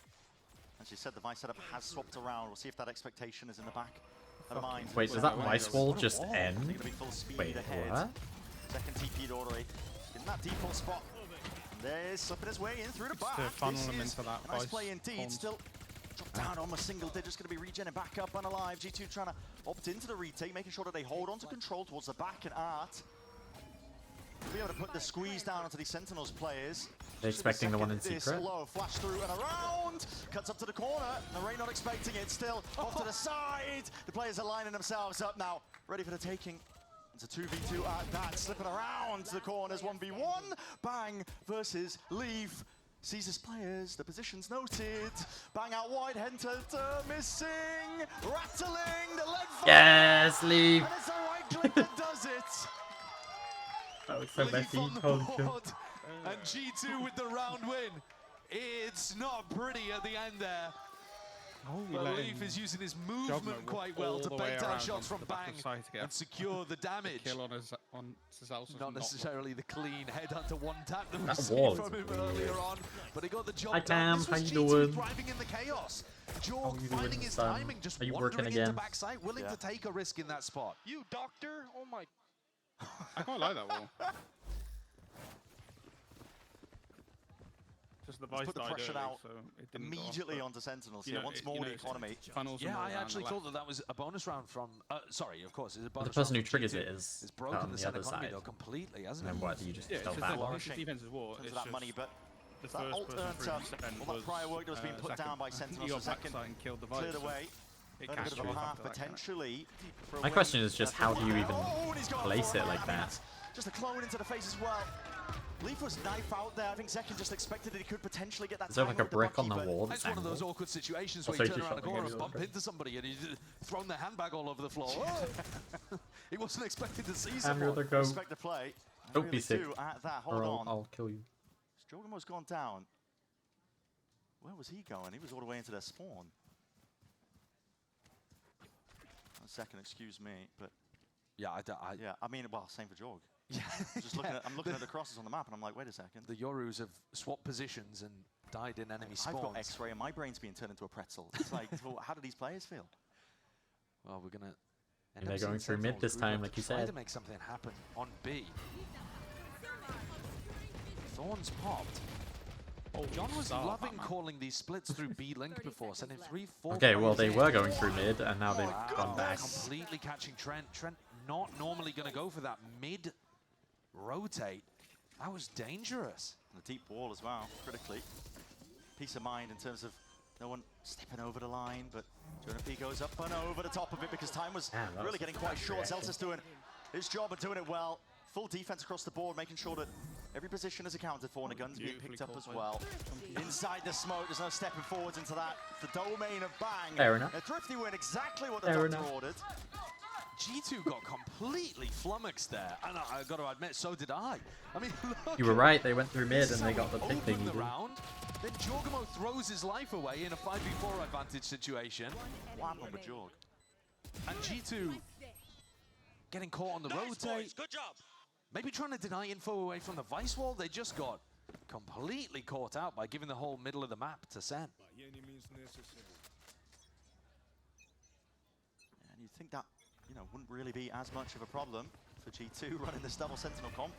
As you said, the Vice setup has swapped around. We'll see if that expectation is in the back of the mind. Wait, does that Vice wall just end? Gonna be full speed Wait, ahead. what? Second TP'd already. In that default spot. There's slipping his way in through the back. to funnel This him is into that a nice Vice play indeed. pond. Still dropped down almost single digits. Going to be regenning back up and alive. G2 trying to opt into the retake, making sure that they hold on to control towards the back, and Art will be able to put the squeeze down onto these Sentinels players. They're expecting the one in This secret. low flash through and around, cuts up to the corner. Narray not expecting it. Still off to the side. The players are lining themselves up now, ready for the taking. It's a 2v2 at that, slipping around to the corners. 1v1. Bang versus Leaf. Sees his players, the position's noted. Bang out wide, Henter missing. Rattling the leg. Yes, Leaf. And it's the right click that does it. That was so Leaf messy. on the Told you. board, and G2 with the round win. It's not pretty at the end there. But Leaf is using his movement quite well to bait out shots from Bang and secure the damage. Kill on Zelsis. Not necessarily the clean headhunter one tap that we That see was from him weird. earlier on, but he got the job Hi, done. Cam. This How was you G2 doing? thriving in the chaos. How Jorg you finding doing, his son? timing, just Are you wandering working into again? backside, willing to take a risk in that spot. You doctor? Oh my. I quite like that wall. Just the Vice Put the died pressure early, out so it didn't go off, immediately but, onto Sentinels. you Yeah, know, once more the economy. Funnels Yeah, them all I down actually the thought left. that was a bonus round from. Sorry, of course, it's a bonus The person who round from triggers G2. it is It's out broken on the the Sun other economy side. though completely, hasn't And it? then what? You just Yeah, fell it's back. just the defensive war. In terms It's of that just money, but the that first ult person earned through up. second All that was, prior work that was being put second. down by He Sentinels got for second. backside and killed the Vice. Cleared so away. It Earned a can't bit of a go path after that, can it? potentially. for a My win. question is just how do you even Oh, and he's going place for it like that? Just a clone into the face as well. Leaf was knife out there. I think Zekken just expected that he could potentially get that. Is there like time a with the brick on Bucky, the but wall? It's that's one of those angled? awkward situations Oh, where so you you turn just around a shot the corner game and bump over. into somebody and he's thrown their handbag all over the floor. Oh! He wasn't expecting to see I'm someone. the other go. Respect the play. I Don't be really sick, do at that. or Hold on. I'll kill you. Jorgamo's gone down. Where was he going? He was all the way into their spawn. 1 second, excuse me, but Yeah, yeah, I mean, well, same for Jorg. Yeah. Just looking at, I'm looking at the crosses on the map, and I'm like, wait a second. The Yorus have swapped positions and died in enemy spawns. I've got X-ray, and my brain's being turned into a pretzel. It's like, well, how do these players feel? Well, we're gonna. And they're going through mid this time, like you Try said. to make something happen on B. Thorns popped. John was loving calling these splits through B link before, sending 3-4. Okay, well they players were in. going through mid, and now they've Wow. gone back. Completely catching Trent. Trent not normally going to go for that mid rotate. That was dangerous. And the deep wall as well, critically. Peace of mind in terms of no one stepping over the line, but Jonah P goes up and over the top of it because time was Damn, that really was getting quite short. reaction. Zelsis doing his job and doing it well. Full defense across the board, making sure that every position is accounted for and the gun's being picked up as well. Inside the smoke, there's no stepping forwards into that. The domain of Bang. Fair enough. A thrifty win, exactly what the Fair doctor enough. ordered. G2 got completely flummoxed there, and I got to admit, so did I. I mean, look, You were right, they went through mid this is and they how got the we pick they open the needed. round. Then Jorgamo throws his life away in a 5v4 advantage situation. What happened with Jorg? And G2 getting caught on the rotate. Good job. Maybe trying to deny info away from the Vice wall. They just got completely caught out by giving the whole middle of the map to Sen. And you'd think that, you know, wouldn't really be as much of a problem for G2 running this double Sentinel comp.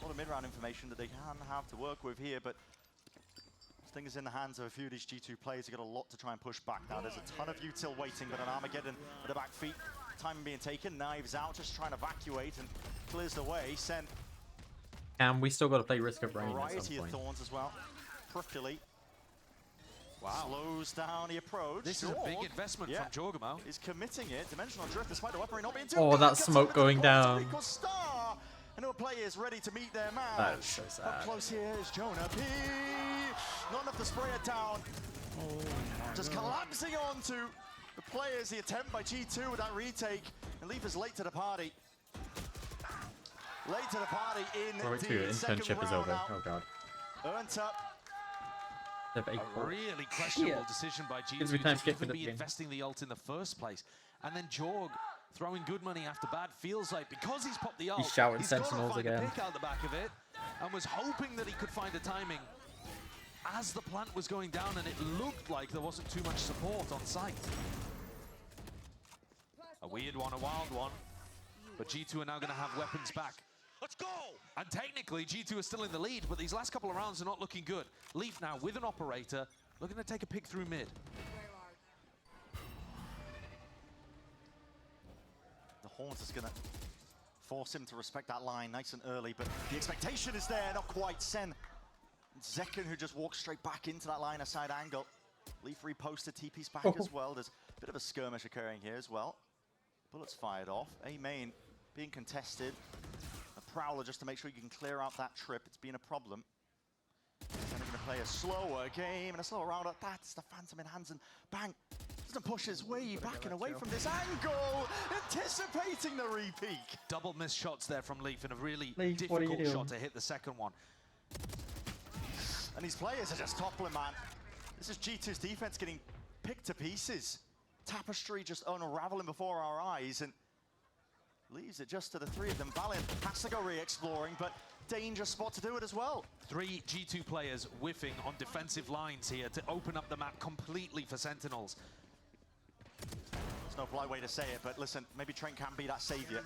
A lot of mid-round information that they can have to work with here, but this thing is in the hands of a few of these G2 players. They've got a lot to try and push back now. There's a ton of util waiting, but an Armageddon at the back feet. Time being taken, knives out, just trying to evacuate and clears the way. Sen, And we still got to play Risk of Rain at variety some of point. thorns as well. Prickly. Wow. Slows down the approach. This is a big Jorg, investment yeah, from Jorgamo. He's committing it. Dimensional drift, despite the weaponry not being too Oh, good. that Cuts smoke over to going the down. Puerto Rico Star. And our players ready to meet their match. That is so Up sad. close here is Jonah P. Not enough to spray it down. Oh Just collapsing onto the players, the attempt by G2 with that retake, and Leaf is late to the party. Late to the party in Oh, wait, the too. second Internship is round over. now. Oh god. Earned up. A really questionable decision by Gives me G2 time to to get even to be the game. investing the ult in the first place. And then Jorg throwing good money after bad feels like because he's popped the ult, He's shouting he's got to Sentinels find again. a pick out the back of it and was hoping that he could find a timing as the plant was going down, and it looked like there wasn't too much support on site. A weird one, a wild one, but G2 are now going to have weapons back. Let's go! And technically, G2 are still in the lead, but these last couple of rounds are not looking good. Leaf now with an operator, looking to take a pick through mid. The Horns is going to force him to respect that line nice and early, but the expectation is there, not quite. Sen. Zekken, who just walks straight back into that line of side angle. Leaf reposted TP's back as well. There's a bit of a skirmish occurring here as well. Bullets fired off. A main being contested. A Prowler just to make sure you can clear out that trip. It's been a problem. Then they're going to play a slower game and a slower round. That's the Phantom in hands, and bang. Doesn't push his way back and away from this angle. Anticipating the re-peek. Double missed shots there from Leaf, and a really Leaf, what are you difficult shot doing? to hit the second one. And these players are just toppling, man. This is G2's defense getting picked to pieces. Tapestry just unraveling before our eyes, and leaves it just to the three of them. Valiant has to go re-exploring, but danger spot to do it as well. 3 G2 players whiffing on defensive lines here to open up the map completely for Sentinels. There's no polite way to say it, but listen, maybe Trent can be that savior.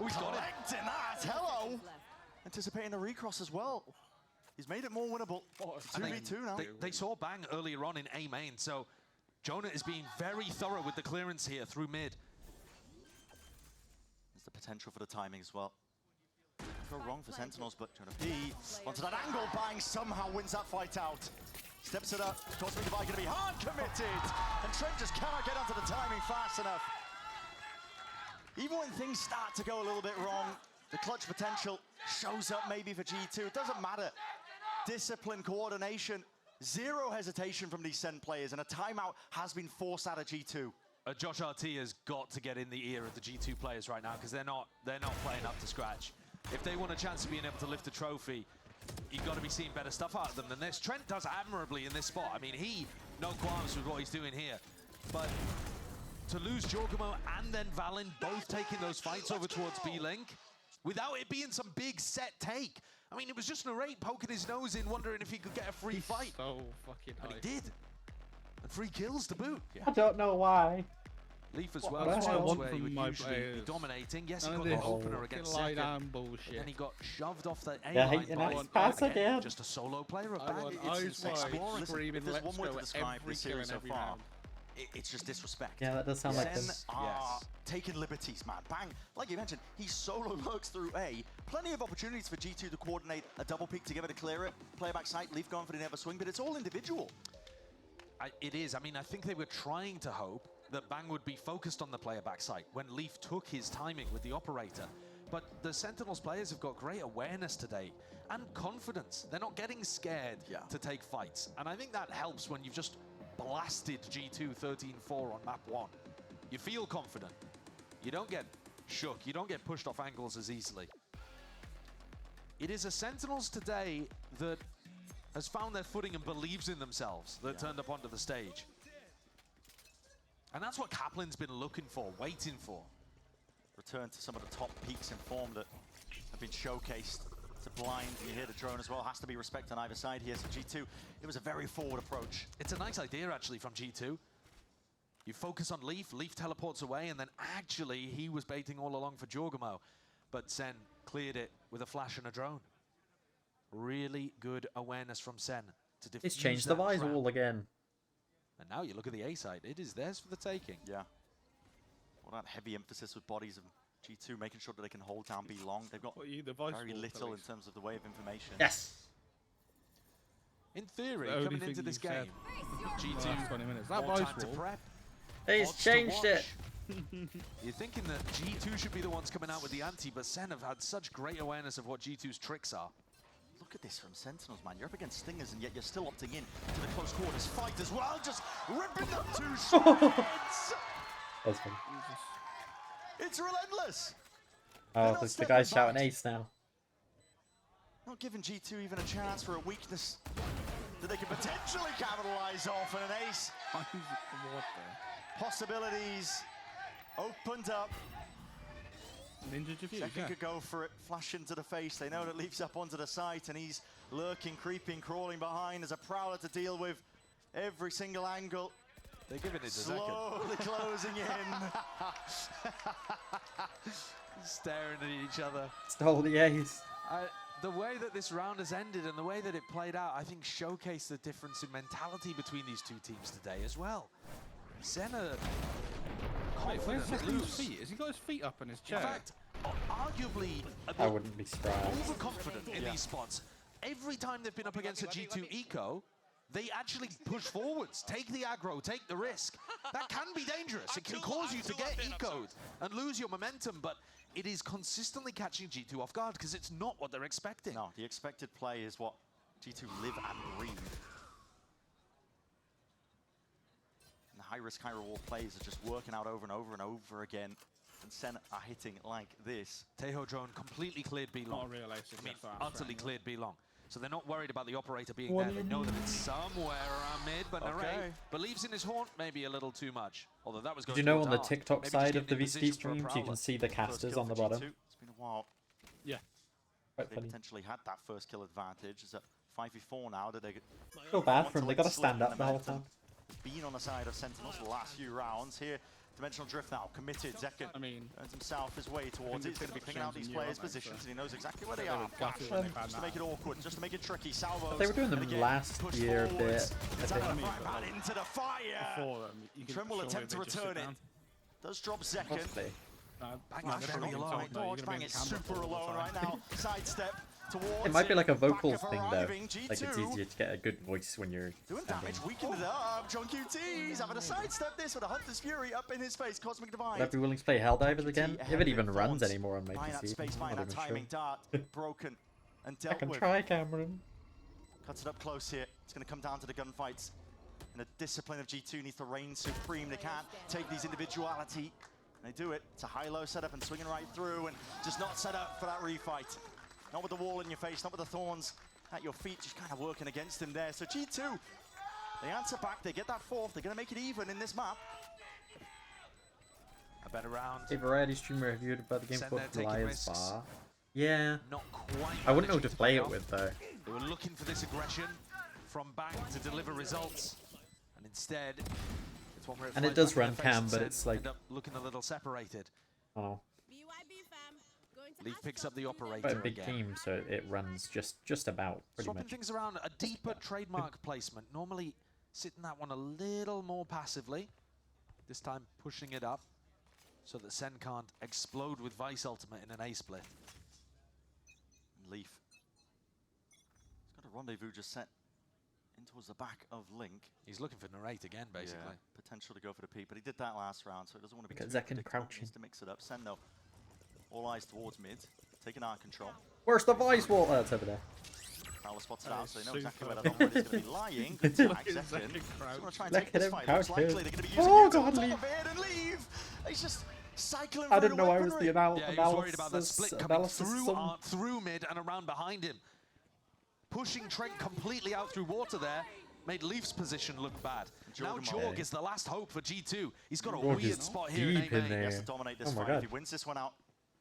Oh, he's got it. Collecting that, hello! Anticipating the recross as well. He's made it more winnable. It's 2v2 now. They saw Bang earlier on in A main, so Jonah is being very thorough with the clearance here through mid. There's the potential for the timing as well. Go wrong for Sentinels, but Jonah P onto that angle, Bang somehow wins that fight out. Steps it up, Cosmic Divide gonna be hard committed, and Trent just cannot get onto the timing fast enough. Even when things start to go a little bit wrong, the clutch potential shows up maybe for G2. It doesn't matter. Discipline, coordination, zero hesitation from these Sen players, and a timeout has been forced out of G2. Josh RT has got to get in the ear of the G2 players right now, because they're not playing up to scratch. If they want a chance of being able to lift a trophy, you've got to be seeing better stuff out of them than this. Trent does admirably in this spot. I mean, no qualms with what he's doing here. But to lose Jorgamo and then Valen both taking those fights over towards B-Link, without it being some big set take. I mean, it was just Narrate poking his nose in, wondering if he could get a free fight. So fucking And high. he did. And 3 kills to boot. I don't know why. Leaf as What well. the That's hell? where he would usually be dominating. Yes, he got the opener against lie second. down bullshit. And then he got shoved off the Yeah, A-line hating by ice pass again. just a solo player of I Bang. want It's eyes wide, exploring. screaming, If there's let's one word go to describe every this kill series in so every far, round. it's just disrespect. Yeah, that does sound like Sen them. are taking liberties, man. Bang, like you mentioned, he solo lurks through A. Plenty of opportunities for G2 to coordinate a double peek together to clear it. Player back side, Leaf going for the never swing, but it's all individual. It is. I mean, I think they were trying to hope that Bang would be focused on the player backside when Leaf took his timing with the operator. But the Sentinels players have got great awareness today and confidence. They're not getting scared to take fights. And I think that helps when you've just blasted G2 13-4 on map 1. You feel confident. You don't get shook. You don't get pushed off angles as easily. It is a Sentinels today that has found their footing and believes in themselves that turned up onto the stage. And that's what Kaplan's been looking for, waiting for. Return to some of the top peaks in form that have been showcased. It's a blind, you hear the drone as well, has to be respect on either side here. So G2, it was a very forward approach. It's a nice idea actually from G2. You focus on Leaf, Leaf teleports away, and then actually he was baiting all along for Jorgamo. But Sen cleared it with a flash and a drone. Really good awareness from Sen to defuse It's changed the that Vice trap. wall again. And now you look at the A side, it is theirs for the taking. Yeah. Well, that heavy emphasis with bodies of G2, making sure that they can hold down B long. They've got very little in terms of the way of information. Yes. In theory, The only coming thing into this you've said game, in the last 20 minutes. That more Vice time to wall. prep. He's odds to changed it. watch. You're thinking that G2 should be the ones coming out with the ante, but Sen have had such great awareness of what G2's tricks are. Look at this from Sentinels, man. You're up against Stingers, and yet you're still opting in to the close quarters fight as well. Just ripping them to shreds. That's fun. It's relentless. Oh, there's the guy shouting ace now. Not giving G2 even a chance for a weakness that they could potentially capitalize off, and an ace. What the? Possibilities opened up. Ninja Diffuse, Second could go for it, flash into the face. They know that leaps up onto the site, and he's lurking, creeping, crawling behind. There's a Prowler to deal with every single angle. They're giving it a second. Slowly closing in. Staring at each other. Stole the ace. The way that this round has ended and the way that it played out, I think showcased the difference in mentality between these two teams today as well. Senna, Wait, where's confident his feet? Has he got his feet up in his chair? In fact, arguably a I bit wouldn't be surprised. overconfident in these spots. Every time they've been up against a G2 eco, they actually push forwards, take the aggro, take the risk. That can be dangerous. It can cause you to get ecoed and lose your momentum, but it is consistently catching G2 off guard because it's not what they're expecting. No, the expected play is what G2 live and breathe. And the high-risk, high-reward plays are just working out over and over and over again. And Sen are hitting like this. Teho drone completely cleared B long. Not a real ace, I mean, that's what I'm utterly saying. cleared B long. So they're not worried about the operator being What there. do They you know that mean? it's somewhere around mid, but Okay. Narrate believes in his haunt maybe a little too much. Although that was Did going you know towards on the Art. TikTok Maybe side just of the getting in VCT position for a streams, you Prowler. can see the First casters kill on the for bottom? G2. It's been a while. Yeah. Quite They funny. potentially had that first kill advantage. It's a 5v4 now. That they Feel bad want for to them. They let got to slip stand in up the whole time. Been on the side of Sentinels the last few rounds here. Dimensional Drift now committed. Zekken I mean, turns himself his way towards it. He's going to be picking out these players' positions, and he knows exactly where they are. gutted Flash, when they've had just to that. make it awkward, just to make it tricky. Salvos. They were doing them and again, last push year a forwards. bit, I It's think. out of Fragman into the fire. Before them, Trim will attempt to return it. Does drop Zekken. Possibly. Flash never very been alone. told, no, you're Dodge gonna Bang be in is the camera super all the alone time. right now. Sidestep towards It might be like a back vocals of thing though. arriving. Like it's G2 easier to get a good voice when you're doing standing. damage, weakened it up. John QT's having to sidestep this with a Hunter's Fury up in his face. Cosmic Divide. Would I be willing to play Helldivers again? ahead If it of even it. runs Thorns anymore on my buying that PC. space, I'm buying not that even timing sure. dart, broken and I dealt can with. try, Cameron. Cuts it up close here. It's going to come down to the gunfights. And the discipline of G2 needs to reign supreme. They can't take these individuality. They do it. It's a high-low setup and swinging right through and just not set up for that refight. Not with the wall in your face, not with the thorns at your feet, just kind of working against him there. So G2, they answer back, they get that fourth. They're going to make it even in this map. A better round. A variety streamer reviewed about the game Send called there, taking Goliath's risks. Bar. Yeah. Not quite. I wouldn't know who managing to play pay it off. with though. They were looking for this aggression from Bang to deliver results, and instead, it's one where And it flies does back in run their face cam, and but Sen it's like- end up looking a little separated. Oh. Leaf picks up the operator Quite a big again. team, so it runs just about pretty Swapping much. things around, a deeper trademark placement. Normally sitting that one a little more passively. This time pushing it up so that Sen can't explode with Vice Ultimate in an A split. Leaf. He's got a rendezvous just set in towards the back of Link. He's looking for Narrate again, basically. Yeah, potential to go for the P, but he did that last round, so he doesn't want to be Because too Zekken predictable. crouching. Needs to mix it up. Sen, though, all eyes towards mid, taking our control. Where's the voice wall? Oh, it's over there. Fowler spots it That out, is so they know exactly where super. that operator's going to be lying. Good tag, Zekken. Just Zekken want to try and Look take at this him fight. Looks crouching. likely they're going to be using Oh, you to God, on top leave. of it and leave. He's just cycling I through didn't the know I was weaponry. the Yeah, he was worried about that split coming analysis through son. Art, through mid, and around behind him. Pushing Trent completely out through water there made Leaf's position look bad. Now Jorg is the last hope for G2. He's got a Jorg weird is spot here in deep in A-Main. there. He has to dominate this Oh my fight. God. If he wins this one out,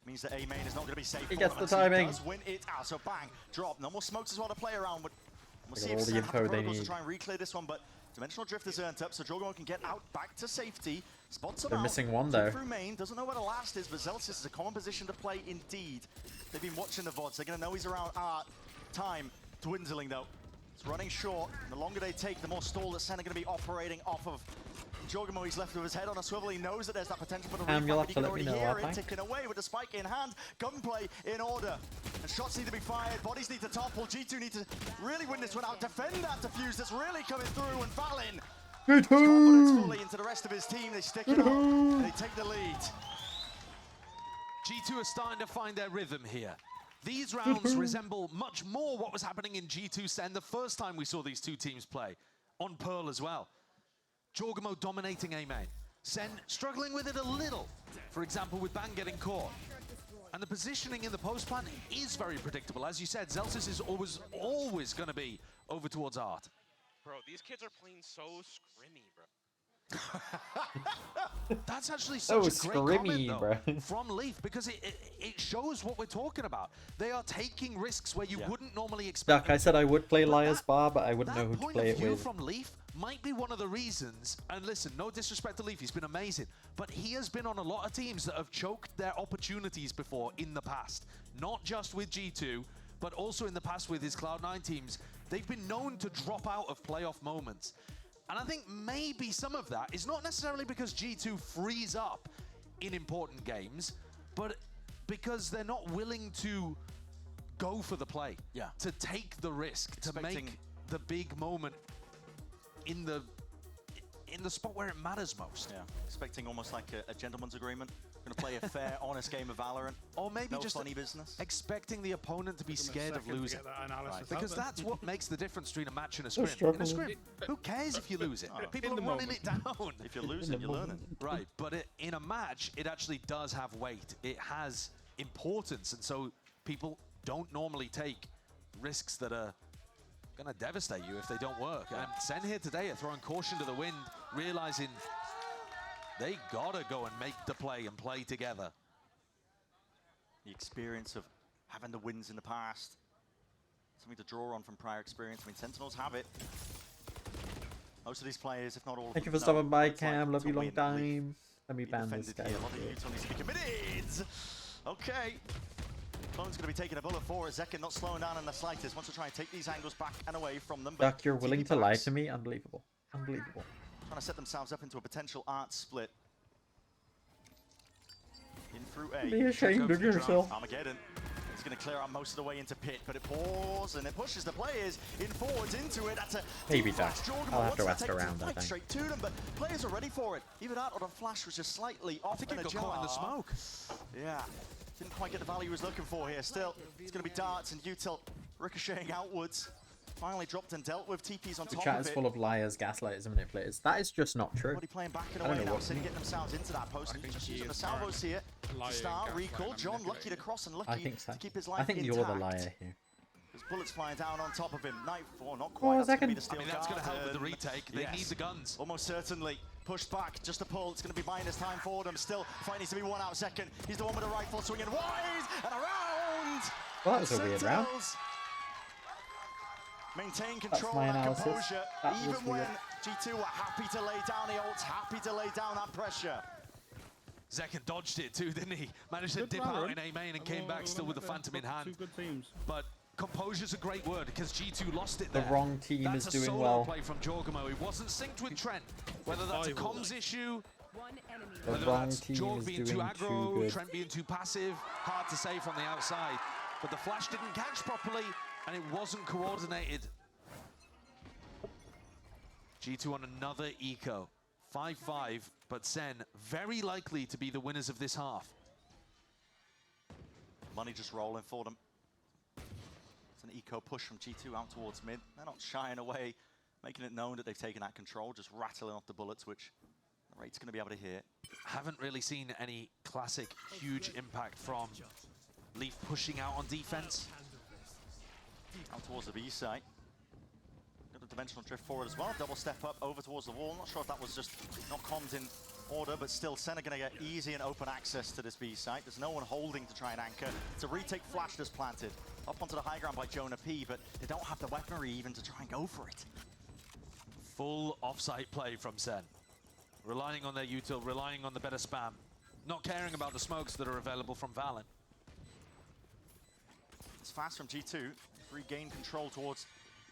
means that A-Main is not going to be safe. He for gets him the until timing. He does win it out. So bang, drop. No more smokes as well to play around. But we'll They see got if all the Sen have info the they protocols to need. try and reclear this one. But Dimensional Drift is earned up, so Jorgo can get out back to safety. Spots him They're out. missing one, Keep though. through main. Doesn't know where the last is, but Zelsis is a common position to play indeed. They've been watching the VODs. They're going to know he's around. Time dwindling though. It's running short. And the longer they take, the more stall that Sen are going to be operating off of. Jorgamo, he's left with his head on a swivel. He knows that there's that potential for the refight, you'll but have you to can let me already know, hear it Alpine. ticking away with the spike in hand. Gunplay in order. And shots need to be fired. Bodies need to topple. G2 need to really win this one out. Defend that defuse that's really coming through. And Fallon, his confidence fully into the rest of his team. They stick it out. And they take the lead. G2 are starting to find their rhythm here. These rounds resemble much more what was happening in G2 Sen the first time we saw these two teams play, on Pearl as well. Jorgamo dominating A main. Sen struggling with it a little, for example, with Bang getting caught. And the positioning in the post plan is very predictable. As you said, Zelsis is always going to be over towards Art. Bro, these kids are playing so scrimmy, bro. That's actually such a great comment, though, bro. from Leaf, because it shows what we're talking about. They are taking risks where you wouldn't normally expect. Duck, I said I would play Liar's Bar, but I wouldn't know who to play it with. From Leaf might be one of the reasons, and listen, no disrespect to Leaf, he's been amazing, but he has been on a lot of teams that have choked their opportunities before in the past. Not just with G2, but also in the past with his Cloud9 teams. They've been known to drop out of playoff moments. And I think maybe some of that is not necessarily because G2 frees up in important games, but because they're not willing to go for the play, to take the risk, to make the big moment in the spot where it matters most. Yeah, expecting almost like a gentleman's agreement. Going to play a fair, honest game of Valorant. Or maybe no just funny business. Expecting the opponent to be scared of losing. Right. Because that's what makes the difference between a match and a scrim. In a scrim, who cares if you lose it? People are running it down. If you lose it, you learn it. Right, but in a match, it actually does have weight. It has importance, and so people don't normally take risks that are going to devastate you if they don't work. And Sen here today are throwing caution to the wind, realizing they gotta go and make the play and play together. The experience of having the wins in the past, something to draw on from prior experience. I mean, Sentinels have it. Most of these players, if not all of them, Thank you for stopping by, Cam. Love you long time. Let me ban this guy. A lot of Utah needs to be committed. Okay. Clone's going to be taking a bullet for it. Zekin not slowing down in the slightest. Wants to try and take these angles back and away from them. Duck, you're willing to lie to me? Unbelievable. Unbelievable. Trying to set themselves up into a potential art split. In through A. Be ashamed of yourself. Armageddon. It's going to clear out most of the way into pit, but it pours and it pushes the players in forwards into it. That's a maybe Duck. I'll have to ask around, I think. Straight to them, but players are ready for it. Even Art on a flash was just slightly off. I think it got caught in the smoke. Yeah. Didn't quite get the value he was looking for here. Still, it's going to be darts and util ricocheting outwards. Finally dropped and dealt with. TP's on The top chat of is it. full of liars, gaslighters, and manipulators. That is just not true. Everybody playing back and I don't away know now. what- City getting themselves into that post. Just using the salvos here. Star, recall. John lucky to cross and I lucky think so. to keep his life I think intact. you're the liar here. There's bullets flying down on top of him. Nightfall, not quite. That's gonna be the steel that's going to help with the garden. retake. They need the guns. Almost certainly. Pushed back, just a pull. It's going to be minus time for them. Still, fight needs to be one out second. He's the one with the rifle swinging wide and around. Well, that was a weird round. Sentinels maintain That's control my and analysis. composure, That was even when weird. G2 were happy to lay down the ults, happy to lay down that pressure. Zekin dodged it too, didn't he? Managed to dip out in A main and came back still with the Phantom in hand. Two good teams. But composure's a great word because G2 lost it The there. wrong team That's is doing a solo well. play from Jorgamo. He wasn't synced with Trent. Whether that's a comms issue, The whether wrong that's team Jorg is being doing too too aggro, good. Trent being too passive, hard to say from the outside. But the flash didn't catch properly and it wasn't coordinated. G2 on another eco. 5-5, but Sen very likely to be the winners of this half. Money just rolling for them. It's an eco push from G2 out towards mid. They're not shying away, making it known that they've taken that control, just rattling off the bullets, which the rate's going to be able to hit. Haven't really seen any classic huge impact from Leaf pushing out on defense. Out towards the B site. Got a dimensional drift forward as well. Double step up over towards the wall. Not sure if that was just not commed in order, but still Sen are going to get easy and open access to this B site. There's no one holding to try and anchor. It's a retake flash that's planted. Up onto the high ground by Jonah P, but they don't have the weaponry even to try and go for it. Full offsite play from Sen. Relying on their util, relying on the better spam. Not caring about the smokes that are available from Valen. It's fast from G2. Regain control towards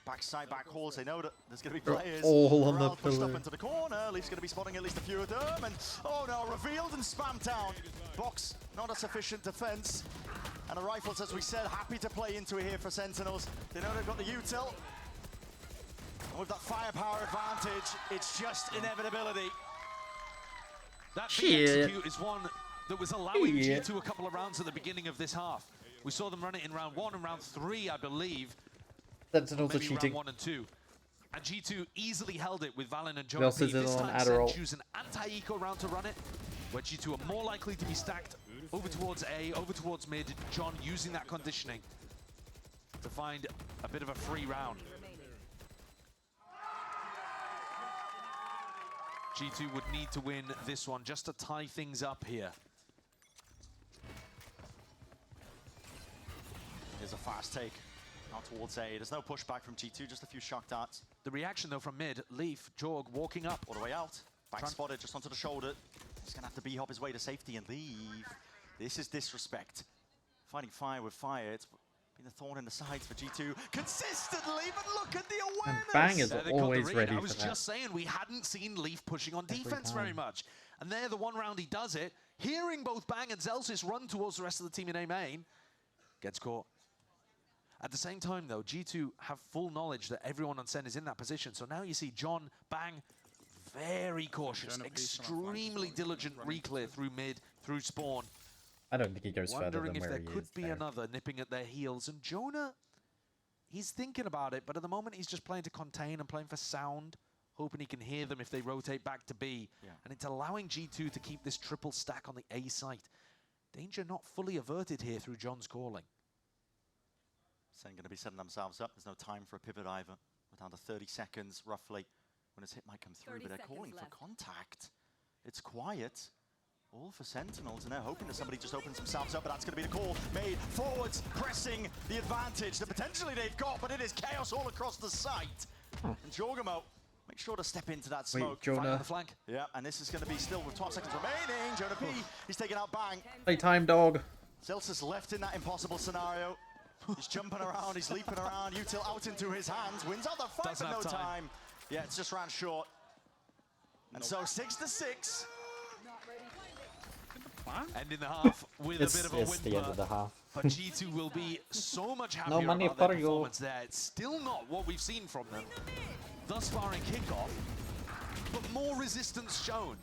backside, back halls. They know that there's going to be They're players. all on the Morale pushed pillar. up into the corner. Leaf's going to be spotting at least a few of them. And oh no, revealed and spammed down. Box, not a sufficient defense. And the rifles, as we said, happy to play into it here for Sentinels. They know they've got the util. And with that firepower advantage, it's just inevitability. That B Shit. execute is one that was allowing Shit. G2 a couple of rounds at the beginning of this half. We saw them run it in round 1 and round 3, I believe. Sentinels are Maybe cheating. round 1 and 2. And G2 easily held it with Valen and John Mills P. is in This on time Adderall. Sen choose an anti-eco round to run it, where G2 are more likely to be stacked over towards A, over towards mid. John using that conditioning to find a bit of a free round. G2 would need to win this one just to tie things up here. Here's a fast take out towards A. There's no pushback from G2, just a few shock darts. The reaction though from mid, Leaf, Jorg walking up. All the way out. Back spotted just onto the shoulder. He's gonna have to B-hop his way to safety and leave. This is disrespect. Fighting fire with fire. It's been a thorn in the sides for G2 consistently, but look at the awareness. And Bang is always ready I for was that. just saying, we hadn't seen Leaf pushing on Every defense very time. much. And there, the one round he does it, hearing both Bang and Zelsis run towards the rest of the team in A main, gets caught. At the same time, though, G2 have full knowledge that everyone on Sen is in that position. So now you see John, Bang, very cautious, extremely diligent reclear through mid, through spawn. I don't think he goes further Wondering than if where there he could is be there. another nipping at their heels. And Jonah, he's thinking about it, but at the moment he's just playing to contain and playing for sound, hoping he can hear them if they rotate back to B. Yeah. And it's allowing G2 to keep this triple stack on the A site. Danger not fully averted here through John's calling. Sen going to be setting themselves up. There's no time for a pivot either. We're down to 30 seconds roughly when his hit might come through, but they're calling for contact. It's quiet. All for Sentinels, and they're hoping that somebody just opens themselves up, but that's going to be the call made. Forwards pressing the advantage that potentially they've got, but it is chaos all across the site. And Jorgamo, make sure to step into that smoke. Jonah. Right on the flank. Yeah, and this is going to be still with 12 seconds remaining. Jonah P, he's taking out Bang. Playtime, dog. Zelsis left in that impossible scenario. He's jumping around, he's leaping around. Util out into his hands, wins out the fight, Doesn't but no have time. time. Yeah, it's just ran short. And so 6-6. End in the half with a bit of a It's the end of the whimper. half. But G2 will be so much happier No money about their for you. performance there. It's still not what we've seen from them thus far in kickoff, but more resistance shown.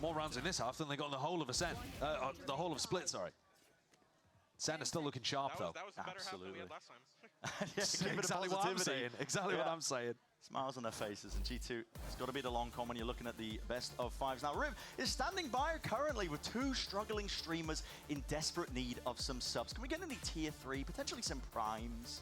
More rounds in this half than they got in the whole of Ascent. The whole of Split, sorry. Ascent is still looking sharp, though. That was a better half than we had last time. Yeah, give it a Exactly what I'm positivity. saying. Exactly what I'm saying. Smiles on their faces, and G2, it's got to be the long con when you're looking at the best of fives. Now, Riv is standing by currently with 2 struggling streamers in desperate need of some subs. Can we get any tier 3, potentially some primes?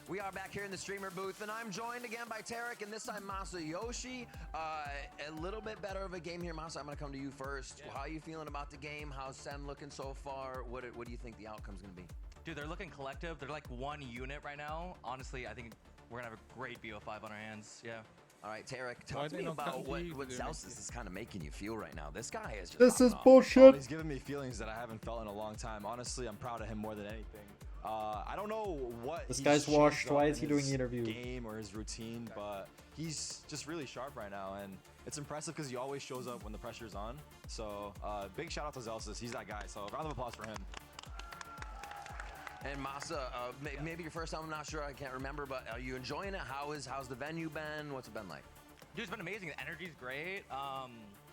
We are back here in the streamer booth, and I'm joined again by Tarek, and this time Masayoshi. A little bit better of a game here. Masa, I'm going to come to you first. Yeah. How are you feeling about the game? How's Sen looking so far? What do you think the outcome's going to be? Dude, they're looking collective. They're like one unit right now. Honestly, I think we're going to have a great BO5 on our hands. Yeah. All right, Tarek, talk to me about what Zelsis is kind of making you feel right now. This guy is just This is off. bullshit. He's giving me feelings that I haven't felt in a long time. Honestly, I'm proud of him more than anything. I don't know what This he's guy's changed washed. up Why in is he doing his the interview? Game or his routine, but he's just really sharp right now, and it's impressive because he always shows up when the pressure's on. So big shout out to Zelsis. He's that guy. So round of applause for him. And Masa, maybe your first time, I'm not sure, I can't remember, but are you enjoying it? How's the venue been? What's it been like? Dude, it's been amazing. The energy's great.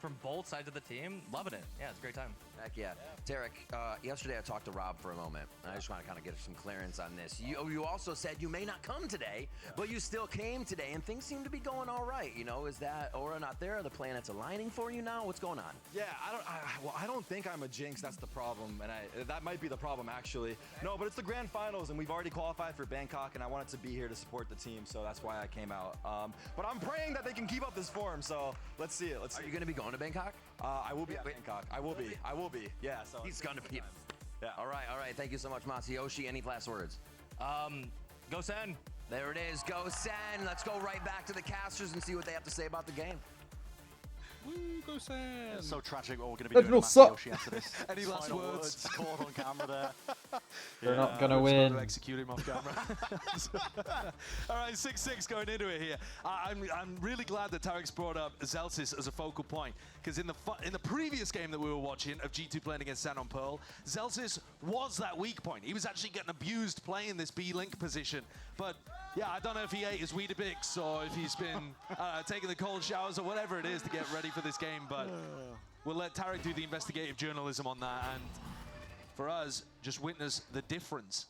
From both sides of the team, loving it. Yeah, it's a great time. Heck yeah. Tarek, yesterday I talked to Rob for a moment, and I just want to kind of get some clearance on this. You also said you may not come today, but you still came today, and things seem to be going all right. You know, is that aura not there? Are the planets aligning for you now? What's going on? Yeah, I don't think I'm a jinx. That's the problem, and that might be the problem actually. No, but it's the grand finals, and we've already qualified for Bangkok, and I wanted to be here to support the team, so that's why I came out. But I'm praying that they can keep up this form. So let's see it. Are you going to be going to Bangkok? I will be at Bangkok. I will be. I will be. Yeah. So he's going to be. Yeah. All right. Thank you so much, Masayoshi. Any last words? Go Sen. There it is. Go Sen. Let's go right back to the casters and see what they have to say about the game. Woo, go Sen. It's so tragic what we're going to be That doing will to suck. Masayoshi after this. Any His last final words? Caught on camera there. They're not gonna we're supposed win. to execute him off camera. All right, 6-6 going into it here. I'm really glad that Tarek's brought up Zelsis as a focal point, because in the previous game that we were watching of G2 playing against San on Pearl, Zelsis was that weak point. He was actually getting abused playing this B-Link position. But yeah, I don't know if he ate his Weetabix or if he's been taking the cold showers or whatever it is to get ready for this game, but we'll let Tarek do the investigative journalism on that. And for us, just witness the difference.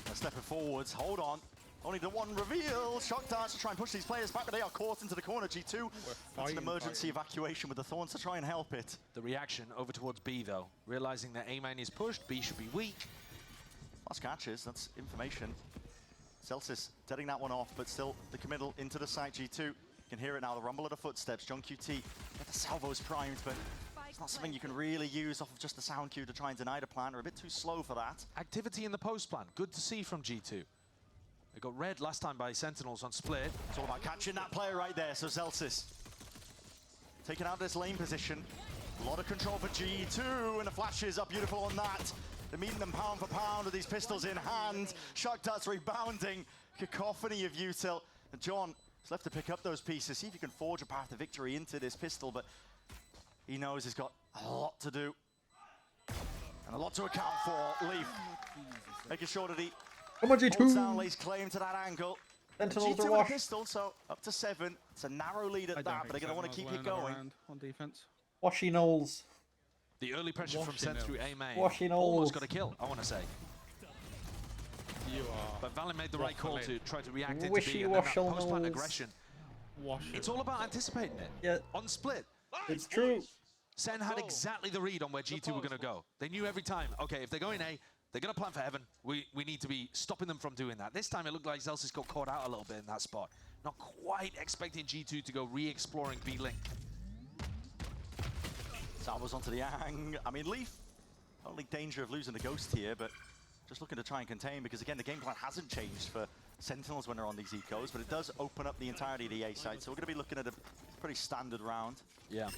They're stepping forwards. Hold on. Only the one reveal. Shock darts to try and push these players back, but they are caught into the corner. G2. It's an emergency evacuation with the Thorns to try and help it. The reaction over towards B, though. Realizing that A main is pushed, B should be weak. Last catches, that's information. Celsius deading that one off, but still the committal into the site. G2. You can hear it now, the rumble of the footsteps. John QT, get the salvos primed, but it's not something you can really use off of just the sound cue to try and deny the plan. They're a bit too slow for that. Activity in the post plan. Good to see from G2. They got red last time by Sentinels on split. It's all about catching that player right there. So Celsius taking out this lane position. A lot of control for G2, and the flashes are beautiful on that. They're meeting them pound for pound with these pistols in hand. Shock darts rebounding. Cacophony of util. And John is left to pick up those pieces. See if he can forge a path to victory into this pistol, but he knows he's got a lot to do. And a lot to account for. Leaf making sure that he Come on, G2. holds down, lays claim to that angle. Sentinels G2 are with a washed. pistol, so up to 7. It's a narrow lead at that, but they're going to want to keep it going. On defense. Washy Knowles. The early pressure from Sen through A main. Washy Almost Knowles. got a kill, I want to say. You are. But Valen made the right call to try to react into Wishy B, and then that washy post-plan Knowles. aggression. It's all about anticipating it. Yeah. On split. It's true. Sen had exactly the read on where G2 were going to go. They knew every time, okay, if they're going A, they're going to plan for heaven. We need to be stopping them from doing that. This time it looked like Zelsis got caught out a little bit in that spot. Not quite expecting G2 to go re-exploring B-Link. Salvos onto the Ang. I mean, Leaf, only danger of losing the Ghost here, but just looking to try and contain, because again, the game plan hasn't changed for Sentinels when they're on these ecos, but it does open up the entirety of the A site, so we're going to be looking at a pretty standard round. Yeah.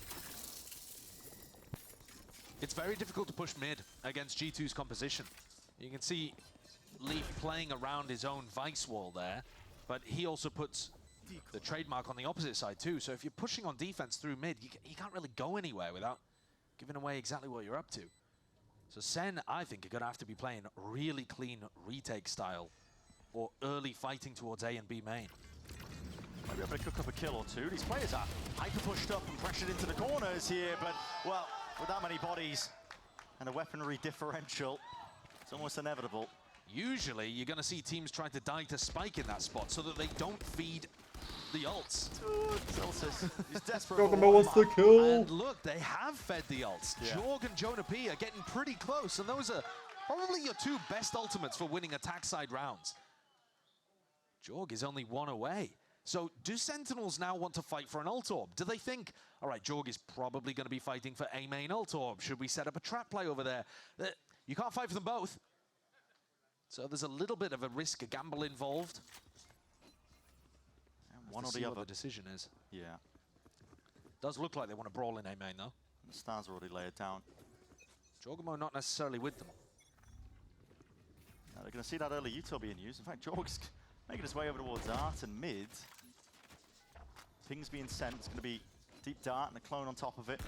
It's very difficult to push mid against G2's composition. You can see Leaf playing around his own Vice wall there, but he also puts the trademark on the opposite side too, so if you're pushing on defense through mid, you can't really go anywhere without giving away exactly what you're up to. So Sen, I think, are going to have to be playing really clean retake style or early fighting towards A and B main. Might be able to cook up a kill or two. These players are hyper pushed up and pressured into the corners here, but, well, with that many bodies and a weaponry differential, it's almost inevitable. Usually, you're going to see teams trying to die to Spike in that spot so that they don't feed the ults. Celsius is desperate. Giacomo wants the kill. And look, they have fed the ults. Yeah. Jorg and Jonah P are getting pretty close, and those are probably your two best ultimates for winning attack side rounds. Jorg is only one away. So do Sentinels now want to fight for an ult orb? Do they think, all right, Jorg is probably going to be fighting for A main ult orb. Should we set up a trap play over there? You can't fight for them both. So there's a little bit of a risk, a gamble involved. One or the other. What the decision is. Yeah. Does look like they want to brawl in A main, though. The stars are already laid down. Jorgamo not necessarily with them. Now they're going to see that early util being used. In fact, Jorg's making his way over towards Art and mid. Ping's being sent. It's going to be deep dart and a clone on top of it.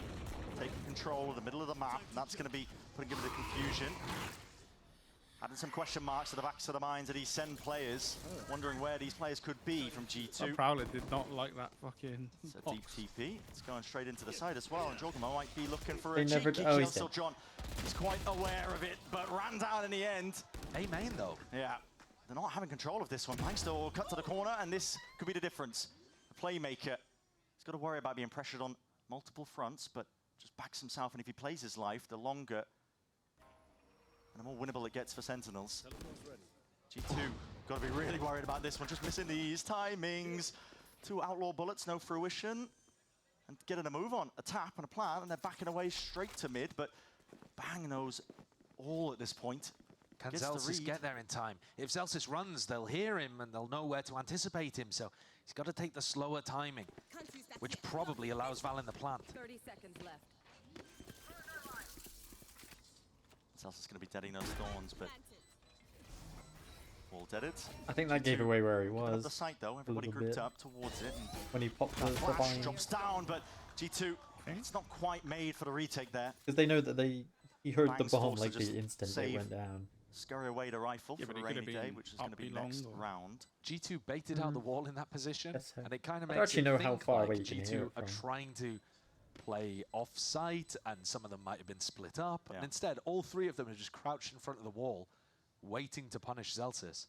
Taking control of the middle of the map, and that's going to be putting him into confusion. Adding some question marks to the backs of the minds of these Sen players, wondering where these players could be from G2. Prowler did not like that fucking It's a box. deep TP. It's going straight into the side as well, and Jorgamo might be looking for They a never cheeky oh, kill. he's So dead. John is quite aware of it, but ran down in the end. A main, though. Yeah, they're not having control of this one. Langster will cut to the corner, and this could be the difference. The playmaker, he's got to worry about being pressured on multiple fronts, but just backs himself, and if he plays his life, the longer and the more winnable it gets for Sentinels. G2, got to be really worried about this one, just missing these timings. 2 outlaw bullets, no fruition. And getting a move on, a tap and a plant, and they're backing away straight to mid, but Bang knows all at this point. Can Gets the Zelsis read. get there in time? If Zelsis runs, they'll hear him and they'll know where to anticipate him, so he's got to take the slower timing, which probably allows Valen the plant. 30 seconds left. Zelsis is going to be deading those thorns, but all deaded. I think that gave away where he was. The site though, everybody little grouped bit. up towards it. And When he popped the flash bind. drops down, but G2, it's not quite made for the retake there. Because they know that he heard the Bang's bomb forced to like just the instant it save. went down. Scurry away the rifle Yeah, for but a it could rainy have day, been which is going to be up next long or- round. G2 baited out the wall in that position, Yes, sir. and it kind of I makes actually you know think how far like away you can G2 hear it are from. trying to play off-site, and some of them might have been split up. And instead, all 3 of them are just crouched in front of the wall, waiting to punish Zelsis.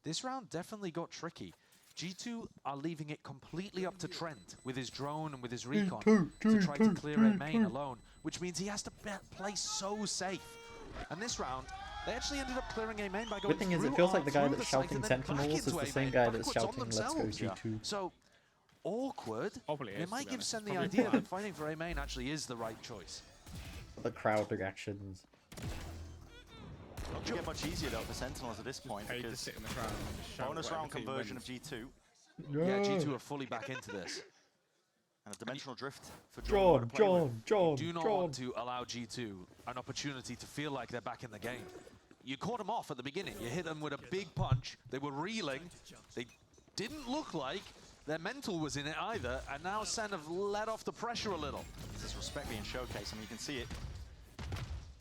This round definitely got tricky. G2 are leaving it completely up to Trent with his drone and with his recon to try to clear a main alone, which means he has to play so safe. And this round, they actually ended up clearing a main by going Good thing is, it through feels like the guy through that's site shouting and then back Sentinels is into the a same main, guy that's backwards on shouting Let's Go themselves. G2. So awkward. Probably It is, might to be give honest. Sen the Probably idea fine. that fighting for a main actually is the right choice. The crowd reactions. Not get much easier though for Sentinels at this point Paid to because sit in the crowd and just shout bonus whatever round team conversion wins. of G2 Yeah, G2 are fully back into this. and a dimensional drift for John. Do not want to allow G2 an opportunity to feel like they're back in the game. You caught them off at the beginning. You hit them with a big punch. They were reeling. They didn't look like their mental was in it either, and now Sen have let off the pressure a little. This is respect being showcased. I mean, you can see it.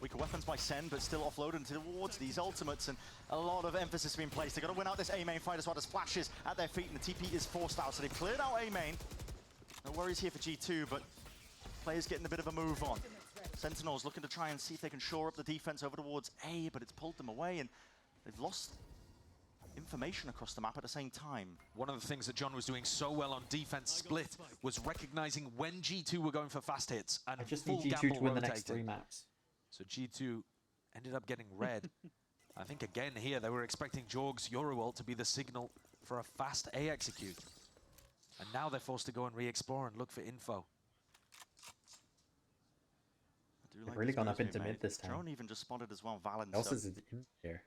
Weaker weapons by Sen, but still offloaded towards these ultimates, and a lot of emphasis being placed. They've got to win out this A main fight as well. There's flashes at their feet, and the TP is forced out, so they've cleared out A main. No worries here for G2, but players getting a bit of a move on. Sentinels looking to try and see if they can shore up the defense over towards A, but it's pulled them away, and they've lost information across the map at the same time. One of the things that John was doing so well on defense split was recognizing when G2 were going for fast hits and I just full need G2 gamble to win the next rotating. 3 maps. So G2 ended up getting red. I think again here they were expecting Jorg's Yoruult to be the signal for a fast A execute. And now they're forced to go and re-explore and look for info. They've really gone up into mid this time. Drone even just spotted as well, Valence. Who else is in there?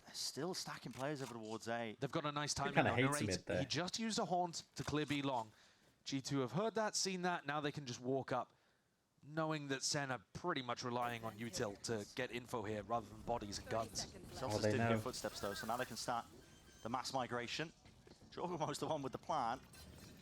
They're still stacking players over towards A. They've got a nice timing kinda on hates Narrate. mid there. He just used a haunt to clear B long. G2 have heard that, seen that, now they can just walk up, knowing that Sen are pretty much relying on util to get info here rather than bodies and guns. Celsius didn't hear footsteps though, so now they can start the mass migration. Jorgomo's the one with the plan.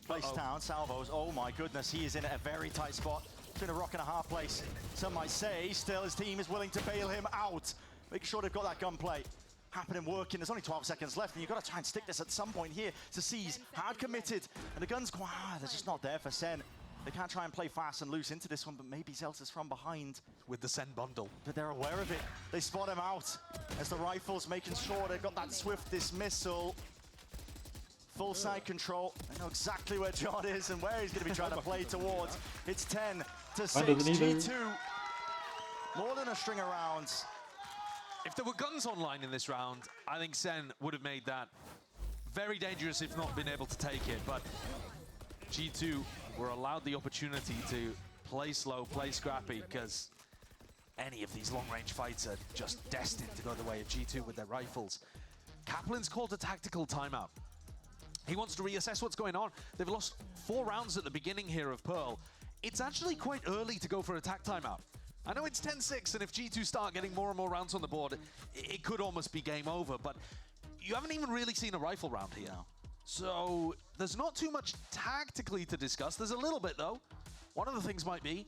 Place down, salvos. Oh my goodness, he is in a very tight spot. It's been a rock and a hard place. Some might say still his team is willing to bail him out. Making sure they've got that gunplay happening, working. There's only 12 seconds left, and you've got to try and stick this at some point here to seize. Hard committed, and the guns, they're just not there for Sen. They can't try and play fast and loose into this one, but maybe Zelsis from behind. With the Sen bundle. But they're aware of it. They spot him out as the rifles making sure they've got that swift dismissal. Full side control. They know exactly where John is and where he's going to be trying to play towards. It's 10 to 6. G2. More than a string of rounds. If there were guns online in this round, I think Sen would have made that very dangerous if not been able to take it. But G2 were allowed the opportunity to play slow, play scrappy, because any of these long-range fights are just destined to go the way of G2 with their rifles. Kaplan's called a tactical timeout. He wants to reassess what's going on. They've lost 4 rounds at the beginning here of Pearl. It's actually quite early to go for a tac timeout. I know it's 10-6, and if G2 start getting more and more rounds on the board, it could almost be game over, but you haven't even really seen a rifle round here. So there's not too much tactically to discuss. There's a little bit, though. One of the things might be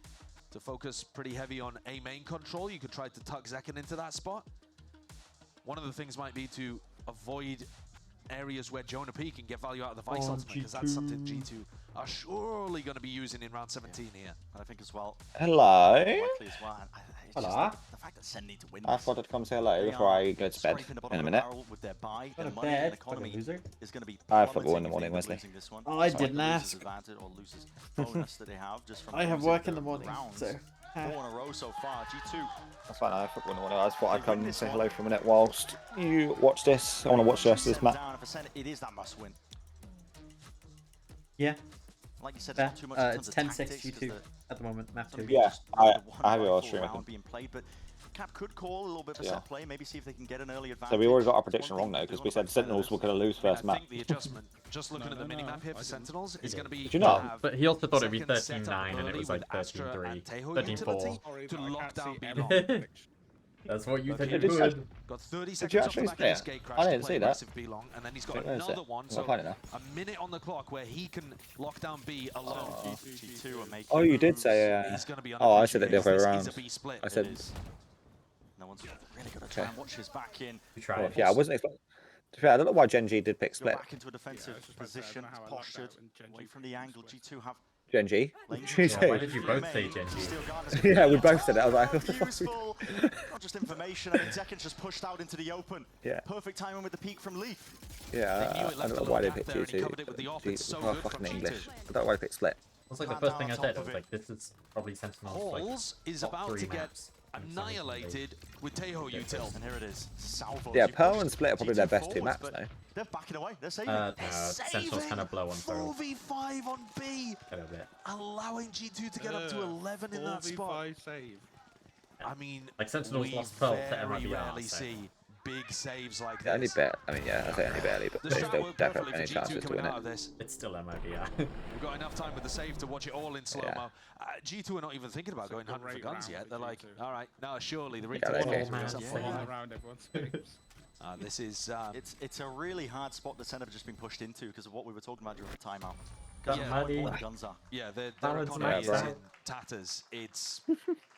to focus pretty heavy on A main control. You could try to tuck Zekken into that spot. One of the things might be to avoid areas where Jonah P can get value out of the Vice ultimate, because that's something G2 are surely going to be used in round 17 here. And I think as well. Hello. Likely as well. Hello. The fact that Sen need to win I thought I'd come say hello before I go to bed in a minute. with their buy, Go their to money, bed, and economy fucking loser. is going to be I have football in the plummeting morning, if they Wesley. end up losing this one. Oh, I So didn't the losers ask. advantage or losers bonus that they have just from I have losing work in the morning, rounds. so. 4 in a row so far. G2. That's fine, I have football in the morning. I just thought I'd come and say hello for a minute whilst you watch this. I want to watch the rest of this match. Down, and for Sen, it is that must win. Yeah. Like you said, Fair. it's not too much in It's terms of 10-6 tactics, G2 'cause at the moment, map 2. Yeah, I have it all stream. round being played, but Cap could call a little bit of a set play, maybe see if they can get an early advantage. So we already got our prediction wrong though, because we said Sentinels were going to lose first I match. think the adjustment, just looking at the mini-map here for Sentinels, is going to be Did you not? But he also thought it'd be Zekken set up 13-9 and it early was like with Astra 13-3, and Teho 13-4. utility to lock down B long. That's what you But said he you did could. Got 30 Did you seconds off the actually back of say his it? gate crash I to didn't play see that. aggressive B long, and then he's got Didn't notice another it. one, I'll so find it now. a minute on the clock where he can lock down B alone. G2 are making Oh, you did moves. say. He's gonna be Oh, I said it the other way This is around. a B split. I said. It is. No one's really got to try and watch his back in. You tried. Yeah, I wasn't expecting. To be fair, I don't know why Gen G did pick Go split. back into a defensive position, postured, away from the angle. G2 have Gen G. Yeah, why did you both say Gen G? Yeah, we both said it. I was like, what the fuck? Useful, not just information. I mean, Zekken's just pushed out into the open. Yeah. Perfect timing with the peek from Leaf. Yeah, I don't know why they picked G2. Oh, fucking English. I don't know why they picked Split. That's like the first thing I said. I was like, this is probably Sentinel's like Halls is top about 3 to get maps. annihilated with Teho Util. And here it is. Salvo. Yeah, Pearl and Split are probably their best 2 maps, though. They're backing away. They're saving. No, Sentinel's kind of blow on Pearl. 4v5 on B. A little bit. Allowing G2 to get up to 11 in that spot. Save. I mean, Like Sentinel's we lost Pearl to very MIBR. rarely So. see big saves like Yeah, only this. bet. I mean, yeah, I say only barely, but The there's shot still worked definitely perfectly any for chances G2 to coming win out it. of this. It's still MIBR. We've got enough time with the save to watch it all in slow-mo. G2 are not even thinking about going hunting for guns yet. They're like, all right, no, surely the Yeah, they retake do. Around everyone's saves. This is... It's a really hard spot that Sen have just been pushed into because of what we were talking about during the timeout. Got Yeah, muddy. what the guns are. Yeah, their Balance economy is max in out. tatters. It's...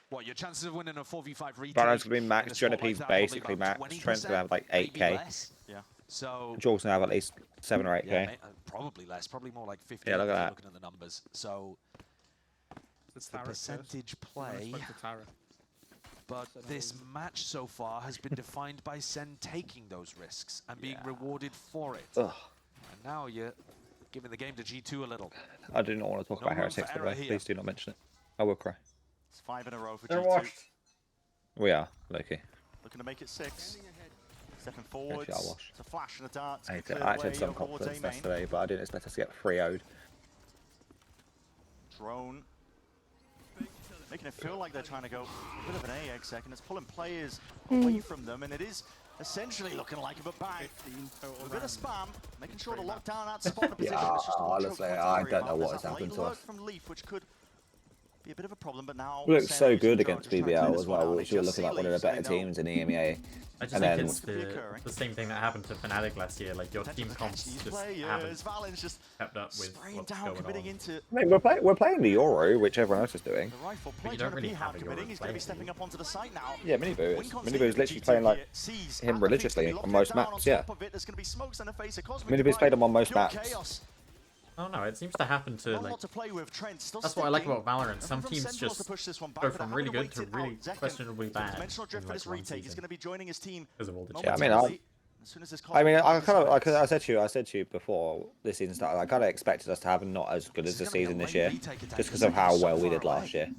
What, your chances of winning a 4v5 retake... Baron's gonna be max, in a spot like Jonape's that, basically probably max, about Trent's gonna have like 20%, maybe 8k. less. Yeah. So... Jaw's gonna have at least 7 or 8k. Yeah, probably less, probably more like 50 Yeah, look at that. looking at the numbers. So it's the Tara percentage first. I'm gonna play. spoke to Tara. But this match so far has been defined by Sen taking those risks and being rewarded for it. Ugh. And now you're giving the game to G2 a little. I do not want to talk No about room Heretics, for by the way. error here. Please do not mention it. I will cry. It's 5 in a row for They're G2. washed. We are, Loki. Looking to make it 6. Stepping forwards. I'll wash. It's a flash and a dart. I Clear actually had way some over towards confidence A main. yesterday, but I didn't expect us to get 3-0'd. Drone. Making it feel like they're trying to go a bit of an A exec, and it's pulling players away from them, and it is essentially looking like a bit back. A bit of spam, making sure to lock down that spot position. Yeah, It's just a honestly, I don't know what has happened to us. From Leaf, which could be a bit of a problem, but now We looked Sen so using good Drone, against just trying to clear BBL this as one well, out. which They we were just looking see like one of the Leaf, so better they know teams in the EMEA. I just And think then it's the same thing that happened to Fnatic last year. Like your team comps these just players. haven't Valen's just kept up with spraying what's down, going committing on. into I mean, we're playing the Euro, which everyone else is doing. the rifle But play. you don't really Jonah have P a committing. Euro He's going to be player, stepping up onto the site now. Yeah, Minibu is. Wincon's Minibu leading is literally G2 playing like here, sees him Athletics religiously being locked on most down on maps, yeah. top of it. There's going to be smokes in the face of Cosmic. Minibu's Drive. played him on most Pure maps. chaos. Oh no, it seems to happen to Not a like. lot to play with. Trent still That's what I like sticking. about Valorant. Some Nothing from teams Sentinels just to push this one back, go but from they're really having good to wait it really out. Zekken, questionably bad. Dimensional drift in, for like, this one retake. He's season. going to be joining his team Because of all the Yeah, I mean, momentarily. As soon as this I mean, I Cosmic kind of, comes like I said to you before this season started, I kind of expected us to have not as good as the season this year, just because of how well we did last year.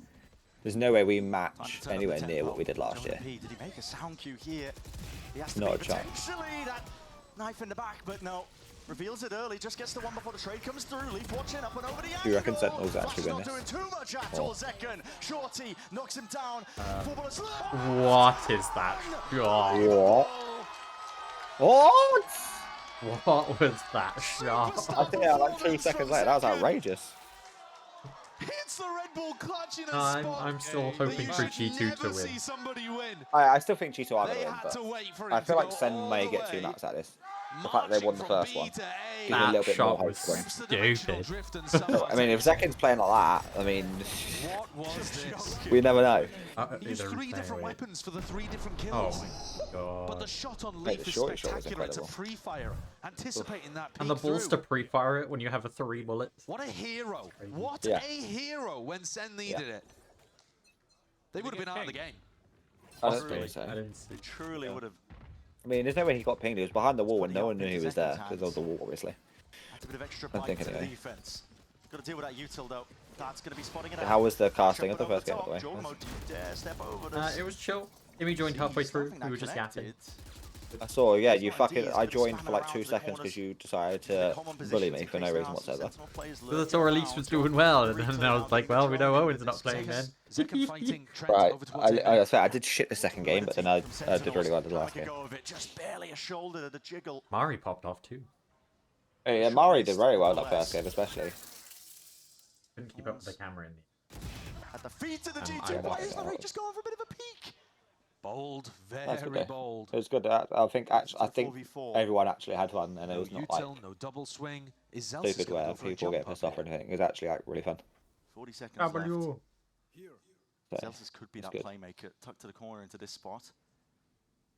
There's no way we match anywhere near what we did last year. P, did he make a sound cue here? He has to Not be a chance. potentially that knife in the back, but no. Reveals it early, just gets the one before the trade comes through. Leaf watching up and over the angle. Do you reckon Sentinels actually win not this? doing too much at Or- all. Zekken, Shorty knocks him down. Four bullets left. What is that shot? What? What was that shot? I think like 2 seconds later, that was outrageous. Hits the Red Bull clutch in a I'm still hoping for G2 to win. somebody win. I still think G2 are going They to win, had to but wait for I him feel to like go Sen all may the get 2 way. maps at this. The fact they won the first one. Gives me a little bit more hope for him. Stupid. I mean, if Zekken's playing like that, I mean, What was this? we never know. Used 3 different weapons for the 3 different Oh kills. my god. But the shot on Mate, Leaf the is shorty shot was spectacular. It's a incredible. free fire, anticipating that peek And the balls through. to pre-fire it when you have a 3 bullets. What a hero! What Yeah. a hero when Sen needed it. They would have been out of the game. I don't think so. I didn't see. It truly would have. I mean, there's no way he got pinged. He was behind the wall when no one knew he was there because of the wall, obviously. That's a bit of extra I bite think to the anyway. defense. Got to deal with that util though. That's going to be spotting it out. How was the casting of the Jumping over first game, by the way? top. Jormo, do you dare step over this? It was chill. Timmy joined halfway through. Nothing We were that just yapping. connected. I saw, yeah, you It's not fucking. ideas, I but joined spamming for like around 2 the seconds corners. because you decided The to common bully positions me in for no case reason now whatsoever. Sentinel players So the lurking Tor Elise around. was doing well, and then I Retailing was like, now, well, we know Jordan Owen's with not his playing then. Zekken fighting Trent Right, over towards I swear, I did shit the second game, but then I did really well the last game. Go of it, just barely a shoulder to the jiggle. Mari popped off too. Yeah, Mari did very well that first game, especially. Couldn't keep up with the camera in the. At the feet of the I G2 like players, that. the just going for a bit of a peek. Bold, That's good. very Though. bold. It was good. I think actually, I think 4v4. everyone actually had fun, and it No was not like util, no double swing. Is Zelsis stupid gonna where go for a people jump get pissed up off or here? anything. It was actually like really fun. 40 seconds left. So, Zelsis could be that's that good. playmaker tucked to the corner into this spot.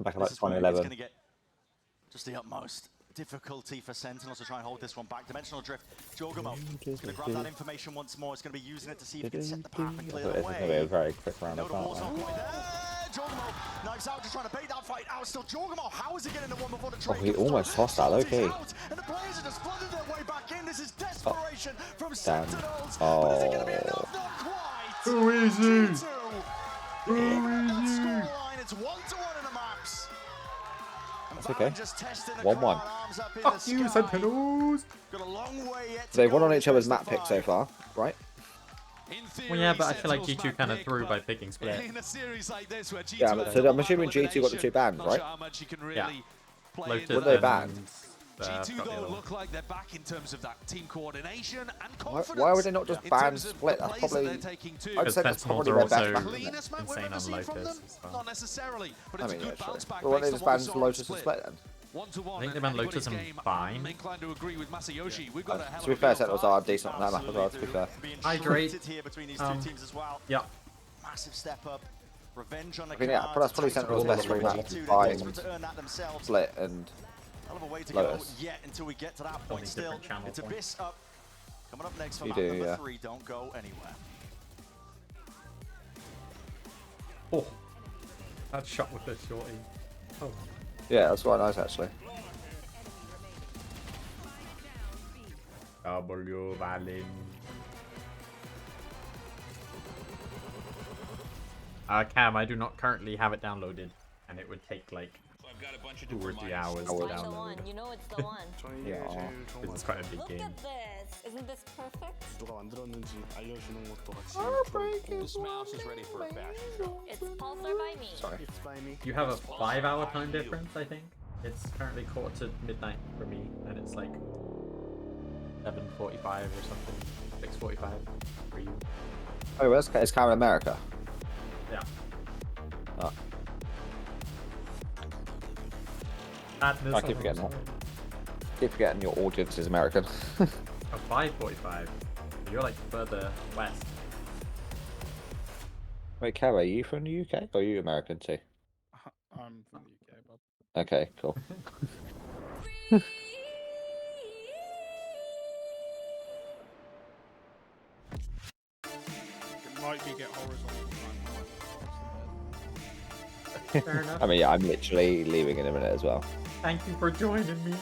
Back in This like is where it's going 2011. to get just the utmost difficulty for Sentinels to try and hold this one back. Dimensional Drift, Jorgamo is going to grab that information once more. It's going to be using it to see if he can set the path and clear the This is going to be a way. very quick round No, of the ball's not that. quite there. Jorgamo knives out, just trying to bait that fight out. Still Jorgamo, how is he getting the one before the Oh, trade? he almost tossed that, okay. And the players are just flooding their way back in. This is desperation from Damn. Sentinels. Oh. But is it going to be enough? Not quite. Too easy. Too easy. It's 1-1 in the maps. That's okay. 1-1. Fuck you, Sentinels. Got a long way yet to They've go won on in each other's best map of pick so 5. far, right? Well, yeah, but I feel like G2 kind of threw by picking split. In a series like this where G2 Yeah, so I'm assuming G2 got the 2 bans, right? Yeah. What are they banned? G2 though look like they're back in terms of that team coordination and confidence. Why would they not just in ban terms of split? the That's plays that probably. they're taking too. I'd say that's probably their best map. Cleanest map we've ever seen from them? Not necessarily, but it's a good bounce back. But why don't they based just on what ban we saw on Lotus and Split. split then? 1-1. I think they ban Lotus and Fine. I'm inclined to agree with Masayoshi. We've got a hell To be of a fair, deal Sentinels for are us. decent on that map as well, to be fair. Hydrate. Here between these two teams as well. Yeah. Massive step up. Revenge on the I think, yeah, but that's probably Sentinels' best 3 maps. Fine, split, and Hell of a way to Lotus. go yet until we get to that point. Still, it's Abyss up. Coming up next for You map do, number yeah. 3. Don't go anywhere. Oh, that shot with the shorty. Oh. yeah, that's quite nice actually. W Valin. Cam, I do not currently have it downloaded, and it would take like 2 or 3 hours to download. You know it's the one. Yeah, it's quite a big Look game. at this. Isn't this perfect? This mouse is ready for a fashion show. It's Pulsar by me. Sorry. It's by me. You have a 5-hour time difference, I think. It's currently 4:45 for me, and it's like 7:45 or something, 6:45 for you. Oh, it's Cam in America. Yeah. Oh. Madness I keep forgetting that. Keep forgetting your audience is American. Oh, 5:45. You're like further west. Wait, Cam, are you from the UK or are you American too? I'm from the UK, Bob. Okay, cool. It might be get horizontal. Fair enough. I mean, yeah, I'm literally leaving in a minute as well. Thank you for joining me.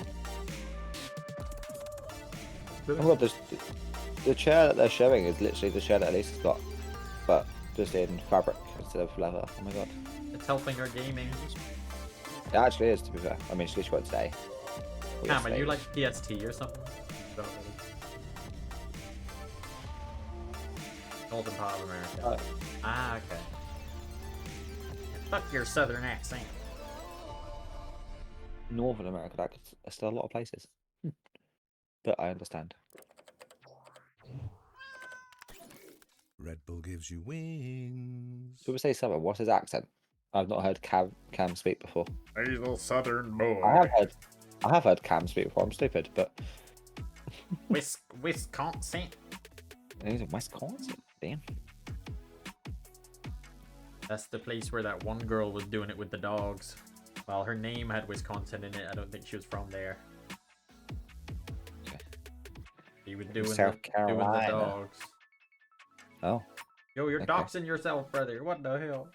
Oh god, the chair that they're showing is literally the chair that Elisa's got, but just in fabric instead of leather. Oh my god. It's helping our gaming. It actually is, to be fair. I mean, she got today. Or Cam, are yesterday. you like PST or something? Don't really. Northern part of America. Ah, okay. Fuck your southern accent. Northern America, that's still a lot of places. But I understand. Red Bull gives you wings. Should we say something? What's his accent? I've not heard Cam speak before. He's a southern boy. I have heard Cam speak before. I'm stupid, but Wisconsin. he's in Wisconsin. Damn. That's the place where that one girl was doing it with the dogs. While her name had Wisconsin in it, I don't think she was from there. He was doing, South doing the Carolina. dogs. Oh. Yo, you're Okay. doxing yourself, brother. What the hell?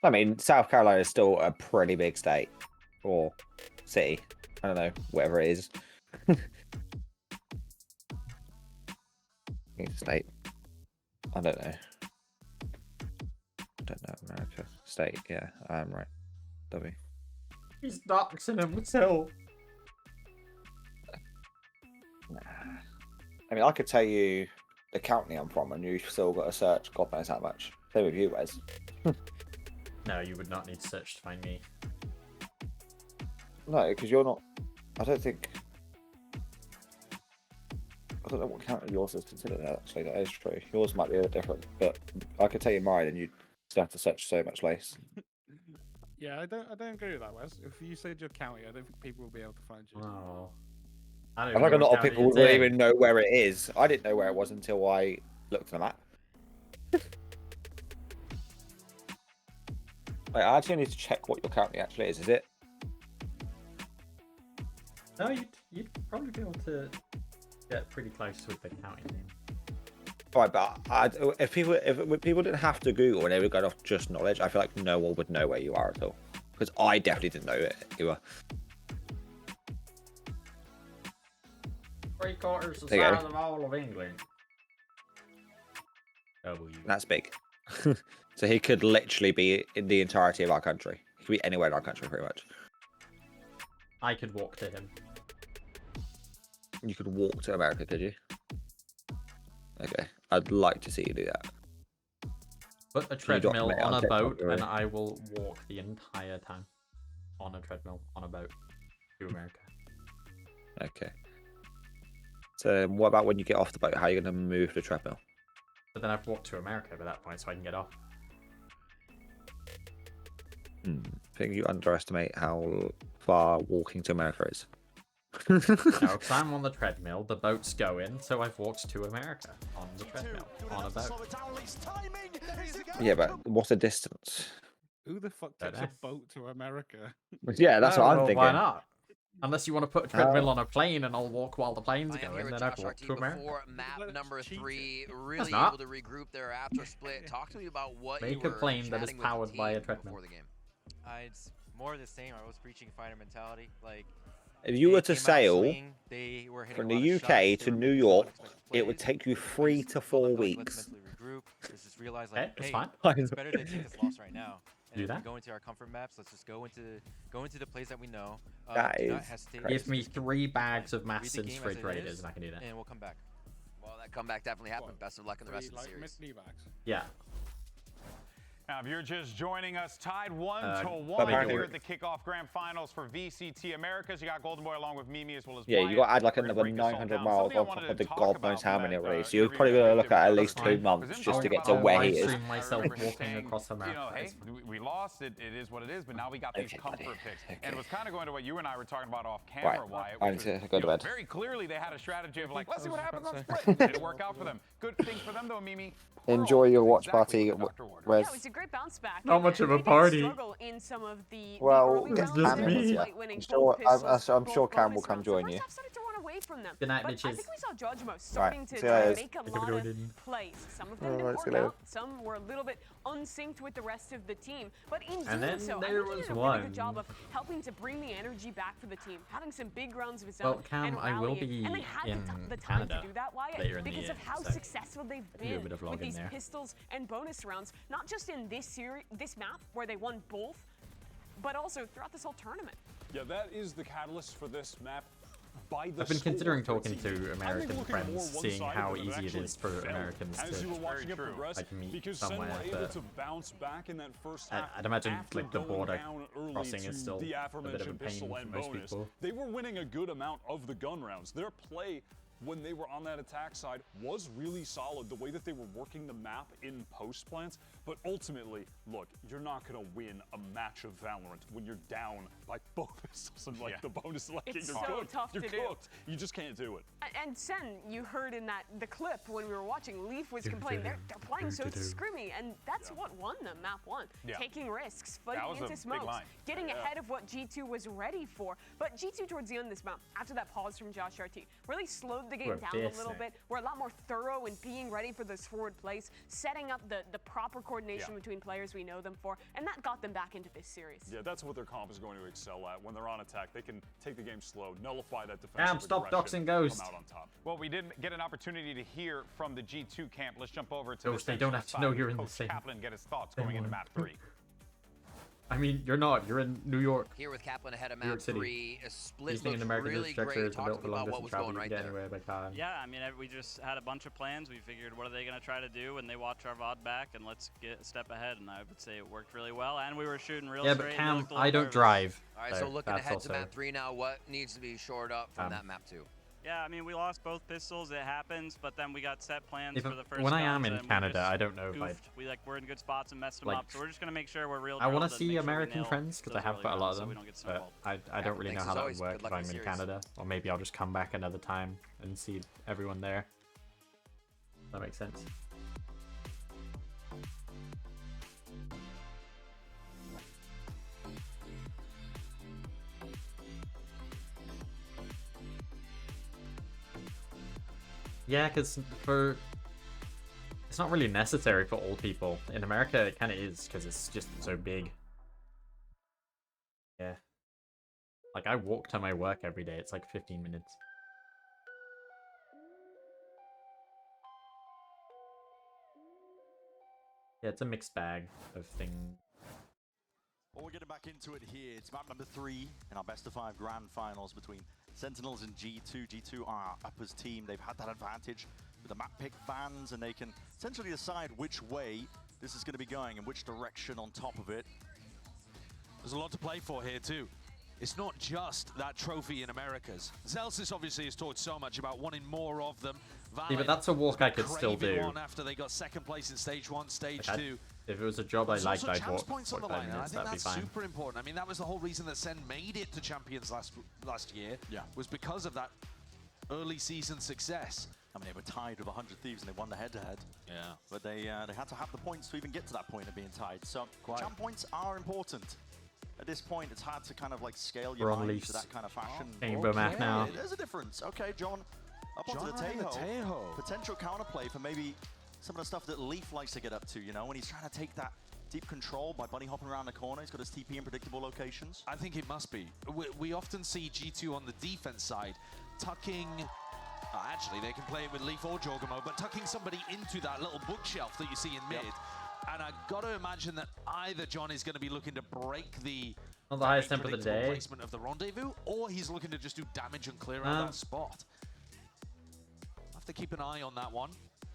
I mean, South Carolina is still a pretty big state. Or city. I don't know. Whatever it is. It's a state. I don't know. I don't know. America. State. Yeah, I am right. W. He's doxing himself. I mean, I could tell you the county I'm from, and you've still got to search God knows how much. Same with you, Wes. No, you would not need to search to find me. No, because you're not. I don't think. I don't know what county yours is considered. Actually, that is true. Yours might be a bit different, but I could tell you mine, and you'd still have to search so much less. Yeah, I don't agree with that, Wes. If you said your county, I don't think people will be able to find you. Oh. I think a lot of people wouldn't even know where it is. I didn't know where it was until I looked at the map. Wait, I actually need to check what your county actually is. Is it? No, you'd probably be able to get pretty close with the county name. Right, but if people didn't have to Google and they were going off just knowledge, I feel like no one would know where you are at all. Because I definitely didn't know it. You were. 3/4 the There you go. size of all of England. That's big. So he could literally be in the entirety of our country. He could be anywhere in our country, pretty much. I could walk to him. You could walk to America, could you? Okay, I'd like to see you do that. Put a Can you treadmill document it on a TikTok, boat, or- and I will walk the entire time on a treadmill on a boat to America. Okay. So what about when you get off the boat? How are you going to move the treadmill? But then I've walked to America by that point, so I can get off. I think you underestimate how far walking to America is. No, because I'm on the treadmill, the boat's going, so I've walked to America on the treadmill, on a boat. Yeah, but what's the distance? Who the fuck Don't takes know. a boat to America? Yeah, that's what I'm well, thinking. Why not? Unless you want to put a treadmill on a plane and I'll walk while the plane's going, then I've walked to America. Before map number 3, really not. able to regroup there after split. Talk to me about what you Make a were plane that is chatting with the powered by a team treadmill. before the game. It's more of the same. I was preaching fighter mentality. Like, If you were to came out sail swinging, they were hitting from a lot the of UK shots, to they were New making York, unexpected it would plays. take you 3 to 4 weeks. Let's regroup. Let's just realize, Okay, like, that's hey, fine. it's better to take this loss right now. And Do if we that. go into our comfort maps, let's just go into the plays that we know. That do not is hesitate. crazy. Give me 3 bags of Read maths the and game as straight it raiders is, and I can do that. And we'll come back. Well, that comeback definitely happened. Best of luck in the rest of the series. Yeah. Now, if you're just joining us, tied 1-1 apparently- here at the kickoff grand finals for VCT Americas. You got Golden Boy along with Mimi as well as Yeah, you Wyatt. got to add like We're gonna another break this all 900 down. miles Something I on wanted top to of the talk God about knows how from many that, already. So you're interview probably that going to I look did at with least Justin. 2 Was months in just to talking get to about where live he is. stream myself I remember walking saying, across America. You know, hey, we lost. It is what it is. But now we got these Okay, comfort buddy. picks. Okay. And it was kind of going to what you and I were talking about off camera, Wyatt. I which need was, to go to you know, bed. very clearly, they had a strategy of like, let's see what happens on split. Didn't work out for them. Good things for them though, Mimi. Enjoy your watch Exactly party. what Dr. Ward Where's Yeah, it was a great bounce back. Not and much of they a did party. struggle in some of the Well, early it's rounds, just but me. despite winning I'm sure- both pistols, I'm sure both Cam will bonus come rounds, join the you. first half started to run away from them. Good night, But I bitches. think we saw Jojimo starting to see you try and later. make a Take it lot over, of dude. plays. Some of them Alright, didn't see work you later. out. Some were a little bit unsynced with the rest of the team. But in And doing then so, I there think he was did a really one. good job of helping to bring the energy back for the team, having some big rounds of his Well, own Cam, and I will rallying. be And they had in the time Canada to do that, Wyatt, later in the because year, of how so successful they've do a been bit of with vlogging these there. pistols and bonus rounds, not just in this series, this map where they won both, but also throughout this whole tournament. Yeah, that is the catalyst for this map. By the I've been score considering for a talking team. to I American think looking more friends, seeing one-sided how than it easy it actually is for felt Americans as you were to watching it progress, like meet because Sen somewhere. were able But to bounce back in that first half. I'd imagine after like the going border down early crossing to is still the a bit of a aforementioned pain pistol for and most bonus. people. They were winning a good amount of the gun rounds. Their play when they were on that attack side was really solid. The way that they were working the map in post plants, but ultimately, look, you're not gonna win a match of Valorant when you're down by both pistols and like the bonus. Like It's you're so cooked. tough You're to do. cooked. You just can't do it. And Sen, you heard in the clip when we were watching, Leaf was complaining they're playing so scrimmy, and that's what won them map 1. Yeah. Taking risks, That fighting was a into big smokes, line. getting ahead of what G2 was ready for. But G2 towards the end of this map, after that pause from Josh RT, really slowed the game We're down a little decent. bit. We're a lot more thorough in being ready for those forward plays, setting up the proper coordination between players we know them for, and that got them back into this series. Yeah, that's what their comp is going to excel at. When they're on attack, they can take the game slow, nullify that defensive Cam, stop aggression, doxing Ghost. come out on top. Well, we did get an opportunity to hear from the G2 camp. Let's jump over to Ghost, the they don't Sentinel have to side know and you're in the Coach same Kaplan get his thoughts going into one. map 3. I mean, you're not. You're in New York. Here with Kaplan ahead of New York map City. 3, a split These things in looks American really infrastructure great. is Talk built to for me long about what distance was travel. going You right can get there. anywhere by car. Yeah, I mean, we just had a bunch of plans. We figured, what are they going to try to do? And they watch our VOD back, and let's get a step ahead. And I would say it worked really well. And we were shooting real Yeah, straight. but and they Cam, looked a little I don't nervous. drive. All right, so looking that's ahead to also- map 3 now, what needs to be shored up from that map 2? Yeah, I mean, we lost both pistols. It happens, but then we got set plans If- for the first when I am guns, in and we Canada, just I don't know if I'd- goofed. We're in good spots and messed them like, up. So we're just gonna make sure we're real. I want drilled to and see make sure we American nail friends because I those have early quite a lot rounds of so them, we don't get but snowballed. I don't really know thanks how as that always. would work Good if luck in I'm the in series. Canada, or maybe I'll just come back another time and see everyone there. That makes sense. Yeah, because for It's not really necessary for all people. In America, it kind of is, because it's just so big. Yeah. Like, I walk to my work every day. It's like 15 minutes. Yeah, it's a mixed bag of things. Well, we're getting back into it here. It's map number 3 in our best of 5 grand finals between Sentinels and G2. G2 are Upper's team. They've had that advantage with the map pick bans, and they can essentially decide which way this is going to be going and which direction on top of it. There's a lot to play for here too. It's not just that trophy in Americas. Zelsis obviously has talked so much about wanting more of them. Yeah, but that's a walk I could still do. One after they got second place in stage 1, stage 2. If it was a job I liked, I'd walk points on the 45 line, and I minutes, think that'd be that's fine. super important. I mean, that was the whole reason that Sen made it to Champions last year. Yeah. Was because of that early season success. I mean, they were tied with 100 Thieves and they won the head-to-head. Yeah. But they had to have the points to even get to that point of being tied. So champ points are important. At this point, it's hard to kind of like scale your mind to that kind of fashion. Chamber map now. There's a difference. Okay, John, up onto the Tejo. Potential counterplay for maybe some of the stuff that Leaf likes to get up to, you know, when he's trying to take that deep control by bunny hopping around the corner. He's got his TP in predictable locations. I think it must be. We often see G2 on the defense side tucking... actually, they can play it with Leaf or Jorgamo, but tucking somebody into that little bookshelf that you see in mid. And I got to imagine that either John is going to be looking to break the highest temp of the day placement of the rendezvous, or he's looking to just do damage and clear out that spot. Have to keep an eye on that one.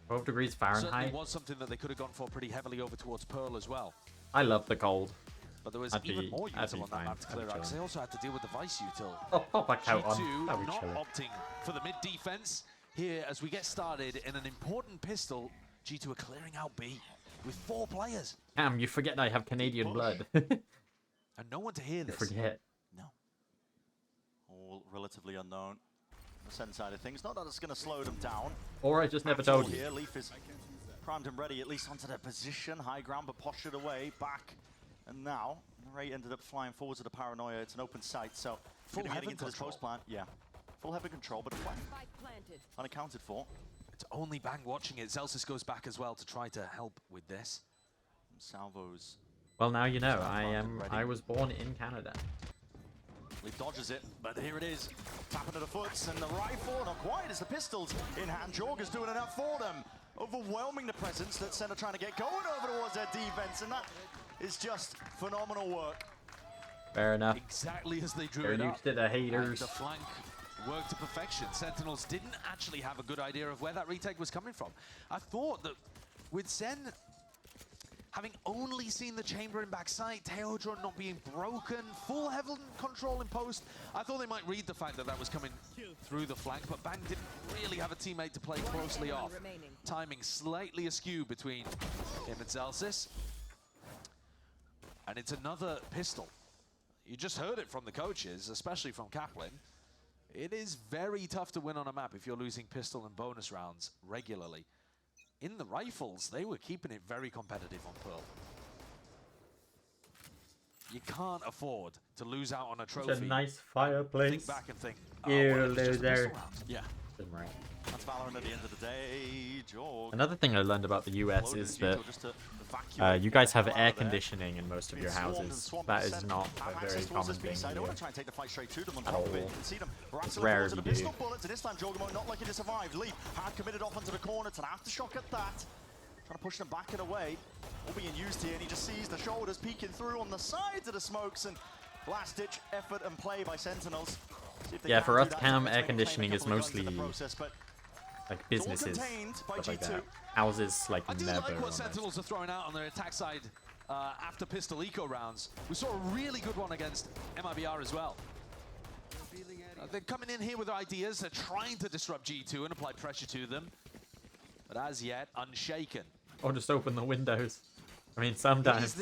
12 degrees Fahrenheit. Certainly was something that they could have gone for pretty heevily over towards Pearl as well. I love the cold. But there was even more util on that map to clear out, because they also had to deal with the Vice util. Oh, pop back out on. G2 That'd be not chilling. opting for the mid defense here as we get started in an important pistol. G2 are clearing out B with 4 players. Damn, you forget I have Canadian blood. And no one to hear this. Forget. No. All relatively unknown. The Sen side of things. Not that it's going to slow them down. Or I just never told you. Here, Leaf is primed and ready, at least onto their position. High ground, but postured away, back. And now, Ray ended up flying forwards to the Paranoia. It's an open site, so full getting into this post plant. Yeah. Full heaven control, but a flank unaccounted for. It's only Bang watching it. Zelsis goes back as well to try to help with this. Salvos. Well, now you know. I was born in Canada. Leaf dodges it, but here it is. Tapping to the foots, and the rifle, not quite, as the pistols in hand. Jorga's doing enough for them. Overwhelming the presence that Sen are trying to get going over towards their defense, and that is just phenomenal work. Fair enough. Exactly as they drew They're it up. used to the haters. And the flank worked to perfection. Sentinels didn't actually have a good idea of where that retake was coming from. I thought that with Sen having only seen the chamber in backside, Teodron not being broken, full heaven control in post, I thought they might read the fact that that was coming through the flank, but Bang didn't really have a teammate to play closely off. Timing slightly askew between him and Zelsis. And it's another pistol. You just heard it from the coaches, especially from Kaplan. It is very tough to win on a map if you're losing pistol and bonus rounds regularly. In the rifles, they were keeping it very competitive on Pearl. You can't afford to lose out on a trophy. It's a nice fireplace. Think back and think, oh, You well, it was just a loser. pistol round. Yeah. Right. That's Valorant at the end of the day. Jorg. Another thing I learned about the US Loaded is that just to evacuate you guys have the hell air out of there. conditioning in most of your Being swarmed and houses. swamped That and is sent not have a access very towards common this B thing side. They here. want to try and take the fight straight to them on At top of it. all. You can see them It's rattling rare towards if the you do. pistol bullets, and this time Jorgamo not likely to survive. Leaf hard committed off into the corner. It's an aftershock at that. Trying to push them back and away. All being used here, and he just sees the shoulders peeking through on the sides of the smokes, and last-ditch effort and play by Sentinels. See if they Yeah, can for do us, that. cam Maybe air claim a conditioning is couple of guns in mostly the process, but like businesses, contained by stuff like G2. that. Houses, like I do never. like what almost. Sentinels are throwing out on their attack side after pistol eco rounds. We saw a really good one against MIBR as well. They're coming in here with ideas. They're trying to disrupt G2 and apply pressure to them. But as yet, unshaken. Or just open the windows. I mean, sometimes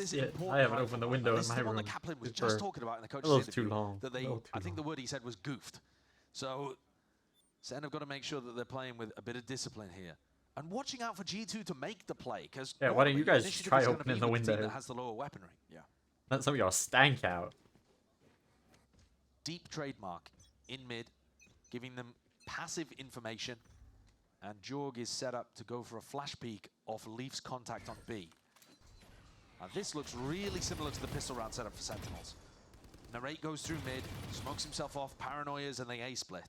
I haven't opened the window in my room. The one that Kaplan was for just talking about in the coach's a little too interview, long. that A they, little too I think long. the word he said was goofed. So Sen have got to make sure that they're playing with a bit of discipline here. And watching out for G2 to make the play, because Yeah, why don't you guys just try opening the window? that has the lower weaponry. Yeah. Let some of your stank out. Deep trademark in mid, giving them passive information. And Jorg is set up to go for a flash peek off Leaf's contact on B. Now this looks really similar to the pistol round setup for Sentinels. Narrate goes through mid, smokes himself off, paranoias, and they A-split.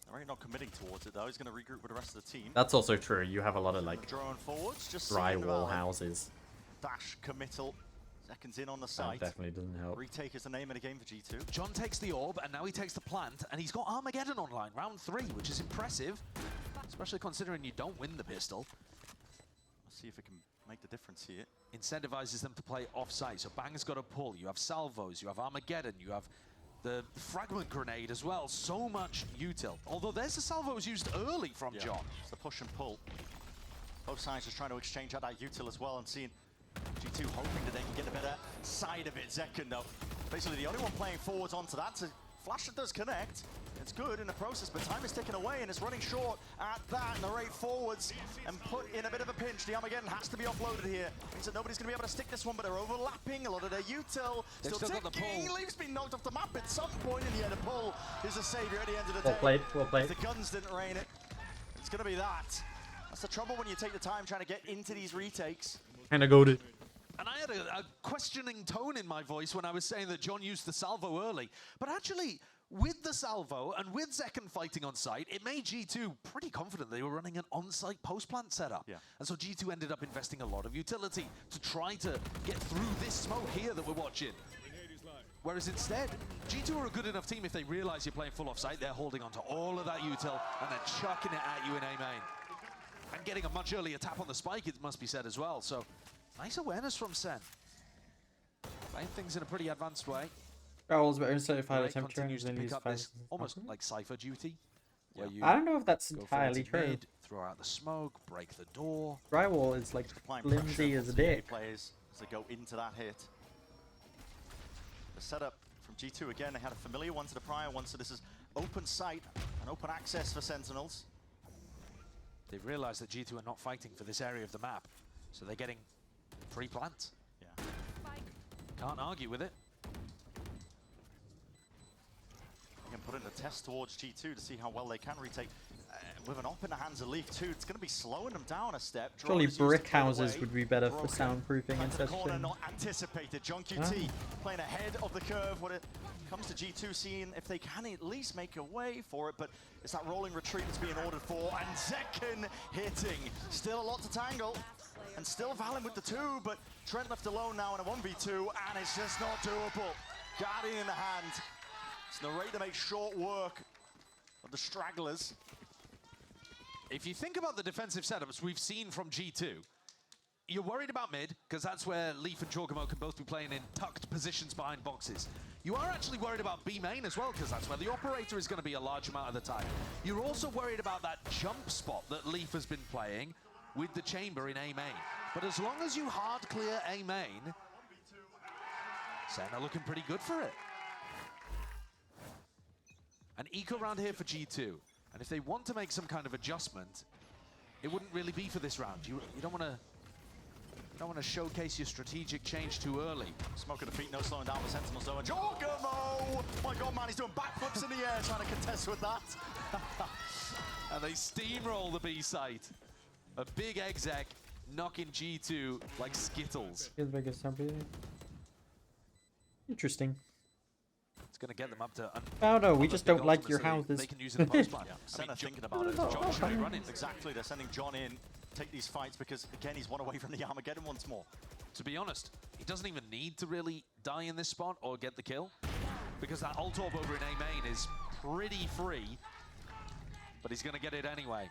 Narrate not committing towards it though, he's going to regroup with the rest of the team. That's also true. You have a lot of like Drone forwards, just drywall houses. Dash committal. Seconds in on the site. That definitely doesn't help. Retake is the name of the game for G2. John takes the orb, and now he takes the plant, and he's got Armageddon online, round 3, which is impressive, especially considering you don't win the pistol. Let's see if it can make the difference here. Incentivizes them to play off-site, so Bang's got a pull. You have salvos, you have Armageddon, you have the fragment grenade as well. So much util. Although there's the salvos used early from John. It's the push and pull. Both sides just trying to exchange out that util as well and seeing G2 hoping that they can get a better side of it. Zekken though, basically the only one playing forwards onto that. So Flash does connect. It's good in the process, but time is ticking away and it's running short at that. Narrate forwards and put in a bit of a pinch. The Armageddon has to be offloaded here. Means that nobody's going to be able to stick this one, but they're overlapping. A lot of their util still ticking. Leaf's been knocked off the map at some point, and the pull is a savior at the end of the day. Well played. If the guns didn't rain it, it's going to be that. That's the trouble when you take the time trying to get into these retakes. Kinda goated. And I had a questioning tone in my voice when I was saying that John used the salvo early. But actually, with the salvo and with Zekken fighting on site, it made G2 pretty confident they were running an on-site post-plant setup. Yeah. And so G2 ended up investing a lot of utility to try to get through this smoke here that we're watching. Whereas instead, G2 are a good enough team if they realize you're playing full off-site, they're holding onto all of that util and then chucking it at you in A main. And getting a much earlier tap on the spike, it must be said as well. So nice awareness from Sen. Playing things in a pretty advanced way. Owls better certified Right, temperature continues to pick up this almost like Cypher duty. Where you I don't know if that's go entirely for it to true. mid, throw out the smoke, break the door. Drywall is like Applying flimsy pressure as a on the dick. players as they go into that hit. The setup from G2 again, they had a familiar one to the prior one, so this is open sight and open access for Sentinels. They've realized that G2 are not fighting for this area of the map, so they're getting free plant. Yeah. Can't argue with it. You can put in a test towards G2 to see how well they can retake. With an op in the hands of Leaf too, it's going to be slowing them down a step. Surely Drone is used to brick clear the houses way. would be better for Broken. soundproofing and Under the such corner, things. not anticipated. John QT playing ahead of the curve when it comes to G2, seeing if they can at least make a way for it, but it's that rolling retreat that's being ordered for, and Zekken hitting. Still a lot to tangle, and still Valen with the 2, but Trent left alone now in a 1v2, and it's just not doable. Guardian in the hand. It's Narrate to make short work of the stragglers. If you think about the defensive setups we've seen from G2, you're worried about mid, because that's where Leaf and Jorgamo can both be playing in tucked positions behind boxes. You are actually worried about B main as well, because that's where the operator is going to be a large amount of the time. You're also worried about that jump spot that Leaf has been playing with the chamber in A main. But as long as you hard clear A main, Sen are looking pretty good for it. An eco round here for G2. And if they want to make some kind of adjustment, it wouldn't really be for this round. You don't want to showcase your strategic change too early. Smoke at the feet, no slowing down for Sentinels though. And Jorgamo! My god, man, he's doing backflips in the air trying to contest with that. And they steamroll the B site. A big exec knocking G2 like Skittles. As big as somebody. Interesting. It's going to get them up to... Oh no, we just don't like your houses. They can use it in the post-plan. Sen are thinking about it. John should be running. Exactly, they're sending John in, take these fights, because again, he's one away from the Armageddon once more. To be honest, he doesn't even need to really die in this spot or get the kill, because that ult orb over in A main is pretty free, but he's going to get it anyway.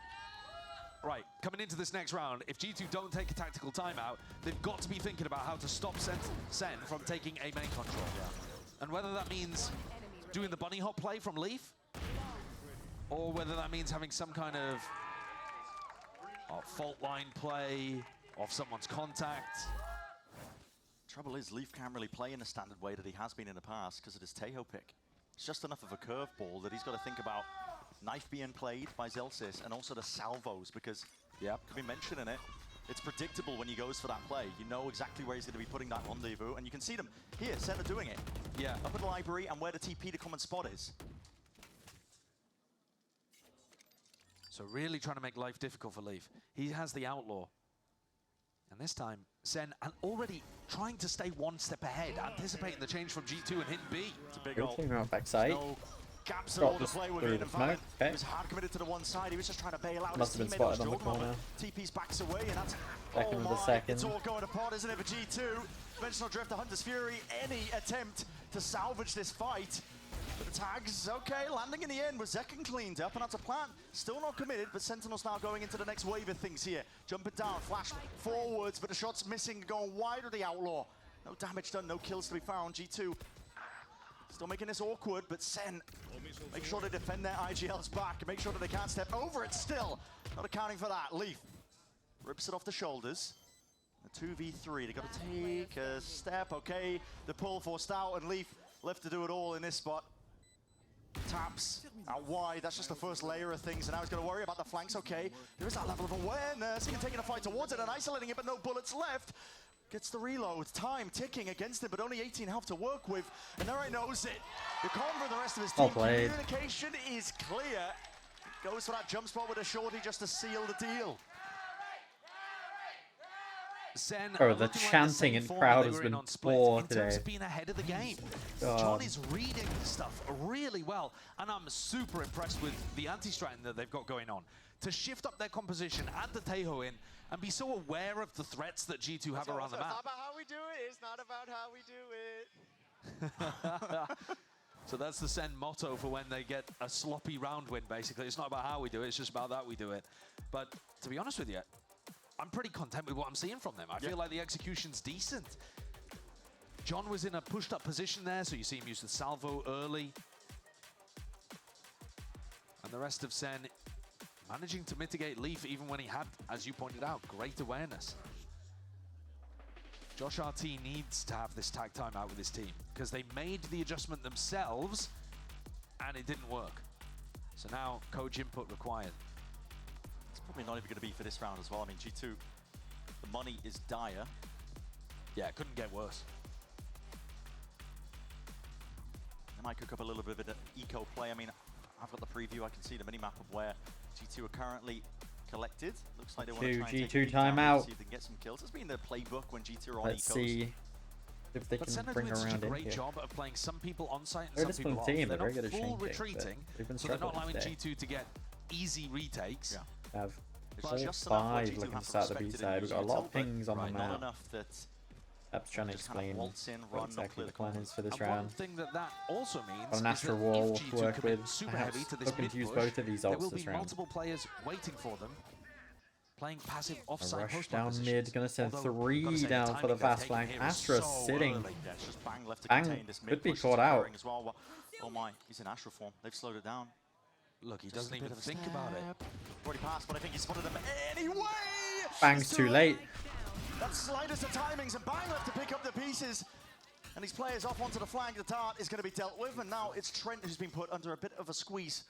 Right, coming into this next round, if G2 don't take a tactical timeout, they've got to be thinking about how to stop Sen from taking A main control. And whether that means doing the bunny hop play from Leaf, or whether that means having some kind of fault line play off someone's contact. Trouble is, Leaf can't really play in the standard way that he has been in the past because of his Tejo pick. It's just enough of a curveball that he's got to think about knife being played by Zelsis and also the salvos, because, yeah, could be mentioning it. It's predictable when he goes for that play. You know exactly where he's going to be putting that rendezvous, and you can see them here, Center doing it. Yeah. Up in the library and where the TP to common spot is. So really trying to make life difficult for Leaf. He has the Outlaw. And this time, Sen already trying to stay one step ahead, anticipating the change from G2 and hit B. It's a big Good team out backside. No gaps at all to play with it. Smoke. Okay. He was hard committed to the one side. He was just trying to bail out Must have his been teammate. spotted on the corner. TP's backs away, and that's Second of the my, second. It's all going apart, isn't it, for G2? Dimensional Drift, the Hunter's Fury, any attempt to salvage this fight. But the tags, okay, landing in the end was Zekken cleaned up, and that's a plan. Still not committed, but Sentinel's now going into the next wave of things here. Jumping down, flash forwards, but the shot's missing, going wide of the Outlaw. No damage done, no kills to be found. G2 still making this awkward, but Sen, make sure they defend their IGLs back and make sure that they can't step over it still. Not accounting for that. Leaf rips it off the shoulders. A 2v3, they got to take a step, okay. The pull forced out, and Leaf left to do it all in this spot. Taps out wide, that's just the first layer of things, and now he's going to worry about the flanks, okay. There is that level of awareness, even taking a fight towards it and isolating it, but no bullets left. Gets the reload, time ticking against him, but only 18 health to work with, and Nare knows it. The convo of the rest of his team, communication is clear. Goes for that jump spot with a shorty just to seal the deal. Sen Bro, the chanting in crowd has been poor today. In terms of being ahead of the game. John is reading stuff really well, and I'm super impressed with the anti-strategy that they've got going on. To shift up their composition, add the Tejo in, and be so aware of the threats that G2 have around the map. It's not about how we do it, it's not about how we do it. So that's the Sen motto for when they get a sloppy round win, basically. It's not about how we do it, it's just about that we do it. But to be honest with you, I'm pretty content with what I'm seeing from them. I feel like the execution's decent. John was in a pushed up position there, so you see him use the salvo early. And the rest of Sen managing to mitigate Leaf even when he had, as you pointed out, great awareness. Josh RT needs to have this tag time out with his team because they made the adjustment themselves and it didn't work. So now coach input required. It's probably not even going to be for this round as well. I mean, G2, the money is dire. Yeah, it couldn't get worse. They might cook up a little bit of an eco play. I mean, I've got the preview. I can see the mini-map of where G2 are currently collected. Looks like they want to try and take G2 timeout. See if they can get some kills. It's been their playbook when G2 are on Let's ecos. see if they can bring around such a in great here. job of playing some people on site They're a and some people disciplined off. team. They're They're very not good at full changing, retreating, but they've been so they're not struggling allowing today. G2 to get easy retakes. Have It's just enough where 5 G2 looking have to start the respect B it side. We've got a lot of but pings on the not map. enough that That's trying to just kind of explain waltz in, what run, not exactly clear the the plan corner. is for this And round. one thing that also means Got an is Astral that Wall if to G2 work commit with. super Perhaps heavy to this hoping mid to use push, both of these there ults will this be round. multiple players waiting for them, playing passive A offside rush post down positions. mid, gonna send Although, 3 gotta say, down for the timing they've fast taken flank. here is Astra so sitting. early. Yeah, it's just Bang left to Bang contain this mid could be push. caught out. As well. Oh my, he's in Astral form. They've slowed it down. Look, he Just doesn't a bit even of a think about it. step. Already passed, but I think he spotted them anyway. Bang's It's too late. That's slightest of timings, and Bang left to pick up the pieces. And his players off onto the flank. The dart is going to be dealt with, and now it's Trent who's been put under a bit of a squeeze.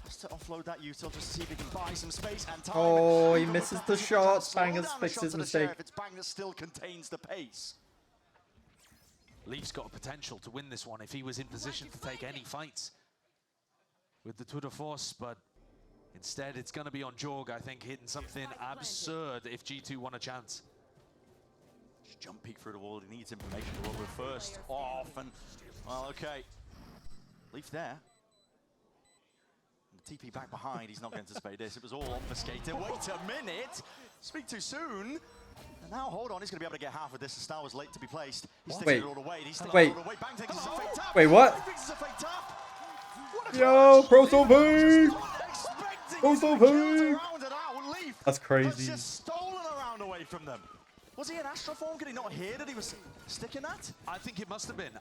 Has to offload that util just to see if he can buy some space and time. Oh, he Even misses with the that, shot. slow Bang has down the fixed shot his to the mistake. Sheriff. It's Bang that still contains the pace. Leaf's got a potential to win this one if he was in position to take any fights with the tour de force, but instead it's going to be on Jorg, I think, hitting something absurd if G2 want a chance. Just jump peek through the wall. He needs information. The wall first off, and well, okay. Leaf there. And the TP back behind. He's not going to anticipate this. It was all obfuscated. Wait a minute. Speak too soon. And now, hold on. He's going to be able to get half of this. The star was late to be placed. He's sticking it all the way. He's still Wait. all the way. Bang thinks it's a fake tap. Wait, what? He thinks it's a fake tap. What a Yo, clutch. Pro Solving! Expecting Pro it. Solving! Round and out. Leaf That's has crazy. just stolen a round away from them. Was he in Astro form? Could he not hear that he was sticking that? I think it must have been.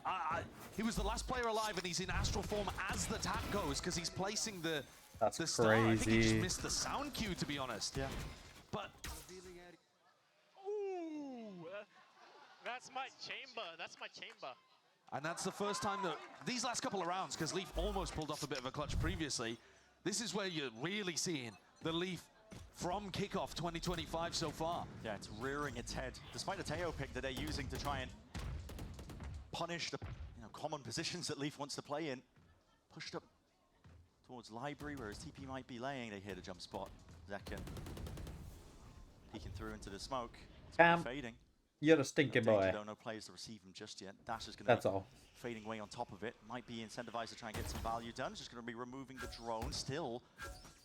He was the last player alive, and he's in astral form as the tap goes because he's placing the star. I think he just crazy. missed the sound cue, to be honest. Yeah. But Ooh, that's my chamber. That's my chamber. and that's the first time that these last couple of rounds, because Leaf almost pulled off a bit of a clutch previously. This is where you're really seeing the Leaf from kickoff 2025 so far. Yeah, it's rearing its head. Despite the Teo pick that they're using to try and punish the common positions that Leaf wants to play in. Pushed up towards Library, where his TP might be laying. They hit a jump spot. Zekken peeking through into the smoke. It's Cam, fading. you're a stinky boy. Don't know players to receive him just yet. Dash is going That's to be all. fading away on top of it. Might be incentivized to try and get some value done. Just going to be removing the drone. Still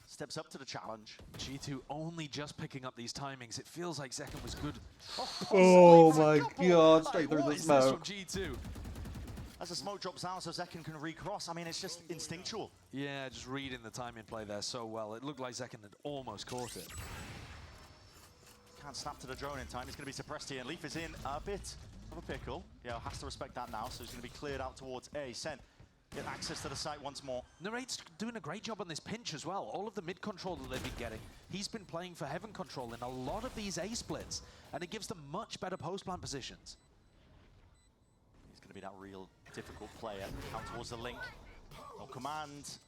steps up to the challenge. G2 only just picking up these timings. It feels like Zekken was good. Oh my god, straight through the What is this from smoke. G2? As the smoke drops down so Zekken can recross, I mean, it's just instinctual. Yeah, just reading the timing play there so well. It looked like Zekken had almost caught it. Can't snap to the drone in time. He's going to be suppressed here, and Leaf is in a bit of a pickle. Yeah, has to respect that now, so he's going to be cleared out towards A. Sen, get access to the site once more. Narrate's doing a great job on this pinch as well. All of the mid control that they've been getting, he's been playing for Heaven control in a lot of these A splits, and it gives them much better post-plant positions. He's going to be that real difficult player. Out towards the link. No command.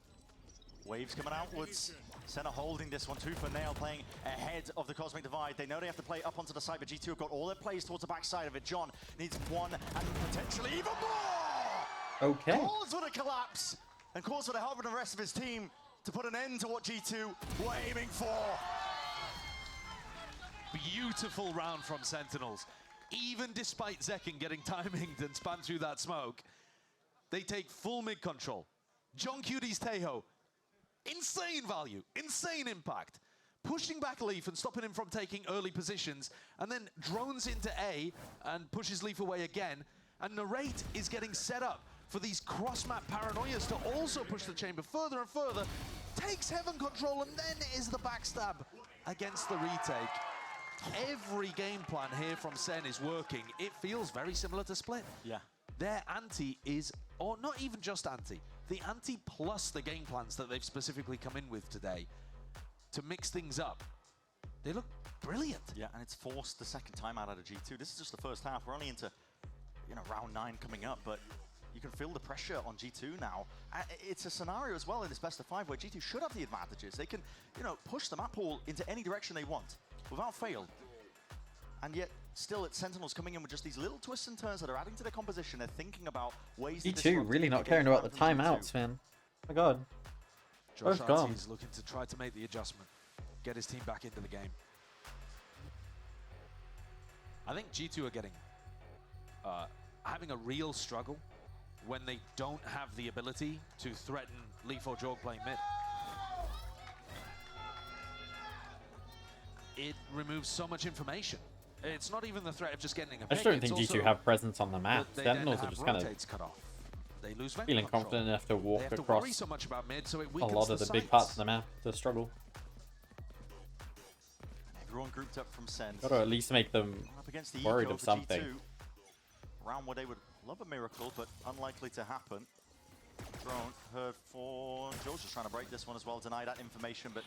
Waves coming outwards. Senna holding this one tooth and nail, playing ahead of the Cosmic Divide. They know they have to play up onto the side, but G2 have got all their plays towards the backside of it. John needs one and potentially even more! Okay. Calls for the collapse and calls for the help of the rest of his team to put an end to what G2 were aiming for. Beautiful round from Sentinels. Even despite Zekken getting timinged and spun through that smoke, they take full mid control. John Cuties Tejo, insane value, insane impact. Pushing back Leaf and stopping him from taking early positions, and then drones into A and pushes Leaf away again. And Narrate is getting set up for these cross-map paranoias to also push the chamber further and further. Takes Heaven control, and then is the backstab against the retake. Every game plan here from Sen is working. It feels very similar to Split. Yeah. Their anti is, or not even just anti, the anti plus the game plans that they've specifically come in with today to mix things up. They look brilliant. Yeah, and it's forced the second time out of G2. This is just the first half. We're only into, round 9 coming up, but you can feel the pressure on G2 now. It's a scenario as well in this best of 5 where G2 should have the advantages. They can, push the map pool into any direction they want without fail. And yet, still, it's Sentinels coming in with just these little twists and turns that are adding to their composition. They're thinking about ways to G2 really not caring about the timeouts, man. Oh my god. Josh Both gone. is looking to try to make the adjustment, get his team back into the game. I think G2 are getting, having a real struggle when they don't have the ability to threaten Leaf or Jorg playing mid. It removes so much information. It's not even the threat of just getting a pick. I just don't think G2 have presence on the map. Sentinels are just kind of cut off. They lose feeling control. confident enough to walk They have to across worry so much about mid, so it a weakens lot of the big sites. parts of the map to struggle. Everyone grouped up from Sen. Got to at least make them Up against the worried eco of for something. G2. Round where they would love a miracle, but unlikely to happen. Drone heard for Joe's just trying to break this one as well, deny that information, but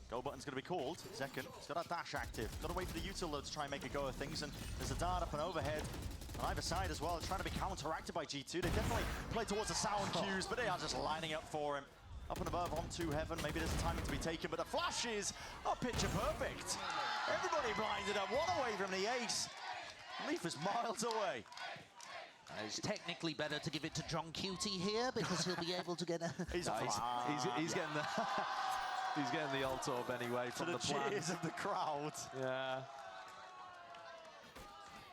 go button's going to be called. Zekken, he's got that dash active. Got to wait for the util to try and make a go of things, and there's a dart up and overhead on either side as well. It's trying to be counteracted by G2. They definitely play towards the sound cues, but they are just lining up for him. Up and above onto Heaven. Maybe there's a timing to be taken, but the flashes are picture perfect. Everybody blinded up, one away from the ace. Leaf is miles away. It's technically better to give it to John Cutie here because he'll be able to get a... He's getting the... He's getting the ult orb anyway from to the plan. cheers of the crowd. Yeah.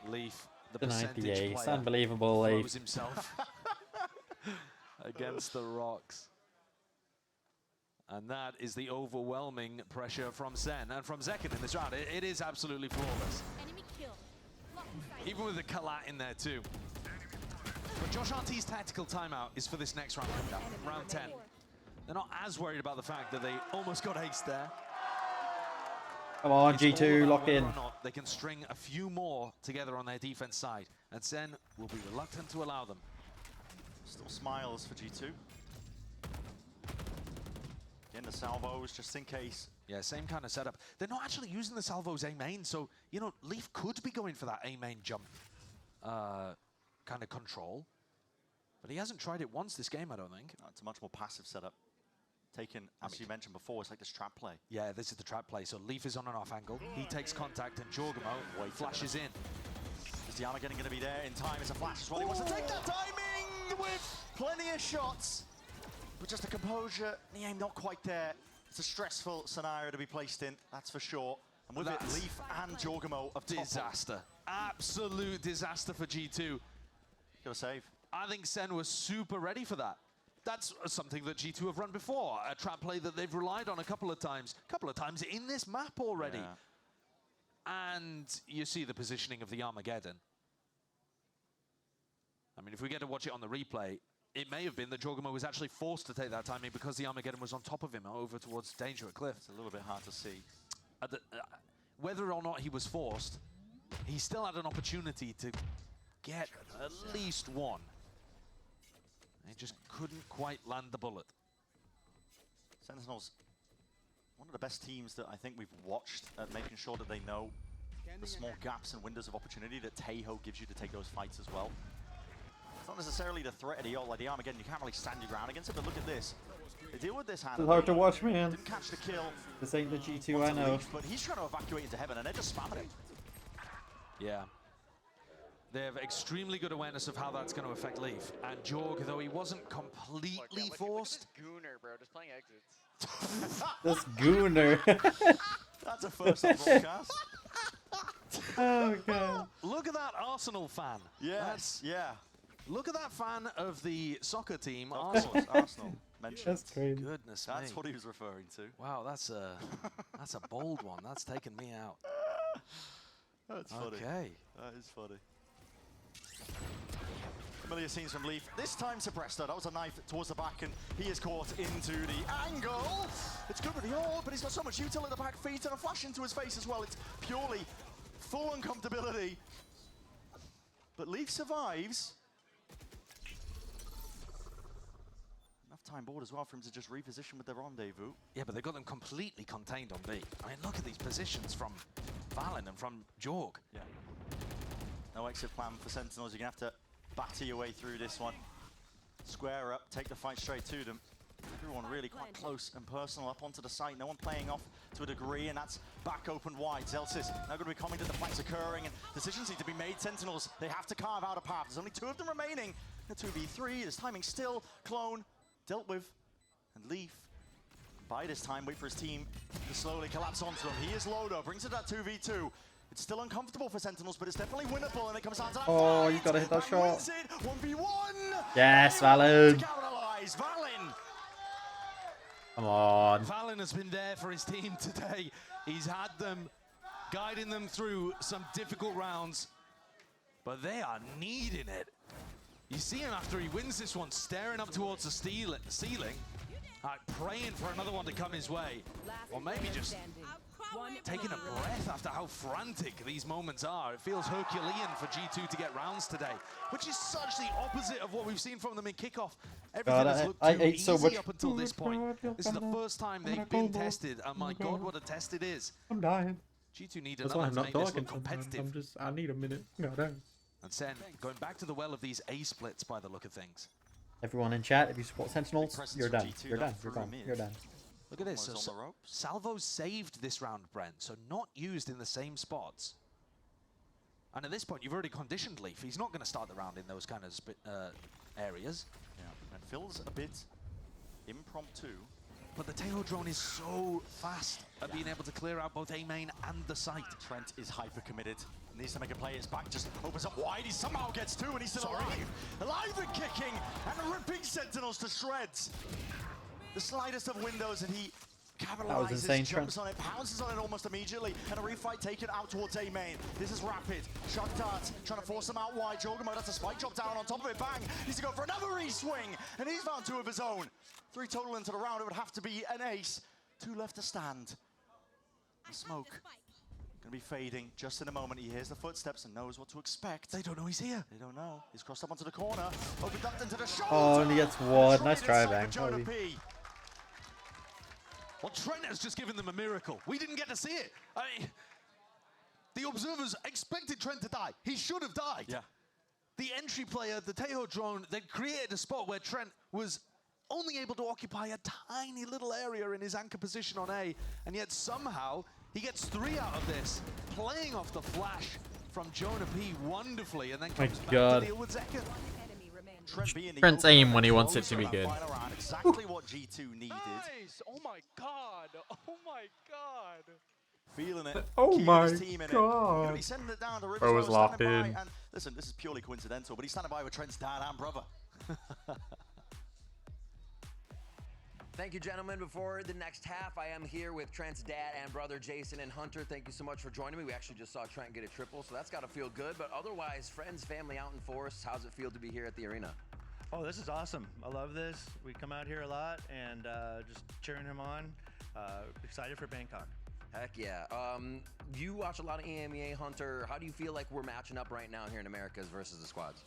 Leaf, the Denied the percentage ace. player, Unbelievable, Leaf. throws himself against the rocks. And that is the overwhelming pressure from Sen and from Zekken in this round. It is absolutely flawless. Enemy kill. Even with the Kalat in there too. But Josh RT's tactical timeout is for this next round coming up, round 10. They're not as worried about the fact that they almost got aced there. Come on, It's all G2, about lock whether in. or not they can string a few more together on their defense side. And Sen will be reluctant to allow them. Still smiles for G2. Again, the salvos, just in case. Yeah, same kind of setup. They're not actually using the salvos A main, so, Leaf could be going for that A main jump kind of control. But he hasn't tried it once this game, I don't think. No, it's a much more passive setup. Taken, as you mentioned before, it's like this trap play. Yeah, this is the trap play. So Leaf is on an off angle. He takes contact and Jorgamo flashes in. Is Diana going to be there in time? It's a flash as well. He wants to take that timing with plenty of shots. But just the composure, the aim not quite there. It's a stressful scenario to be placed in, that's for sure. And with it, Leaf and Jorgamo of disaster. Absolute disaster for G2. Got a save. I think Sen was super ready for that. That's something that G2 have run before, a trap play that they've relied on a couple of times in this map already. Yeah. And you see the positioning of the Armageddon. I mean, if we get to watch it on the replay, it may have been that Jorgamo was actually forced to take that timing because the Armageddon was on top of him over towards danger at Cliff. It's a little bit hard to see. Whether or not he was forced, he still had an opportunity to get at least one. He just couldn't quite land the bullet. Sentinels, one of the best teams that I think we've watched at making sure that they know the small gaps and windows of opportunity that Taeho gives you to take those fights as well. It's not necessarily the threat of the ult, like the Armageddon, you can't really stand your ground against it, but look at this. They deal with this hand. It's hard to watch, man. Didn't catch the kill. This ain't the G2 I know. But he's trying to evacuate into heaven and they're just spamming him. Yeah. They have extremely good awareness of how that's going to affect Leaf. And Jorg, though he wasn't completely forced. Look at this Gooner, bro, just playing exits. This Gooner. That's a first on broadcast. Oh, God. Look at that Arsenal fan. Yes, yeah. Look at that fan of the soccer team, Of Arsenal. course, Arsenal mentioned. That's crazy. Goodness me. That's what he was referring to. Wow, that's a bold one. That's taken me out. That's funny. Okay. That is funny. Familiar scenes from Leaf. This time Suppressor. That was a knife towards the back, and he is caught into the angle. It's good with the ult, but he's got so much util at the back feet and a flash into his face as well. It's purely full uncomfortability. But Leaf survives. Enough time board as well for him to just reposition with the rendezvous. Yeah, but they got them completely contained on B. I mean, look at these positions from Valen and from Jorg. Yeah. No exit plan for Sentinels. You're going to have to batter your way through this one. Square up, take the fight straight to them. Everyone really quite close and personal up onto the site. No one playing off to a degree, and that's back open wide. Zelsis now going to be commenting the fights occurring, and decisions need to be made. Sentinels, they have to carve out a path. There's only 2 of them remaining. A 2v3, there's timing still. Clone dealt with, and Leaf, by this time, wait for his team to slowly collapse onto him. He is Lodo, brings it that 2v2. It's still uncomfortable for Sentinels, but it's definitely winnable, and it comes down to that Oh, fight. you gotta hit that Valen shot. wins it, 1v1. Yes, To Valen. capitalize, Valen. Come on. Valen has been there for his team today. He's had them, guiding them through some difficult rounds, but they are needing it. You see him after he wins this one, staring up towards the ceiling, praying for another one to come his way, or maybe just taking a breath after how frantic these moments are. It feels Herculean for G2 to get rounds today, which is such the opposite of what we've seen from them in kickoff. Everything has looked too ate so easy much up until this point. This is the first time they've been tested, and my God, what a test it is. I'm dying. G2 need That's why another I'm to not make this talking. look competitive. I need a minute. No, no. And Sen going back to the well of these A splits by the look of things. Everyone in chat, if you support Sentinels, you're done. G2 You're done. through You're done. mid. You're done. Look at this. Almost So, on the ropes. Salvo saved this round, Brent, so not used in the same spots. And at this point, you've already conditioned Leaf. He's not going to start the round in those kind of areas. Yeah, and feels a bit impromptu. But the Taeho drone is so fast at being able to clear out both A main and the site. Trent is hyper committed. Needs to make a play. His back just opens up wide. He somehow gets 2, and he's still alive. Alive and kicking and ripping Sentinels to shreds. The slightest of windows, and he capitalizes, insane, jumps Trent. on it, pounces on it almost immediately, and a refight taken out towards A main. This is rapid. Shock darts, trying to force him out wide. Jorgamo, that's a spike drop down on top of it. Bang! Needs to go for another E-swing, and he's found 2 of his own. 3 total into the round. It would have to be an ace. 2 left to stand. The smoke gonna be fading just in a moment. He hears the footsteps and knows what to expect. They don't know he's here. They don't know. He's crossed up onto the corner. Opened up into the shoulder. Oh, and he gets one. Nice try, Inside bang. for Jonah Holy. P. Well, Trent has just given them a miracle. We didn't get to see it. I mean, the observers expected Trent to die. He should have died. Yeah. The entry player, the Taeho drone, they created a spot where Trent was only able to occupy a tiny little area in his anchor position on A, and yet somehow he gets 3 out of this, playing off the flash from Jonah P wonderfully, and then My comes back God. to deal with Zeka. Trent being the Trent's opener aim when he wants it to closer be in that good. final round, exactly what G2 needed. Nice! Oh my god! Oh my god! Feeling it. Oh keeping my his team in it. You're gonna God. be sending it down to Rivers. Bro was locked in. And listen, this is purely coincidental, but he's standing by with Trent's dad and brother. Thank you, gentlemen. Before the next half, I am here with Trent's dad and brother, Jason and Hunter. Thank you so much for joining me. We actually just saw Trent get a triple, so that's got to feel good. But otherwise, friends, family out in force, how's it feel to be here at the arena? Oh, this is awesome. I love this. We come out here a lot and just cheering him on. Excited for Bangkok. Heck yeah. You watch a lot of EMEA, Hunter. How do you feel like we're matching up right now here in Americas versus the squads?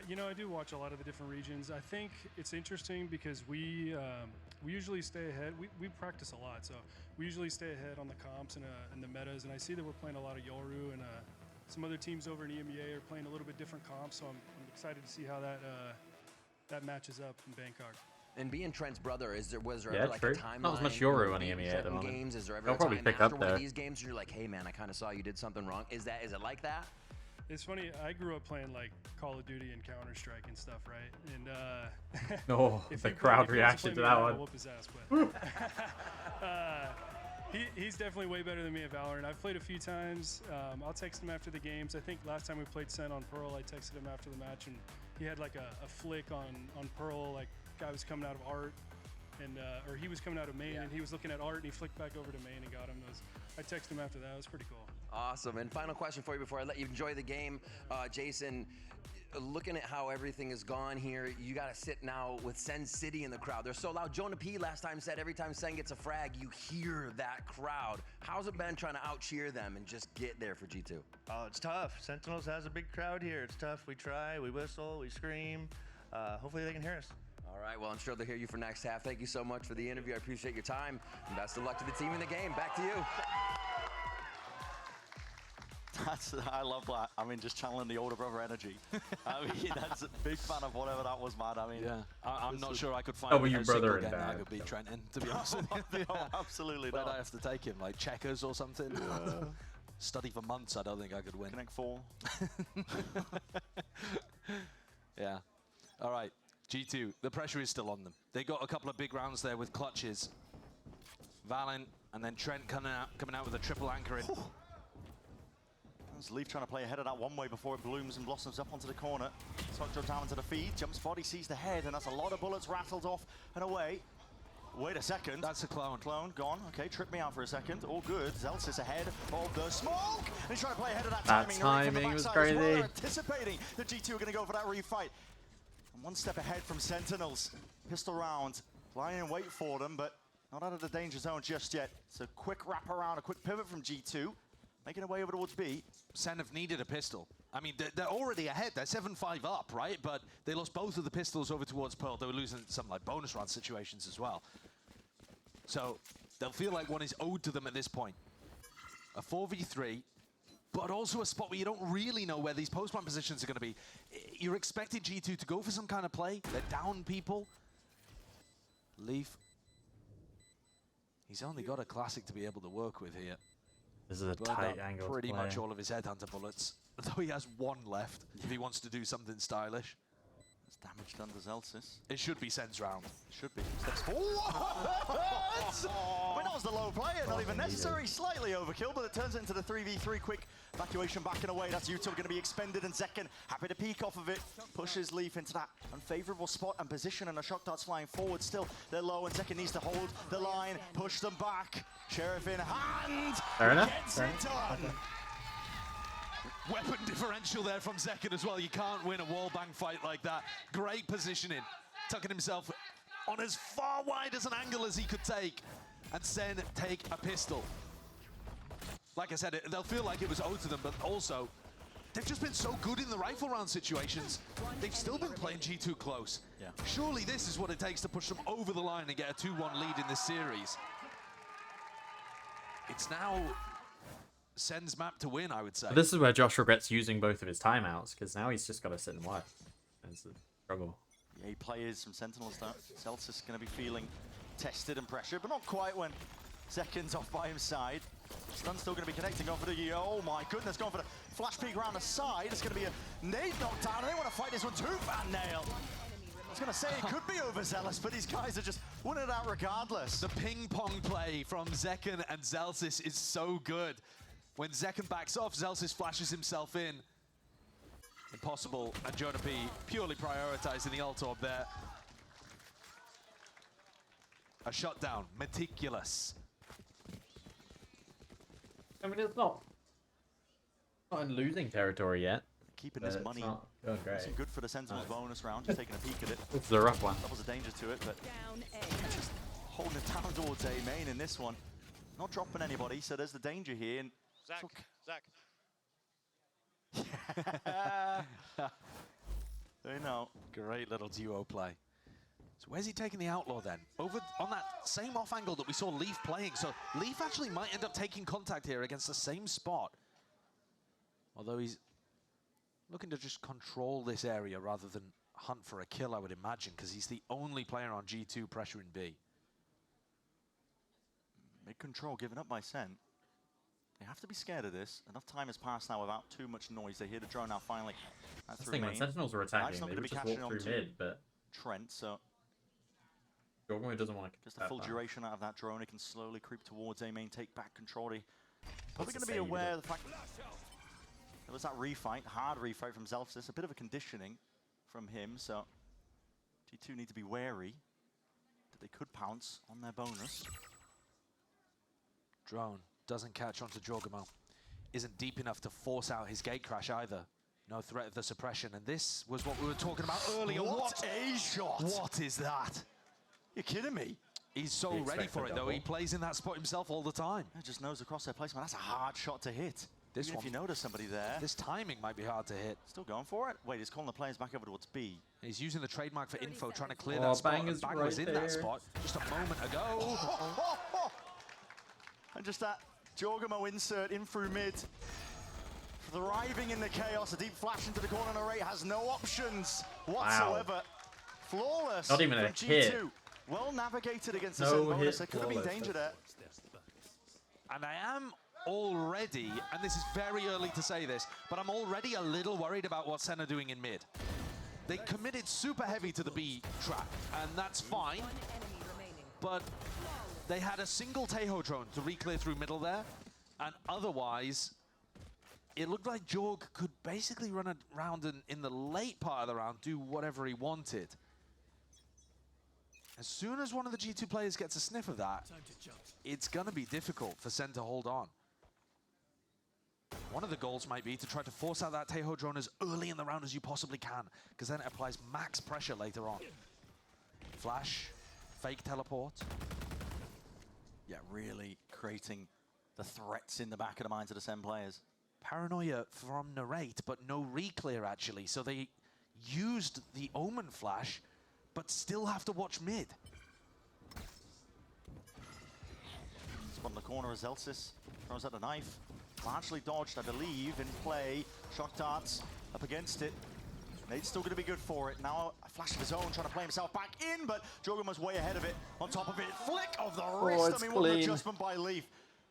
You know, I do watch a lot of the different regions. I think it's interesting because we usually stay ahead. We practice a lot, so we usually stay ahead on the comps and the metas. And I see that we're playing a lot of Yoru, and some other teams over in EMEA are playing a little bit different comps. So I'm excited to see how that matches up in Bangkok. And being Trent's brother, was there Yeah, ever like true. a timeline? Not as much Yoru on EMEA at the moment. Games? Is there ever They'll a probably time pick after up one of there. these games where you're like, hey man, I kind of saw you did something wrong? Is it like that? It's funny. I grew up playing like Call of Duty and Counter Strike and stuff, right? And Oh, the crowd reaction to that one. I'll whoop his ass, but he's definitely way better than me at Valorant. I've played a few times. I'll text him after the games. I think last time we played Sen on Pearl, I texted him after the match, and he had like a flick on Pearl. Like guy was coming out of art, and or he was coming out of main, and he was looking at art, and he flicked back over to main and got him. I texted him after that. It was pretty cool. Awesome. And final question for you before I let you enjoy the game, Jason. Looking at how everything has gone here, you got to sit now with Sen City in the crowd. They're so loud. Jonah P last time said every time Sen gets a frag, you hear that crowd. How's it been trying to out-cheer them and just get there for G2? Oh, it's tough. Sentinels has a big crowd here. It's tough. We try, we whistle, we scream. Hopefully they can hear us. All right, well, I'm sure they'll hear you for next half. Thank you so much for the interview. I appreciate your time. And best of luck to the team in the game. Back to you. I love that. I mean, just channeling the older brother energy. I mean, that's a big fan of whatever that was, man. I mean, yeah, I'm not sure I could find your a brother single game and that I could beat Trent in, to be honest. No, absolutely Where'd not. I have to take him? Like checkers or something? Study for months, I don't think I could win. Connect 4. Yeah. All right, G2, the pressure is still on them. They got a couple of big rounds there with clutches. Valen and then Trent coming out with a triple anchor in. There's Leaf trying to play ahead of that one way before it blooms and blossoms up onto the corner. Sock drops down into the feed, jumps body, sees the head, and that's a lot of bullets rattled off and away. Wait a second. That's a clone. Clone gone. Okay, trip me out for a second. All good. Zelsis ahead of the smoke. And he's trying to play ahead of that timing. Timing was crazy. crazy. Anticipating the G2 are going to go for that refight. And one step ahead from Sentinels. Pistol round. Lying in wait for them, but not out of the danger zone just yet. So quick wrap around, a quick pivot from G2. Making their way over towards B. Sen have needed a pistol. I mean, they're already ahead. They're 7-5 up, right? But they lost both of the pistols over towards Pearl. They were losing some like bonus round situations as well. So they'll feel like one is owed to them at this point. A 4v3, but also a spot where you don't really know where these post-plant positions are going to be. You're expecting G2 to go for some kind of play. They're down people. Leaf. He's only got a classic to be able to work with here. This is a Burned tight up angle. pretty much all of his headhunter bullets, though he has one left if he wants to do something stylish. There's damage done to Zelsis. It should be Sen's round. Should be. Steps forward. I mean, that was the low play, not even necessary. Slightly overkill, but it turns it into the 3v3. Quick evacuation back and away. That's Utah going to be expended, and Zekken happy to peek off of it. Pushes Leaf into that unfavorable spot and position, and the shock darts flying forward. Still, they're low, and Zekken needs to hold the line, push them back. Sheriff in hand. Fair enough. Gets it done. Okay. Weapon differential there from Zekken as well. You can't win a wallbang fight like that. Great positioning. Tucking himself on as far wide as an angle as he could take. And Sen take a pistol. Like I said, they'll feel like it was owed to them, but also, they've just been so good in the rifle round situations. They've still been playing G2 close. Yeah. Surely this is what it takes to push them over the line and get a 2-1 lead in this series. It's now Sen's map to win, I would say. But this is where Josh regrets using both of his timeouts, because now he's just got to sit and watch. It's a struggle. Yeah, players from Sentinels, Zelsis is going to be feeling tested and pressured, but not quite when Seconds off by his side. Stun's still going to be connecting over the... Oh my goodness, going for the flash peek around the side. It's going to be a nade knockdown, and they want to fight this one too, Van Nail. I was going to say it could be overzealous, but these guys are just winning it out regardless. The ping pong play from Zekken and Zelsis is so good. When Zekken backs off, Zelsis flashes himself in. Impossible, and Jonah P purely prioritizing the ult orb there. A shutdown, meticulous. I mean, it's not in losing territory yet. Keeping this money. Oh, great. It's good for the Sentinels bonus round, just taking a peek at it. It's a rough one. Levels of danger to it, but just holding it down towards A main in this one. Not dropping anybody, so there's the danger here. And Zach. They know. Great little duo play. So where's he taking the Outlaw then? Over on that same off angle that we saw Leaf playing. So Leaf actually might end up taking contact here against the same spot. Although he's looking to just control this area rather than hunt for a kill, I would imagine, because he's the only player on G2 pressuring B. Mid-control given up by Sen. They have to be scared of this. Enough time has passed now without too much noise. They hear the drone now finally. That's the thing, when Sentinels were attacking, they would just walk through mid, but... Trent, so... Jorgmo doesn't want to... Just the full duration out of that drone. It can slowly creep towards A main, take back control. Probably going to be aware of the fact... There was that refight, hard refight from Zelsis. A bit of a conditioning from him, so... G2 need to be wary that they could pounce on their bonus. Drone doesn't catch onto Jorgmo. Isn't deep enough to force out his gate crash either. No threat of the suppression, and this was what we were talking about earlier. What a shot! What is that? You're kidding me? He's so ready for it, though. He plays in that spot himself all the time. He just knows the crosshair placement. That's a hard shot to hit. This Even one, if you notice somebody there. This timing might be hard to hit. Still going for it? Wait, he's calling the players back over towards B. He's using the trademark for info, trying to clear that spot. Bang was in that spot just a moment ago. And just that Jorgmo insert in through mid. Thriving in the chaos. A deep flash into the corner. Narrate has no options whatsoever. Wow. Flawless. Not even a hit. G2. Well navigated against the Sen bonus. There could have been danger there. And I am already, and this is very early to say this, but I'm already a little worried about what Sen are doing in mid. They committed super heavy to the B trap, and that's fine. But they had a single Taeho drone to re-clear through middle there, and otherwise, it looked like Jorg could basically run around and in the late part of the round do whatever he wanted. As soon as one of the G2 players gets a sniff of that, it's going to be difficult for Sen to hold on. One of the goals might be to try to force out that Taeho drone as early in the round as you possibly can, because then it applies max pressure later on. Flash, fake teleport. Yeah, really creating the threats in the back of the minds of the Sen players. Paranoia from Narrate, but no re-clear actually, so they used the Omen flash, but still have to watch mid. Spot in the corner as Zelsis throws out the knife. Largely dodged, I believe, in play. Shock darts up against it. Nade's still going to be good for it. Now a flash of his own, trying to play himself back in, but Jorgmo's way ahead of it. On top of it, flick of the wrist. I mean, what an adjustment by Leaf.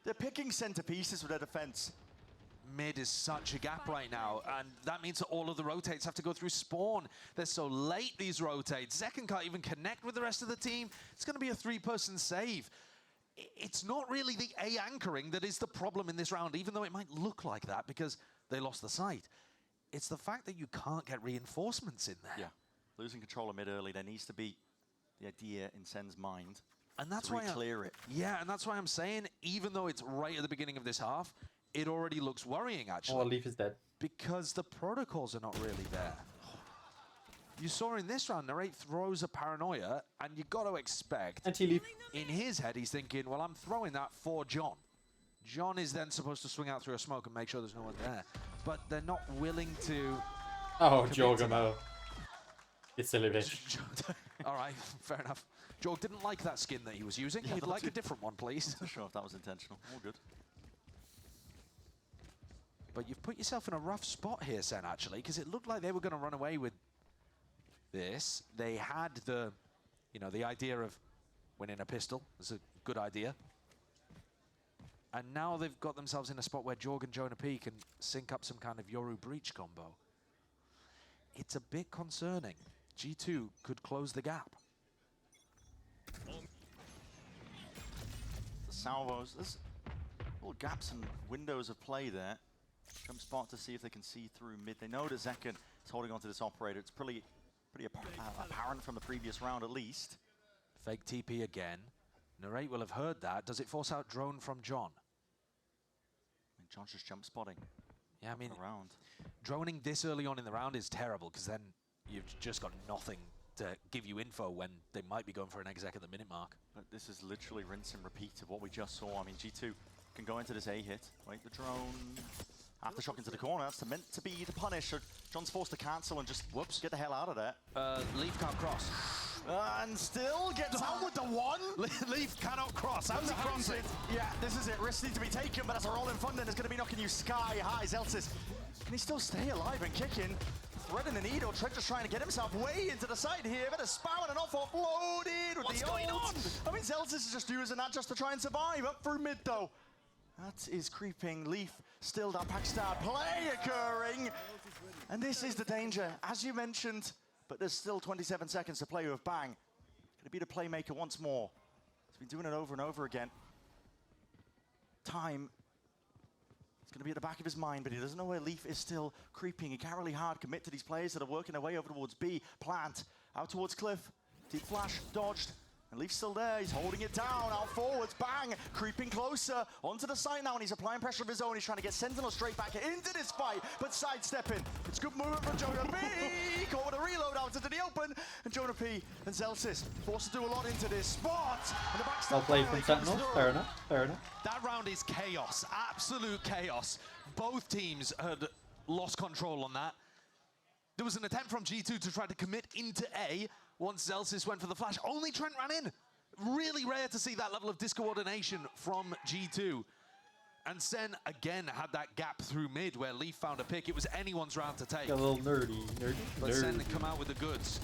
They're picking centerpieces with their defense. Mid is such a gap right now, and that means that all of the rotates have to go through spawn. They're so late, these rotates. Zekken can't even connect with the rest of the team. It's going to be a 3-person save. It's not really the A anchoring that is the problem in this round, even though it might look like that because they lost the site. It's the fact that you can't get reinforcements in there. Yeah, losing control of mid early, there needs to be the idea in Sen's mind and that's to re-clear it. Yeah, and that's why I'm saying, even though it's right at the beginning of this half, it already looks worrying, actually. Oh, Leaf is dead. Because the protocols are not really there. You saw in this round, Narrate throws a Paranoia, and you got to expect... Anti-Leaf. In his head, he's thinking, well, I'm throwing that for John. John is then supposed to swing out through a smoke and make sure there's no one there. But they're not willing to... Oh, Jorgmo. It's silly bitch. All right, fair enough. Jorg didn't like that skin that he was using. Yeah, He'd like a different one, please. Not sure if that was intentional. All good. But you've put yourself in a rough spot here, Sen, actually, because it looked like they were going to run away with this. They had the, you know, the idea of winning a pistol. It's a good idea. And now they've got themselves in a spot where Jorg and Jonah P can sync up some kind of Yoru Breach combo. It's a bit concerning. G2 could close the gap. The salvos, there's little gaps and windows of play there. Jump spot to see if they can see through mid. They know that Zekken is holding onto this operator. It's pretty apparent from the previous round at least. Fake TP again. Narrate will have heard that. Does it force out drone from John? I mean, John's just jump spotting. Yeah, I mean, around. Droning this early on in the round is terrible because then you've just got nothing to give you info when they might be going for an exec at the minute mark. But this is literally rinse and repeat of what we just saw. I mean, G2 can go into this A hit. Wait, the drone. Aftershock into the corner. That's meant to be the punish. So John's forced to cancel and just get the hell out of there. Leaf can't cross. And still gets out with the one. Leaf cannot cross. How's he crossing? Yeah, this is it. Risks need to be taken, but as a roll in front, then is going to be knocking you sky high. Zelsis, can he still stay alive and kicking? Threading the needle. Trent just trying to get himself way into the side here. But a spam and an off offloaded with What's the going on? I mean, Zelsis is just using that just to try and survive. Up through mid, though. That is creeping. Leaf still that Packstar play occurring. And this is the danger, as you mentioned. But there's still 27 seconds to play with Bang. Going to be the playmaker once more. He's been doing it over and over again. Time. It's going to be at the back of his mind, but he doesn't know where Leaf is still creeping. He can't really hard commit to these players that are working their way over towards B. Plant. Out towards Cliff. Deep flash. Dodged. And Leaf's still there, he's holding it down, out forwards, Bang, creeping closer, onto the side now, and he's applying pressure of his own, he's trying to get Sentinel straight back into this fight, but sidestepping. It's good movement from Jonah P, caught with a reload out into the open, and Jonah P and Zelsis forced to do a lot into this spot, and the backstab Well played finally from comes Sentinel, through. fair enough, fair enough. That round is chaos, absolute chaos. Both teams had lost control on that. There was an attempt from G2 to try to commit into A once Zelsis went for the flash. Only Trent ran in. Really rare to see that level of discoordination from G2. And Sen again had that gap through mid where Leaf found a pick. It was anyone's round to take. A little nerdy. But Sen come out with the goods.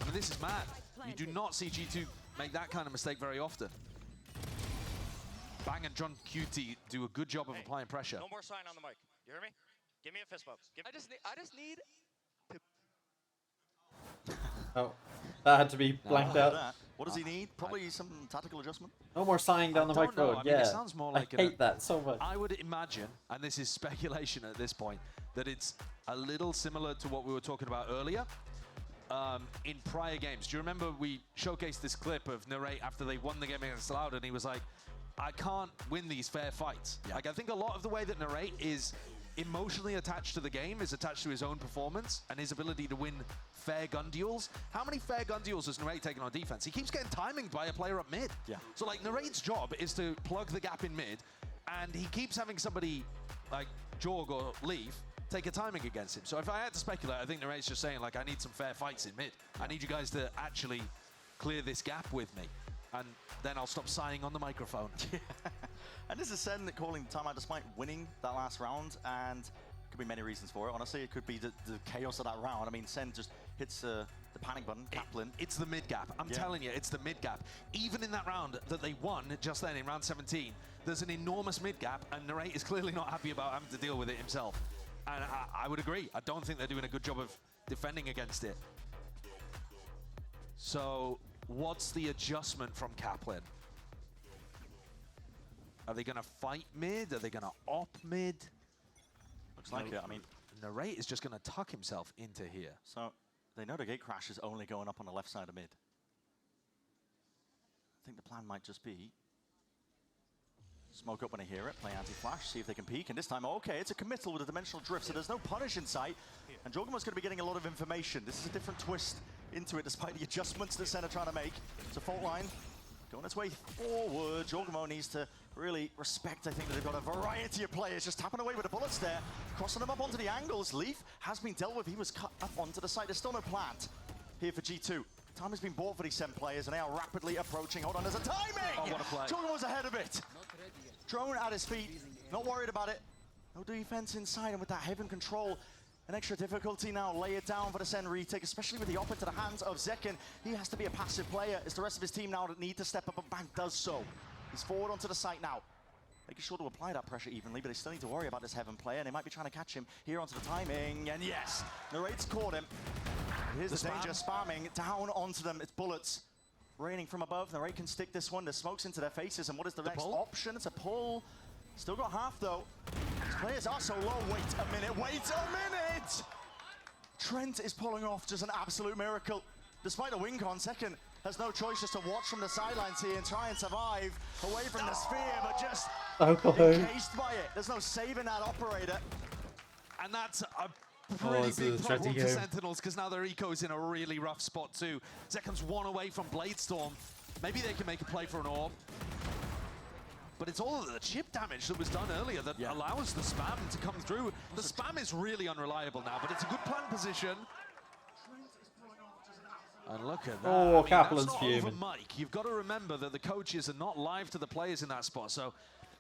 I mean, this is mad. You do not see G2 make that kind of mistake very often. Bang and John QT do a good job of applying pressure. No more sign on the mic. You hear me? Give me a fist bump. I just need Oh, that had to be blanked out. What does he need? Probably some tactical adjustment. No more sighing down the I don't know. microphone. I mean, Yeah, it sounds more like I hate that so much. I would imagine, and this is speculation at this point, that it's a little similar to what we were talking about earlier in prior games. Do you remember we showcased this clip of Narrate after they won the game against Loud, and he was like, I can't win these fair fights. Yeah. Like, I think a lot of the way that Narrate is emotionally attached to the game is attached to his own performance and his ability to win fair gun duels. How many fair gun duels has Narrate taken on defense? He keeps getting timinged by a player up mid. Yeah. So like Narrate's job is to plug the gap in mid, and he keeps having somebody like Jorg or Leaf take a timing against him. So if I had to speculate, I think Narrate's just saying like, I need some fair fights in mid. I need you guys to actually clear this gap with me. And then I'll stop sighing on the microphone. And this is Sen calling the timeout despite winning that last round, and could be many reasons for it. Honestly, it could be the chaos of that round. I mean, Sen just hits the panic button, Kaplan. It's the mid gap. I'm telling you, it's the mid gap. Even in that round that they won just then in round 17, there's an enormous mid gap, and Narrate is clearly not happy about having to deal with it himself. And I would agree. I don't think they're doing a good job of defending against it. So what's the adjustment from Kaplan? Are they going to fight mid? Are they going to op mid? Looks like it. I mean, Narrate is just going to tuck himself into here. So they know the gate crash is only going up on the left side of mid. I think the plan might just be smoke up when I hear it, play anti-flash, see if they can peek, and this time, okay, it's a committal with a dimensional drift, so there's no punish in sight, and Jorgenmo's going to be getting a lot of information. This is a different twist into it, despite the adjustments that Sen are trying to make. It's a fault line going its way forward. Jorgenmo needs to really respect, I think, that they've got a variety of players just tapping away with the bullets there, crossing them up onto the angles. Leaf has been dealt with. He was cut up onto the side. There's still no plant here for G2. Time has been bought for these Sen players, and they are rapidly approaching. Hold on, there's a timing! Oh, what a play. Jorgenmo's ahead of it. Drone at his feet, not worried about it. No defense inside, and with that heaven control, an extra difficulty now. Lay it down for the Sen retake, especially with the op into the hands of Zekken. He has to be a passive player. It's the rest of his team now that need to step up, and Bang does so. He's forward onto the site now. making sure to apply that pressure evenly, but they still need to worry about this Heaven player, and they might be trying to catch him here onto the timing, and yes, Narrate's caught him. Here's the danger, spamming down onto them. It's bullets raining from above. Narrate can stick this one. The smokes into their faces, and what is the next option? It's a pull. Still got half, though. These players are so low. Wait a minute, wait a minute! Trent is pulling off just an absolute miracle. Despite the win con, Second has no choice just to watch from the sidelines here and try and survive away from the sphere, but just encased by it. There's no saving that operator. And that's a pretty big problem for Sentinels, because now their eco's in a really rough spot too. Second's one away from Bladestorm. Maybe they can make a play for an orb. But it's all of the chip damage that was done earlier that allows the spam to come through. The spam is really unreliable now, but it's a good plant position. And look at that. Oh, I mean, Kaplan's that's not fuming. over Mike. You've got to remember that the coaches are not live to the players in that spot. So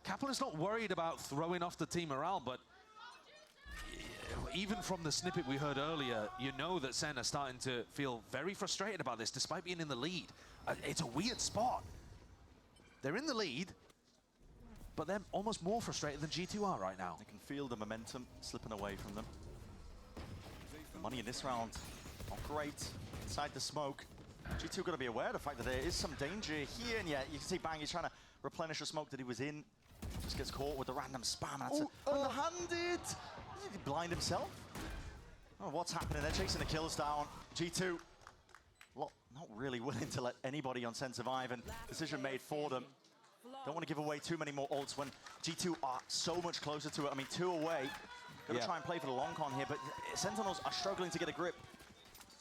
Kaplan's not worried about throwing off the team morale, but even from the snippet we heard earlier, you know that Sen are starting to feel very frustrated about this, despite being in the lead. It's a weird spot. They're in the lead, but they're almost more frustrated than G2 are right now. They can feel the momentum slipping away from them. The money in this round, not great. Inside the smoke, G2 got to be aware of the fact that there is some danger here, and yet you can see Bang, he's trying to replenish the smoke that he was in. Just gets caught with the random spam. That's underhanded. Did he blind himself? Oh, what's happening? They're chasing the kills down. G2 not really willing to let anybody on Sen survive, and decision made for them. Don't want to give away too many more ults when G2 are so much closer to it. I mean, 2 away. Got to try and play for the long con here, but Sentinels are struggling to get a grip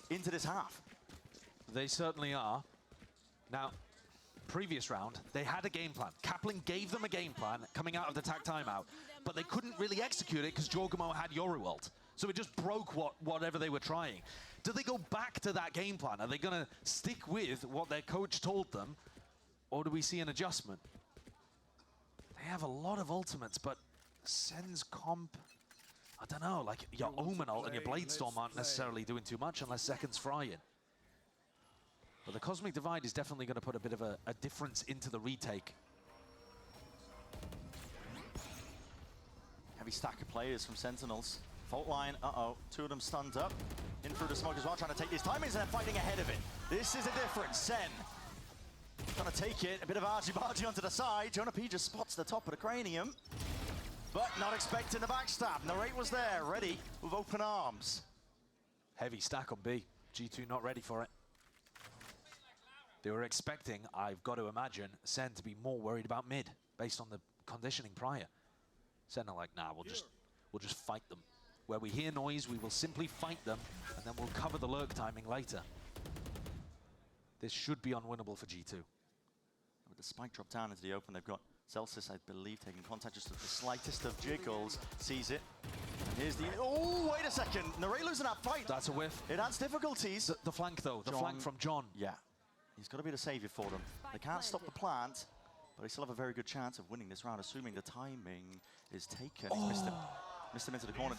into this half. They certainly are. Now, previous round, they had a game plan. Kaplan gave them a game plan coming out of the tag timeout, but they couldn't really execute it because Jorgamo had Yoru ult. So it just broke whatever they were trying. Do they go back to that game plan? Are they going to stick with what their coach told them, or do we see an adjustment? They have a lot of ultimates, but Sen's comp, I don't know, like your Omen ult and your Bladestorm aren't necessarily doing too much unless Second's frying. But the Cosmic Divide is definitely going to put a bit of a difference into the retake. Heavy stack of players from Sentinels. Fault line, 2 of them stunned up. In through the smoke as well, trying to take these timings, and they're fighting ahead of it. This is a difference. Sen trying to take it, a bit of argy-bargy onto the side. Jonah P just spots the top of the cranium, but not expecting the backstab. Narrate was there, ready with open arms. Heavy stack on B. G2 not ready for it. They were expecting, I've got to imagine, Sen to be more worried about mid, based on the conditioning prior. Sen are like, nah, we'll just fight them. Where we hear noise, we will simply fight them, and then we'll cover the lurk timing later. This should be unwinnable for G2. With the spike drop down into the open, they've got Celsius, I believe, taking contact just with the slightest of jiggles. Sees it. And here's the... Oh, wait a second. Narrate losing that fight. That's a whiff. It adds difficulties. The flank, though. The flank from John. Yeah. He's got to be the savior for them. They can't stop the plant, but they still have a very good chance of winning this round, assuming the timing is taken. He's missed him. Missed him into the corner.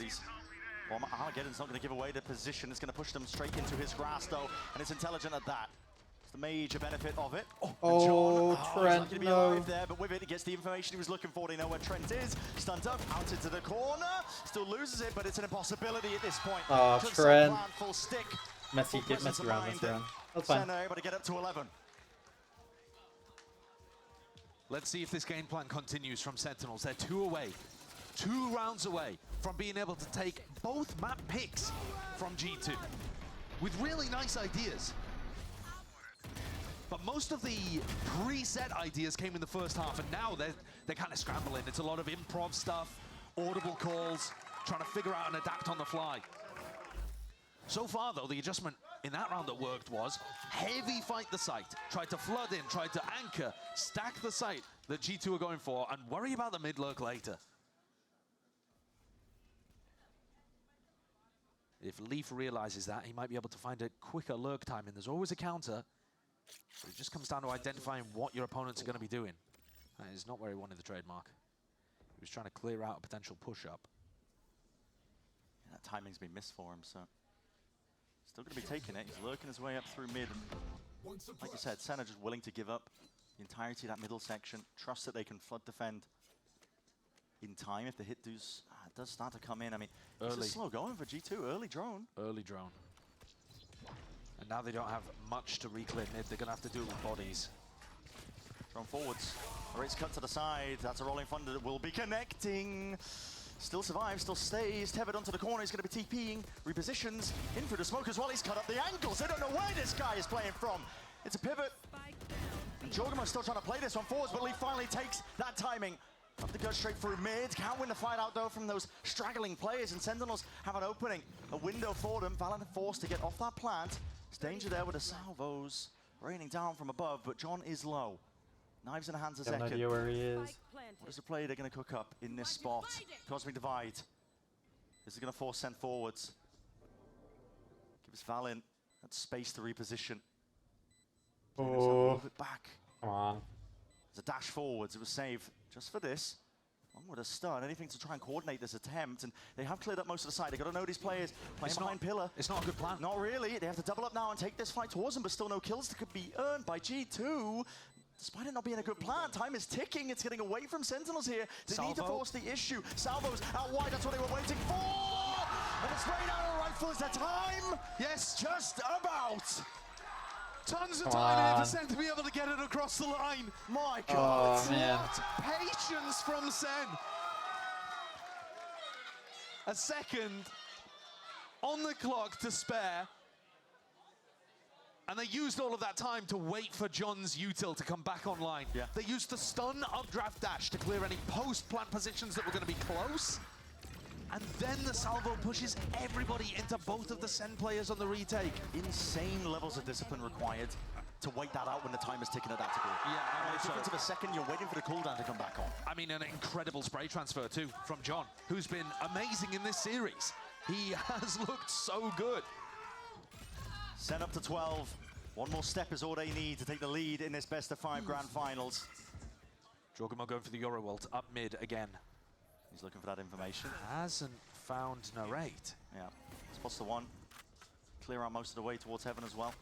Well, Armageddon's not going to give away the position. It's going to push them straight into his grasp, though, and it's intelligent at that. It's the major benefit of it. Oh, Trent, he's not going to be alive there, but with it, he gets the information he was looking for. They know where Trent is. Stunned up, out into the corner. Still loses it, but it's an impossibility at this point. Oh, Just Trent. plant, full stick. Messy round, messy round. That's fine. Sen able to get up to 11. Let's see if this game plan continues from Sentinels. They're 2 away. 2 rounds away from being able to take both map picks from G2 with really nice ideas. But most of the preset ideas came in the first half, and now they're kind of scrambling. It's a lot of improv stuff, audible calls, trying to figure out and adapt on the fly. So far, though, the adjustment in that round that worked was heavy fight the site, tried to flood in, tried to anchor, stack the site that G2 are going for, and worry about the mid lurk later. If Leaf realizes that, he might be able to find a quicker lurk time, and there's always a counter. But it just comes down to identifying what your opponents are going to be doing. That is not where he wanted the trademark. He was trying to clear out a potential push-up. Yeah, that timing's been missed for him, so... Still going to be taking it. He's lurking his way up through mid. Like you said, Sen are just willing to give up the entirety of that middle section. Trust that they can flood defend in time if the hit does start to come in. I mean, Early. this is slow going for G2. Early drone. Early drone. And now they don't have much to reclear mid. They're going to have to do it with bodies. Drone forwards. Rates cut to the side. That's a rolling thunder that will be connecting. Still survives, still stays. Tethered onto the corner. He's going to be TPing. Repositions. In through the smoke as well. He's cut up the ankles. They don't know where this guy is playing from. It's a pivot. And Jorgamo's still trying to play this one forwards, but Lee finally takes that timing. Up to go straight through mid. Can't win the fight out though from those straggling players, and Sentinels have an opening. A window for them. Valen forced to get off that plant. It's danger there with the salvos raining down from above, but John is low. Knives in the hands a second. No idea where he is. What is the play they're going to cook up in this spot? Cosmic Divide. This is going to force send forwards. Gives Valen that space to reposition. A little bit back. Come on. There's a dash forwards. It was saved just for this. One with a stun. Anything to try and coordinate this attempt. And they have cleared up most of the side. They've got to know these players playing behind Pillar. It's not a good plan. Not really. They have to double up now and take this fight towards them, but still no kills that could be earned by G2. Despite it not being a good plan, time is ticking. It's getting away from Sentinels here. They need to force the issue. Salvos out wide. That's what they were waiting for. And it's rain out rifle. Is that time? Yes. Just about. Tons of time here for Sen to be able to get it across the line. My God. Oh, man. What patience from Sen. A second on the clock to spare. And they used all of that time to wait for John's util to come back online. Yeah. They used the stun of Draft Dash to clear any post-plant positions that were going to be close. And then the salvo pushes everybody into both of the Sen players on the retake. Insane levels of discipline required to wait that out when the time is ticking at that degree. Yeah, in the difference of a second, you're waiting for the cooldown to come back on. I mean, an incredible spray transfer too from John, who's been amazing in this series. He has looked so good. Sent up to 12. One more step is all they need to take the lead in this best-of-5 grand finals. Jorgamo going for the Euroworld up mid again. He's looking for that information. Hasn't found Narrate. Yeah, spots the one. Clear out most of the way towards heaven as well.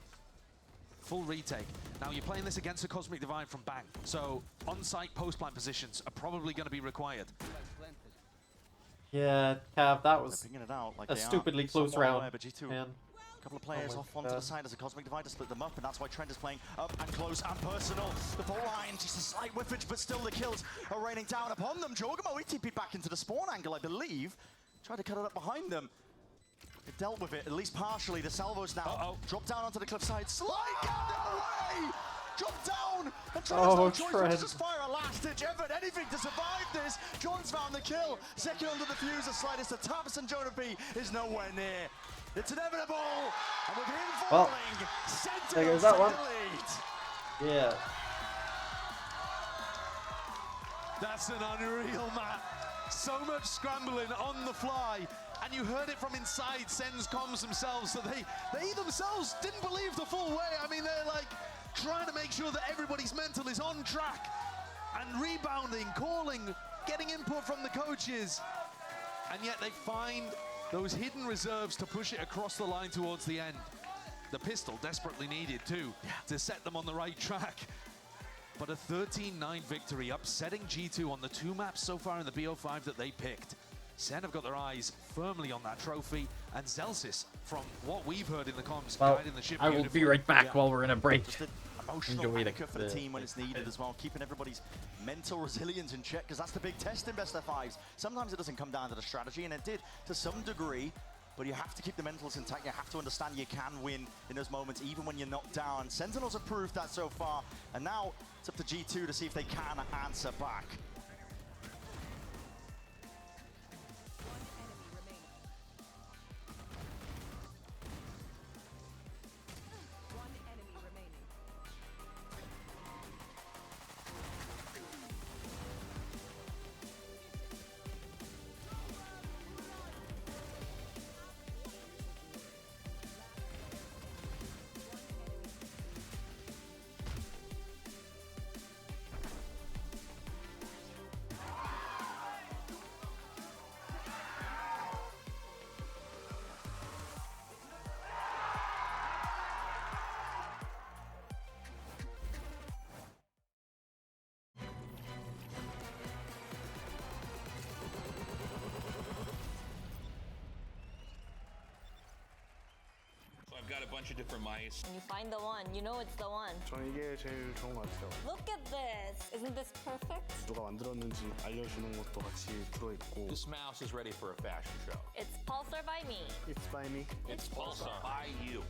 Full retake. Now you're playing this against a Cosmic Divide from Bang, so on-site post-plant positions are probably going to be required. Yeah, Cav, that was Picking it out like a stupidly close round. But G2, man. a couple of players off onto the side as a Cosmic Divide to split them up, and that's why Trent is playing up and close and personal. The full line, just a slight whiffage, but still the kills are raining down upon them. Jorgamo ETP back into the spawn angle, I believe. Tried to cut it up behind them. It dealt with it, at least partially. The salvos now drop down onto the cliffside. Slide down away! Drop down! And Trent's no choice but to just fire a last-ditch effort. Anything to survive this. John's found the kill. Second under the fuse, the slightest of taps, and Jonah B is nowhere near. It's inevitable! And with him falling, there goes that one. the lead. Yeah. That's an unreal map. So much scrambling on the fly. And you heard it from inside Sen's comms themselves, that they themselves didn't believe the full way. I mean, they're like trying to make sure that everybody's mental is on track and rebounding, calling, getting input from the coaches. And yet they find those hidden reserves to push it across the line towards the end. The pistol desperately needed too, to set them on the right track. But a 13-9 victory, upsetting G2 on the 2 maps so far in the BO5 that they picked. Sen have got their eyes firmly on that trophy, and Zelsis, from what we've heard in the comms, guiding the ship. I will be right back while we're in a break. Just an emotional anchor for the team when it's needed as well, keeping everybody's mental resilience in check, because that's the big test in best of 5s. Sometimes it doesn't come down to the strategy, and it did to some degree, but you have to keep the mentals intact. You have to understand you can win in those moments, even when you're knocked down. Sentinels have proved that so far, and now it's up to G2 to see if they can answer back. got a bunch of different mice. When you find the one, you know it's the one. 저는 이게 제일 좋은 것 같아요. Look at this. Isn't this perfect? 누가 만들었는지 알려주는 것도 같이 들어있고. This mouse is ready for a fashion show. It's Pulsar by me. It's by me. It's Pulsar by you.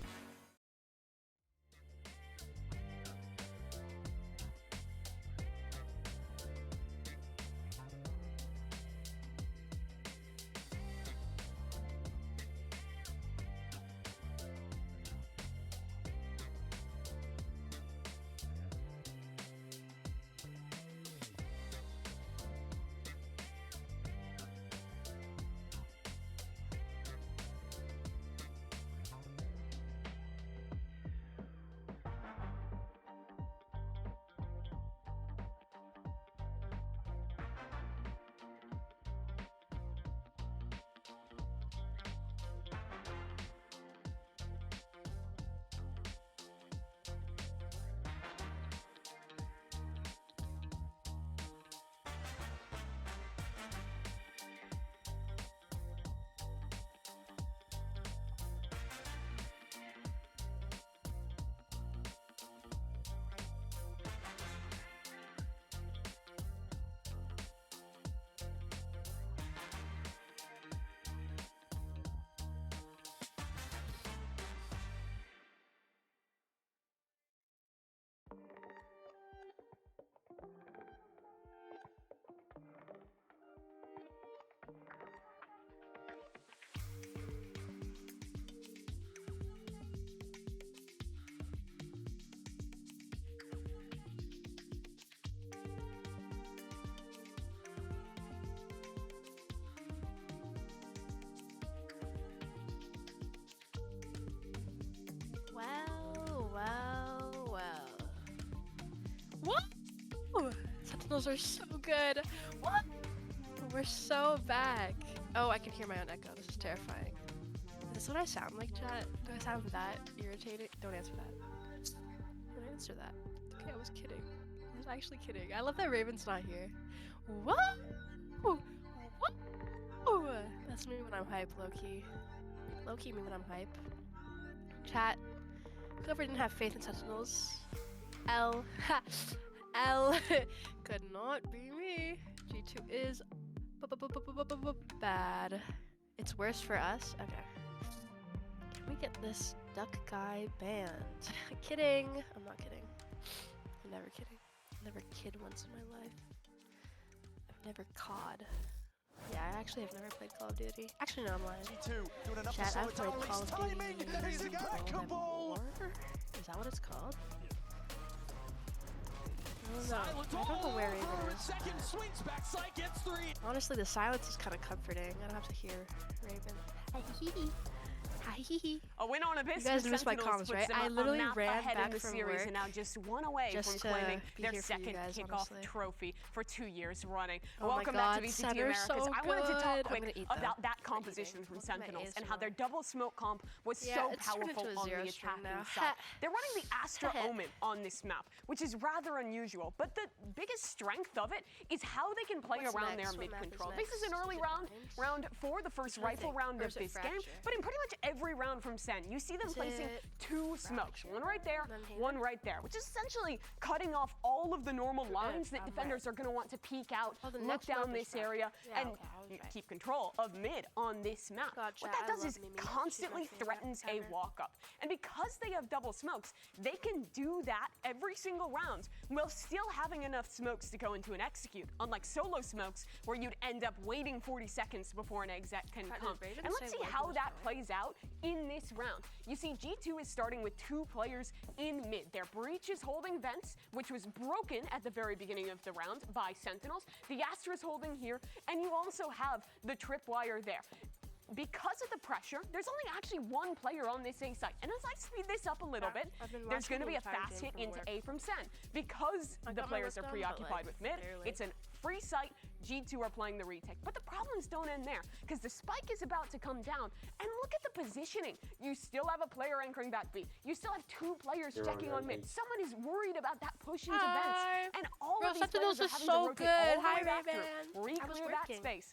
Whoa! Sentinels are so good. What? We're so back. Oh, I can hear my own echo. This is terrifying. Is this what I sound like, chat? Do I sound that irritated? Don't answer that. Don't answer that. Okay, I was kidding. I was actually kidding. I love that Raven's not here. What? What? That's me when I'm hype, low-key. Low-key me when I'm hype. Chat, whoever didn't have faith in Sentinels, L could not be me. G2 is bad. It's worse for us? Okay. Can we get this duck guy banned? Kidding. I'm not kidding. I'm never kidding. I've never kid once in my life. I've never cod. Yeah, I actually have never played Call of Duty. Actually, no, I'm lying. Chat, I've played Call of Duty. Is that what it's called? I don't know where Raven is. Honestly, the silence is kind of comforting. I don't have to hear Raven. A win on a piss. You guys missed my comments, right? I literally ran back from from series work and now just one away just from claiming to be their here for you second guys, kickoff honestly. trophy for 2 years running. Oh my Welcome God, back to VCT Center's Americas. so I wanted to talk good. I'm quick gonna eat about them. that composition from Sentinels and how their double smoke comp was Yeah, so it's turned into powerful a on zero the string attacking now. side. They're running the Astra Ha. Omen on this map, which is rather unusual. But the biggest strength of it is how they can play What's around next? their What mid map is control. next? This is an early Is it round, Mines? round 4, the first rifle Nothing. round Or of is it this game. Fracture? But in pretty much every round from Sen, you see them Is placing it 2 smokes. Fracture? One right there, None one right there, which is essentially cutting off all of the normal lines that defenders are going to want to peek out, Oh, the look next down map is this area, Fracture. Yeah, and okay, I was right. keep control of mid on this map. Gotcha, What that I does love is Mimi. She's my constantly favorite threatens a ever. walk-up. And because they have double smokes, they can do that every single round while still having enough smokes to go into an execute, unlike solo smokes where you'd end up waiting 40 seconds before an exec can Did come. Raven And let's say see Raven how was that going? plays out in this round. You see, G2 is starting with 2 players in mid. Their breach is holding vents, which was broken at the very beginning of the round by Sentinels. The Astra's holding here, and you also have the tripwire there. Because of the pressure, there's only actually 1 player on this A site. And as I speed this up a little bit, I've been there's watching going to the be a entire fast game hit from into work. A from Sen. Because I the got my players are work done, but, preoccupied like, with mid, barely. it's a free site. G2 are playing the retake. But the problems don't end there, because the spike is about to come down. And look at the positioning. You still have a player anchoring back B. You still have 2 players You're checking on on mid. Raven. Someone is worried about that push into Hi. vents. And all Bro, of these Sentinels players are is having so to rotate good. all the Hi, way back Raven. through, I was re-clear that working. space.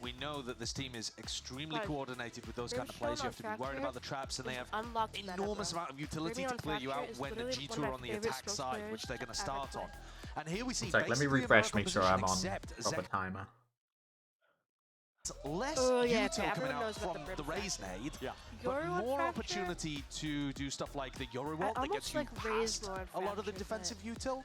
We know that this team is extremely Guys, coordinated with those they've kind of plays. You shown have to be on worried Fracture about the traps, and they is have unlocked meta, enormous bro. amount of utility Ruby to on clear you Fracture out is when the literally G2 one are of on my the favorite attack Strokes side, players which they're going to I've start ever on. And here we see It's like, let me basically refresh, American make sure position I'm on except proper Zek timer. less Oh, yeah, util okay, coming everyone out knows about from the the Brim Raze nade, Yoru but on more Fracture? opportunity to do stuff like the Yoru I ult that gets almost you like Raze past more on a lot of the Fracture, defensive util.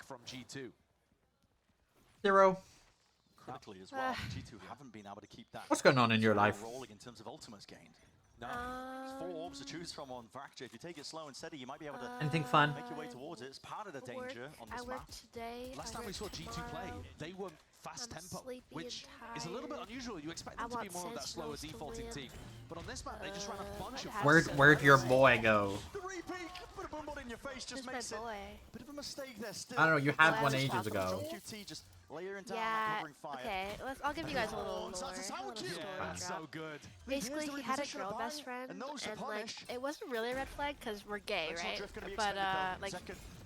back from G2. 0. Critically as well, G2 haven't been able to keep that. What's going on in your life? Rolling in terms of ultimates gained. No. 4 orbs to choose from on Fracture. If you take it slow and steady, you might be able to Anything fun? make your way towards it. It's part of the danger on this map. Today. Last time we saw G2 play, they were fast tempo, which is a little bit unusual. You expect them to be more of that slower defaulting team. But on this map, they just ran a bunch of... Where'd your boy go? The repeat, put a boom in your face just makes it a bit of a mistake there still. I don't know, you had one ages ago. QT just layering down Yeah, covering fire. okay, I'll give you guys a little lore, so good. Basically, he had a girl best friend, and like, it wasn't really a red flag because we're gay, right? But like,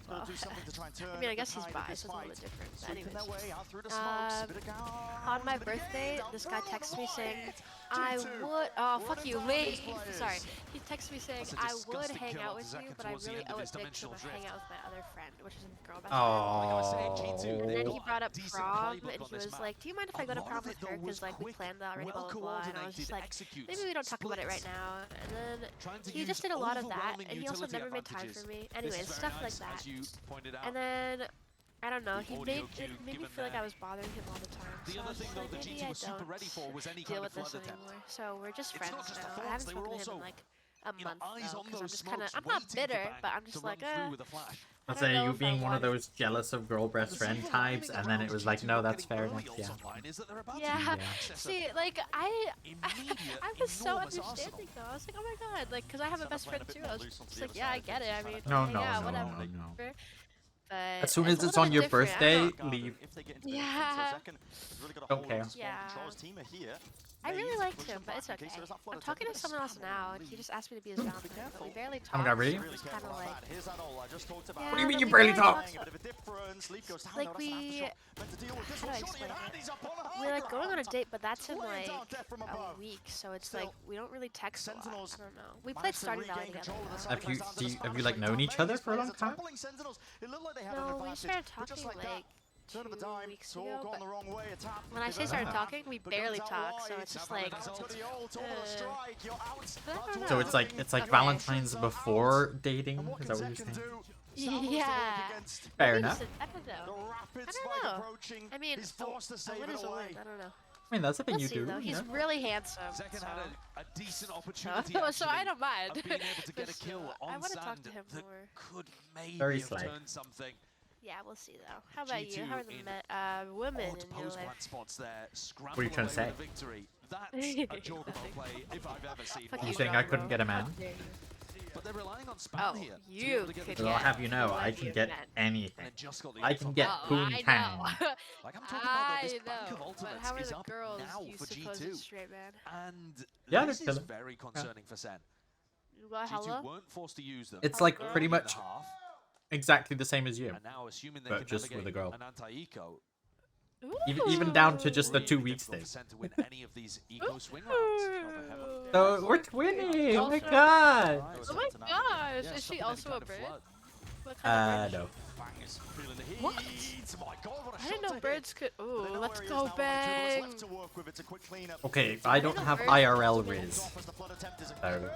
I mean, I guess he's bi, so it's a little bit different. But anyways, on my birthday, this guy texted me saying, I would, oh fuck you, Lee. Sorry, he texted me saying I would hang out with you, but I really owe it big to hang out with my other friend, which is a girl best friend. And then he brought up prom, and he was like, do you mind if I go to prom with her? Because like we planned that already, blah blah blah. And I was just like, maybe we don't talk about it right now. And then he just did a lot of that, and he also never made time for me. Anyways, stuff like that. And then I don't know, he made me feel like I was bothering him all the time. The other thing though, the G2 was super ready for was any kind of flood attempt. Anymore. So we're just friends now. I haven't spoken to him in like a month eyes though, on 'cause I'm those just kind of, smokes, I'm not waiting bitter, for but I'm just like, Let's say you being one of those jealous of girl best friend types, and then it was like, no, that's fair enough. Yeah. yeah. See, like I was so understanding though. I was like, oh my god, like, cause I have a best friend too. I was just like, yeah, I get it. I mean, No, yeah, no, whatever. no. But As soon as it's on your birthday, leave. Yeah. Don't care. Yeah. I really liked him, but it's okay. I'm talking to someone else now, and he just asked me to be his Valentine, but we barely talk. Oh my god, really? So it's kind of like, What do you mean you barely talk? Like we, how do I explain it? We're like going on a date, but that's in like a week, so it's like we don't really text a lot. I don't know. We played Starting Valley together. Have you like known each other for a long time? No, we started talking like 2 weeks ago, but when I say started talking, we barely talk, so it's just like, So it's like Valentine's before dating? Is that what you're saying? Yeah. Fair enough. I don't know. I mean, a win is a win. I don't know. I mean, that's the thing you do. Though. He's really handsome. Zekken so. had a decent opportunity. So I don't mind. Of being able to get a kill on I want to talk sand to him that more. could maybe Very have slight. turned something. Yeah, we'll see though. How about you? How are the women in your life? Spots there, What are you trying to say? Victory. That's a Jorgamo play if I've ever seen one. You saying I couldn't get a man? But they're relying on spam here. You could Well, I'll have you know, I can get anything. I can get Boom I Tang. know. Like I'm talking about this I bank of know. But ultimates how are is the up girls now you for suppose G2. is straight man? And Yeah, this they're is killing. very concerning for Sen. You got G2 hello? weren't forced to use them. It's like Early pretty in the much half, exactly the same as you, and now assuming they but can just with a navigate girl. an anti-eco. Even down to just the Really 2 weeks difficult thing. for Sen to win any of these eco swing rounds. So we're twinning. Oh my god. Oh my gosh! Is she also a bird? What kind of bird? No. What? I didn't know birds could. Ooh, let's go bang! Okay, I don't have IRL Riz. So,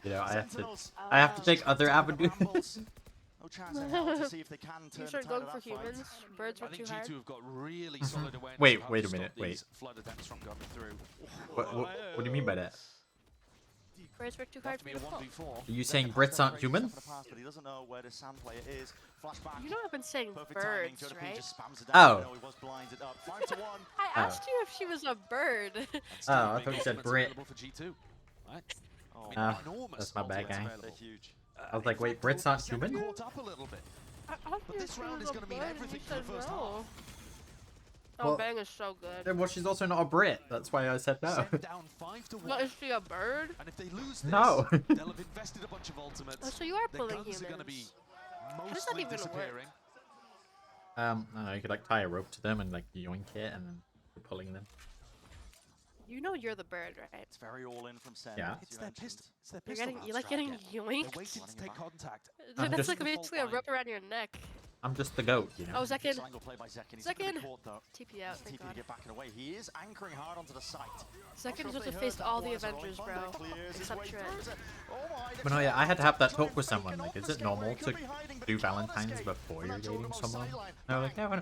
you know, I have to take other avenues. No chance in hell to see if they can turn You start the tide going of for that fight. humans. Birds were I think too hard. G2 have got really solid awareness. Wait, of how wait to a minute, stop wait. these flood attempts from coming through. What do you mean by that? Birds were too hard for me to pull. Are you saying Brits aren't human? But he doesn't know where the sand player is. Flashback. You know I've been saying Perfect birds, timing. right? Just spams it Oh. down. He was blinded up. 5-1. I asked you if she was a bird. Oh, I thought you said Brit. For G2. Right? Oh, that's my bad guy. They're huge. I was like, wait, Brits aren't human? Caught up a little bit. But this round is going to mean everything for the first half. Oh, Well, Bang is so good. Yeah, well, she's also not a Brit. That's why I said no. Down 5-1. What, is she a bird? And if they lose this, No. they'll have invested a bunch of ultimates. Oh, so you are Their pulling guns humans. are going to be How does that mostly even disappearing. work? I don't know, you could like tie a rope to them and like yoink it and then you're pulling them. You know you're the bird, right? It's very all in from Sen. Yeah. It's their pistol. It's their You're pistol. getting, you like getting yoinked? They're waiting to take contact. I'm That's just- like basically a rope around your neck. I'm just the goat, you know. Oh, Zekken. Triangle play by Zekken. He's Zekken. been caught, though. TP out, thank TP to God. get back and away. He is anchoring hard onto the site. Zekken just faced all the Avengers, bro. Except Trent. But no, yeah, I had to have that talk with someone. Like, is it normal to do Valentine's before you're dating someone? No, like, yeah,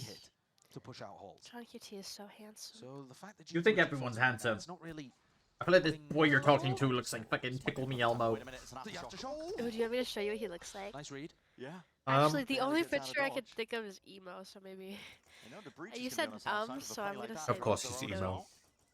hit to push out Holt. John QT is so handsome. So the fact that You think everyone's handsome? It's not really. I feel like this boy you're talking to looks like fucking Tickle Me Elmo. Oh, do you want me to show you what he looks like? Nice read. Yeah. Actually, the only picture I could think of is emo, so maybe. I know the breach You is gonna said be on the south side with a so play I'm like gonna that. say. Of course it's emo.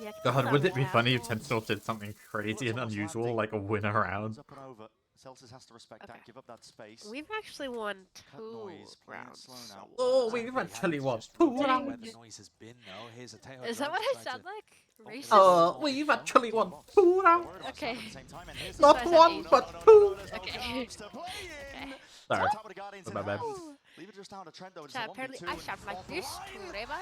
Yeah, God, wouldn't it be funny if Sentinel did something crazy and unusual, like a win around? Celsius has to respect that, give up that space. We've actually won Cut 2 noise, playing it rounds. slow now. Oh, we've actually won 2 rounds. Where the noise has been, though. Here's a Teho Is that drone what to I try sound to- like? Racist? We've actually won 2 rounds. Okay. Not 1, but 2. Okay. Sorry. My bad. Leave it just down to Trent though. It's Chat, a apparently 1v2 I and shout like this to Raven.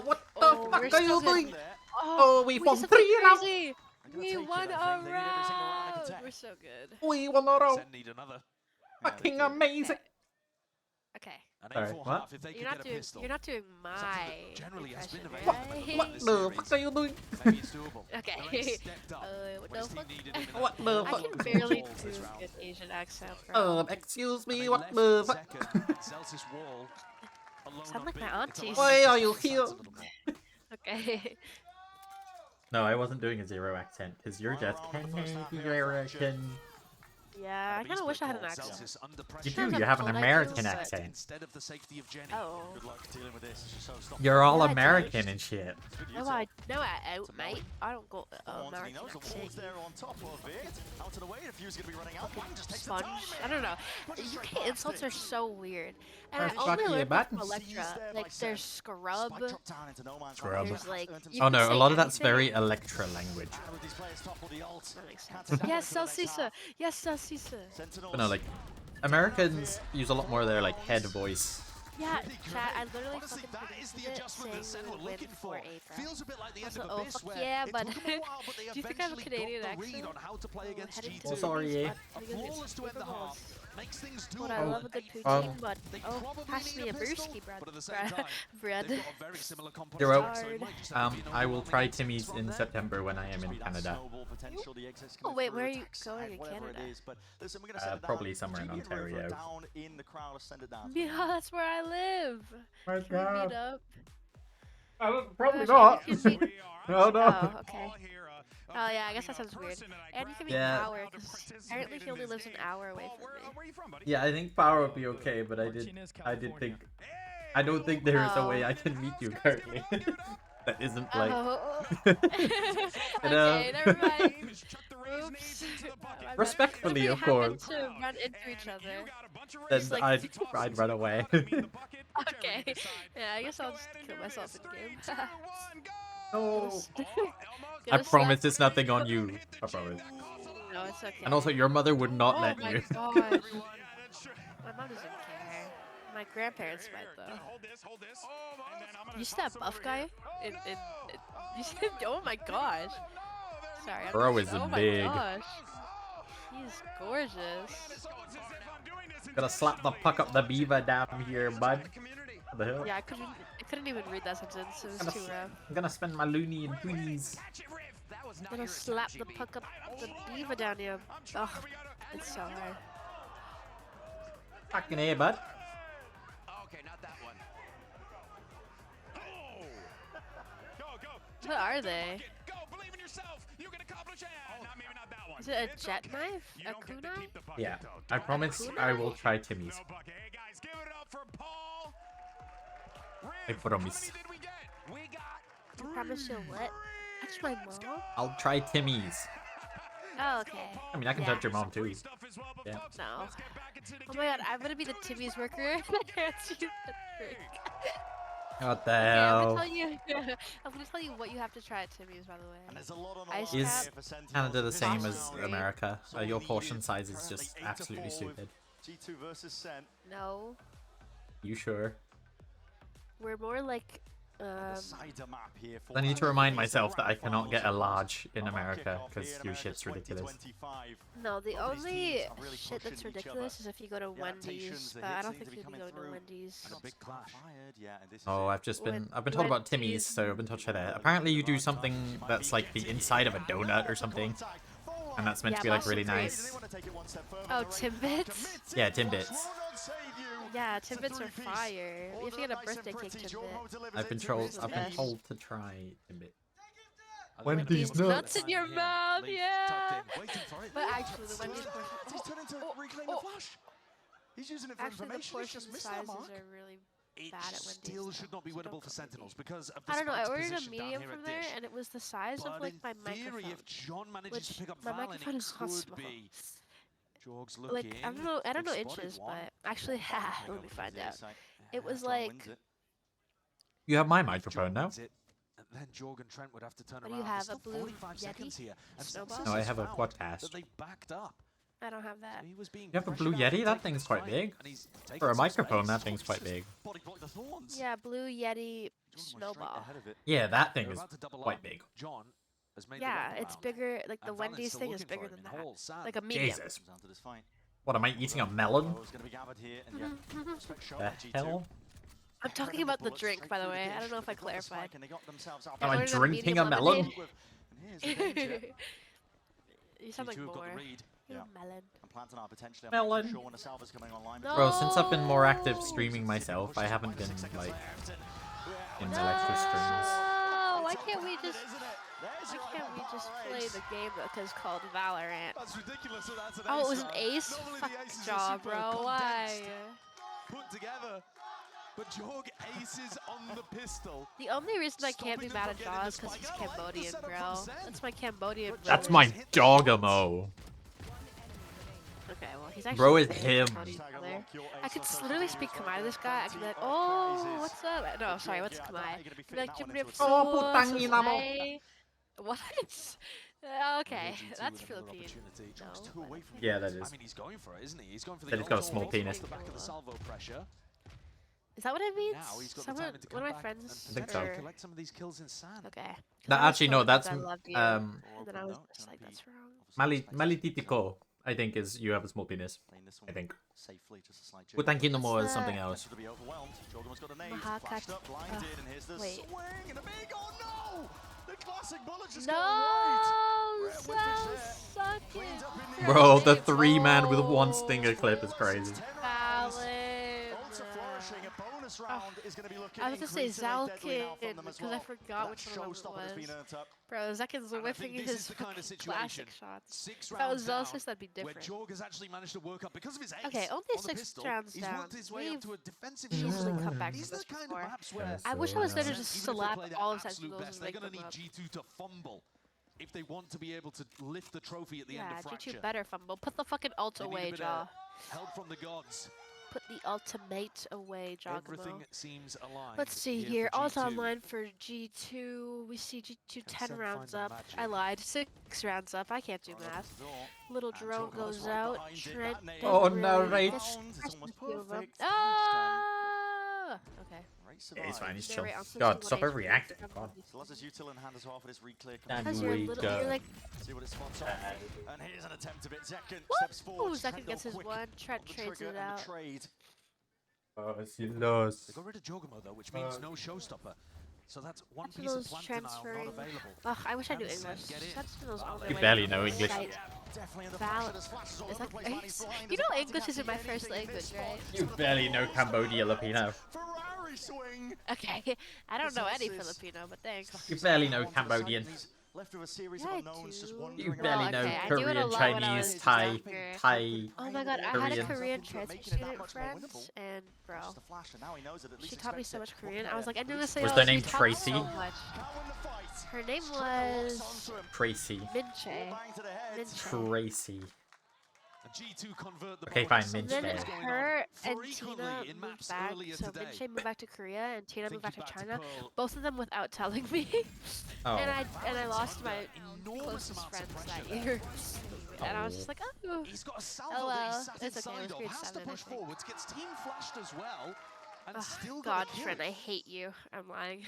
What the fuck are you doing? Oh, we we're won so 3 rounds. crazy. We won a round. We're so good. We won a round. Sen need another. Fucking amazing. Okay. An Sorry, 8-4 what? half if they could You're get not a doing. pistol. You're not doing my. Generally has been impression, available. right? What the fuck are you doing? Maybe it's doable. Okay. Stepped up. What What the his team fuck? needed him in What that the I fuck? can barely do a good Asian accent, bro. Excuse me, They what left the fuck? second, and Celsius wall alone Sound on like B. my It's a aunties. lot Why of are you distance here? a little more. Okay. No, I wasn't doing a zero accent, because you're just Canadian. Yeah, I kind of wish I had an accent. Celsius under You pressure. do, you have an Told I do, American but- accent. Instead of the safety of Jenny. Oh. Good luck dealing with this. It's just so stop. You're all Yeah, I do. American and shit. No, I out, mate. I don't go American Knows the accent. wall's there on top of it. Out of the way, the fuse gonna be running out. One just takes the Sponge. time. I don't know. UK insults are so weird. And I Fuck only you, learned bud. from Electra. Like, there's scrub. Spike drop down into no man's Scrub. land. There's like. you Oh can no, a say lot of that's anything. very Electra language. And with these players topple the ult. That makes Can't sense. take that Yes, one for the next Salsisa. half. Yes, Salsisa. Sentinels. But no, like, Americans use a lot more of their, like, head voice. Yeah, chat. I literally Honestly, fucking that is the predicted it adjustment that Sen saying were we win looking for for. A. Feels a bit like the end Also, of oh, Abyss, fuck where yeah, it but took them a while, but they do you think I have a eventually Canadian got the read accent? on how to play against Heading G2. to the sorry, East, yeah. but A because it's flawless to end the Super Bowls. half makes things But I doable. love a good They poutine, but probably pass need me a pistol, brewski, bread. but at the same time, bread. they've got a very similar composition, You're out. so it might just have to be an I will overwhelming try absence Timmy's from in there. September when I am in Canada. Oh wait, where are you going in Canada? Probably somewhere in Ontario. Yeah, that's where I live. My Can we meet up? Probably Gosh, not. and you can meet- No, no. Oh, okay. Oh yeah, I guess that sounds weird. And you can meet Yeah. Power, because apparently he only lives an hour away from me. Yeah, I think Power would be okay, but I did think, I don't think there is a way I can meet you currently. That isn't like. Oh. You know? Okay, never mind. Oops. Respectfully, If of we happen course. to run into each other. Then just, like, I'd run away. Okay. Yeah, I guess I'll just kill myself in game. No. I Gonna promise slap- it's nothing on you. I promise. No, it's okay. And also, your mother would not Oh let my you. gosh. My mom doesn't care. My grandparents might though. You see that buff guy? You see? Oh my gosh. Sorry. I'm Bro just- is oh big. My gosh. He's gorgeous. Gonna slap the puck up the beaver down here, bud. What the hell? Yeah, I couldn't even read that sentence. It was too rough. I'm gonna spend my loony and toonies. I'm gonna slap the puck up the beaver down here. Oh, it's so hard. Fucking A, bud. Okay, not that one. What are they? Is it a jet knife? A kunai? Yeah, I promise I will try Timmy's. I promise. I promise you'll what? Touch my mom? I'll try Timmy's. Oh, okay. I mean, I can Yeah. touch your mom too. Yeah. No. Oh my god, I'm gonna be the Timmy's worker. I can't do that trick. What the Okay, hell? I'm gonna tell you what you have to try at Timmy's, by the way. Ice Is trap. Canada the same as Great. America? Your portion size is just absolutely stupid. G2 versus Sen. No. You sure? We're more like, I need to remind myself that I cannot get a large in America because your shit's ridiculous. no, the only shit that's ridiculous is if you go to Wendy's, but I don't think you'd be going to Wendy's. Oh, I've been told about Timmy's, so I've been told to try that. Apparently you do something that's like the inside of a donut or something. And that's meant to be like really nice. Oh, Timbits? Yeah, Timbits. Yeah, Timbits are fire. You have to get a birthday cake Timbit. I've been told to try Timbit. Wendy's nuts. nuts in your mouth, yeah. But actually, the Wendy's He's turned into reclaim the flash. He's using it for actually, the information. He's portion just missed that sizes mark. are really It bad at Wendy's. still should not be winnable for Sentinels because of the I don't know. I spike's ordered a position down medium here from at there, Dish. and it was the size of But like in my theory, microphone. if John manages Which to pick up my Valen, microphone it is not could small. be Jorg's Like, looking. I don't know They've spotted inches, one. but actually, let me find out. It was like, You have my If microphone Jorg now. wins it, then Jorg and Trent would have to turn what around. do you have? There's A still blue 45 seconds Yeti? here. And Snowball? Celsius No, I has have a found quadcast. that they backed up. I don't have that. He was being You have a blue pressured out Yeti? from That taking thing's the quite fight, big. and he's For a taking some microphone, space. that thing's quite Just big. body block the thorns. Yeah, blue Yeti snowball. Yeah, that thing They're is about to double quite up. big. John has made Yeah, the it's wraparound. bigger. Like the And Valen's Wendy's still thing is looking for bigger him than in that. Hall. Sam Like a medium. Jesus. Comes down to this fight. What, am I eating a melon? Is going to be gathered here, and yeah, respect shot The by G2. hell? I'm talking about the drink, by the way. I don't know if I clarified. And they got themselves out. Am I ordered drinking a medium melon? lemonade. And here's the danger. You sound like G2 have got more. the read. You're Yeah. a melon. And Plantain are potentially Melon. sure when the salva's coming online. Bro, since I've been more active streaming myself, I haven't been, like, in the extra streams. Oh, why can't we just play the game that's called Valorant? That's ridiculous. That that's an Oh, it ace was an round. ace? Normally Fuck the aces are job, super bro. Why? condensed, put together. But Jorg aces on the pistol. The only reason I can't be Stopping mad them at from getting Jaw the is because he's spike. I like the Cambodian, setup bro. from Zen. That's my Cambodian bro. That's my dogamo. Okay, well, he's actually Bro is very him. Cambodian there. I could literally speak Khmer to this guy. I could be like, oh, what's up? No, sorry, what's Khmer? I'd be like, Oh, putang ina mo. What? Okay, that's Philippine. No. Yeah, that is. I mean, he's going for it, isn't he? He's going for the But he's got a ultimate small off penis. the back of the salvo pressure. Is that what it means? Now he's got Someone, the timing to one come of my back friends I think so. or- collect some of these kills in sand. Okay. No, actually, no, that's, I loved you. um, And then I was just like, that's wrong. Malititiko, I think, is you have a small penis. I think. Safely, just a slight Utankinamo What's is something that? else. to be overwhelmed. Jorgen's got a nade. Mahakat- Flashed up, blinded, and here's the wait. swing and a big. Oh no! The classic bullet just No, got right. so suck it. Bro, the 3-man with one stinger clip is crazy. Valid. Ultra flourishing. A bonus round is going to be looking I was gonna say increasingly deadly now Zalkin from them as because well. I forgot That which one it showstopper has been was. earned up. Bro, Zekin's And I whipping think this his is the kind of fucking situation. classic shots. 6 If that was rounds Zelsis, that'd be down, where different. Jorg has actually managed to work up because of his ace Okay, only on the 6 pistol. rounds He's down. worked his way up We've to a defensive easily shot. come back These from are this the kind before. of maps where I wish I was there to even just if they slap play their all of absolute Sentinels best, and they're make going to them need up. G2 to fumble if they want to be able to lift the trophy at the end Yeah, of Fracture. G2 better fumble. Put the fucking ult They need a away, bit Jaw. of help from the gods. Put the ultimate away, Jogamo. Everything seems aligned. Let's see here. here. for Ult G2. online for G2. We see G2 10 Sen rounds finds the up. magic. I lied. 6 rounds up. I can't do math. Little drone goes out. Trent doesn't Oh, really narrate. get It's touch almost the few of them. perfect. Ah! Okay. Great Yeah, he's fine, he's chill. Narrate on 61 God, stop HP. overreacting. God. So lots of util in hand as well for this re-clear. Then Because you're a we little, go. you're like, See what it spots on. And here's an attempt of it. Zekin what? steps forward. Ooh, Zekin Trent gets go his quick one. Trent on the trades trigger it and out. the trade. Oh, si los. They got rid of Jogamo though, which means no showstopper. So that's one piece Sentinels of Plantanile not transferring. available. Ugh, I wish I knew Can Sen English. get in? Sentinels on their You way barely to know the English. site. Definitely in the Val- flash. There's flashes all Is over the that, place. Man, he's blind. you There's know a English Plantain isn't my hasn't first done anything in language, this right? spot. You barely know Cambodia Filipino. Ferrari swing. Okay, I don't know any Zelsis. Filipino, but thanks. You barely know Cambodian. He's left with a series Yeah, of I unknowns just do. wandering You around. barely Well, know okay, I do it a Korean, lot when I Chinese, was Thai, younger. Thai. Oh my god, I had a Korean. Korean Making transfer it that student much more friend, winnable. and bro, Just a flash, and now he knows it. At least she taught me expects so it. much What Korean. can I was like, I knew this. Was their name Tracy? So much. Her name was Tracy. Minche. Minche. Tracy. G2 convert the Okay, point. fine, And Minche. then Minche. her and Frequently Tina in moved maps back. earlier So today. Minche moved back to Korea, and Tina moved back to back to China. Pearl. Both of them without telling me. Oh. And I lost my Enormous closest amounts of friends pressure that there. year. And I was just like, oh. He's got a salvo Oh, that well. he sat It's okay, it inside was of, grade has to 7, I push think. forwards, gets team flashed as well, and still God, got a kill. friend, I hate you. I'm lying.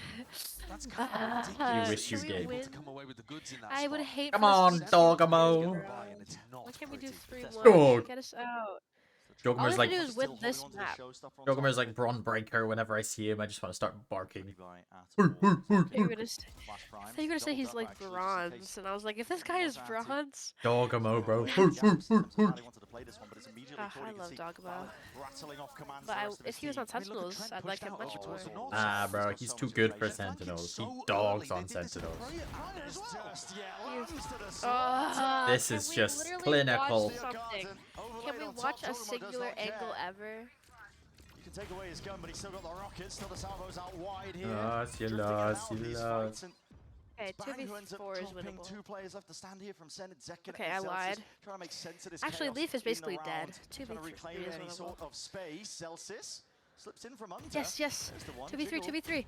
That's kind of ridiculous. You wish you Can we did. win? To come away with the goods in that I would spot. hate Come for us to on, lose Dogamo. bro. And it's not Why can't we do pretty. 3-1? Dog. Get us out. All we Jogamo's have like to do is win this map. Jogamo's like Braun Breaker. Whenever I see him, I just want to start barking. You're gonna say, I thought you were gonna say he's like bronze, and I was like, if this guy is bronze, Dogamo, bro. I love Dogamo. But if he was on Sentinels, I'd like him much more. Ah, bro, he's too good for Sentinels. He dogs on Sentinels. This is Can we just literally clinical. watch something? Can we watch a singular angle ever? You can take away his gun, but he's still got the rockets. Still the salvos out wide here. Lost, you Drifting in and lost, out of you these lost. fights, and Okay, Bang who ends up 2v4 is dropping winnable. 2 players left to stand here from Zen, Zekin Okay, and I Celsius, lied. trying to make sense of this Actually, chaos Leaf is in the basically dead. round, 2v3 trying to reclaim is any winnable. sort of space. Celsius slips in from under. Yes, yes. There's the one, 2v3, Jiggle. 2v3.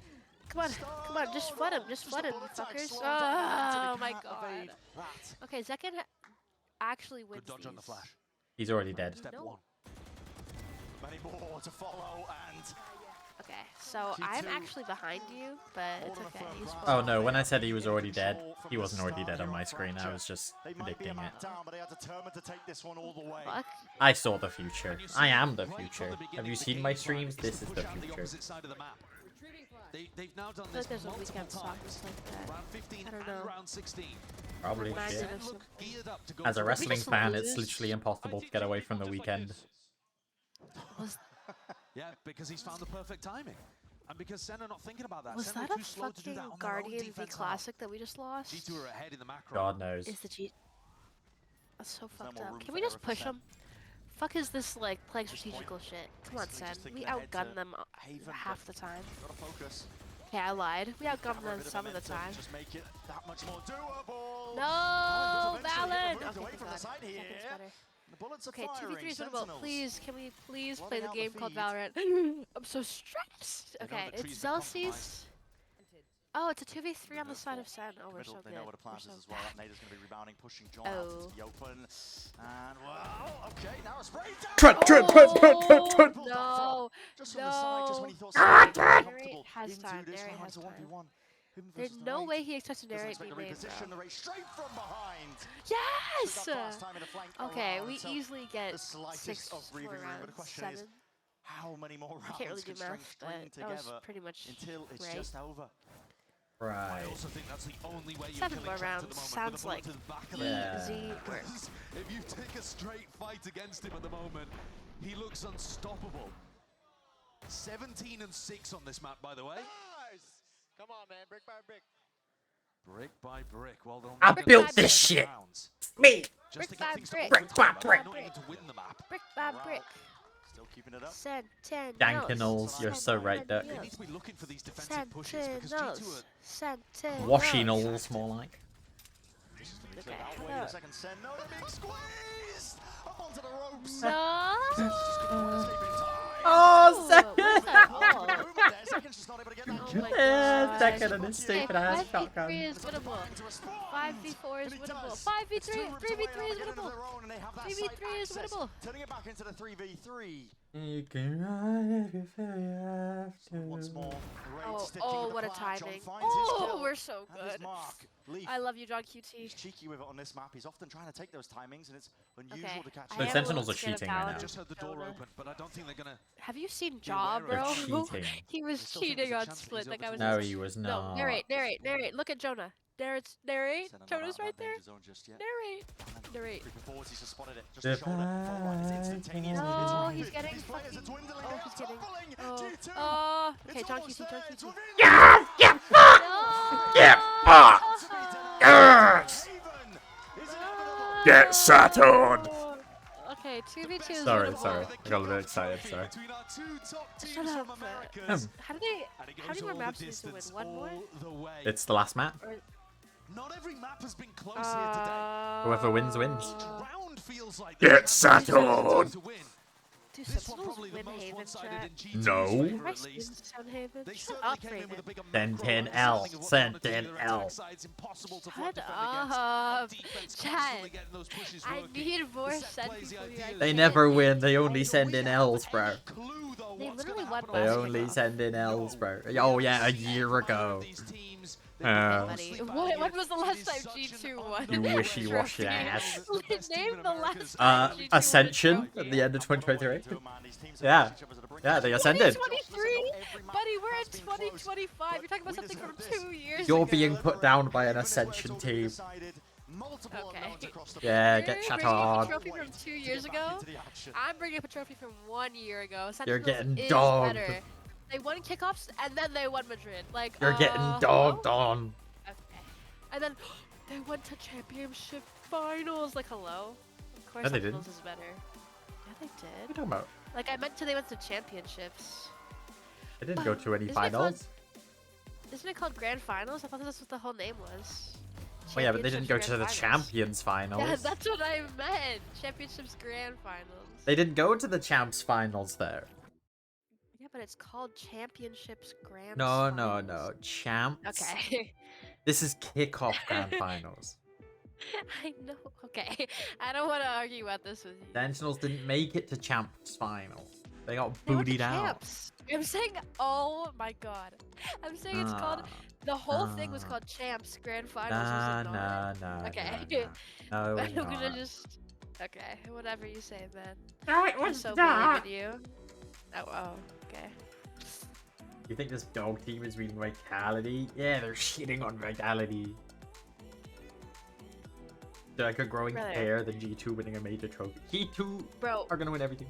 Come on, come on, just flood him, just flood him, bullet tag fuckers. slowed down until Oh he my can't god. evade that. Okay, Zekin actually wins Good dodge on the these. flash. He's already dead. Step No. 1. Many more to follow, and Okay, so I'm actually behind you, but it's okay. You Oh no, when I said he was already dead, he wasn't already dead on my screen. I was just predicting it. down, but they are determined to take this one all the way. Fuck. I saw the future. I am the future. Have you seen my streams? This is the future. Side of the map. They've now done I feel this like there's a multiple weekend song times. just like that. Round 15 I don't and know. round 16. Probably Reminds shit. me of some- Geared up to go As a for wrestling just fan, lose. it's literally impossible to get away from the weekend. Yeah, because he's found the perfect timing. And because Sen are not thinking about that. Was Sen were that a too slow to do fucking that on their own Guardian v defense Classic that we just lost? G2 are ahead in the macro. God knows. Is the G... That's so no fucked more up. room Can for we just error for push Sen. them? Fuck is this, like, playing strategical shit? Come on, Basically Sen. just thinking We ahead outgun to them Haven, half but the time. Gotta focus. Okay, I lied. We outgun Camera, a them bit of some of the momentum, time. Just make it that much more doable. No, Valen does eventually Valen! get moved Okay, away thank from the God. side here. Zekin's better. The bullets are Okay, firing. 2v3 is winnable. Sentinels. Please, can we please play Flooding the out game the called feed. Valorant? I'm so stressed. They know Okay, the it's tree's been compromised. Celsius. Oh, it's a 2v3 on the side of Sen. Oh, we're Middle, so they good. know what a plan We're is so as well. bad. That Nader's going to be rebounding, pushing John out Oh. into the open. And, well, okay, now a spray down. No, Just from the side, just when he thought Narrate comfortable has into time. this Narrate round. has It's a time. 1v1. Him There's versus the no Nate. way he expects to Doesn't narrate expect me, to man, reposition bro. the race straight from behind. Yes! Took that fast time in the flank Okay, around, we so easily get the slightest 6 of breathing more room. But the rounds, question 7. is, how many more rounds Can't really do can Strength math, string but that was together pretty much until it's right. just over? Right. I also think that's the only way you're 7 killing more Trent at rounds the moment. sounds with a bullet like to the back of easy the head. work. If you take a straight fight against him at the moment, he looks unstoppable. 17 and 6 on this map, by the way. Nice! Come on, man. Brick by brick. Brick by brick. Well, they'll I need built another this 7 shit. rounds Me. just Brick to by get things brick. to Brick by open, brick. not even to win the map. Brick by Morale brick. Still keeping it up. Sentinels. Dankinals, you're so right, Duck. They need to be looking for these defensive pushes because G2 Sentinels. Sentinels. Washinals, more like. Okay. Wait a second, Sen. No, they're being squeezed up onto the ropes. No. Oh, Second. Second's just not able to get that Oh kill. my Yeah, God. Second and his stupid ass 5v3 shotgun. is winnable. 5v4 is winnable. 5v3 is winnable. 3v3 is winnable. Turning it back into the 3v3. You can run if you feel you have to. Once more, great Oh, sticking with the what a plan. John timing. finds his Oh, kill we're so and his good. mark. Leaf. I love you, John He's QT. cheeky with it on this map. He's often trying to take those timings, and it's unusual Okay. to catch I So am a Sentinels little are scared of cheating right Paladin. now. Just heard the door Jonah. open, but I don't think they're gonna. Have you seen Jaw, aware bro? of Cheating. He was still think cheating there's a on chance that Split. he's Like over I was. No, he was No, not. narrate. Look at Jonah. Narrate. Sen are not Jonah's out of right that there. danger zone just yet. Narrate. Creeping forwards, he's just spotted it. Just a shoulder. Full line is instantaneous. No, It's rapid. he's getting These players are fucking. dwindling Oh, down, he's getting. toppling. Oh. G2. Oh. Okay, It's John almost QT. John there. It's QT. within Yes! Get fucked! No. Get fucked! Yes! Haven is inevitable. Get Saturn! Okay, 2v2 is Sorry, winnable. sorry. I got a bit excited, sorry. Between our two top teams Shut up. from Americas. How do they? And it How goes many more all maps the do you need to win? distance, One more? all the way. It's the last map. Or, Not every map has been close here today. Whoever wins, wins. Each round feels like Get they have Saturn! to win. do This one Sentinels probably the win most Haven one-sided chat? in G2's No. favor, Have I at seen least. Haven? They Shut certainly up, came in with a Raven. bigger Send macro in understanding L. of what they wanna Send do. in Their L. attack side's impossible to Shut defend against. up. Defense Chat. constantly getting those pushes I working. need more The set Sen plays, the people. ideas. They never win, they only send in L's, bro. Clue, though, They what's literally gonna won happen They on last this only kickoff. send in L's, bro. Oh yeah, a year ago. These teams, Buddy, when was the last time G2 won? You wishy-washy Trophy? ass. Name the last time G2 won a Ascension trophy. at the end of 2023. Yeah. Yeah, they ascended. 2023? Buddy, we're in 2025. You're talking about something from 2 years You're ago. being put down by an Ascension team. Okay. Yeah, You're get bringing shut up on. a trophy from 2 years ago. I'm bringing up a trophy from 1 year ago. You're Sentinels getting is dogged. better. They won kickoffs and then they won Madrid. Like You're getting dogged on. Okay. And then they went to championship finals. Like hello. Of course No, they didn't. Sentinels is better. Yeah, they What are you did. talking about? Like I meant to. They went to championships. I didn't go to any Isn't it fun? finals. Isn't it called Grand Finals? I thought that's what the whole name was. Oh yeah, but they didn't go Championships, to the Grand Champions Finals. Yeah, that's what I meant. Championships Grand Finals. They didn't go to the Champs Finals there. Yeah, but it's called Championships Grand No, Finals. no. Champs. Okay. This is kickoff Grand Finals. I know. Okay. I don't want to argue about this with you. Sentinels didn't make it to Champs Finals. They got They went to bootied out. Champs. I'm saying, oh my god. I'm saying it's called, the whole thing was called Champs Grand Finals. Was it not? Nah. Okay. No, I'm not. gonna just, okay, whatever you say, man. No, it I'm was so not. believing you. Oh, okay. You think this dog team is reading Vitality? Yeah, they're shitting on Vitality. They're like a growing Brother. pair than G2 winning a major trophy. G2 Bro, are gonna win everything.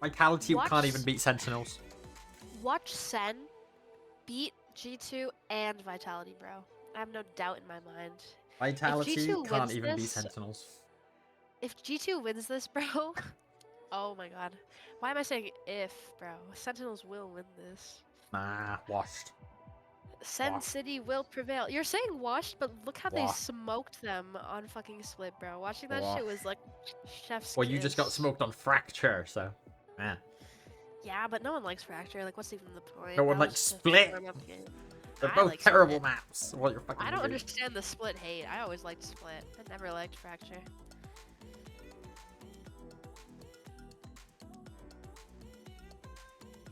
Vitality watch- can't even beat Sentinels. Watch Sen beat G2 and Vitality, bro. I have no doubt in my mind. Vitality G2 can't wins even beat this- Sentinels. If G2 wins this, bro, oh my god. Why am I saying if, bro? Sentinels will win this. Nah, washed. Sen Washed. City will prevail. You're saying washed, but look how they Washed. smoked them on fucking Split, bro. Watching that shit was like chef's Well, you just got kiss. smoked on Fracture, so. Man. Yeah, but no one likes Fracture. Like, what's even the point? No one That likes was just a Split. warm-up game. They're I both like terrible Split. maps. Well, you're fucking I don't weird. understand the Split hate. I always liked Split. I never liked Fracture.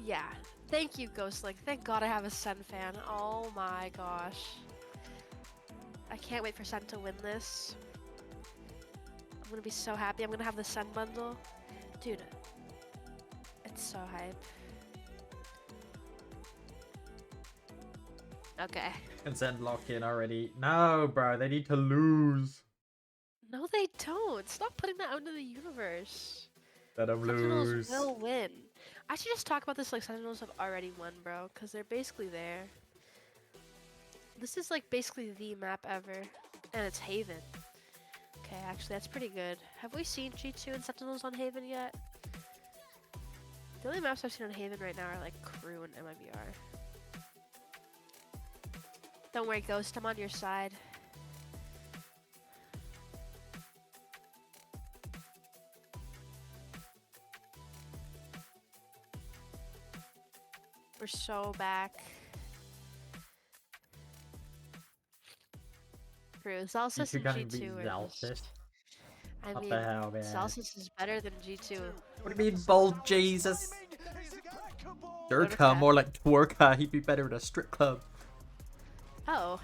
Yeah. Thank you, Ghostlink. Thank God I have a Sen fan. Oh my gosh. I can't wait for Sen to win this. I'm gonna be so happy. I'm gonna have the Sen bundle. Dude. It's so hype. Okay. Consent lock in already. No, bro, they need to lose. No, they don't. Stop putting that out into the universe. Let them Sentinels lose. will win. I should just talk about this like Sentinels have already won, bro, because they're basically there. This is like basically the map ever, and it's Haven. Okay, actually, that's pretty good. Have we seen G2 and Sentinels on Haven yet? The only maps I've seen on Haven right now are like Crew and MIBR. Don't worry, Ghost, I'm on your side. We're so back. True, Zalsis and G2 gonna beat G2 are just... Zalsis. I What mean, the hell, man? Zalsis is better than G2. What do you mean, bold Jesus? Durka, more like Twerka. He'd be better at a strip club. Oh,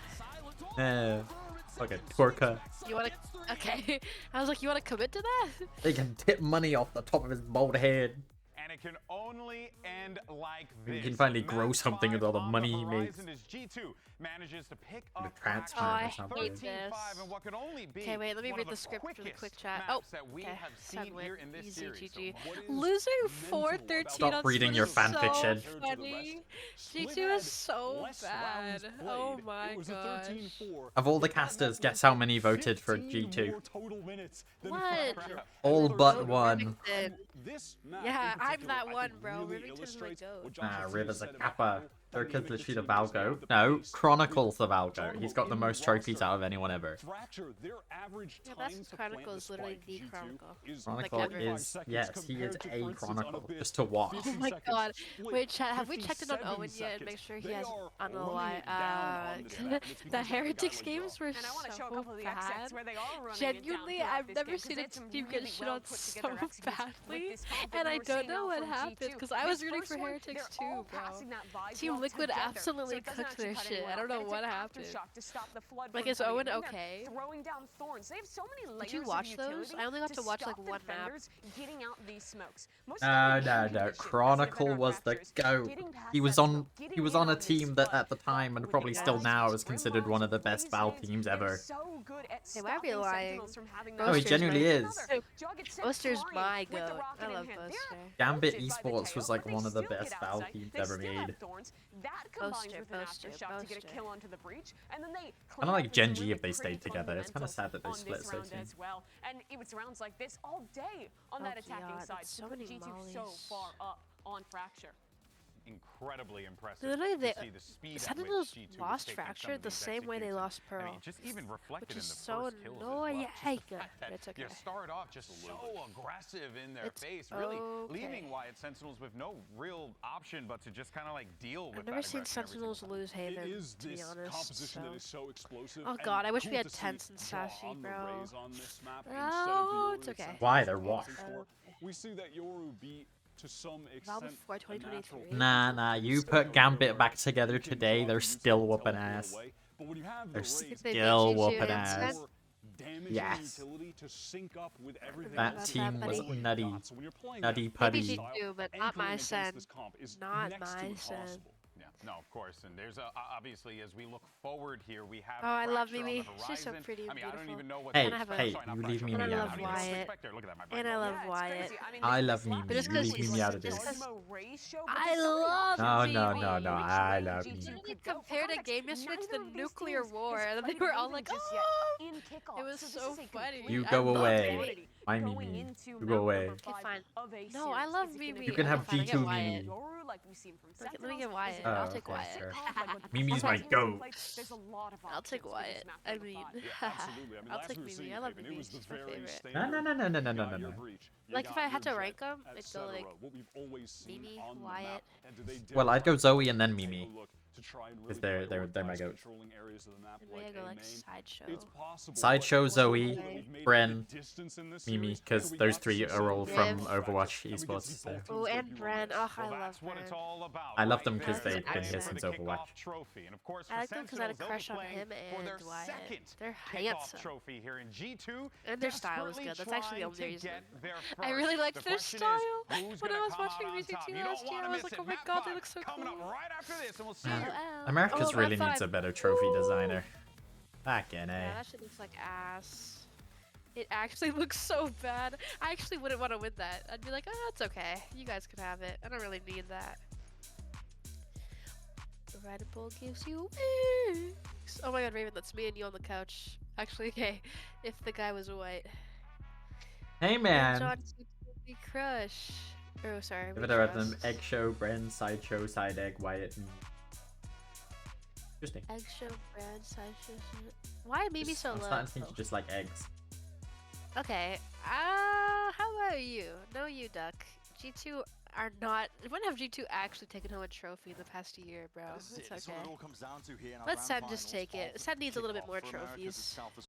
Yeah. Okay, Twerka. you wanna... Okay. I was like, you wanna commit to that? They can tip money off the top of his bald head. And it can only end like He this. can finally grow Match something with all the five on money he makes. horizon as G2 manages to pick The up transfer Oh, I or something. hate this. 13-5 in what could only be Okay, wait, let me one read of the script for the quickest quick chat. maps Oh, that we okay. have Sun seen win. here in this Easy series. GG. So what is Losing mental 4-13 Stop on reading Split your is fan so fiction. funny. G2 Split is so less bad. rounds Oh played. my It was a gosh. 13-4. Of all the casters, guess how many voted for 15 G2? more total minutes than What? Fracture. All but Vote one. Remington. This map Yeah, in I'm particular, that I one, think, bro. really Remington's my illustrates goat. what John Ah, Chancellor River's a said about kappa. how Durka's dynamic the the shooter team is Valgo. with the No, pace. Chronicle's the Valgo. John He's got the in most roster. trophies out of anyone ever. Fracture, their average Yeah, time that's to Chronicle plant is literally spike the G2 Chronicle. is Chronicle 45 is, seconds yes, he is compared to, a for instance, on Chronicle. Abyss, Just to watch. 50 Oh my seconds god. split, Wait, chat, have we checked in on 57 Owen yet and make seconds. sure he They has are on the running lie? it down on this map, and it's because The of a guy Heretics like games were And I want to show a couple of the so exits bad. where they are running Genuinely, it down I've throughout never this seen game, a 'cause it's team some get really shit on so well-put-together execution badly, with this comp that and I we're don't seeing know now what from happened G2. because I was This rooting first for one, Heretics they're all too, bro. passing that vibe Team well Liquid together, absolutely so it doesn't cooked actually their cut shit. anyone I don't off. know And it's what an happened. aftershock to stop the flood Like, from is coming Owen in, and they're okay? Throwing down thorns. They have so many layers Did you of watch those? utility I only got to watch like stop one map. defenders getting out these smokes. Most No, of the no, game no. condition as a Chronicle defender was the fractures, goat. getting past He was that on. smoke, He getting was in on a this team that flood. at the time and With probably the still guys, now is Grim considered Mines, one of the Blaze best Val Blades, teams they're ever. so good at Hey, why are we stopping lying? Sentinels from having No, he that genuinely advantage. is. Another, Jog gets sent Buster's flying my with the goat. rocket I in love him. Buster. Gambit Bolted by the Esports was tail, like but they one of the still get best Val outside. teams They ever still have made. thorns. That combines with an Boaster, aftershock to get a Boaster. kill onto the breach, and then they Kinda like Genji if they stayed together. It's kinda sad that they on split this so round soon. as well. And it was rounds like this all day on Oh, that attacking God, side that's to so put many G2 so mollies. far up on Fracture. incredibly impressive Literally, to they see the speed at Sentinels which G2 was lost taking some Fracture of the these same way they executions. lost Pearl. I mean, just even reflected which in is the so first kills as annoying. well. Just the fact that It's okay. you start off just so aggressive in their It's face, really okay. leaving Wyatt Sentinels with no real option but to just kind of like deal with I've never that seen aggression every single Sentinels time. lose Haven, It is to be this honest. composition So. that is so explosive. Oh and god, I wish we cool had to see Tense and Jaw Sashi, on the bro. raise on this map instead of Oh, Yoru it's that okay. Sentinels Why? are They're what? opting for. We see that Yoru beat to some Val extent before a natural 2023. Nah, you put Gambit back together today, they're still whooping ass. But when you have They're the raise, they still beat G2 whooping and ass. Sen- damage Yes. and utility to sync up with everything That else team was that you nutty. got. So when you're playing Nutty that putty. Maybe style, G2, but not anchoring my against Sen. this comp is Not next my to Sen. impossible. Yeah, no, of course, and there's obviously as we look forward here, we have. Oh, I love Fracture on Mimi. the She's so horizon. pretty and I mean, I don't beautiful. even know what. Hey, And I have a- hey, Sorry, not you Fracture, leave me And I out love of Mimi. this. Wyatt. Look at that, my brain And I going. love Yeah, it's Wyatt. crazy. I mean, I they love lost Mimi. But just You 'cause leave he's me out of the this. Ultimo Race show, but I there's so many love No, options no, Mimi. no, no. which I way love G2 Mimi. could go. For Compared to context, Game Switch, neither the of these nuclear teams war, has and played they were an all even like, just yet oh! in kickoff. It was So this so is a funny. complete You I go love away. Mimi. My going Mimi. into You map go away. number 5 fine. of a No, I series. love Is it gonna Mimi. You be can have Okay, fine, I get G2 Wyatt. Mimi. Yoru like we've seen from Let me Sentinels? get Wyatt. Is it Oh, I'll a take okay, Wyatt. sure. classic comp like what Mimi's some my teams have goat. played? There's a lot of I'll take options for this Wyatt. map I number mean, 5. Yeah, absolutely. I mean, I'll last take we were seeing Mimi. I love Haven, it Mimi. was the She's my very favorite. standard. No, no, no, no, no, You no, got no, your no. breach, you Like, got if I had your to rank Jet, them, et I'd go, cetera, like, what we've always seen Mimi, on the Wyatt. map. And do they dare Well, I'd go try Zoe and then take a Mimi. look to try and Because really they're my prioritize goat. controlling areas of the map And maybe I go, A like, main? Sideshow. It's possible, Sideshow, but Zoe, that we've made Bren, the distance in this Mimi, series, because and we those got three success are all with from both Overwatch factors, and we get to esports. see So. both Oh, teams go and through Bren. on this. Oh, I Well, love that's what it's Bren. all about. I love right them 'cause there, they've been playing here for since the Overwatch. kickoff trophy. And of course, I for like them because I had a Sentinels, they'll crush be on playing him for and their Wyatt. second They're kickoff handsome. trophy here in G2. And their style was good. That's actually the only desperately reason. trying to get their I really first. liked The their question is, style. who's When I gonna was come watching out on VCT top? You last don't year, wanna I was miss like, it. oh my Map god, they 5 look so coming cool. up right after this, and we'll see LOL. you. America's Oh, really map needs a 5. better trophy designer. Fucking Yeah, A. that shit looks like ass. It actually looks so bad. I actually wouldn't want to win that. I'd be like, oh, it's okay. You guys can have it. I don't really need that. The Rideable gives you wings. Oh my god, Raven, that's me and you on the couch. Actually, okay, if the guy was white. Hey And man. John we crush. Oh, sorry. Give we it a rhythm. trust. Egg show, Bren, sideshow, side egg, Wyatt. Interesting. Egg show, brand, side show. Why Mimi so I'm low? starting to think you just like eggs. Okay. How about you? No, you duck. G2 are not. When have G2 actually taken home a trophy in the past year, bro? This is It's it. This is what okay. it all comes down to here in our Let grand Sen just finals take it. of Sen needs a little bit kickoff more for Americas trophies. itself as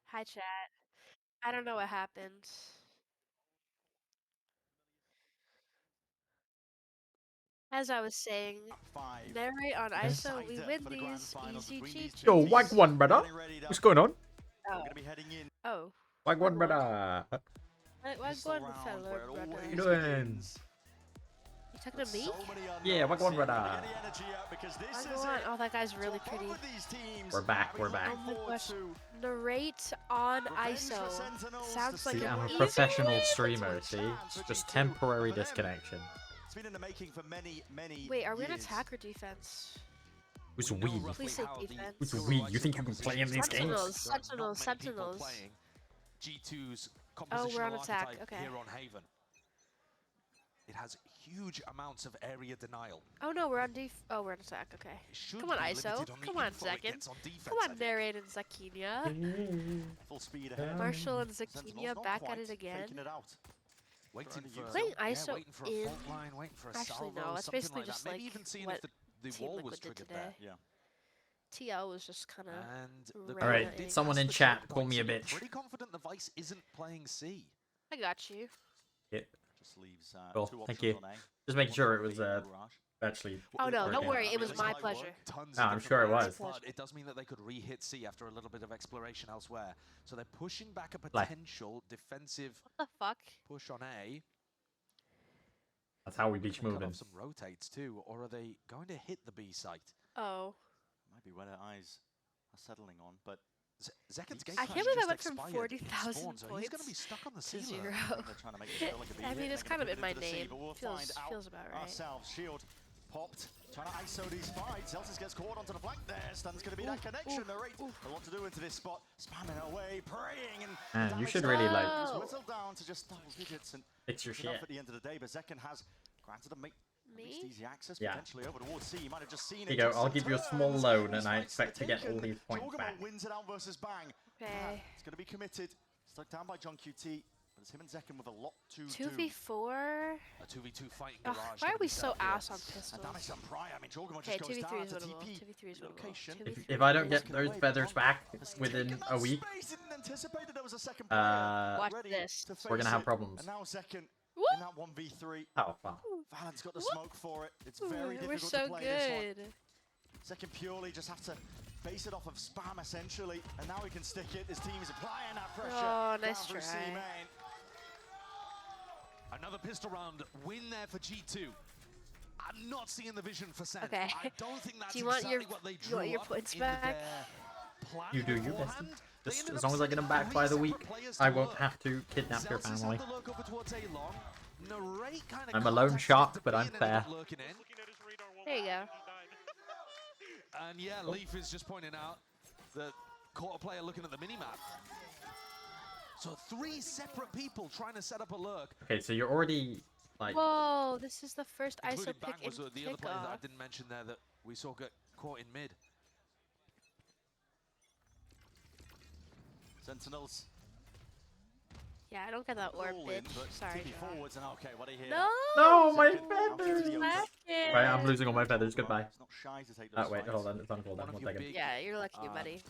Hi, chat. I don't know what happened. As I was saying, narrate on ISO, we win these easy cheat Yo, whack one, brother. What's going on? Oh. Oh. Whack one, brother. Wag one, fellow brother. What you doing? You talking to me? Yeah, whack one, brother. Wag one. Oh, that guy's really pretty. We're back, we're back. Oh my gosh. Narrate on ISO. Sounds like See, an I'm a easy professional win. streamer, see? It's just temporary disconnection. It's been in the making for many Wait, are we in years. attack or defense? Who's we? Please say defense. Who's we? You think you can play in these games? Sentinels. G2's Oh, compositional we're on attack. archetype Okay. here on Haven. It has huge amounts of area denial. Oh no, we're on Oh, we're on attack. Okay. should Come on, be ISO. limited on the Come on, info it Zekin. gets on defense, Come I on, think. Narrate and Zakinia. Full speed ahead. Marshall and Sentinels Zakinia not back at quite it again. faking it out. Waiting for, Playing yeah, ISO waiting for a in. fault line, waiting for a Actually, salvo, no. It's something basically like that. just Maybe like even seeing what if the Team wall was Liquid did triggered today. there. Yeah. TL was just kind of. All right, someone in chat call me a bitch. Pretty confident the Vice isn't playing C. I got you. Yeah. Just leaves Cool. two Thank options you. on A. Just making sure it was actually. Oh no, don't working. worry. It was my pleasure. Tons No, of I'm different sure it plans, was. But it does mean that they could re-hit C after a little bit of exploration elsewhere. So they're pushing back a Like- potential defensive What the fuck? push on A. That's how we beach Cut moving. off some rotates too, or are they going to hit the B site? Oh. Might be where their eyes are settling on, but Zekken's I can't believe I went from 40,000 so he's going to be points stuck on the to ceiling. 0. they're trying to make this feel like a B I hit, mean, and it's they're kind of gonna in my pivot into the C, name. but we'll Feels find out about right. ourselves. Shield popped, trying to ISO these fights. Celsius gets caught onto the flank there. Stun's going to be that connection. The rate a lot to do into this spot. Spamming away, praying, and Man, you damage should really like was whittled down to just double digits and fix your enough shit. at the end of the day. But Zekken has granted them at least easy access Yeah. potentially over towards C. You might have just seen Here it. you go. just I'll give you a small turns. loan, and These I fights expect to get all taken. these points Jorgamo back. wins it out versus Bang. Okay. It's going to be committed. Stuck down by John QT. But it's him and Zekken with a lot to 2v4. A 2v2 fighting Ugh, garage. why are gonna we be so set up here. ass on pistols? And damage done prior. I mean, Jorgamo Okay, just goes 2v3 down is to winnable. TP 2v3 is winnable. location. 2v3 If I don't is get winnable. those feathers back within a week, Didn't anticipate that there was a second player Watch ready this. to we're gonna face have it. problems. And now Zekken Woo! in that 1v3. Oh, fuck. Valent's got the smoke for it. It's very Ooh, difficult we're so to play this good. one. Zekken purely just have to base it off of spam essentially, and now he can stick it. His team is applying that pressure. Oh, nice down through C try. main. Another pistol round win there for G2. I'm not seeing the vision for Sen. Okay. I don't think that's Do you want exactly your what they you drew want your up points in back? their plan You do you, beforehand. bestie. They Just ended as up long as I get them sending back by the three week, separate players to I won't work. have to kidnap your Zelsis family. had the look over towards A-Long. Narrate kinda I'm a lone contacted shark, the but B I'm and ended up fair. lurking in. There you go. And yeah, Leaf is just pointing out that caught a player looking at the minimap. So 3 separate people trying to set up a lurk. Okay, so you're already like. Whoa, this is the first ISO Including pick Bang was in the other player that I kickoff. didn't mention there that we saw get caught in mid. Sentinels Yeah, I don't get that orb, all in, bitch. but Sorry, TP John. forwards and okay, what do you hear? No! No, my Zekken out through feathers! the open. Second. Right, I'm losing all my feathers. Goodbye. He's not shy to take those Oh, wait, fights. hold on. It's on cooldown. One of One your second. big, Yeah, you're lucky, buddy.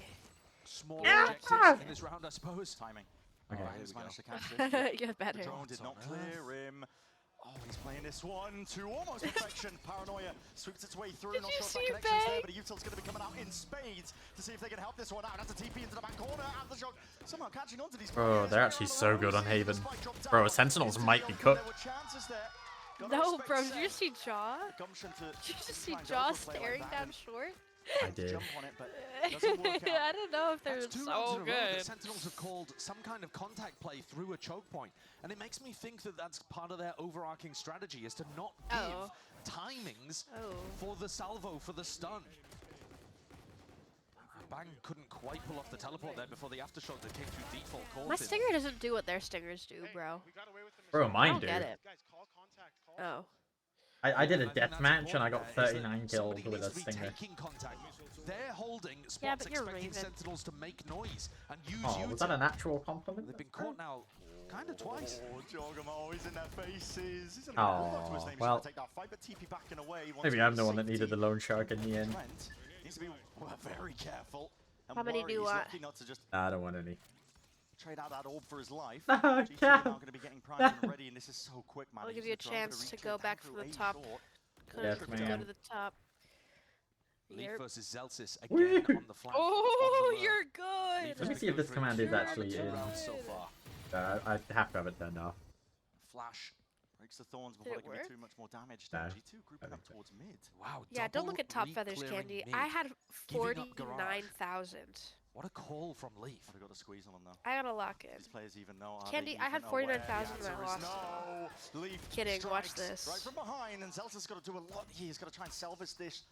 small Yeah. objectives in this round, I suppose. Timing. Okay. Oh, here he's we managed go. to catch it. You're better. The drone did not clear him. Oh, he's playing this one to almost perfection. Paranoia sweeps its way through. Did Not you sure if that see connection's there, Bay? but Util's going to be coming out in spades to see if they can help this one out. That's a TP into the back corner. Out the shot. Somehow catching on to these Bro, players. they're actually so good on Haven. Bro, Sentinels might be cooked. There were chances there. Gotta No, respect bro, did you Sen. see Jaw? Gumption to Did you just see try and go Jaw for a play like staring that down and short? I did. jump on it, but it doesn't work out. I don't know if they're That's 2 rounds so in a row that good. Sentinels have called some kind of contact play through a choke point. And it makes me think that that's part of their overarching strategy, is to not give Oh. timings Oh. for the salvo, for the stun. Bang couldn't quite pull off the teleport there before the aftershock that came through default caught My him. stinger doesn't do what their stingers do, bro. Bro, I mine don't do. get it. Oh. I did a And I think death that's match and I got important there, is 39 that kills somebody with a needs to be stinger. taking contact. They're holding spots, Yeah, but you're expecting Raven. Sentinels to make noise and use Oh, was that an actual compliment? They've been caught now kind of twice. Oh, Jorgamo, he's in their faces. He's Oh, to his name. He's well. gonna take that fight, but TP backing away. He wants Maybe to I'm be the one that safety. needed the lone shark in the end. Trent needs to be very careful. And How many do you worry. He's want? lucky not to just Nah, I don't want any. trade out that orb for his life. No, G2 Cam. are now going to be getting primed and ready, and this is so quick, man. I'll He's give you a gonna try and chance to reach go it back down from the through top. A short. Yes, Go ma'am. to the top. Leaf Yep. versus Zelsis Woo! again on the flank. Oh, on the you're lurk. good. Leaf Let me has see to if go this through command is two actually in. rounds so far. I have to have it turned off. Flash breaks the thorns Did before it they can work? do too much more damage. No, G2 grouping I up think so. towards mid. Wow. Yeah, don't look double at top feathers, re-clearing Candy. mid. I had Giving up garage. 49,000. What a call from Leaf. Would have got a squeeze on them though. I gotta lock in. These players even know. Are Candy, they I had even aware? 49,000 The and I answer is lost no. Leaf Kidding, watch strikes this. right from behind, and Zelsa's got to do a lot here. He's got to try and salvage this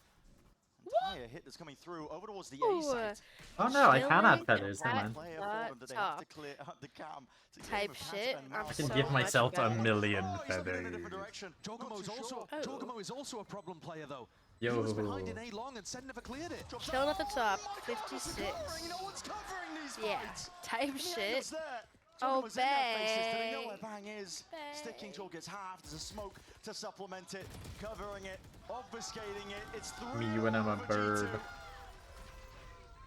entire hit that's coming through over towards the A Ooh, site. Oh no, I can add Chilling feathers, never at mind. Player the for them, do they have to top. clear out the cam to get Type him a cat shit, and I'm mouse? I can so give much myself a better. million Oh, he's looking in a different feathers. direction. Jogamo's Not too also sure. Jogamo is also a problem player though. Yo. He was behind in A long and Sen never cleared it. Chilling at the top, Oh my God, what's the 56. covering? No one's covering these Yeah, fights. type And the shit. angle's there. Oh, Jogamo's in their faces. Do they know Bay. where Bang is? Sticking Jog gets halved. There's a smoke to supplement it, covering it, obfuscating it. It's 3 Me when I'm a for bird. G2.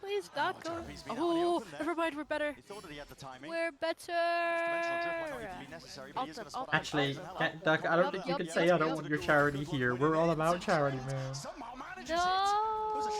Please, Doc, go. Oh, never mind, we're better. We're better. Actually, Duck, I don't think you can say I don't want your charity here. We're all about charity, man. No.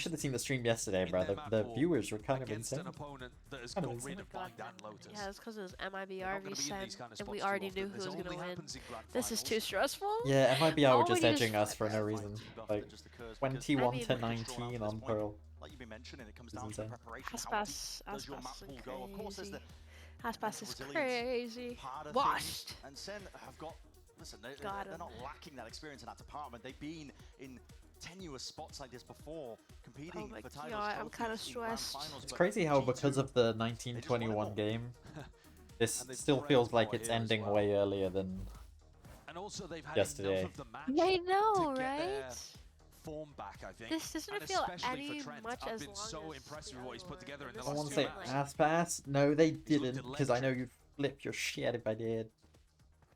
should have seen the stream yesterday, bro. The viewers were kind of insane. An opponent that has Kind of got insane. rid of Blind and Lotus. Yeah, it's because it was MIBR gonna be in these V-Sen, kind of and we spots already too knew often. who was This going to only win. happens in grand This is too finals. stressful. Yeah, MIBR All were just we need is edging us for flex. no reason. Like 21 to 19 on Pearl. Like you've been mentioning, it comes It's down to insane. preparation. How Aspas deep does your map is pool go? Of course, there's crazy. Aspas is Resilience, crazy. part of Washed. things. And Sen have got, listen, they're not lacking that experience in that department. They've been in tenuous spots like this before, competing for titles. God, I'm kind of stressed. It's crazy how because of the 1921 game, this still feels like it's ending way earlier than yesterday. I know, right? Form back, I think. This doesn't And feel especially any for Trent. much I've as been long so as impressed with what he's put together in the I want last to 2 say rounds. Aspas. No, they didn't, because I know you'd flip your shit if I did.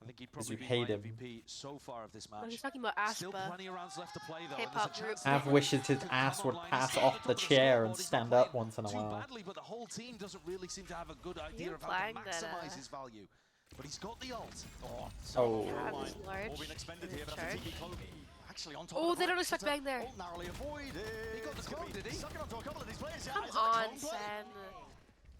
I think he'd Because probably you be hate my him. MVP so far of this match. Oh, he's talking about Aspa. Still plenty of rounds left to play though. K-pop And there's a chance Av wishes his ass would pass off the chair and stand up once in a too while. badly, but the whole team doesn't really seem to have a good idea You're of how to implying that, maximize his value. But he's got the ult. Oh. Yeah, this large. All been expended here, but that's a TP clone. Actually on top Oh, of the they don't fight. expect bang there. Oh, narrowly avoided. He got the clone, did he? Sucking onto a couple of these players. Come Is that a on, clone play? Sen.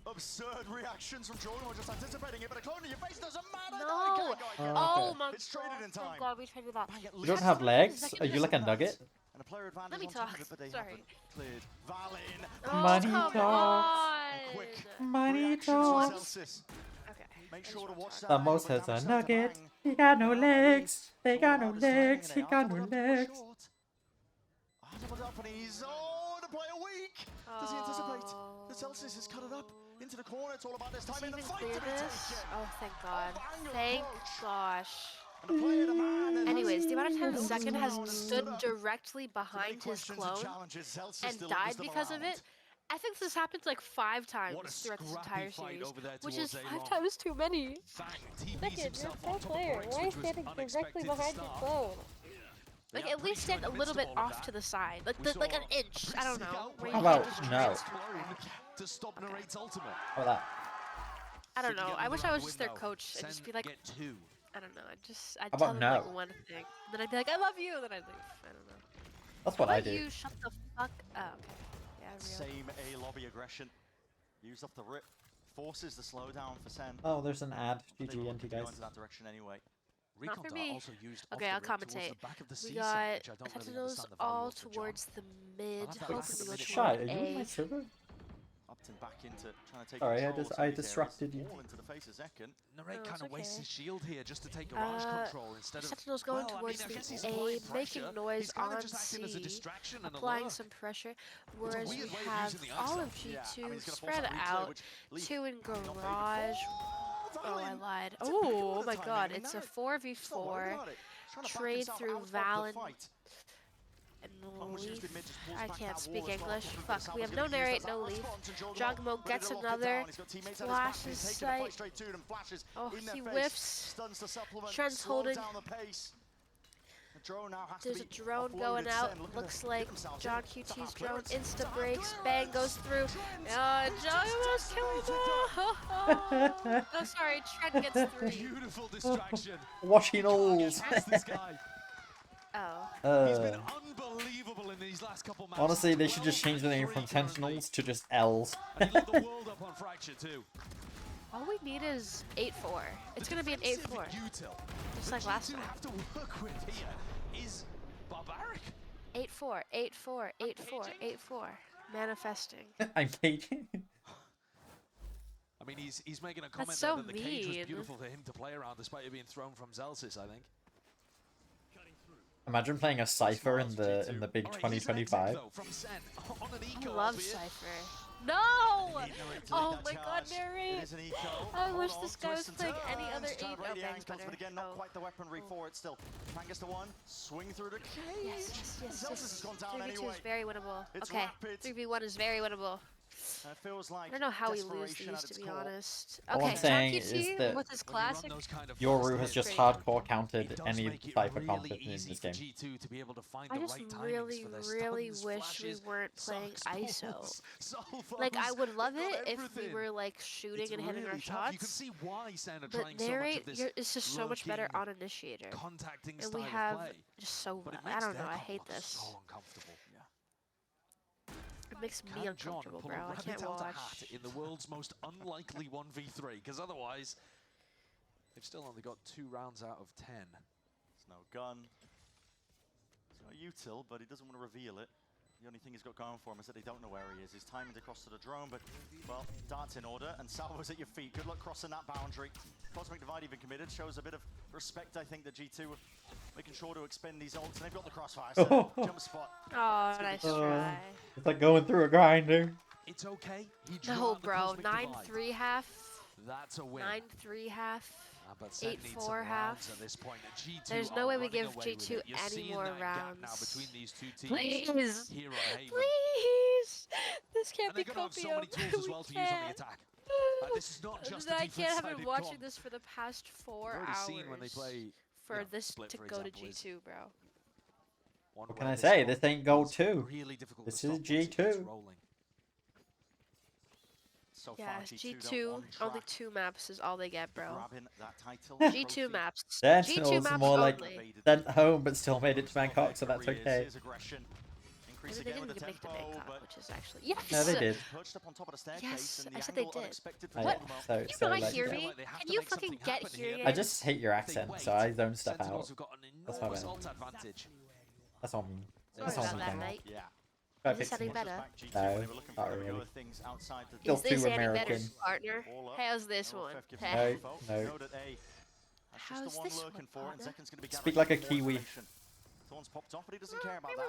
Absurd reactions from Jordan. We're just anticipating it, but a clone in your face doesn't matter. No. Oh, my It's traded in time. Thank God we traded that. You don't have legs? Are you like a nugget? And a player advantage Let me on top talk. of it, but they Sorry. haven't cleared. Valin. Oh, Money come talks. on. Quick Money reactions from talks. Celsius. Okay. Make sure to watch that. The most has a nugget. He got no legs. They got no legs. He got no legs. Oh, the player weak. Does he anticipate? The Celsius has cut it up into the corner. It's all about this time in the fight. Clear Did he this? take it? Oh, thank God. Angle Thank approach. gosh. And the player, the man, and Anyways, the amount of times Celsius Second has stood stood up. directly So many behind his questions and clone challenges. Celsius and still died loses them because of around. it. I think this happened like 5 times What a throughout this scrappy entire fight series, over there which towards is A 5 long. times too many. Fang TP's Second, you're himself a pro on top of player. bricks, Why are you which was standing directly unexpected to behind your start. clone? Like, Yeah, at pretty least sure stand a in the little midst bit of all off that, to the side. Like, we like saw an inch. I don't know. where How you can't about just no? transform. to stop Narrate's ultimate. How about that? I don't Stick know. together I wish I around was the just their window. coach and just Sen be like, get 2. I don't know. I'd How tell about them like no? one thing. Then I'd be like, I love you. Then I'd leave. I don't know. That's How what I about do. you shut the fuck up? Yeah, real. Same A lobby aggression. Used off the rip. Forces the slowdown for Sen. Oh, there's an ad. They GG, want NT to go guys. into that direction anyway. Not for Recon me. also used Okay, off I'll the rip towards commentate. the back of the We CSAT, got which I don't really Sentinels understand the value all of for John. towards the mid, I'll have that hoping back to in go a minute. Shy, are toward you in my A. server? Upton back into trying to take Sorry, control of some I of these disrupted areas. you. All into the face of Zekken. Narrate No, kind it's of wastes okay. his shield here just to take garage control instead of. Sentinels going well, towards I the guess he's A, applying making pressure. noise He's kind on of just acting as a C, distraction and a applying lure. some pressure, It's a whereas we weird way of have using the all ISO. of G2 Yeah, I mean, he's gonna force spread that replay, out, which leaves 2 in not favored. garage. Oh, I lied. Oh my god, it's a 4v4 trade through Valen and Leaf. I can't speak English. Fuck, we have no narrate, no Leaf. Jogmo gets another. Flashes sight. Oh, he whiffs. Trent's holding. There's a drone going out. Looks like John QT's drone insta breaks. Bang goes through. John almost killed him. Oh, sorry, Trent gets through. Beautiful distraction. Washing alls. This guy. Oh. He's been unbelievable in these last couple matches. Honestly, they should just change the name from Sentinels to just L's. And he lit the world up on Fracture too. All we need is 8-4. It's gonna be an 8-4. Just like last time. Have to work with here is barbaric. 8-4, 8-4, 8-4, 8-4. Manifesting. I'm caging. I mean, he's making a comment so there that the cage was mean. beautiful for him to play around despite it being thrown from Zelsis, I think. Imagine playing a Cypher in the big 2025. I love Cypher. No! Oh my god, narrate! I wish this guy was playing any other 8. Oh, Bang's better. But again, not quite the weaponry for it still. Pangus to 1, swing through the cage. Yes. Zelsis has gone down 3v2 anyway. is very winnable. It's Okay, rapid. 3v1 is very winnable. It feels like I don't know how we lose desperation these, at to its be core. honest. All Okay, I'm saying John is QT that with his classic. Yoru has just Great. hardcore counted any make it Cypher really comp in easy this for game. G2 to be able to find I the just right timings really, for their really stuns, wish flashes, we weren't playing ISO. pulls, Like, I would love They've got it if we everything. were, like, shooting It's and hitting our really tough. You can shots. see why Sen are But trying so much narrate, of this it's just so much better lurking, on initiator. contacting And style we of have play. just so But it I makes don't know, their I hate combo this. so uncomfortable. It makes me Can John uncomfortable, pull bro. a I rabbit can't out a watch. hat in the world's most unlikely 1v3? Because otherwise, they've still only got 2 rounds out of 10. There's no gun. It's no util, but he doesn't want to reveal it. The only thing he's got going for him is that they don't know where he is. He's timing across to the drone, but, well, dart's in order, and Salvo's at your feet. Good luck crossing that boundary. Cosmic Divide even committed. Shows a bit of respect, I think, that G2 were making sure to expend these ults, and they've got the crossfire. So jump spot. Oh, nice try. It's like going through a grinder. It's okay. No, bro. 9-3 half. That's a win. 9-3 half. But 8-4 half. at this point. G2 There's no way we give G2 any more rounds. Now between these two teams. Please. Hero Haven. Please. This can't And be they're going to have so copium. many tools as well to use on the attack. This is not just a I can't have been defense-sided watching comp. this for the past 4 We've already hours. seen when they play, for you know, this Split, to for go to example, is G2, bro. What can I say? This ain't Gold 2. Really difficult This to is stop once it gets G2. rolling. So Yeah, far, G2, only 2 maps is all they get, bro. grabbing that title. G2 maps. Sentinels G2 are maps more like only. sent home, but still made it to Bangkok, so that's okay. His aggression. Increase Maybe they again didn't with the make the tempo, Bangkok, but which is actually yes. No, they did. perched up on top of the staircase, Yes, and the I said they angle did. unexpected for What? Volmo. So, You so not like, hear yeah. me? Like they have Can to you make fucking something get happen here here. I yet? just hate your accent, so I zone stuff Sentinels out. have got an That's my enormous bad. ult advantage. That's on me. Sorry That's on about me, that, Ken. mate. Yeah. Try Is this fixing any it. better? No, not really. Still Is this too any better, American. partner? How's this one? No, no. How's this one, partner? Speak like a Kiwi. Thorn's popped off, but he doesn't care about that.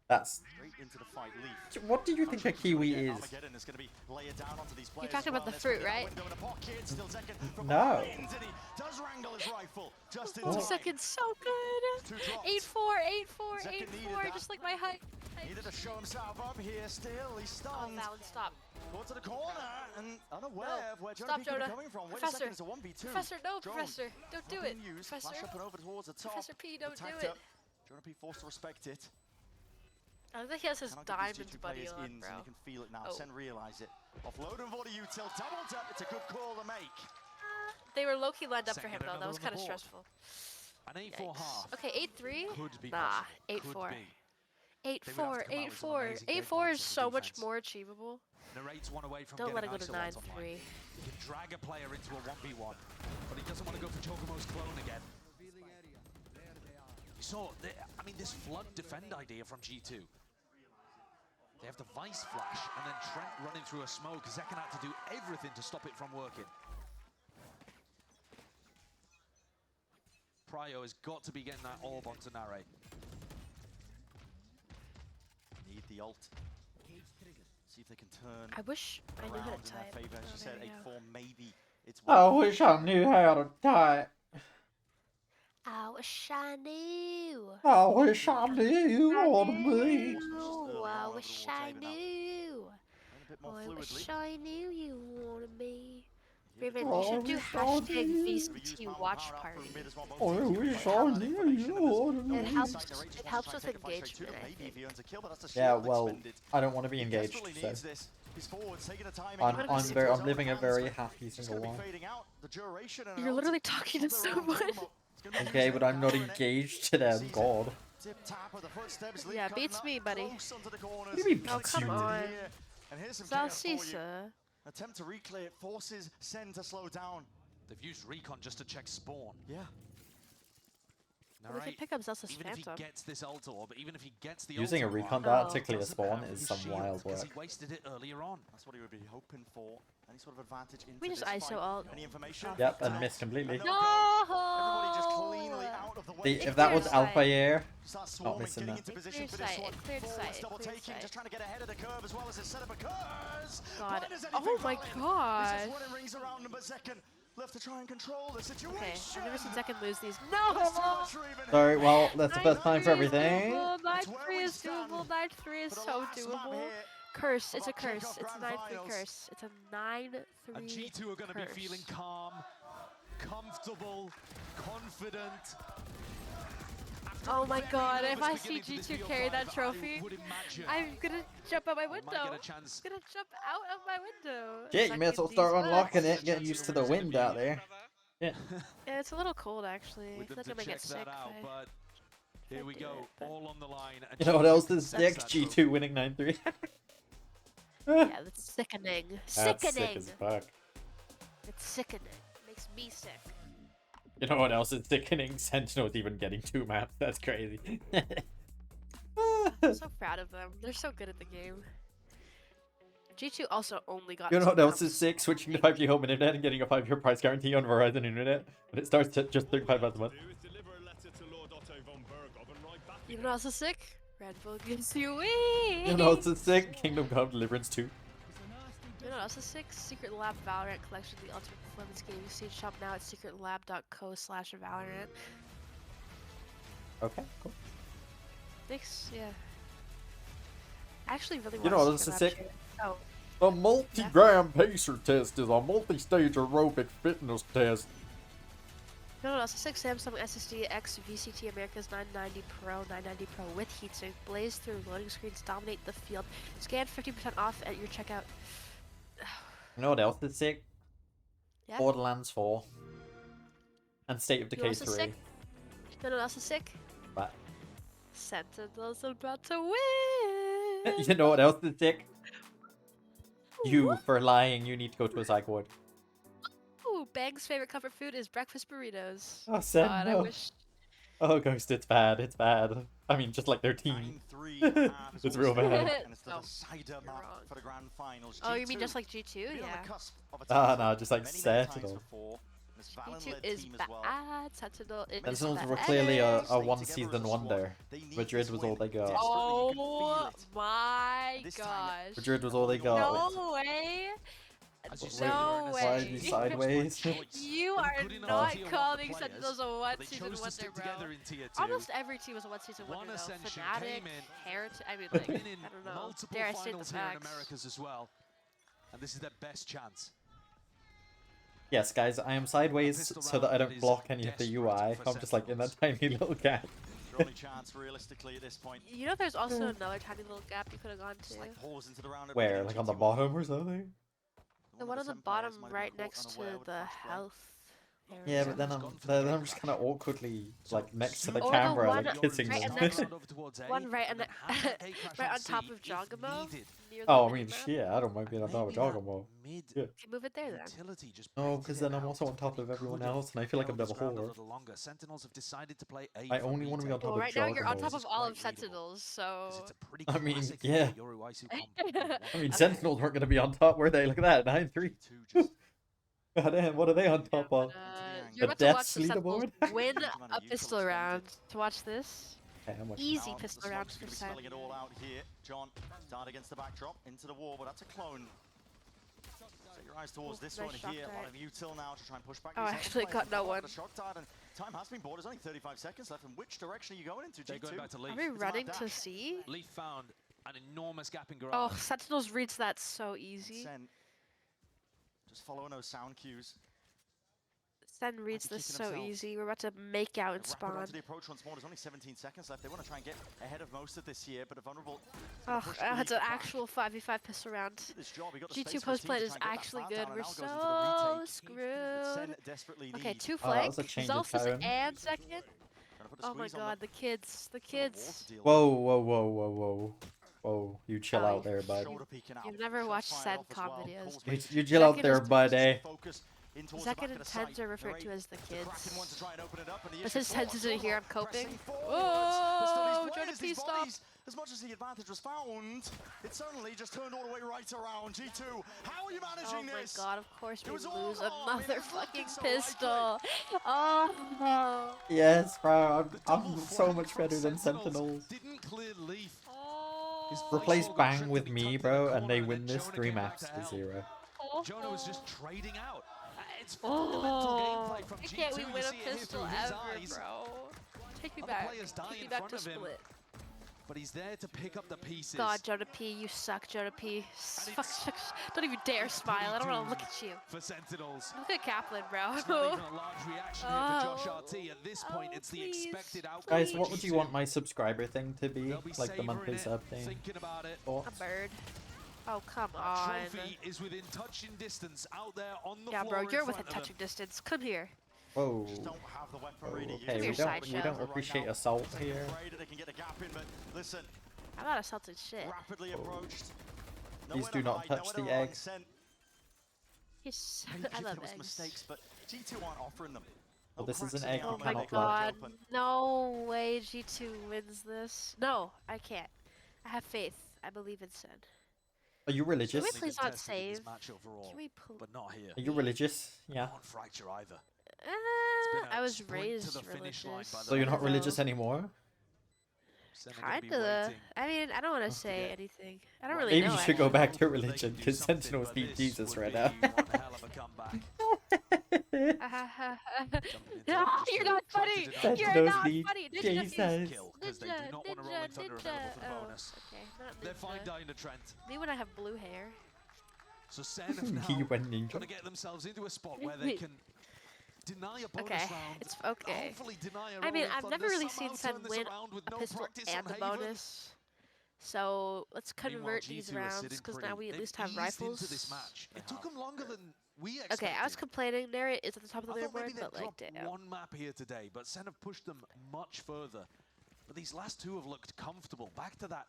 That's. Straight into the fight, Leaf. What do you think a Kiwi is? Armageddon is going to be layered down onto these players. You're talking about the fruit, right? No. Does wrangle his rifle just in Oh, time. Second's so good. 8-4, 8-4, 8-4, just like my height. Needed to show himself up here still. He's Oh, stunned. Valen, stop. Go to the corner and unaware No. of where Stop, Jonah could be Jonah. coming from. Wait a Professor. second, it's a 1v2. Professor, no, Drone. Professor. Don't do Not it. being used. Professor. Flash up and over towards the top. Professor P, don't do Attacked it. up. Jonah P forced to respect it. I don't think he has his Cannot get these diamonds G2 buddy players on, in, bro. and you can feel it now. Oh. Sen realize it. Offload and volley util. Doubled up. It's a good call to make. They were low-key lined up for Second him, though. That another was on the kind of board. stressful. An 8-4 half. Okay, 8-3? Could be Nah, possible. 8-4. Could be. 8-4, 8-4. amazing game 8-4 points is on so the much defense. more achievable. Narrates one away from Don't let it getting go to isolate online. 9-3. He can drag a player into a 1v1, but he doesn't want to go for Chocomo's clone again. You saw, I mean, this flood defend idea from G2. They have the Vice flash, and then Trent running through a smoke. Zekan had to do everything to stop it from working. Pryo has got to be getting that orb onto Nare. Need the ult. See if they can turn I wish I knew how around to in their type. favor. As you Oh, said, there we go. 8-4, maybe it's I wish I knew how to type. I wish I knew. I wish I knew what to be. Oh, I wish I knew. more I wish fluidly. I knew you wanted me. Raven, Oh, you should do I wish I hashtag knew. VCT watch party. I wish I knew you what to It be. helps with engagement, I think. Yeah, well, I don't want to be engaged, so I'm living a very happy single life. You're literally talking to someone. Okay, but I'm not engaged to them. God. Yeah, beats me, buddy. What do you mean Oh, beats come you? on. And here's some chaos for you. Salsisa. Attempt to reclear it forces Sen to slow down. They've used Recon just to check spawn. Yeah. We could pick up Zelsa's Even if he Phantom. gets this ult orb, even if he gets the Using a ult orb, recon dart Oh. to clear spawn is his some shield, wild because work. he wasted it earlier on. That's what he would be hoping for. Any sort of advantage into We just this ISO fight. alt. Any information? Yep, and missed completely. No! Everybody just cleanly out of the way. If that was cleared Alpha sight. Air, Start not swarming, missing getting that. into position for Cleared this sight, one. it cleared Forwards sight, double cleared taking, sight. just trying to get ahead of the curve as well as it set up a curse. God. Blind as Oh anything my Valen. gosh. This is running rings around him, but Zekan left to try and control the situation. Okay, I've never seen Zekan lose these. No! That's too much for even Sorry, him. well, that's the best time for 9-3 is everything. doable, That's where 9-3 we is stand doable, 9-3 is for the so last map doable. here Curse, it's a of our curse. kickoff It's a grand 9-3 finals. curse. It's a 9-3 And G2 are going to be curse. feeling calm, comfortable, confident. Oh my god, if I Nervous see beginning to this G2 field carry five, that trophy, I would imagine I'm gonna jump out my window. might get a chance. I'm gonna jump out of my window. Shit, you may as well start unlocking it, getting used to the wind out there. Yeah. Yeah, it's a little cold actually. With them That's to gonna check get sick. that out, if I- but here we do go, it, but- all on the line. and You know what else G2 is sets sick? that G2 trophy. winning 9-3. Yeah, that's sickening. That's sick Sickening. as fuck. It's sickening. Makes me sick. You know what else is sickening? Sentinel's even getting 2 maps. That's crazy. I'm so proud of them. They're so good at the game. G2 also only got. You know two what else rounds. is sick? Switching to 5G home internet and getting a 5-year price guarantee on Verizon internet, but it starts at just £35 a month. You know what else is sick? Red Bull gives you wings. You know what else is sick? Kingdom Come Deliverance 2. You know what else is sick? Secret Lab Valorant Collection, the ultimate performance gaming stage. Shop now at secretlab.co/Valorant. Okay, cool. Thanks, yeah. I actually really want You know what to else is Lab sick? share. Oh. The multi-gram pacer test is a multi-stage aerobic fitness test. You know what else is sick? Samsung SSD X VCT America's 990 Pro with heatsink. Blaze through loading screens, dominate the field. Scan 50% off at your checkout. You know what else is sick? Yeah? Borderlands 4. And State of You know Decay what else is 3. sick? You know what else is sick? But Sentinel's about to win! you know what else is sick? You, for lying, you need to go to a psych ward. Ooh, Bang's favorite comfort food is breakfast burritos. Oh, Sen, God, no. I wish. Oh, Ghost, it's bad. It's bad. I mean, just like their team. It's real bad. And it's the decider map for the grand finals. Oh, you mean G2 just like G2? been on the Yeah. cusp of a Ah, title no, just like many Sentinel. times before. This G2 Valen-led is team as bad. well. Sentinel is Sentinels bad. were clearly a one-season wonder. Madrid was all they got. Oh my gosh. Madrid was all they got. No way. Wait, No why are way. you sideways? You are not calling Sentinels a one-season wonder, bro. Almost every team is a one-season wonder, though. Fnatic, Heritage, I mean, like, I don't know. Multiple Dare I say the finals here in facts. Americas as well. And this is their best chance. Yes, guys, I am sideways so that I don't block any of the UI. I'm just like in that tiny little gap. Your only chance realistically at this point. You know, there's also another tiny little gap you could have gone to. Pause into the round at Where? beginning, Like on the G2 bottom or something? The one on the bottom right next to the health area. Yeah, but then I'm just kind of awkwardly like next to the Or the camera, one like kissing right them. next, one right, right on top of Jogamo. near the Oh, I mean, minimap. shit, I don't mind being on top of Jogamo. Yeah. Okay, move it there then. No, because then I'm also on top of everyone else, and I feel like I'm double whore. Sentinels have decided to play I only want to be on top Well, of right now you're on Jogamo. top of all of Sentinels, so. I mean, yeah. I mean, Okay. Sentinels weren't going to be on top, were they? Look at that, 9-3. Goddamn, what are they on top of? You're The about to Death watch the Sentinels leaderboard? win a pistol round. To watch this. Okay, how much? Easy pistol round for Sen. Spelling it all out here. John, start against the backdrop, into the wall, but that's a clone. Set your eyes towards this Nice one shot here. A lot dart. of util now to try and push back. Oh, these actually players. got no one. The shock dart, and time has been bought. There's only 35 seconds left. And which direction are you going into, G2? They're going back to Leaf. Are we It's about running dash. to C? Leaf found an enormous gap in garage. Oh, Sentinels reads that so easy. Sen, just following those sound cues. Sen reads be this kicking so themselves. easy. We're about to make out and Rapid spawn. onto the approach once more. There's only 17 seconds left. They want to try and get ahead of most of this year, but a vulnerable. Oh, it's an actual 5v5 pistol round. G2 post play is actually good. We're so screwed. Okay, two Oh, that was flank. a change of Zelsis tone. and second. Oh my god, the kids. The kids. Whoa, whoa, whoa, whoa, whoa. Whoa, you chill out there, bud. You've never watched Sen com videos. You chill out Second there, is- buddy. Second and tens are referred to as the kids. But since tens isn't here, I'm coping. Oh, Jordan P stop. As much as the advantage was found, it suddenly just turned all the way right around. G2, how are you managing Oh my this? god, of course we was lose all a on. It was looking motherfucking so pistol. Oh. Yes, bro, I'm so much better than Sentinels. Didn't clear Leaf. Replace Bang with me, bro, and they win this 3 maps to 0. Jonah was just trading out. It's fundamental gameplay from Why G2. can't we You win a see it here pistol through his ever, eyes. bro? Take me Other back. players die Take me in back front to of him. split. But he's there to pick up the pieces. God, Jonah P, you suck, Jonah P. Fuck, don't even dare smile. I don't want to look at you. For Sentinels. Look at Kaplan, bro. It's not even a large reaction here for Josh RT. At this point, it's the expected outcome. Guys, what would you want my subscriber thing to be? Like the monthly savoring sub it, thing? thinking about it. A Thoughts? bird. Oh, come That on. trophy is within touching distance out there on the Yeah, floor. bro, you're in within front of touching distance. Come here. Whoa. Don't have the weaponry to use. Okay, we Sideshow. don't appreciate assault here. Afraid that they can get a gap in, but listen, I'm not assaulting shit. rapidly approached. Please Nowhere do to not hide, touch nowhere the to run. egg. Sen, Yes, maybe I love there was eggs. mistakes, but G2 aren't offering them. Well, this is cracks an in egg the you Oh armor, my cannot they can't block. god. open. No way G2 wins this. No, I can't. I have faith. I believe in Sen. Are you religious? Can we please not save? Overall, Can we but not here. Are you religious? Yeah. Not Fracture either. I was raised religious. So you're not religious anymore? Kinda. I mean, I don't want to say anything. I don't really Maybe know. you should go actually. back to religion, because Sentinels need Jesus right now. No, you're not funny. You're Sentinels not need funny. Ninja, Jesus. Ninja, Okay, not they're fine ninja. dying to Trent. Me when I have blue hair. So Sen have now You went ninja. trying to get themselves into a spot where they can deny a bonus Okay, round. it's okay. Hopefully deny a I mean, Rolling I've never Thunder, really somehow seen Sen turn this win around with a no pistol practice and on the Haven. bonus. So let's Meanwhile, convert these G2 are rounds sitting because pretty. now we at They've least have eased rifles. into this match. It took them longer than we expected. Okay, I was complaining. Narrate is at the top of the I thought maybe leaderboard, they but like, dropped damn. one map here today, but Sen have pushed them much further. But these last two have looked comfortable. Back to that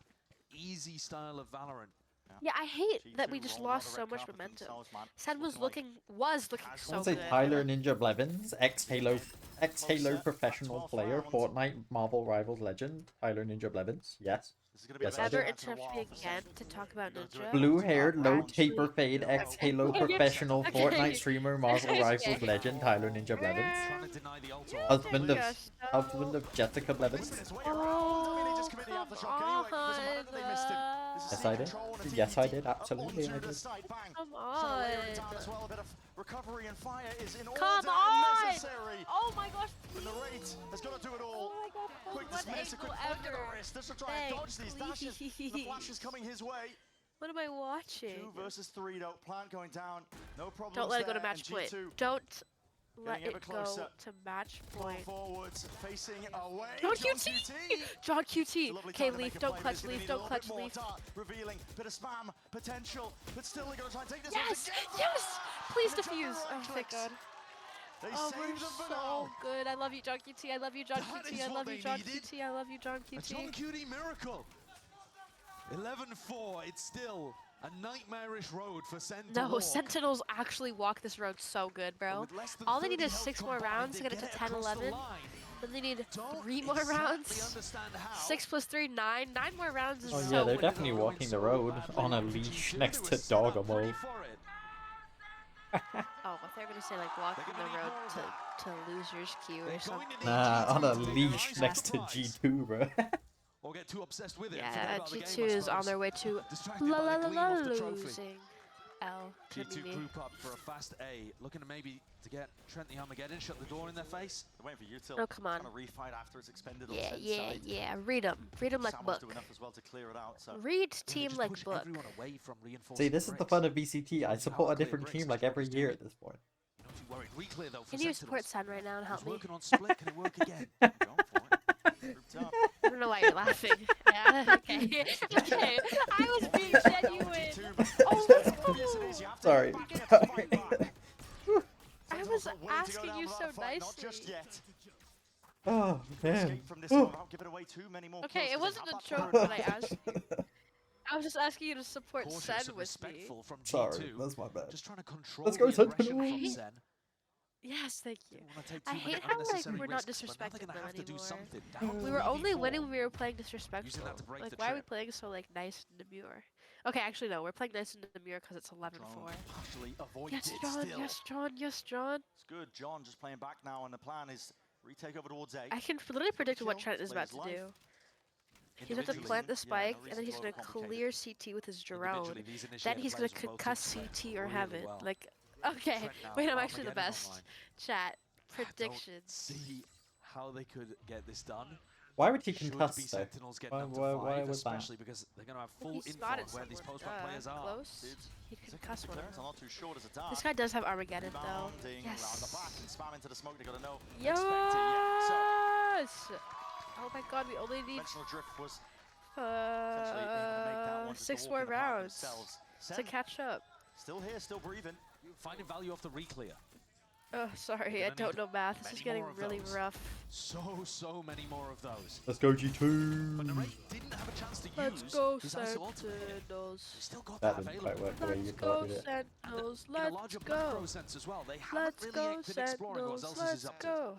easy style of Valorant. Yeah, I hate that we just lost so much momentum. Sen was looking so Someone say good. Tyler Ninja Blevins, ex-Halo professional player, Fortnite Marvel Rivals legend, Tyler Ninja Blevins. Yes. Yes, I Never did. interrupt me again to talk about Ninja. Blue-haired, low taper fade, ex-Halo professional, Okay. Fortnite streamer, Marvel Rivals legend, Tyler Ninja Blevins. Husband of Jessica Blevins. Oh, come on. Yes, I did. Yes, I did. Absolutely, I did. Come on. Recovery and fire is in order Come and on! necessary. Oh my gosh. And the rate has got to do it all. Oh my god. Quick What dismiss, a quick angle flick of the ever. wrist. Just to try and dodge these dashes. The flash is coming his way. What am I watching? 2 versus 3 though. Plant going down. No problem. Don't let it go to match point. Don't let Getting ever it go closer. to match point. Forwards, facing away. John QT! John QT! Okay, Leaf, don't clutch, Leaf, don't clutch, Leaf. Revealing bit of spam potential, but still they're going to try and take this Yes! one Yes! Please defuse. Oh, thank God. They Oh, we're saved them for so now. good. I love you, John QT. I love you, John That QT. is I what love you, they John needed. QT. I love you, John A John QT. Cutie miracle. 11-4. It's still a nightmarish road for Sen to No, walk. Sentinels actually walk this road so good, bro. All they need is 6 more rounds to get it to 10-11. Then they need 3 more rounds. 6 plus 3, 9. 9 more rounds is Oh so yeah, they're winnable. definitely walking the road on a leash next to Dogamo. Oh, but they're gonna say like walking the road to losers queue or something. Nah, on a leash next to G2, bro. Or get too obsessed with it. Yeah, G2 is on their way to losing. L. G2 group up for a fast A, looking to maybe to get Trent the Armageddon, shut the door in their face. They're waiting for you to Oh, come on. kind of refight after it's expended on Yeah, Sen's yeah, side. yeah. Read them. Read them like Samuel's book. doing enough as well to clear it out. So. Read team like book. Everyone away from See, this is the fun of VCT. I support a different team like every year at this point. Reclear though for Can you Sentinels. support Sen right now and help me? Working on split, can it work again? I don't know why you're laughing. Yeah, okay. Okay. I was being genuine. Oh, let's go. Sorry. I was asking you so nicely. Oh man. Escape from this one without giving away too many more Okay, kills, it 'cause they wasn't a have that joke power when I advantage. asked you. I was just asking you to support Cautious Sen and with me. respectful from G2. Sorry, that's my bad. Just trying to control Let's go, the aggression from Sentinels. Sen. Yes, thank you. Wanna take I too many hate how like unnecessary we're not risks, but now they're disrespecting gonna them have to do anymore. something. Down We were only 3v4. winning when we were playing disrespectful. Using that to break Like, the why are we trip. playing so like nice and demure? Okay, actually no, we're playing nice and demure because it's 11-4. Partially avoided Yes, John. still. Yes, John. Yes, John. It's good. John just playing back now, and the plan is retake over towards A. I can literally predict what Kill, Trent is play about his to life. do. He's about to plant the Yeah, spike, no and then he's reason gonna to overcomplicate clear CT with his drone. Individually, these Then initiated he's gonna players will both concuss do CT or really heaven. well. Like, okay, Trent now, wait, I'm actually the Armageddon best. online. Chat I don't predictions. see how they could get this done. Why would he Should concuss be though? Sentinels getting up to Why 5, was that? especially because they're going to have full He's info on spotted where these someone, post-round players are. close. He can cuss one. I'm not too sure what it's a dark. This guy does have Armageddon though. Rebounding round the Yes. back and spam into the smoke. They got to know. Yes. Expect it, yeah. So Oh my God, we only need conventional drift was essentially able to make that one just 6 a more walk in the park rounds themselves. to Sen catch up. still here, still breathing. Finding value off the reclear. Oh, sorry, I gonna don't need know math. This is many getting more of really those. rough. So many more of those. Let's go G2. But Narrate didn't have a chance to Let's use go, his ISO ultimate. Sentinels. They still got That that didn't available. quite work the way you Let's thought go, it did. Sentinels. In a Let's larger go. macro sense as well, they haven't Let's really go, been exploring what Sentinels. Zelsis is Let's up to. go.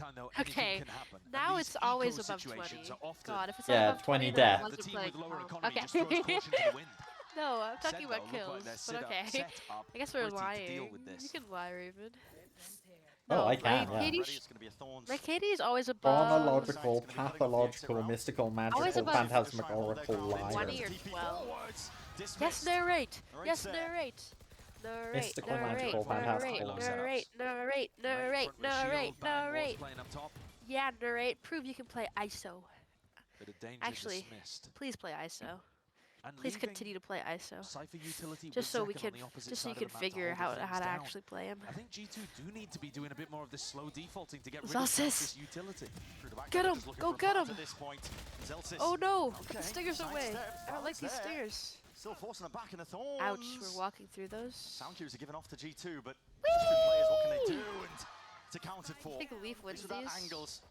time, though, anything Okay, can happen. And now these it's always eco above 20. situations are often God, if it's Yeah, above 20 20, then death. I the wasn't team playing with lower well. economy Okay. just throws caution to the wind. No, I'm talking Said, about though, look like kills, they're but set up- okay. set up I guess we're pretty to deal lying. with this. You can lie, Raven. Oh, I can, yeah. Katie is always above Chronological, pathological, mystical, always magical, above phantasmagorical, 20 liar. or 12. Yes, narrate. Yes, narrate. Narrate, Mystical, narrate, magical, narrate, fantastical. narrate, narrate, narrate, narrate, narrate. Yeah, narrate. Prove you can play ISO. Actually, please play ISO. Please continue to play ISO. Just so we can, just so you can figure how to actually play him. I think G2 do need to be doing a bit more of this slow defaulting to get rid Zelsis. of this utility. Get him! Go get him! Oh no! Put the stingers away! I don't like these stingers. Still forcing them back in the thorns. Ouch, we're walking through those. Sound cues are given off to G2, but just two players, what can they do? And it's accounted for. I think Leaf wins without these. angles.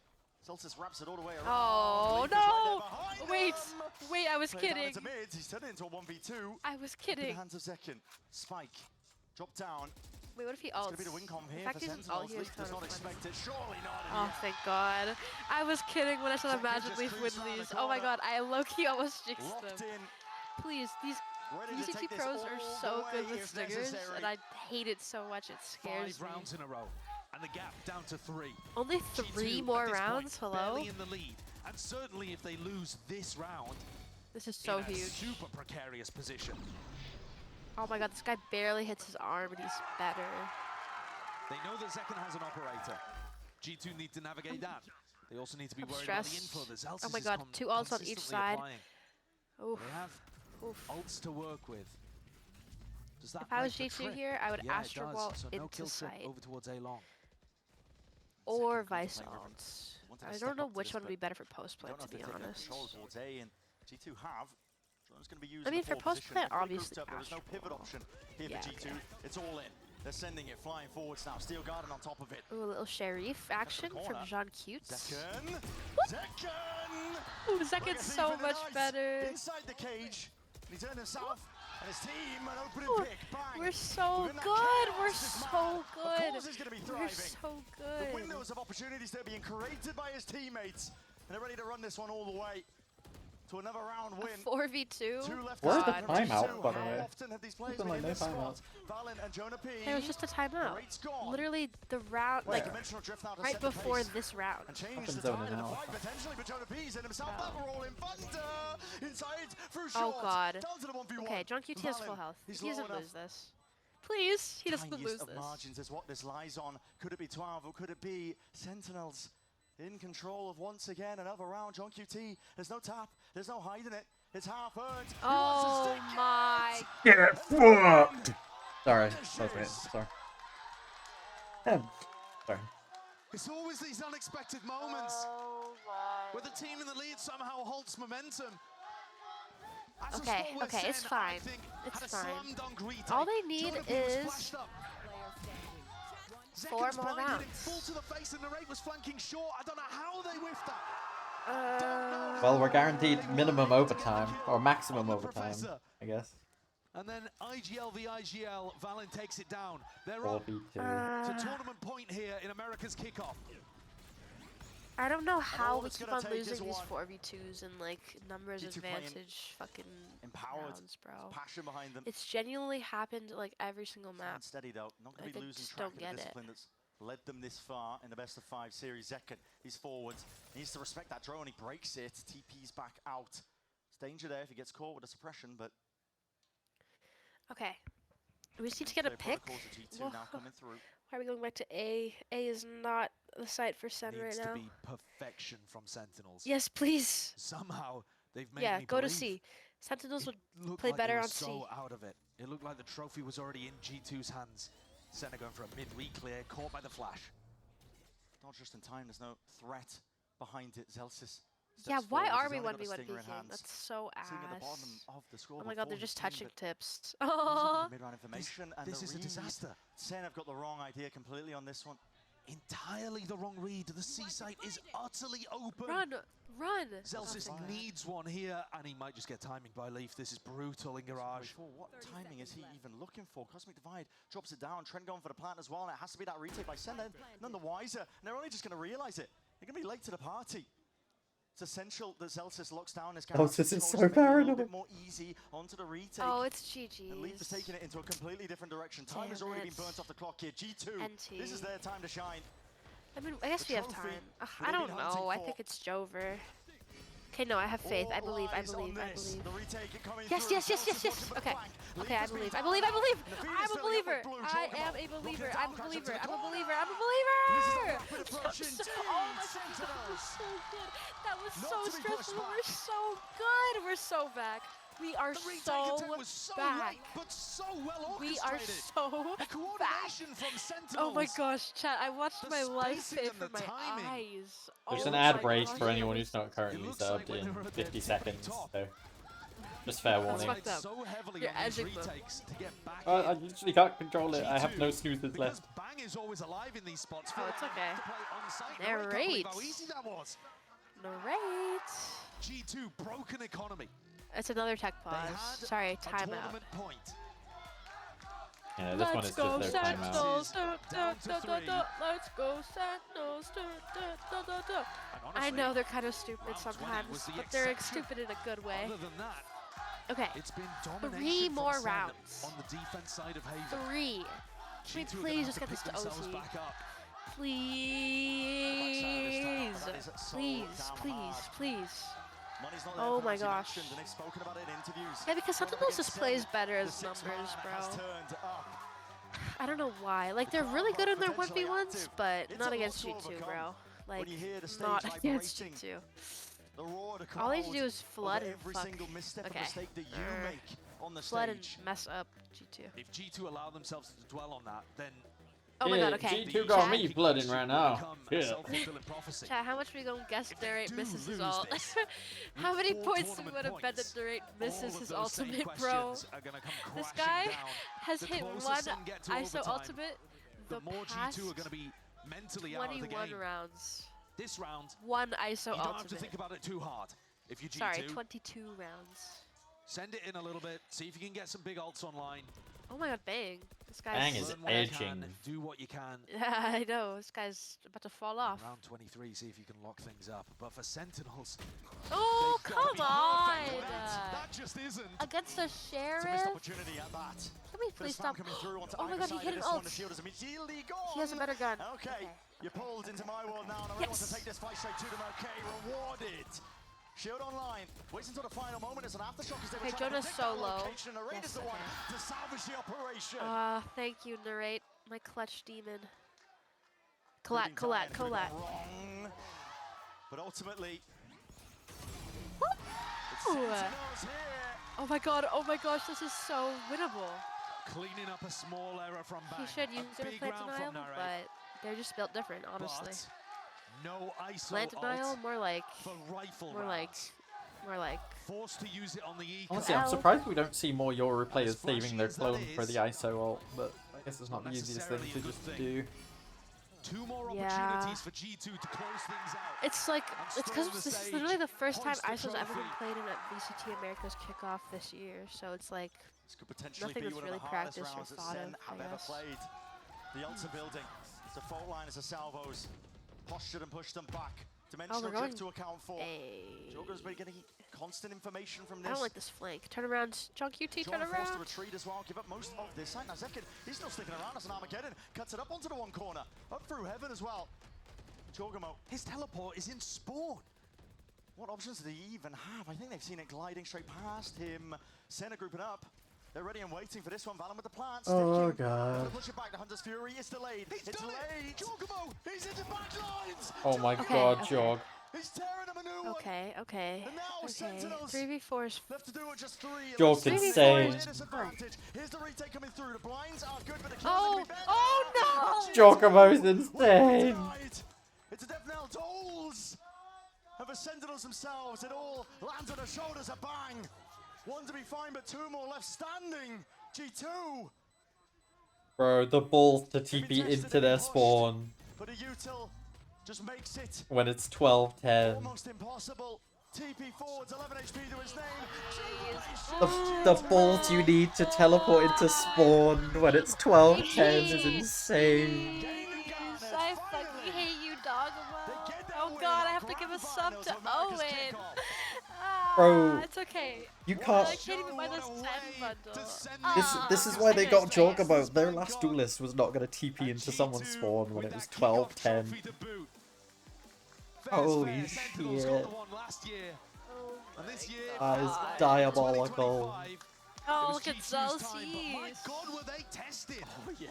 Celsius wraps it all the way around. Oh Leaf is right no! there Wait, behind them. wait, I was Played down kidding. into mids. He's turned it into a 1v2. I was In kidding. the hands of Zekken. Spike. Drop down. Wait, what if he It's ults? going to be the win com The here fact for he doesn't ult Sentinels. here is Leaf kind does of not funny. expect it. Surely not. Oh, thank God. I was kidding when I said I imagine Leaf wins these. Oh my God, I low-key almost jinxed them. Locked in. Please, these ECT pros are so good with stingers, and I hate it so much, it scares 5 me. rounds in a row, and the gap down to 3. Only 3 G2 more at this rounds? point, Hello? barely in the lead, and certainly if they lose this round, This is so in a huge. super precarious position. Oh my God, this guy barely hits his arm, and he's better. They know that Zekken has an operator. G2 need to navigate that. They also need to be I'm worried about the stressed. info that Zelsis Oh my is God, 2 ults on each consistently side. applying. Oof. They have Oof. ults to work with. Does that If I was make the G2 trip? here, I would Yeah, Astro it does. Ball So no into kill trip sight. over towards A long. Or Vice ults. Wanted to I step don't know up to which this, one would but be better for post-play, don't know to if Oh, be they're taking honest. control towards A, and G2 have. Drone's going to be used I mean, in the for forward post-play, position. They're fully obviously grouped up. There is no pivot Astro option here Yeah, for G2. okay. It's all in. They're sending it flying forwards now. Steel Garden on top of it. Ooh, a little Sheriff action from corner. Jean Cutes. Zekken! Zekken! Ooh, Zekken's so much better. Inside the cage. And he's turning south. And his team, an opening Ooh, pick. Bang! We're so Within that good. chaos, We're this so man, good. Of course he's going to be thriving. We're so The good. windows of opportunities that are being created by his teammates. And they're ready to run this one all the way to another round win. 4v2. 2 left Where's the to timeout, by the How way? often have these players There's been like in no this timeout. spot? Valen and Jonah P. There was just a timeout. Rate's gone. Literally the round, like Dimensional drift now to right set the before pace. this round. And change Up and the zone time it and the now. fight potentially, but Jonah P's in himself Oh. up rolling thunder inside through Oh short. God. Down to the 1v1. Okay, John QT has full Valen, health. he's He doesn't low enough. lose this. Please, he doesn't Tiniest lose of this. margins is what this lies on. Could it be 12 or could it be Sentinels in control of once again another round? John QT, there's no tap, there's no hiding it. It's half earned. He wants to Oh stick it. my. Get fucked! Sorry, that was me. Sorry. Sorry. It's always these unexpected moments Oh my. where the team in the lead somehow halts momentum. As Okay, Sport okay, it's said, fine. I think, It's had a fine. slam dunk retake. All they need Jonah P was is flashed up. 4 Zekken's more blind hitting rounds. full to the face, and the rate was flanking short. I don't know how they whiffed that. Well, we're guaranteed minimum overtime, or maximum overtime, I guess. And then IGL v IGL, Valen takes it down. They're up 4v2. to tournament point here in America's kickoff. I don't know how all we it's keep gonna on take losing is these one. 4v2s and like numbers G2 playing advantage fucking Empowered. rounds, bro. Passion behind them. It's genuinely happened like every single Stand map. steady though. Not going Like, to be I losing just track don't of get the it. discipline that's led them this far in the best of 5 series. Zekken, he's forwards. He needs to respect that drone. He breaks it. TP's back out. There's danger there if he gets caught with a suppression, but Okay. We just need to get a player pick. protocols of G2 Whoa. now coming through. Why are we going back to A? A is not the site for Sen right Needs to now. be perfection from Sentinels. Yes, please. Somehow they've made Yeah, me go to believe. C. Sentinels would Looked play like better they were on so C. out of it. It looked like the trophy was already in G2's hands. Senna going for a mid-reclear, caught by the flash. Not just in time. There's no threat behind it. Zelsis. Yeah, steps why forwards. are He's we only got a 1v1 stinger in peeking? hands. That's so Sitting at the bottom ass. of the Oh scoreboard my god, for they're his just team, touching but tips. he's looking Oh. for mid-round information and This the is a read. disaster. Sen have got the wrong idea completely on this one. Entirely the wrong read. The C site is utterly open. Run! Run! Zelsis Oh, thank God. needs one here, and he might just get timing by Leaf. This is brutal in Garage. What timing is he even looking for? Cosmic Divide drops it down. Trent going for the plant as well, and it has to be that retake by Sen. None the wiser, and they're only just going to realize it. They're going to be late to the party. It's essential that Zelsis locks down his Zelsis is so A little paranoid. bit more easy onto the retake. Oh, it's GG's. And Leaf is taking it into a completely different direction. Time has already been burnt off the clock here. G2, this is their time to shine. I mean, I guess we have time. I don't know. I think it's Jover. Okay, no, I have faith. I believe. I believe. I believe. Yes, yes, yes, yes, yes. Okay. Okay, I believe. I believe. I believe. I'm a believer. I am a believer. I'm a believer. I'm a believer. I'm a believer. Oh my god, that was so good. That was so stressful. We're so good. We're so back. We are so back. But so well We are so back. from Sentinels. Oh my gosh, chat! I watched my life fade from my eyes. There's Oh an ad my break gosh. for anyone who's not currently subbed in 50 seconds, so just fair warning. Fucked up. You're edging them. I literally can't control it. I have no snoozes left. Bang is always alive in these spots. Oh, it's okay. Narrate. How easy that was. Narrate. G2 broken economy. It's another tech pause. Sorry, timeout. Yeah, this one is just their timeout. Let's go Sentinels. I know they're kind of stupid sometimes, but they're stupid in a good way. Okay, It's been 3 more rounds. on the defense side of Haven. 3. Can we please just get this to OT? Please. Please, please, please. Oh my gosh. Yeah, because Sentinels just plays better as numbers, bro. I don't know why. Like, they're really good in their 1v1s, but not against G2, bro. Like, not against G2. All they need to do is flood and fuck. Okay. Flood and mess up G2. If G2 allow themselves to dwell on that, then Oh my god, okay. G2 got me flooding right now. Yeah. Chat, how much we gonna guess Narrate misses his ult? How many points do we want to bet that Narrate misses his ultimate, bro? This guy has hit 1 ISO ultimate the past 21 rounds. This round, 1 ISO you don't ultimate. have to think about it too hard. If you G2, Sorry, 22 rounds. send it in a little bit, see if you can get some big ults online. Oh my god, Bang. This guy's... Bang is edging. Do what you can. Yeah, I know. This guy's about to fall off. Round 23, see if you can lock things up. But for Sentinels... Oh, come on! That just isn't. Against the Sheriff? It's a missed opportunity at bat. Can we please stop? Oh my god, he hit an ult. He has a better gun. Okay, you're pulled into my world now, and I really want to take this fight straight to them. Okay, rewarded. Shield online. Waits until the final moment as an aftershock as they were trying to Jonah's pick so that low. location. Narrate is the one to salvage the operation. Thank you, Narrate. My clutch demon. Collat. Wrong. But ultimately, Oh my gosh, this is so winnable. Cleaning up a small error from Bang. He should use a their big plant round denial, from Narrate. but they're just built different, honestly. But no ISO Plant denial, ult more like for rifle more rounds. like Forced to use it on the eco. Honestly, I'm surprised we don't see more Yoru players saving their clone for the ISO ult, but I guess it's not the easiest thing to just do. 2 more Yeah. opportunities for G2 to close things out. It's like it's because storm the this is stage, literally the first time hoist the ISO's ever been trophy. played in at VCT America's kickoff this year, so it's like this could potentially nothing be that's one really of the hardest practiced or rounds that thought Sen of, have I ever guess. played. The ults are building. The fault line is a salvos. Postured and pushed them back. Dimensional they're drift going to account for. Joker's been getting constant information from this. I don't like this flank. Turn around, John QT, turn Jordan forced to around. retreat as well, give up most of this side. Now Zepkin, he's still sticking around as an Armageddon. Cuts it up onto the one corner. Up through heaven as well. Jorgamo. His teleport is in spawn. What options do they even have? I think they've seen it gliding straight past him. Senna grouping up. They're ready and waiting for this one. Valen with the plants. Oh, God. Push it back. The Hunter's Fury is delayed. It's late. Jorgamo, he's into back lines. Oh my god, Jog. He's tearing him a new one. Okay. And now Sentinels 3v4 is left to do it just 3. Jog's insane. Here's the retake coming through. The blinds are good, but the kills Oh, can be better. oh no! Jogamo's insane. It's a death knell tolls. And for Sentinels themselves, it all lands on their shoulders. A bang. 1 to be fine, but 2 more left standing. G2. Bro, the balls to TP into their spawn But a util just makes it when it's 12-10. almost impossible. TP forwards, 11 HP to his name. The balls you need to teleport into spawn when it's 12-10 is insane. I fucking hate you, Dogma. Oh god, I have to give a sub to Owen. Bro, It's okay. you can't. I can't even buy the send bundle. This is why they got Jog about. Their last duelist was not going to TP into someone's spawn when it was 12-10. Holy shit. That is diabolical. Oh, look at Zelsis. My God, were they tested? Oh yeah.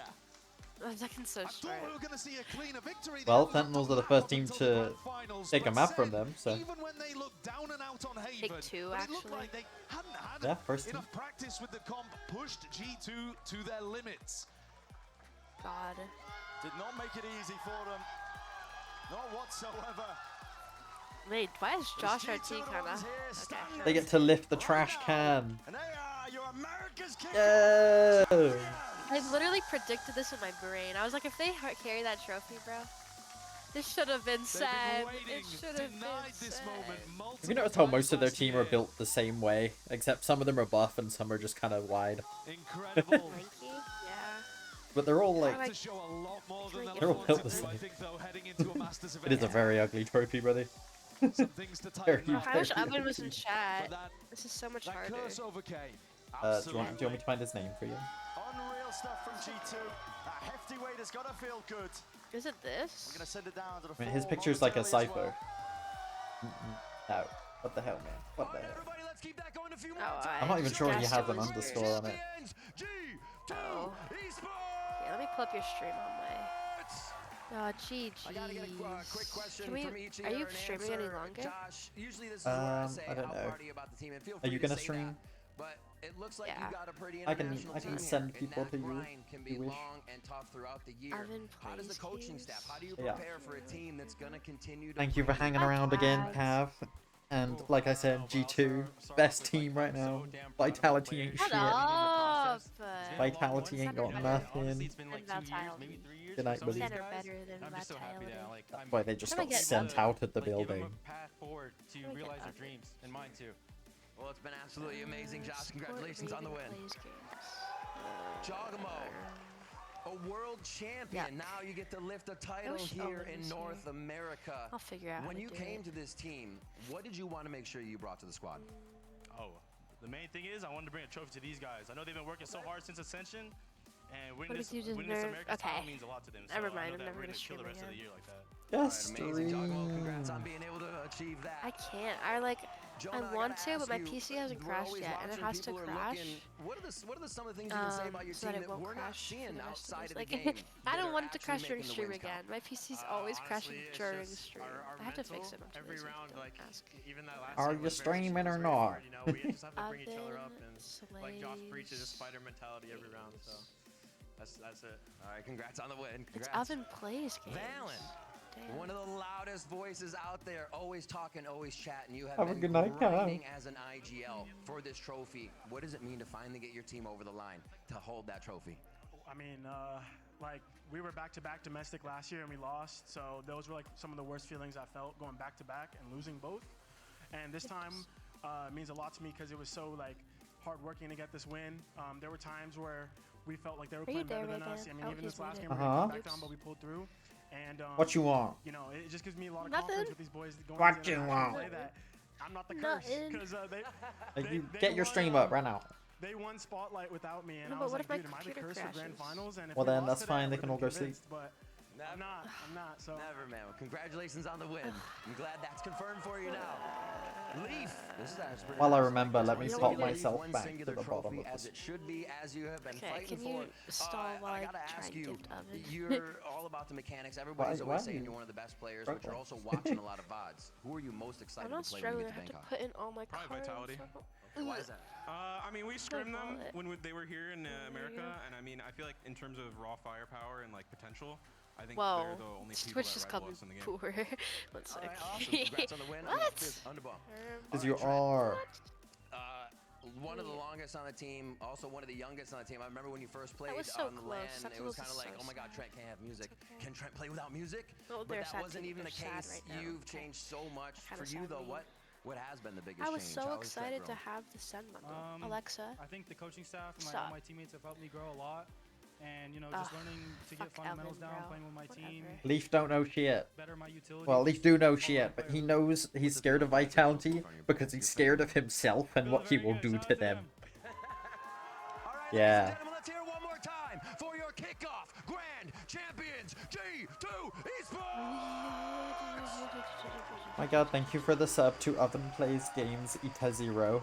I'm looking so short. We were going to see a cleaner victory. Well, Sentinels are the first team to take a map from them, so. Even when they looked down and out on Haven, Take two, it looked actually. like they hadn't had Yeah, first team. enough practice with the comp, pushed G2 to their limits. God. Did not make it easy for them. Not whatsoever. Wait, why is Josh RT kinda? Okay. They get to lift the trash can. And they are your America's kicker. Yeah. I literally predicted this in my brain. I was like, if they carry that trophy, bro, this should have been said. It should have been said. Have you noticed how most of their team are built the same way? Except some of them are buff and some are just kind of wide. Incredible. Yeah. But they're all like, To show a lot more than they're all built the same. It is a very ugly trophy, brother. Very, I wish very Owen was in ugly. chat. This is so much harder. Do you want me to type his name for you? Unreal stuff from G2. A hefty weight has got to feel good. Is it this? We're going to send it down to the I mean, his floor picture's like a momentarily as cipher. well. No. What the hell, man? What the hell? Everybody, let's keep that going a few more Oh, times. I'm not even sure he guessed has it an was underscore on it. Oh. Yeah, let me pull up your stream on my. Oh, GG. I gotta get a quick question Can we, from each of are you you and streaming any answer. longer? Josh, usually this is where I say I don't how know. proud are you about the team, and feel Are free you to gonna say stream? that, but it looks like Yeah. you got a pretty I can international team send here, people and to that you grind can if be you wish. long and tough throughout the year. Oven How does the plays coaching games. staff? How do you Yeah. prepare for a team that's gonna continue to Thank you for bring hanging around again, Cav. And like I said, G2, best team right now. Vitality ain't Shut shit. up! Vitality ain't got nothing. It's been like 2 years, maybe 3 years. Good night, for some of buddy. these Better guys. than I'm just so happy Vitality. that like That's why they just How do I got get sent Oven? out of the give them building. a path forward to How do I get realize their Oven? dreams and mine too. Well, it's been absolutely amazing, Josh. Congratulations on the win. Jogamo, a world champion. Yuck. Now you get to lift a title wish here Owen in was North here. America. I'll figure out When how you to do came it. to this team, what did you want to make sure you brought to the squad? Oh, the main thing is I wanted to bring a trophy to these guys. I know they've been working so hard since Ascension, and winning What this, did you winning this deserve? American title Okay. means a lot to them. So Never I mind, know I'm that never we're gonna gonna kill the stream rest of the again. year like that. Yes, Amazing, Jogamo. Congrats on being able to achieve that. I can't. I like. Jonah, I want gotta to, but ask my you, PC hasn't we're crashed always yet, and it watching, has to people are crash. looking- What are the some of the things you can say about your so team that it that won't we're not crash seeing for the rest outside of of this. the Like, game? I that don't are want it to actually crash during making the stream wins again. count? My PC's always crashing Honestly, it's during just stream. our I have to fix mental it. I'm too every lazy. round, Don't like ask. even that last Are game you was very streaming or very not? hard, you know, we just have to bring each other up, Oven and like Josh preaches, just slays fighter mentality every round. So that's it. All right, congrats on the win. It's Congrats. Oven plays games. Valen, Damn. one of the loudest voices out there, always talking, always chatting. You have Have a been good night, Kyle. grinding as an IGL for this trophy. What does it mean to finally get your team over the line to hold that trophy? I mean, like we were back-to-back domestic last year and we lost, so those were like some of the worst feelings I felt going back-to-back and losing both. And this time means a lot to me because it was so like hard working to get this win. There were times where we felt like they were Are you playing better there, than us. I Megan? mean, Oh, even he's this last game muted. we were Uh-huh. back down, but we pulled through. And What you want? you know, it just gives me a lot of Nothing. confidence with these boys going What into you international want? play that I'm not the curse Nothing. because You they get your won, stream up right now. They won Spotlight without me, and No, I but was what like, if my dude, am I the computer curse for grand crashes? finals? And if Well, we then lost that's to that, I fine, they would've can been all go sleep. convinced, But I'm not. So Never, man. Well, congratulations on the win. I'm glad that's confirmed for you now. Leaf. This is actually pretty While I nice. remember, let me Leaf, spot Leaf, myself one back to singular the bottom trophy of as this. it should be, as you have been Okay, fighting can for. you stall while I I gotta try ask and you, gift Oven? you're all about the mechanics. Everybody's Why always are saying you you're one of the best players, but you're struggling? also watching a lot of VODs. Who are you most I'm excited not to play when you struggling. I get to have to Bangkok? put in all my Probably cards. Vitality. Why is that? I mean, we scrimmed them wallet. when they were here in America, go. and I mean, I feel like in terms of raw firepower and like potential, I think Whoa. they're the only people Twitch that just rival called me us in the game. poor. One All sec. right, awesome. Congrats on the win. What? Underball. Because you are. One of the longest on the team, also one of the youngest on the team. I remember when you first played was so on the close. LAN, That it was was kind of so like, oh my god, sad. Trent can't have music. okay. Can Trent play without music? Well, But they're that sad wasn't too. even the They're sad case. right now. You've Okay. changed so much. Kinda For you sad though, me. what has been the biggest I was change? so How has Trent excited to grown? have the send bundle. Alexa, I think the coaching staff and Stop. all my teammates have helped me grow a lot. and just learning to get fundamentals down, playing with my team. Leaf don't know shit. Better my utility. Well, Leaf do know shit, but he knows he's scared of Vitality because he's scared of himself and what he will do to them. Yeah. Let's hear one more time for your kickoff grand champions G2 Esports. My god, thank you for the sub to Oven Plays Games Ita0.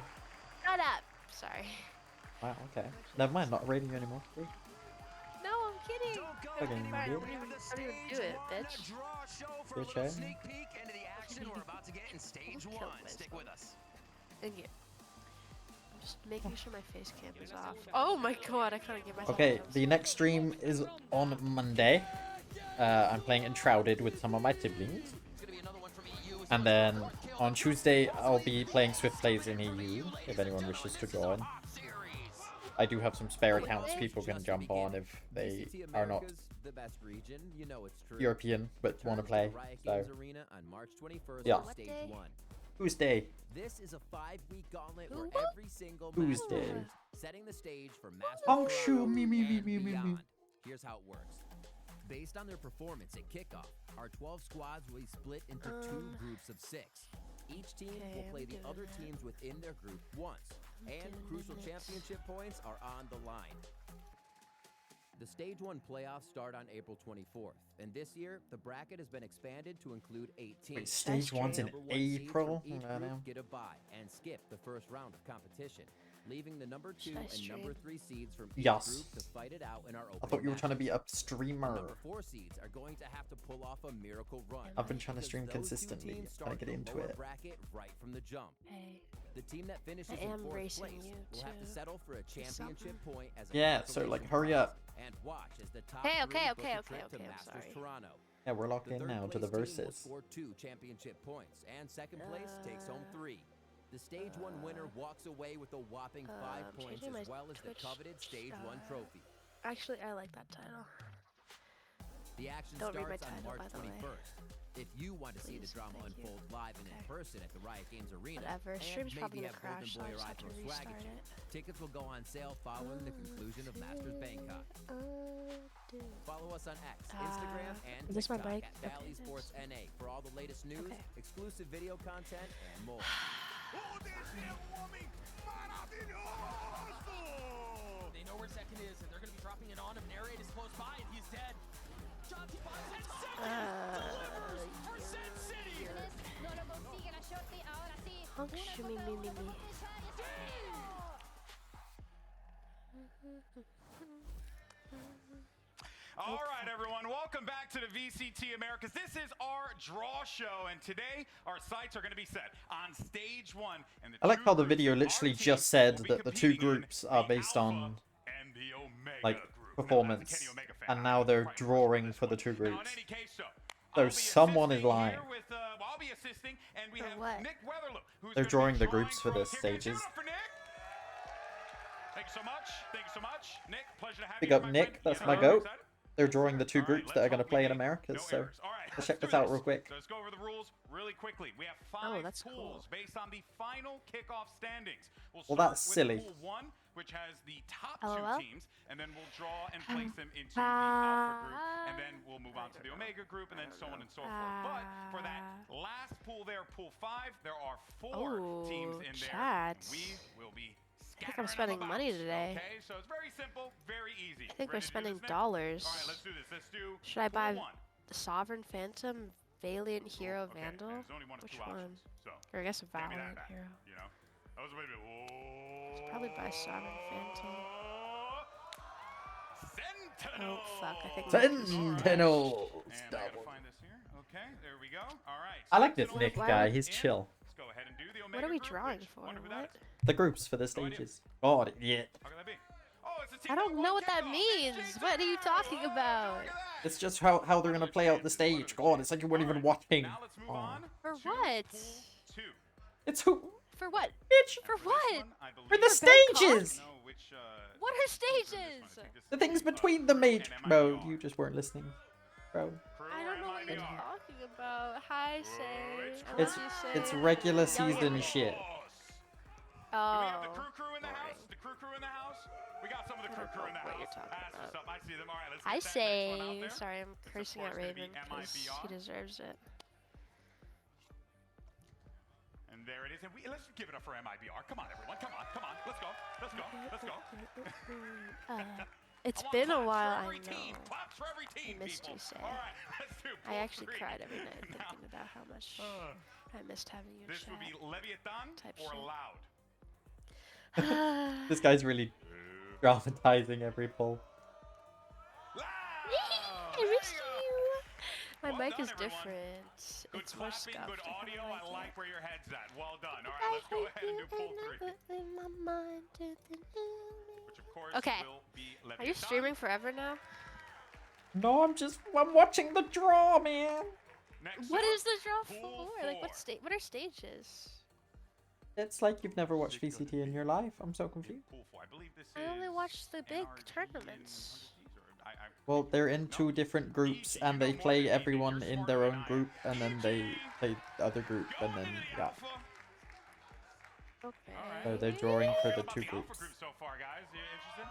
Shut up. Sorry. Wow, okay. Never mind, not rating you anymore. No, I'm kidding. Fucking I idiot. don't even do it, bitch. Bitch, eh? Sneak peek into the action we're about to get in stage 1. Stick with us. Thank you. I'm just making sure my face cam is off. Oh my god, I can't get my Okay, the next stream is on Monday. I'm playing Enshrouded with some of my siblings. And then on Tuesday, I'll be playing Swift Plays in EU, if anyone wishes to join. I do have some spare accounts people can jump on if they are not European but want to play. So, yeah. Tuesday. This is a 5-week gauntlet where every single Tuesday. match setting the stage for Master Oh, Pro shoot, me. and beyond. Here's how it works. Based on their performance at kickoff, our 12 squads will be split into 2 groups of 6. Each team will play the other teams within their group once, and crucial championship points are on the line. The Stage 1 playoffs start on April 24th, and this year, the bracket has been expanded to include 8 teams. Wait, Stage 1's in Number 1 seeds from April? each I don't know. group get a bye and skip the first round of competition, leaving the number 2 and number 3 seeds from each Yes. group to fight it out in our opening I thought you were trying to be a matches. streamer. Number 4 seeds are going to have to pull off a miracle run. I've been trying to because stream those 2 consistently, teams trying to start get the into lower it. bracket right from the jump. Hey. The team that finishes I in am 4th racing place you, will have to too. settle for a championship point as a Yeah, so like hurry up. and watch as the top Hey, 3 okay, book okay, a okay, trip to okay, I'm Masters sorry. Toronto. Yeah, we're locked The in third now to the place team will verses. score 2 championship points, and second place takes home 3. The Stage 1 winner walks away with a whopping 5 points changing as my well as the Twitch coveted Stage 1 trophy. Actually, I like that title. The action Don't read my starts on title, March by the way. 21st. If you want to see the Please, drama thank you. unfold live and in person at the Riot Games Arena, Whatever, and stream's probably maybe gonna have Golden crash, so Boy I'll or just have to Ico swag at restart you, it. tickets will go on sale following the conclusion of Masters Bangkok. Follow us on X, Instagram, and is this my TikTok mic? at Okay, Valley Sports NA for all the latest news, exclusive video content, and more. They know where second is, and they're going to be dropping it on him. Narrate is close by, and he's dead. Jonty Fox at second for Sin City. Honk, shimmy, me. All right, everyone, welcome back to the VCT Americas. This is our draw show, and today our sights are going to be set on Stage 1. And the I like two how the groups video our literally team just said will be that the two competing in groups are based on and the Omega like group. performance, and now they're drawing for the two groups. So someone is lying. With, I'll be assisting, and we have what? Nick Weatherloo, who's They're gonna be drawing the drawing groups for from the here. Can you give it stages. up for Nick? Thank you so much. Thank you so much. Nick, pleasure to have Big you. up my Nick, friend. that's Yeah, my I'm goat. excited. They're drawing the two groups that are going to play in Americas, so let's check this out real quick. So let's go over the rules really quickly. We have Oh, 5 that's pools based on the final kickoff standings. Well, We'll that's start silly. with Pool 1, which has the top LOL? 2 teams, and then we'll draw and place them into the Alpha group, and then we'll move on to the Omega group, and then so on and so forth. But for that last pool there, Pool 5, there are 4 teams in there. chat. We will be I think I'm spending money today. Okay, so it's very simple, very easy. I think we're Ready to do spending this, Nick? dollars. All right, let's do this. Let's do Should I Pool buy 1. the Sovereign Phantom, Valiant Hero, Vandal? There's only one of Which 2 options, one? so Or I guess a can't be that Valiant bad, Hero. You know, that was a wait a minute. Should probably buy Sovereign Phantom. Sentinel. Oh fuck! I think Sentinels. And I gotta find this here. Okay, there we go. All right. I like this Sentinel Nick Why guy, would- he's chill. Let's go ahead and do the What Omega are we group, drawing which- for? wonder who that What? is. The groups for the stages. God, yeah. How could that be? Oh, it's a team I don't know what that means. What are you talking about? It's just how they're going to play out the stage. God, it's like you weren't even watching. Now let's move Oh. on. For what? Pool 2. It's who? For what? Bitch, For what? I for believe the Bangkok? stages! know which What are stages? The things between the mage. Bro, you just weren't listening. Bro. I don't know what you're talking about. Hi, Say. I It's love you, Say. it's regular Yelling at season me. shit. Do we have the Oh. crew in the house? The crew in the house? We got some of the crew in the house. That's what's up. I see them. All right, let's I get that next one out say, there. sorry, I'm cursing course at gonna be Raven because he MIBR. deserves it. And there it is. And let's give it up for MIBR. Come on, everyone. Come on. Come on. Let's go. Let's go. Let's go. It's been a while, I know. Claps for every team, I missed you, people. Say. All right, let's do I pool actually 3. cried every night thinking about how much I missed having you in This chat. would be Leviathan or shit. Loud. This guy's really dramatizing every pull. I missed you. My mic is different. It's more scuffed. Good audio. I like where your head's at. Well done. All I right, let's go ahead and do pool 3. Which of course Okay. will be Are you Leviathan. streaming forever now? No, I'm watching the draw, man. What is the draw for? Like, what are stages? It's like you've never watched VCT in your life. I'm so confused. I only watch the big tournaments. Well, they're in 2 different groups, and they play everyone in their own group, and then they play the other group, and then, yeah. Okay. So they're drawing for the 2 groups. So far, guys. You interested?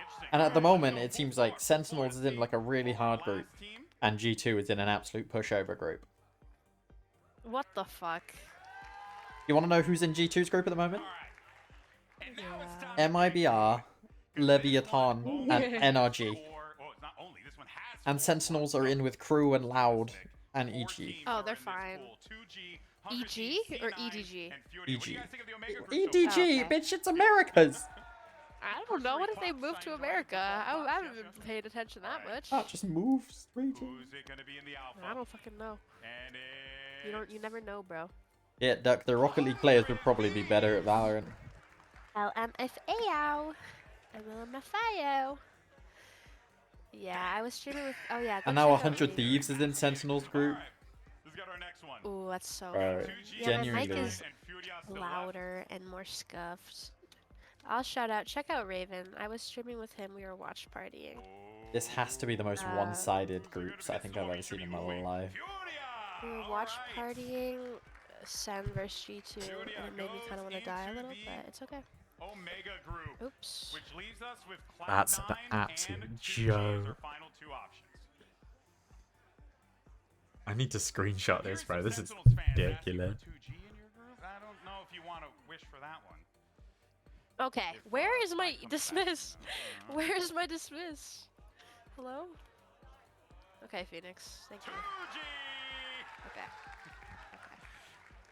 Interesting. And at the moment, it seems like Sentinels is in like a really hard group, and G2 is in an absolute pushover group. What the fuck? You want to know who's in G2's group at the moment? Yeah. MIBR, Leviathan, and NRG. And Sentinels are in with Crew and Loud and EG. Oh, they're fine. EG or EDG? EG. EDG, bitch, it's America's! I don't know. What if they moved to America? I haven't been paying attention that much. That just moves. Region. I don't fucking know. You never know, bro. Yeah, Duck, the Rocket League players would probably be better at Valorant. LMFAO. LMFAO. Yeah, I was streaming with. Oh yeah. And now 100 Thieves is in Sentinels group. Ooh, that's so. Bro, Yeah, my mic genuinely. is louder and more scuffed. I'll shout out. Check out Raven. I was streaming with him. We were watch partying. This has to be the most one-sided groups I think I've ever seen in my life. We were watch partying Sen versus G2, and it made me kind of want to die a little, but it's okay. Omega Group. Oops. Which leaves us with Cloud9 That's an absolute and joke. final 2 options. I need to screenshot this, bro. This is ridiculous. 2G in your group? I don't know if you want to wish for that one. Okay, where is my dismiss? Where is my dismiss? Hello? Okay, Phoenix. Thank you. Okay.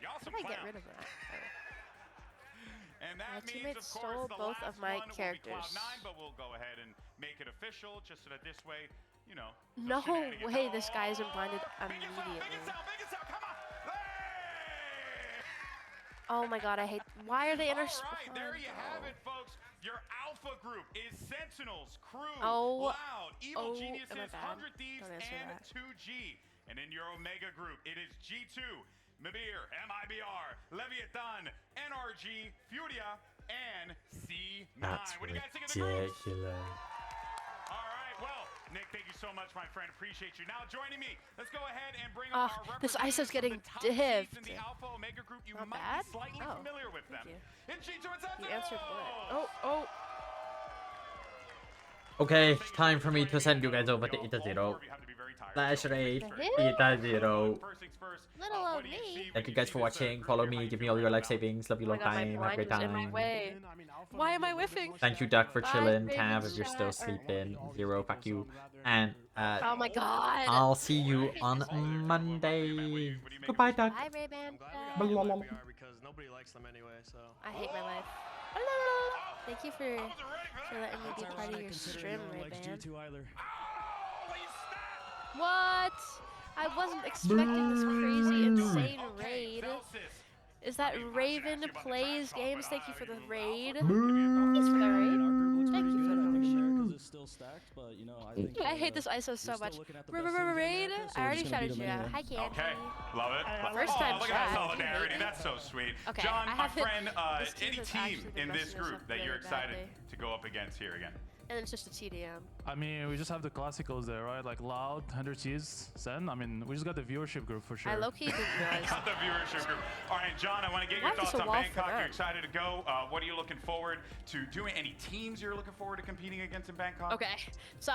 Y'all How some did I get clowns. rid of that? And that My means, teammates of course, stole the both last of my one will be characters. Cloud9, but we'll go ahead and make it official just so that this way, you know. No way, this guy isn't blinded immediately. Oh my god, I hate. Why are they in our All right, there you have it, folks. Your alpha group is Sentinels, Crew, Oh. Loud, Evil Oh, Geniuses, am I bad? 100 Thieves, Don't answer and that. 2G. And in your Omega group, it is G2, Mabir, MIBR, Leviathan, NRG, Furia, and C9. That's What do you guys think of the groups? ridiculous. All right, well, Nick, thank you so much, my friend. Appreciate you. Now joining me, let's go ahead and bring up our This ISO's representatives getting from the top seeds dived. in the Alpha Omega group. You Not might bad? be slightly Oh, familiar with them. thank In G2 and Sentinels! You answered what? Oh. Okay, time for me to send you guys over to Ita0. Slash raid Ita0. Little of me. Thank you guys for watching. Follow me, give me all your life savings. Love you long Oh my god, time. my Have a great blind is in my time. way. Why am I whiffing? Thank you, Duck, for Bye, chilling. Raven Cav, if you're still chat. sleeping. Zero, fuck you. And Oh my god. I'll see you on Monday. Goodbye, Duck. Bye, Raven. Blah, blah, blah. Because nobody likes them anyway, so. I hate my life. Thank you for letting me be part of your stream, Ray-Ban. What? I wasn't expecting this crazy, insane raid. Is that Raven Plays Games? Thank you for the raid. Thanks for the raid. Thank you for the raid. Still stacked, but you know, I hate this ISO so much. Raid? I already shouted you out. Hi, Candy. Okay, love it. First time look at that chat. solidarity. That's so sweet. Okay, John, I my have friend, this team any has team actually been in this messing us group up that you're really excited badly. to go up against here again? And it's just a TDM. I mean, we just have the classicals there, right? Like Loud, 100 Cheese, Sen. I mean, we just got the viewership group for sure. I low-key didn't realize. Got the viewership group. All right, John, I want to get Why your is thoughts this a on wall for Bangkok. You're them? excited to go. What are you looking forward to doing? Any teams you're looking forward to competing against in Bangkok? Okay, so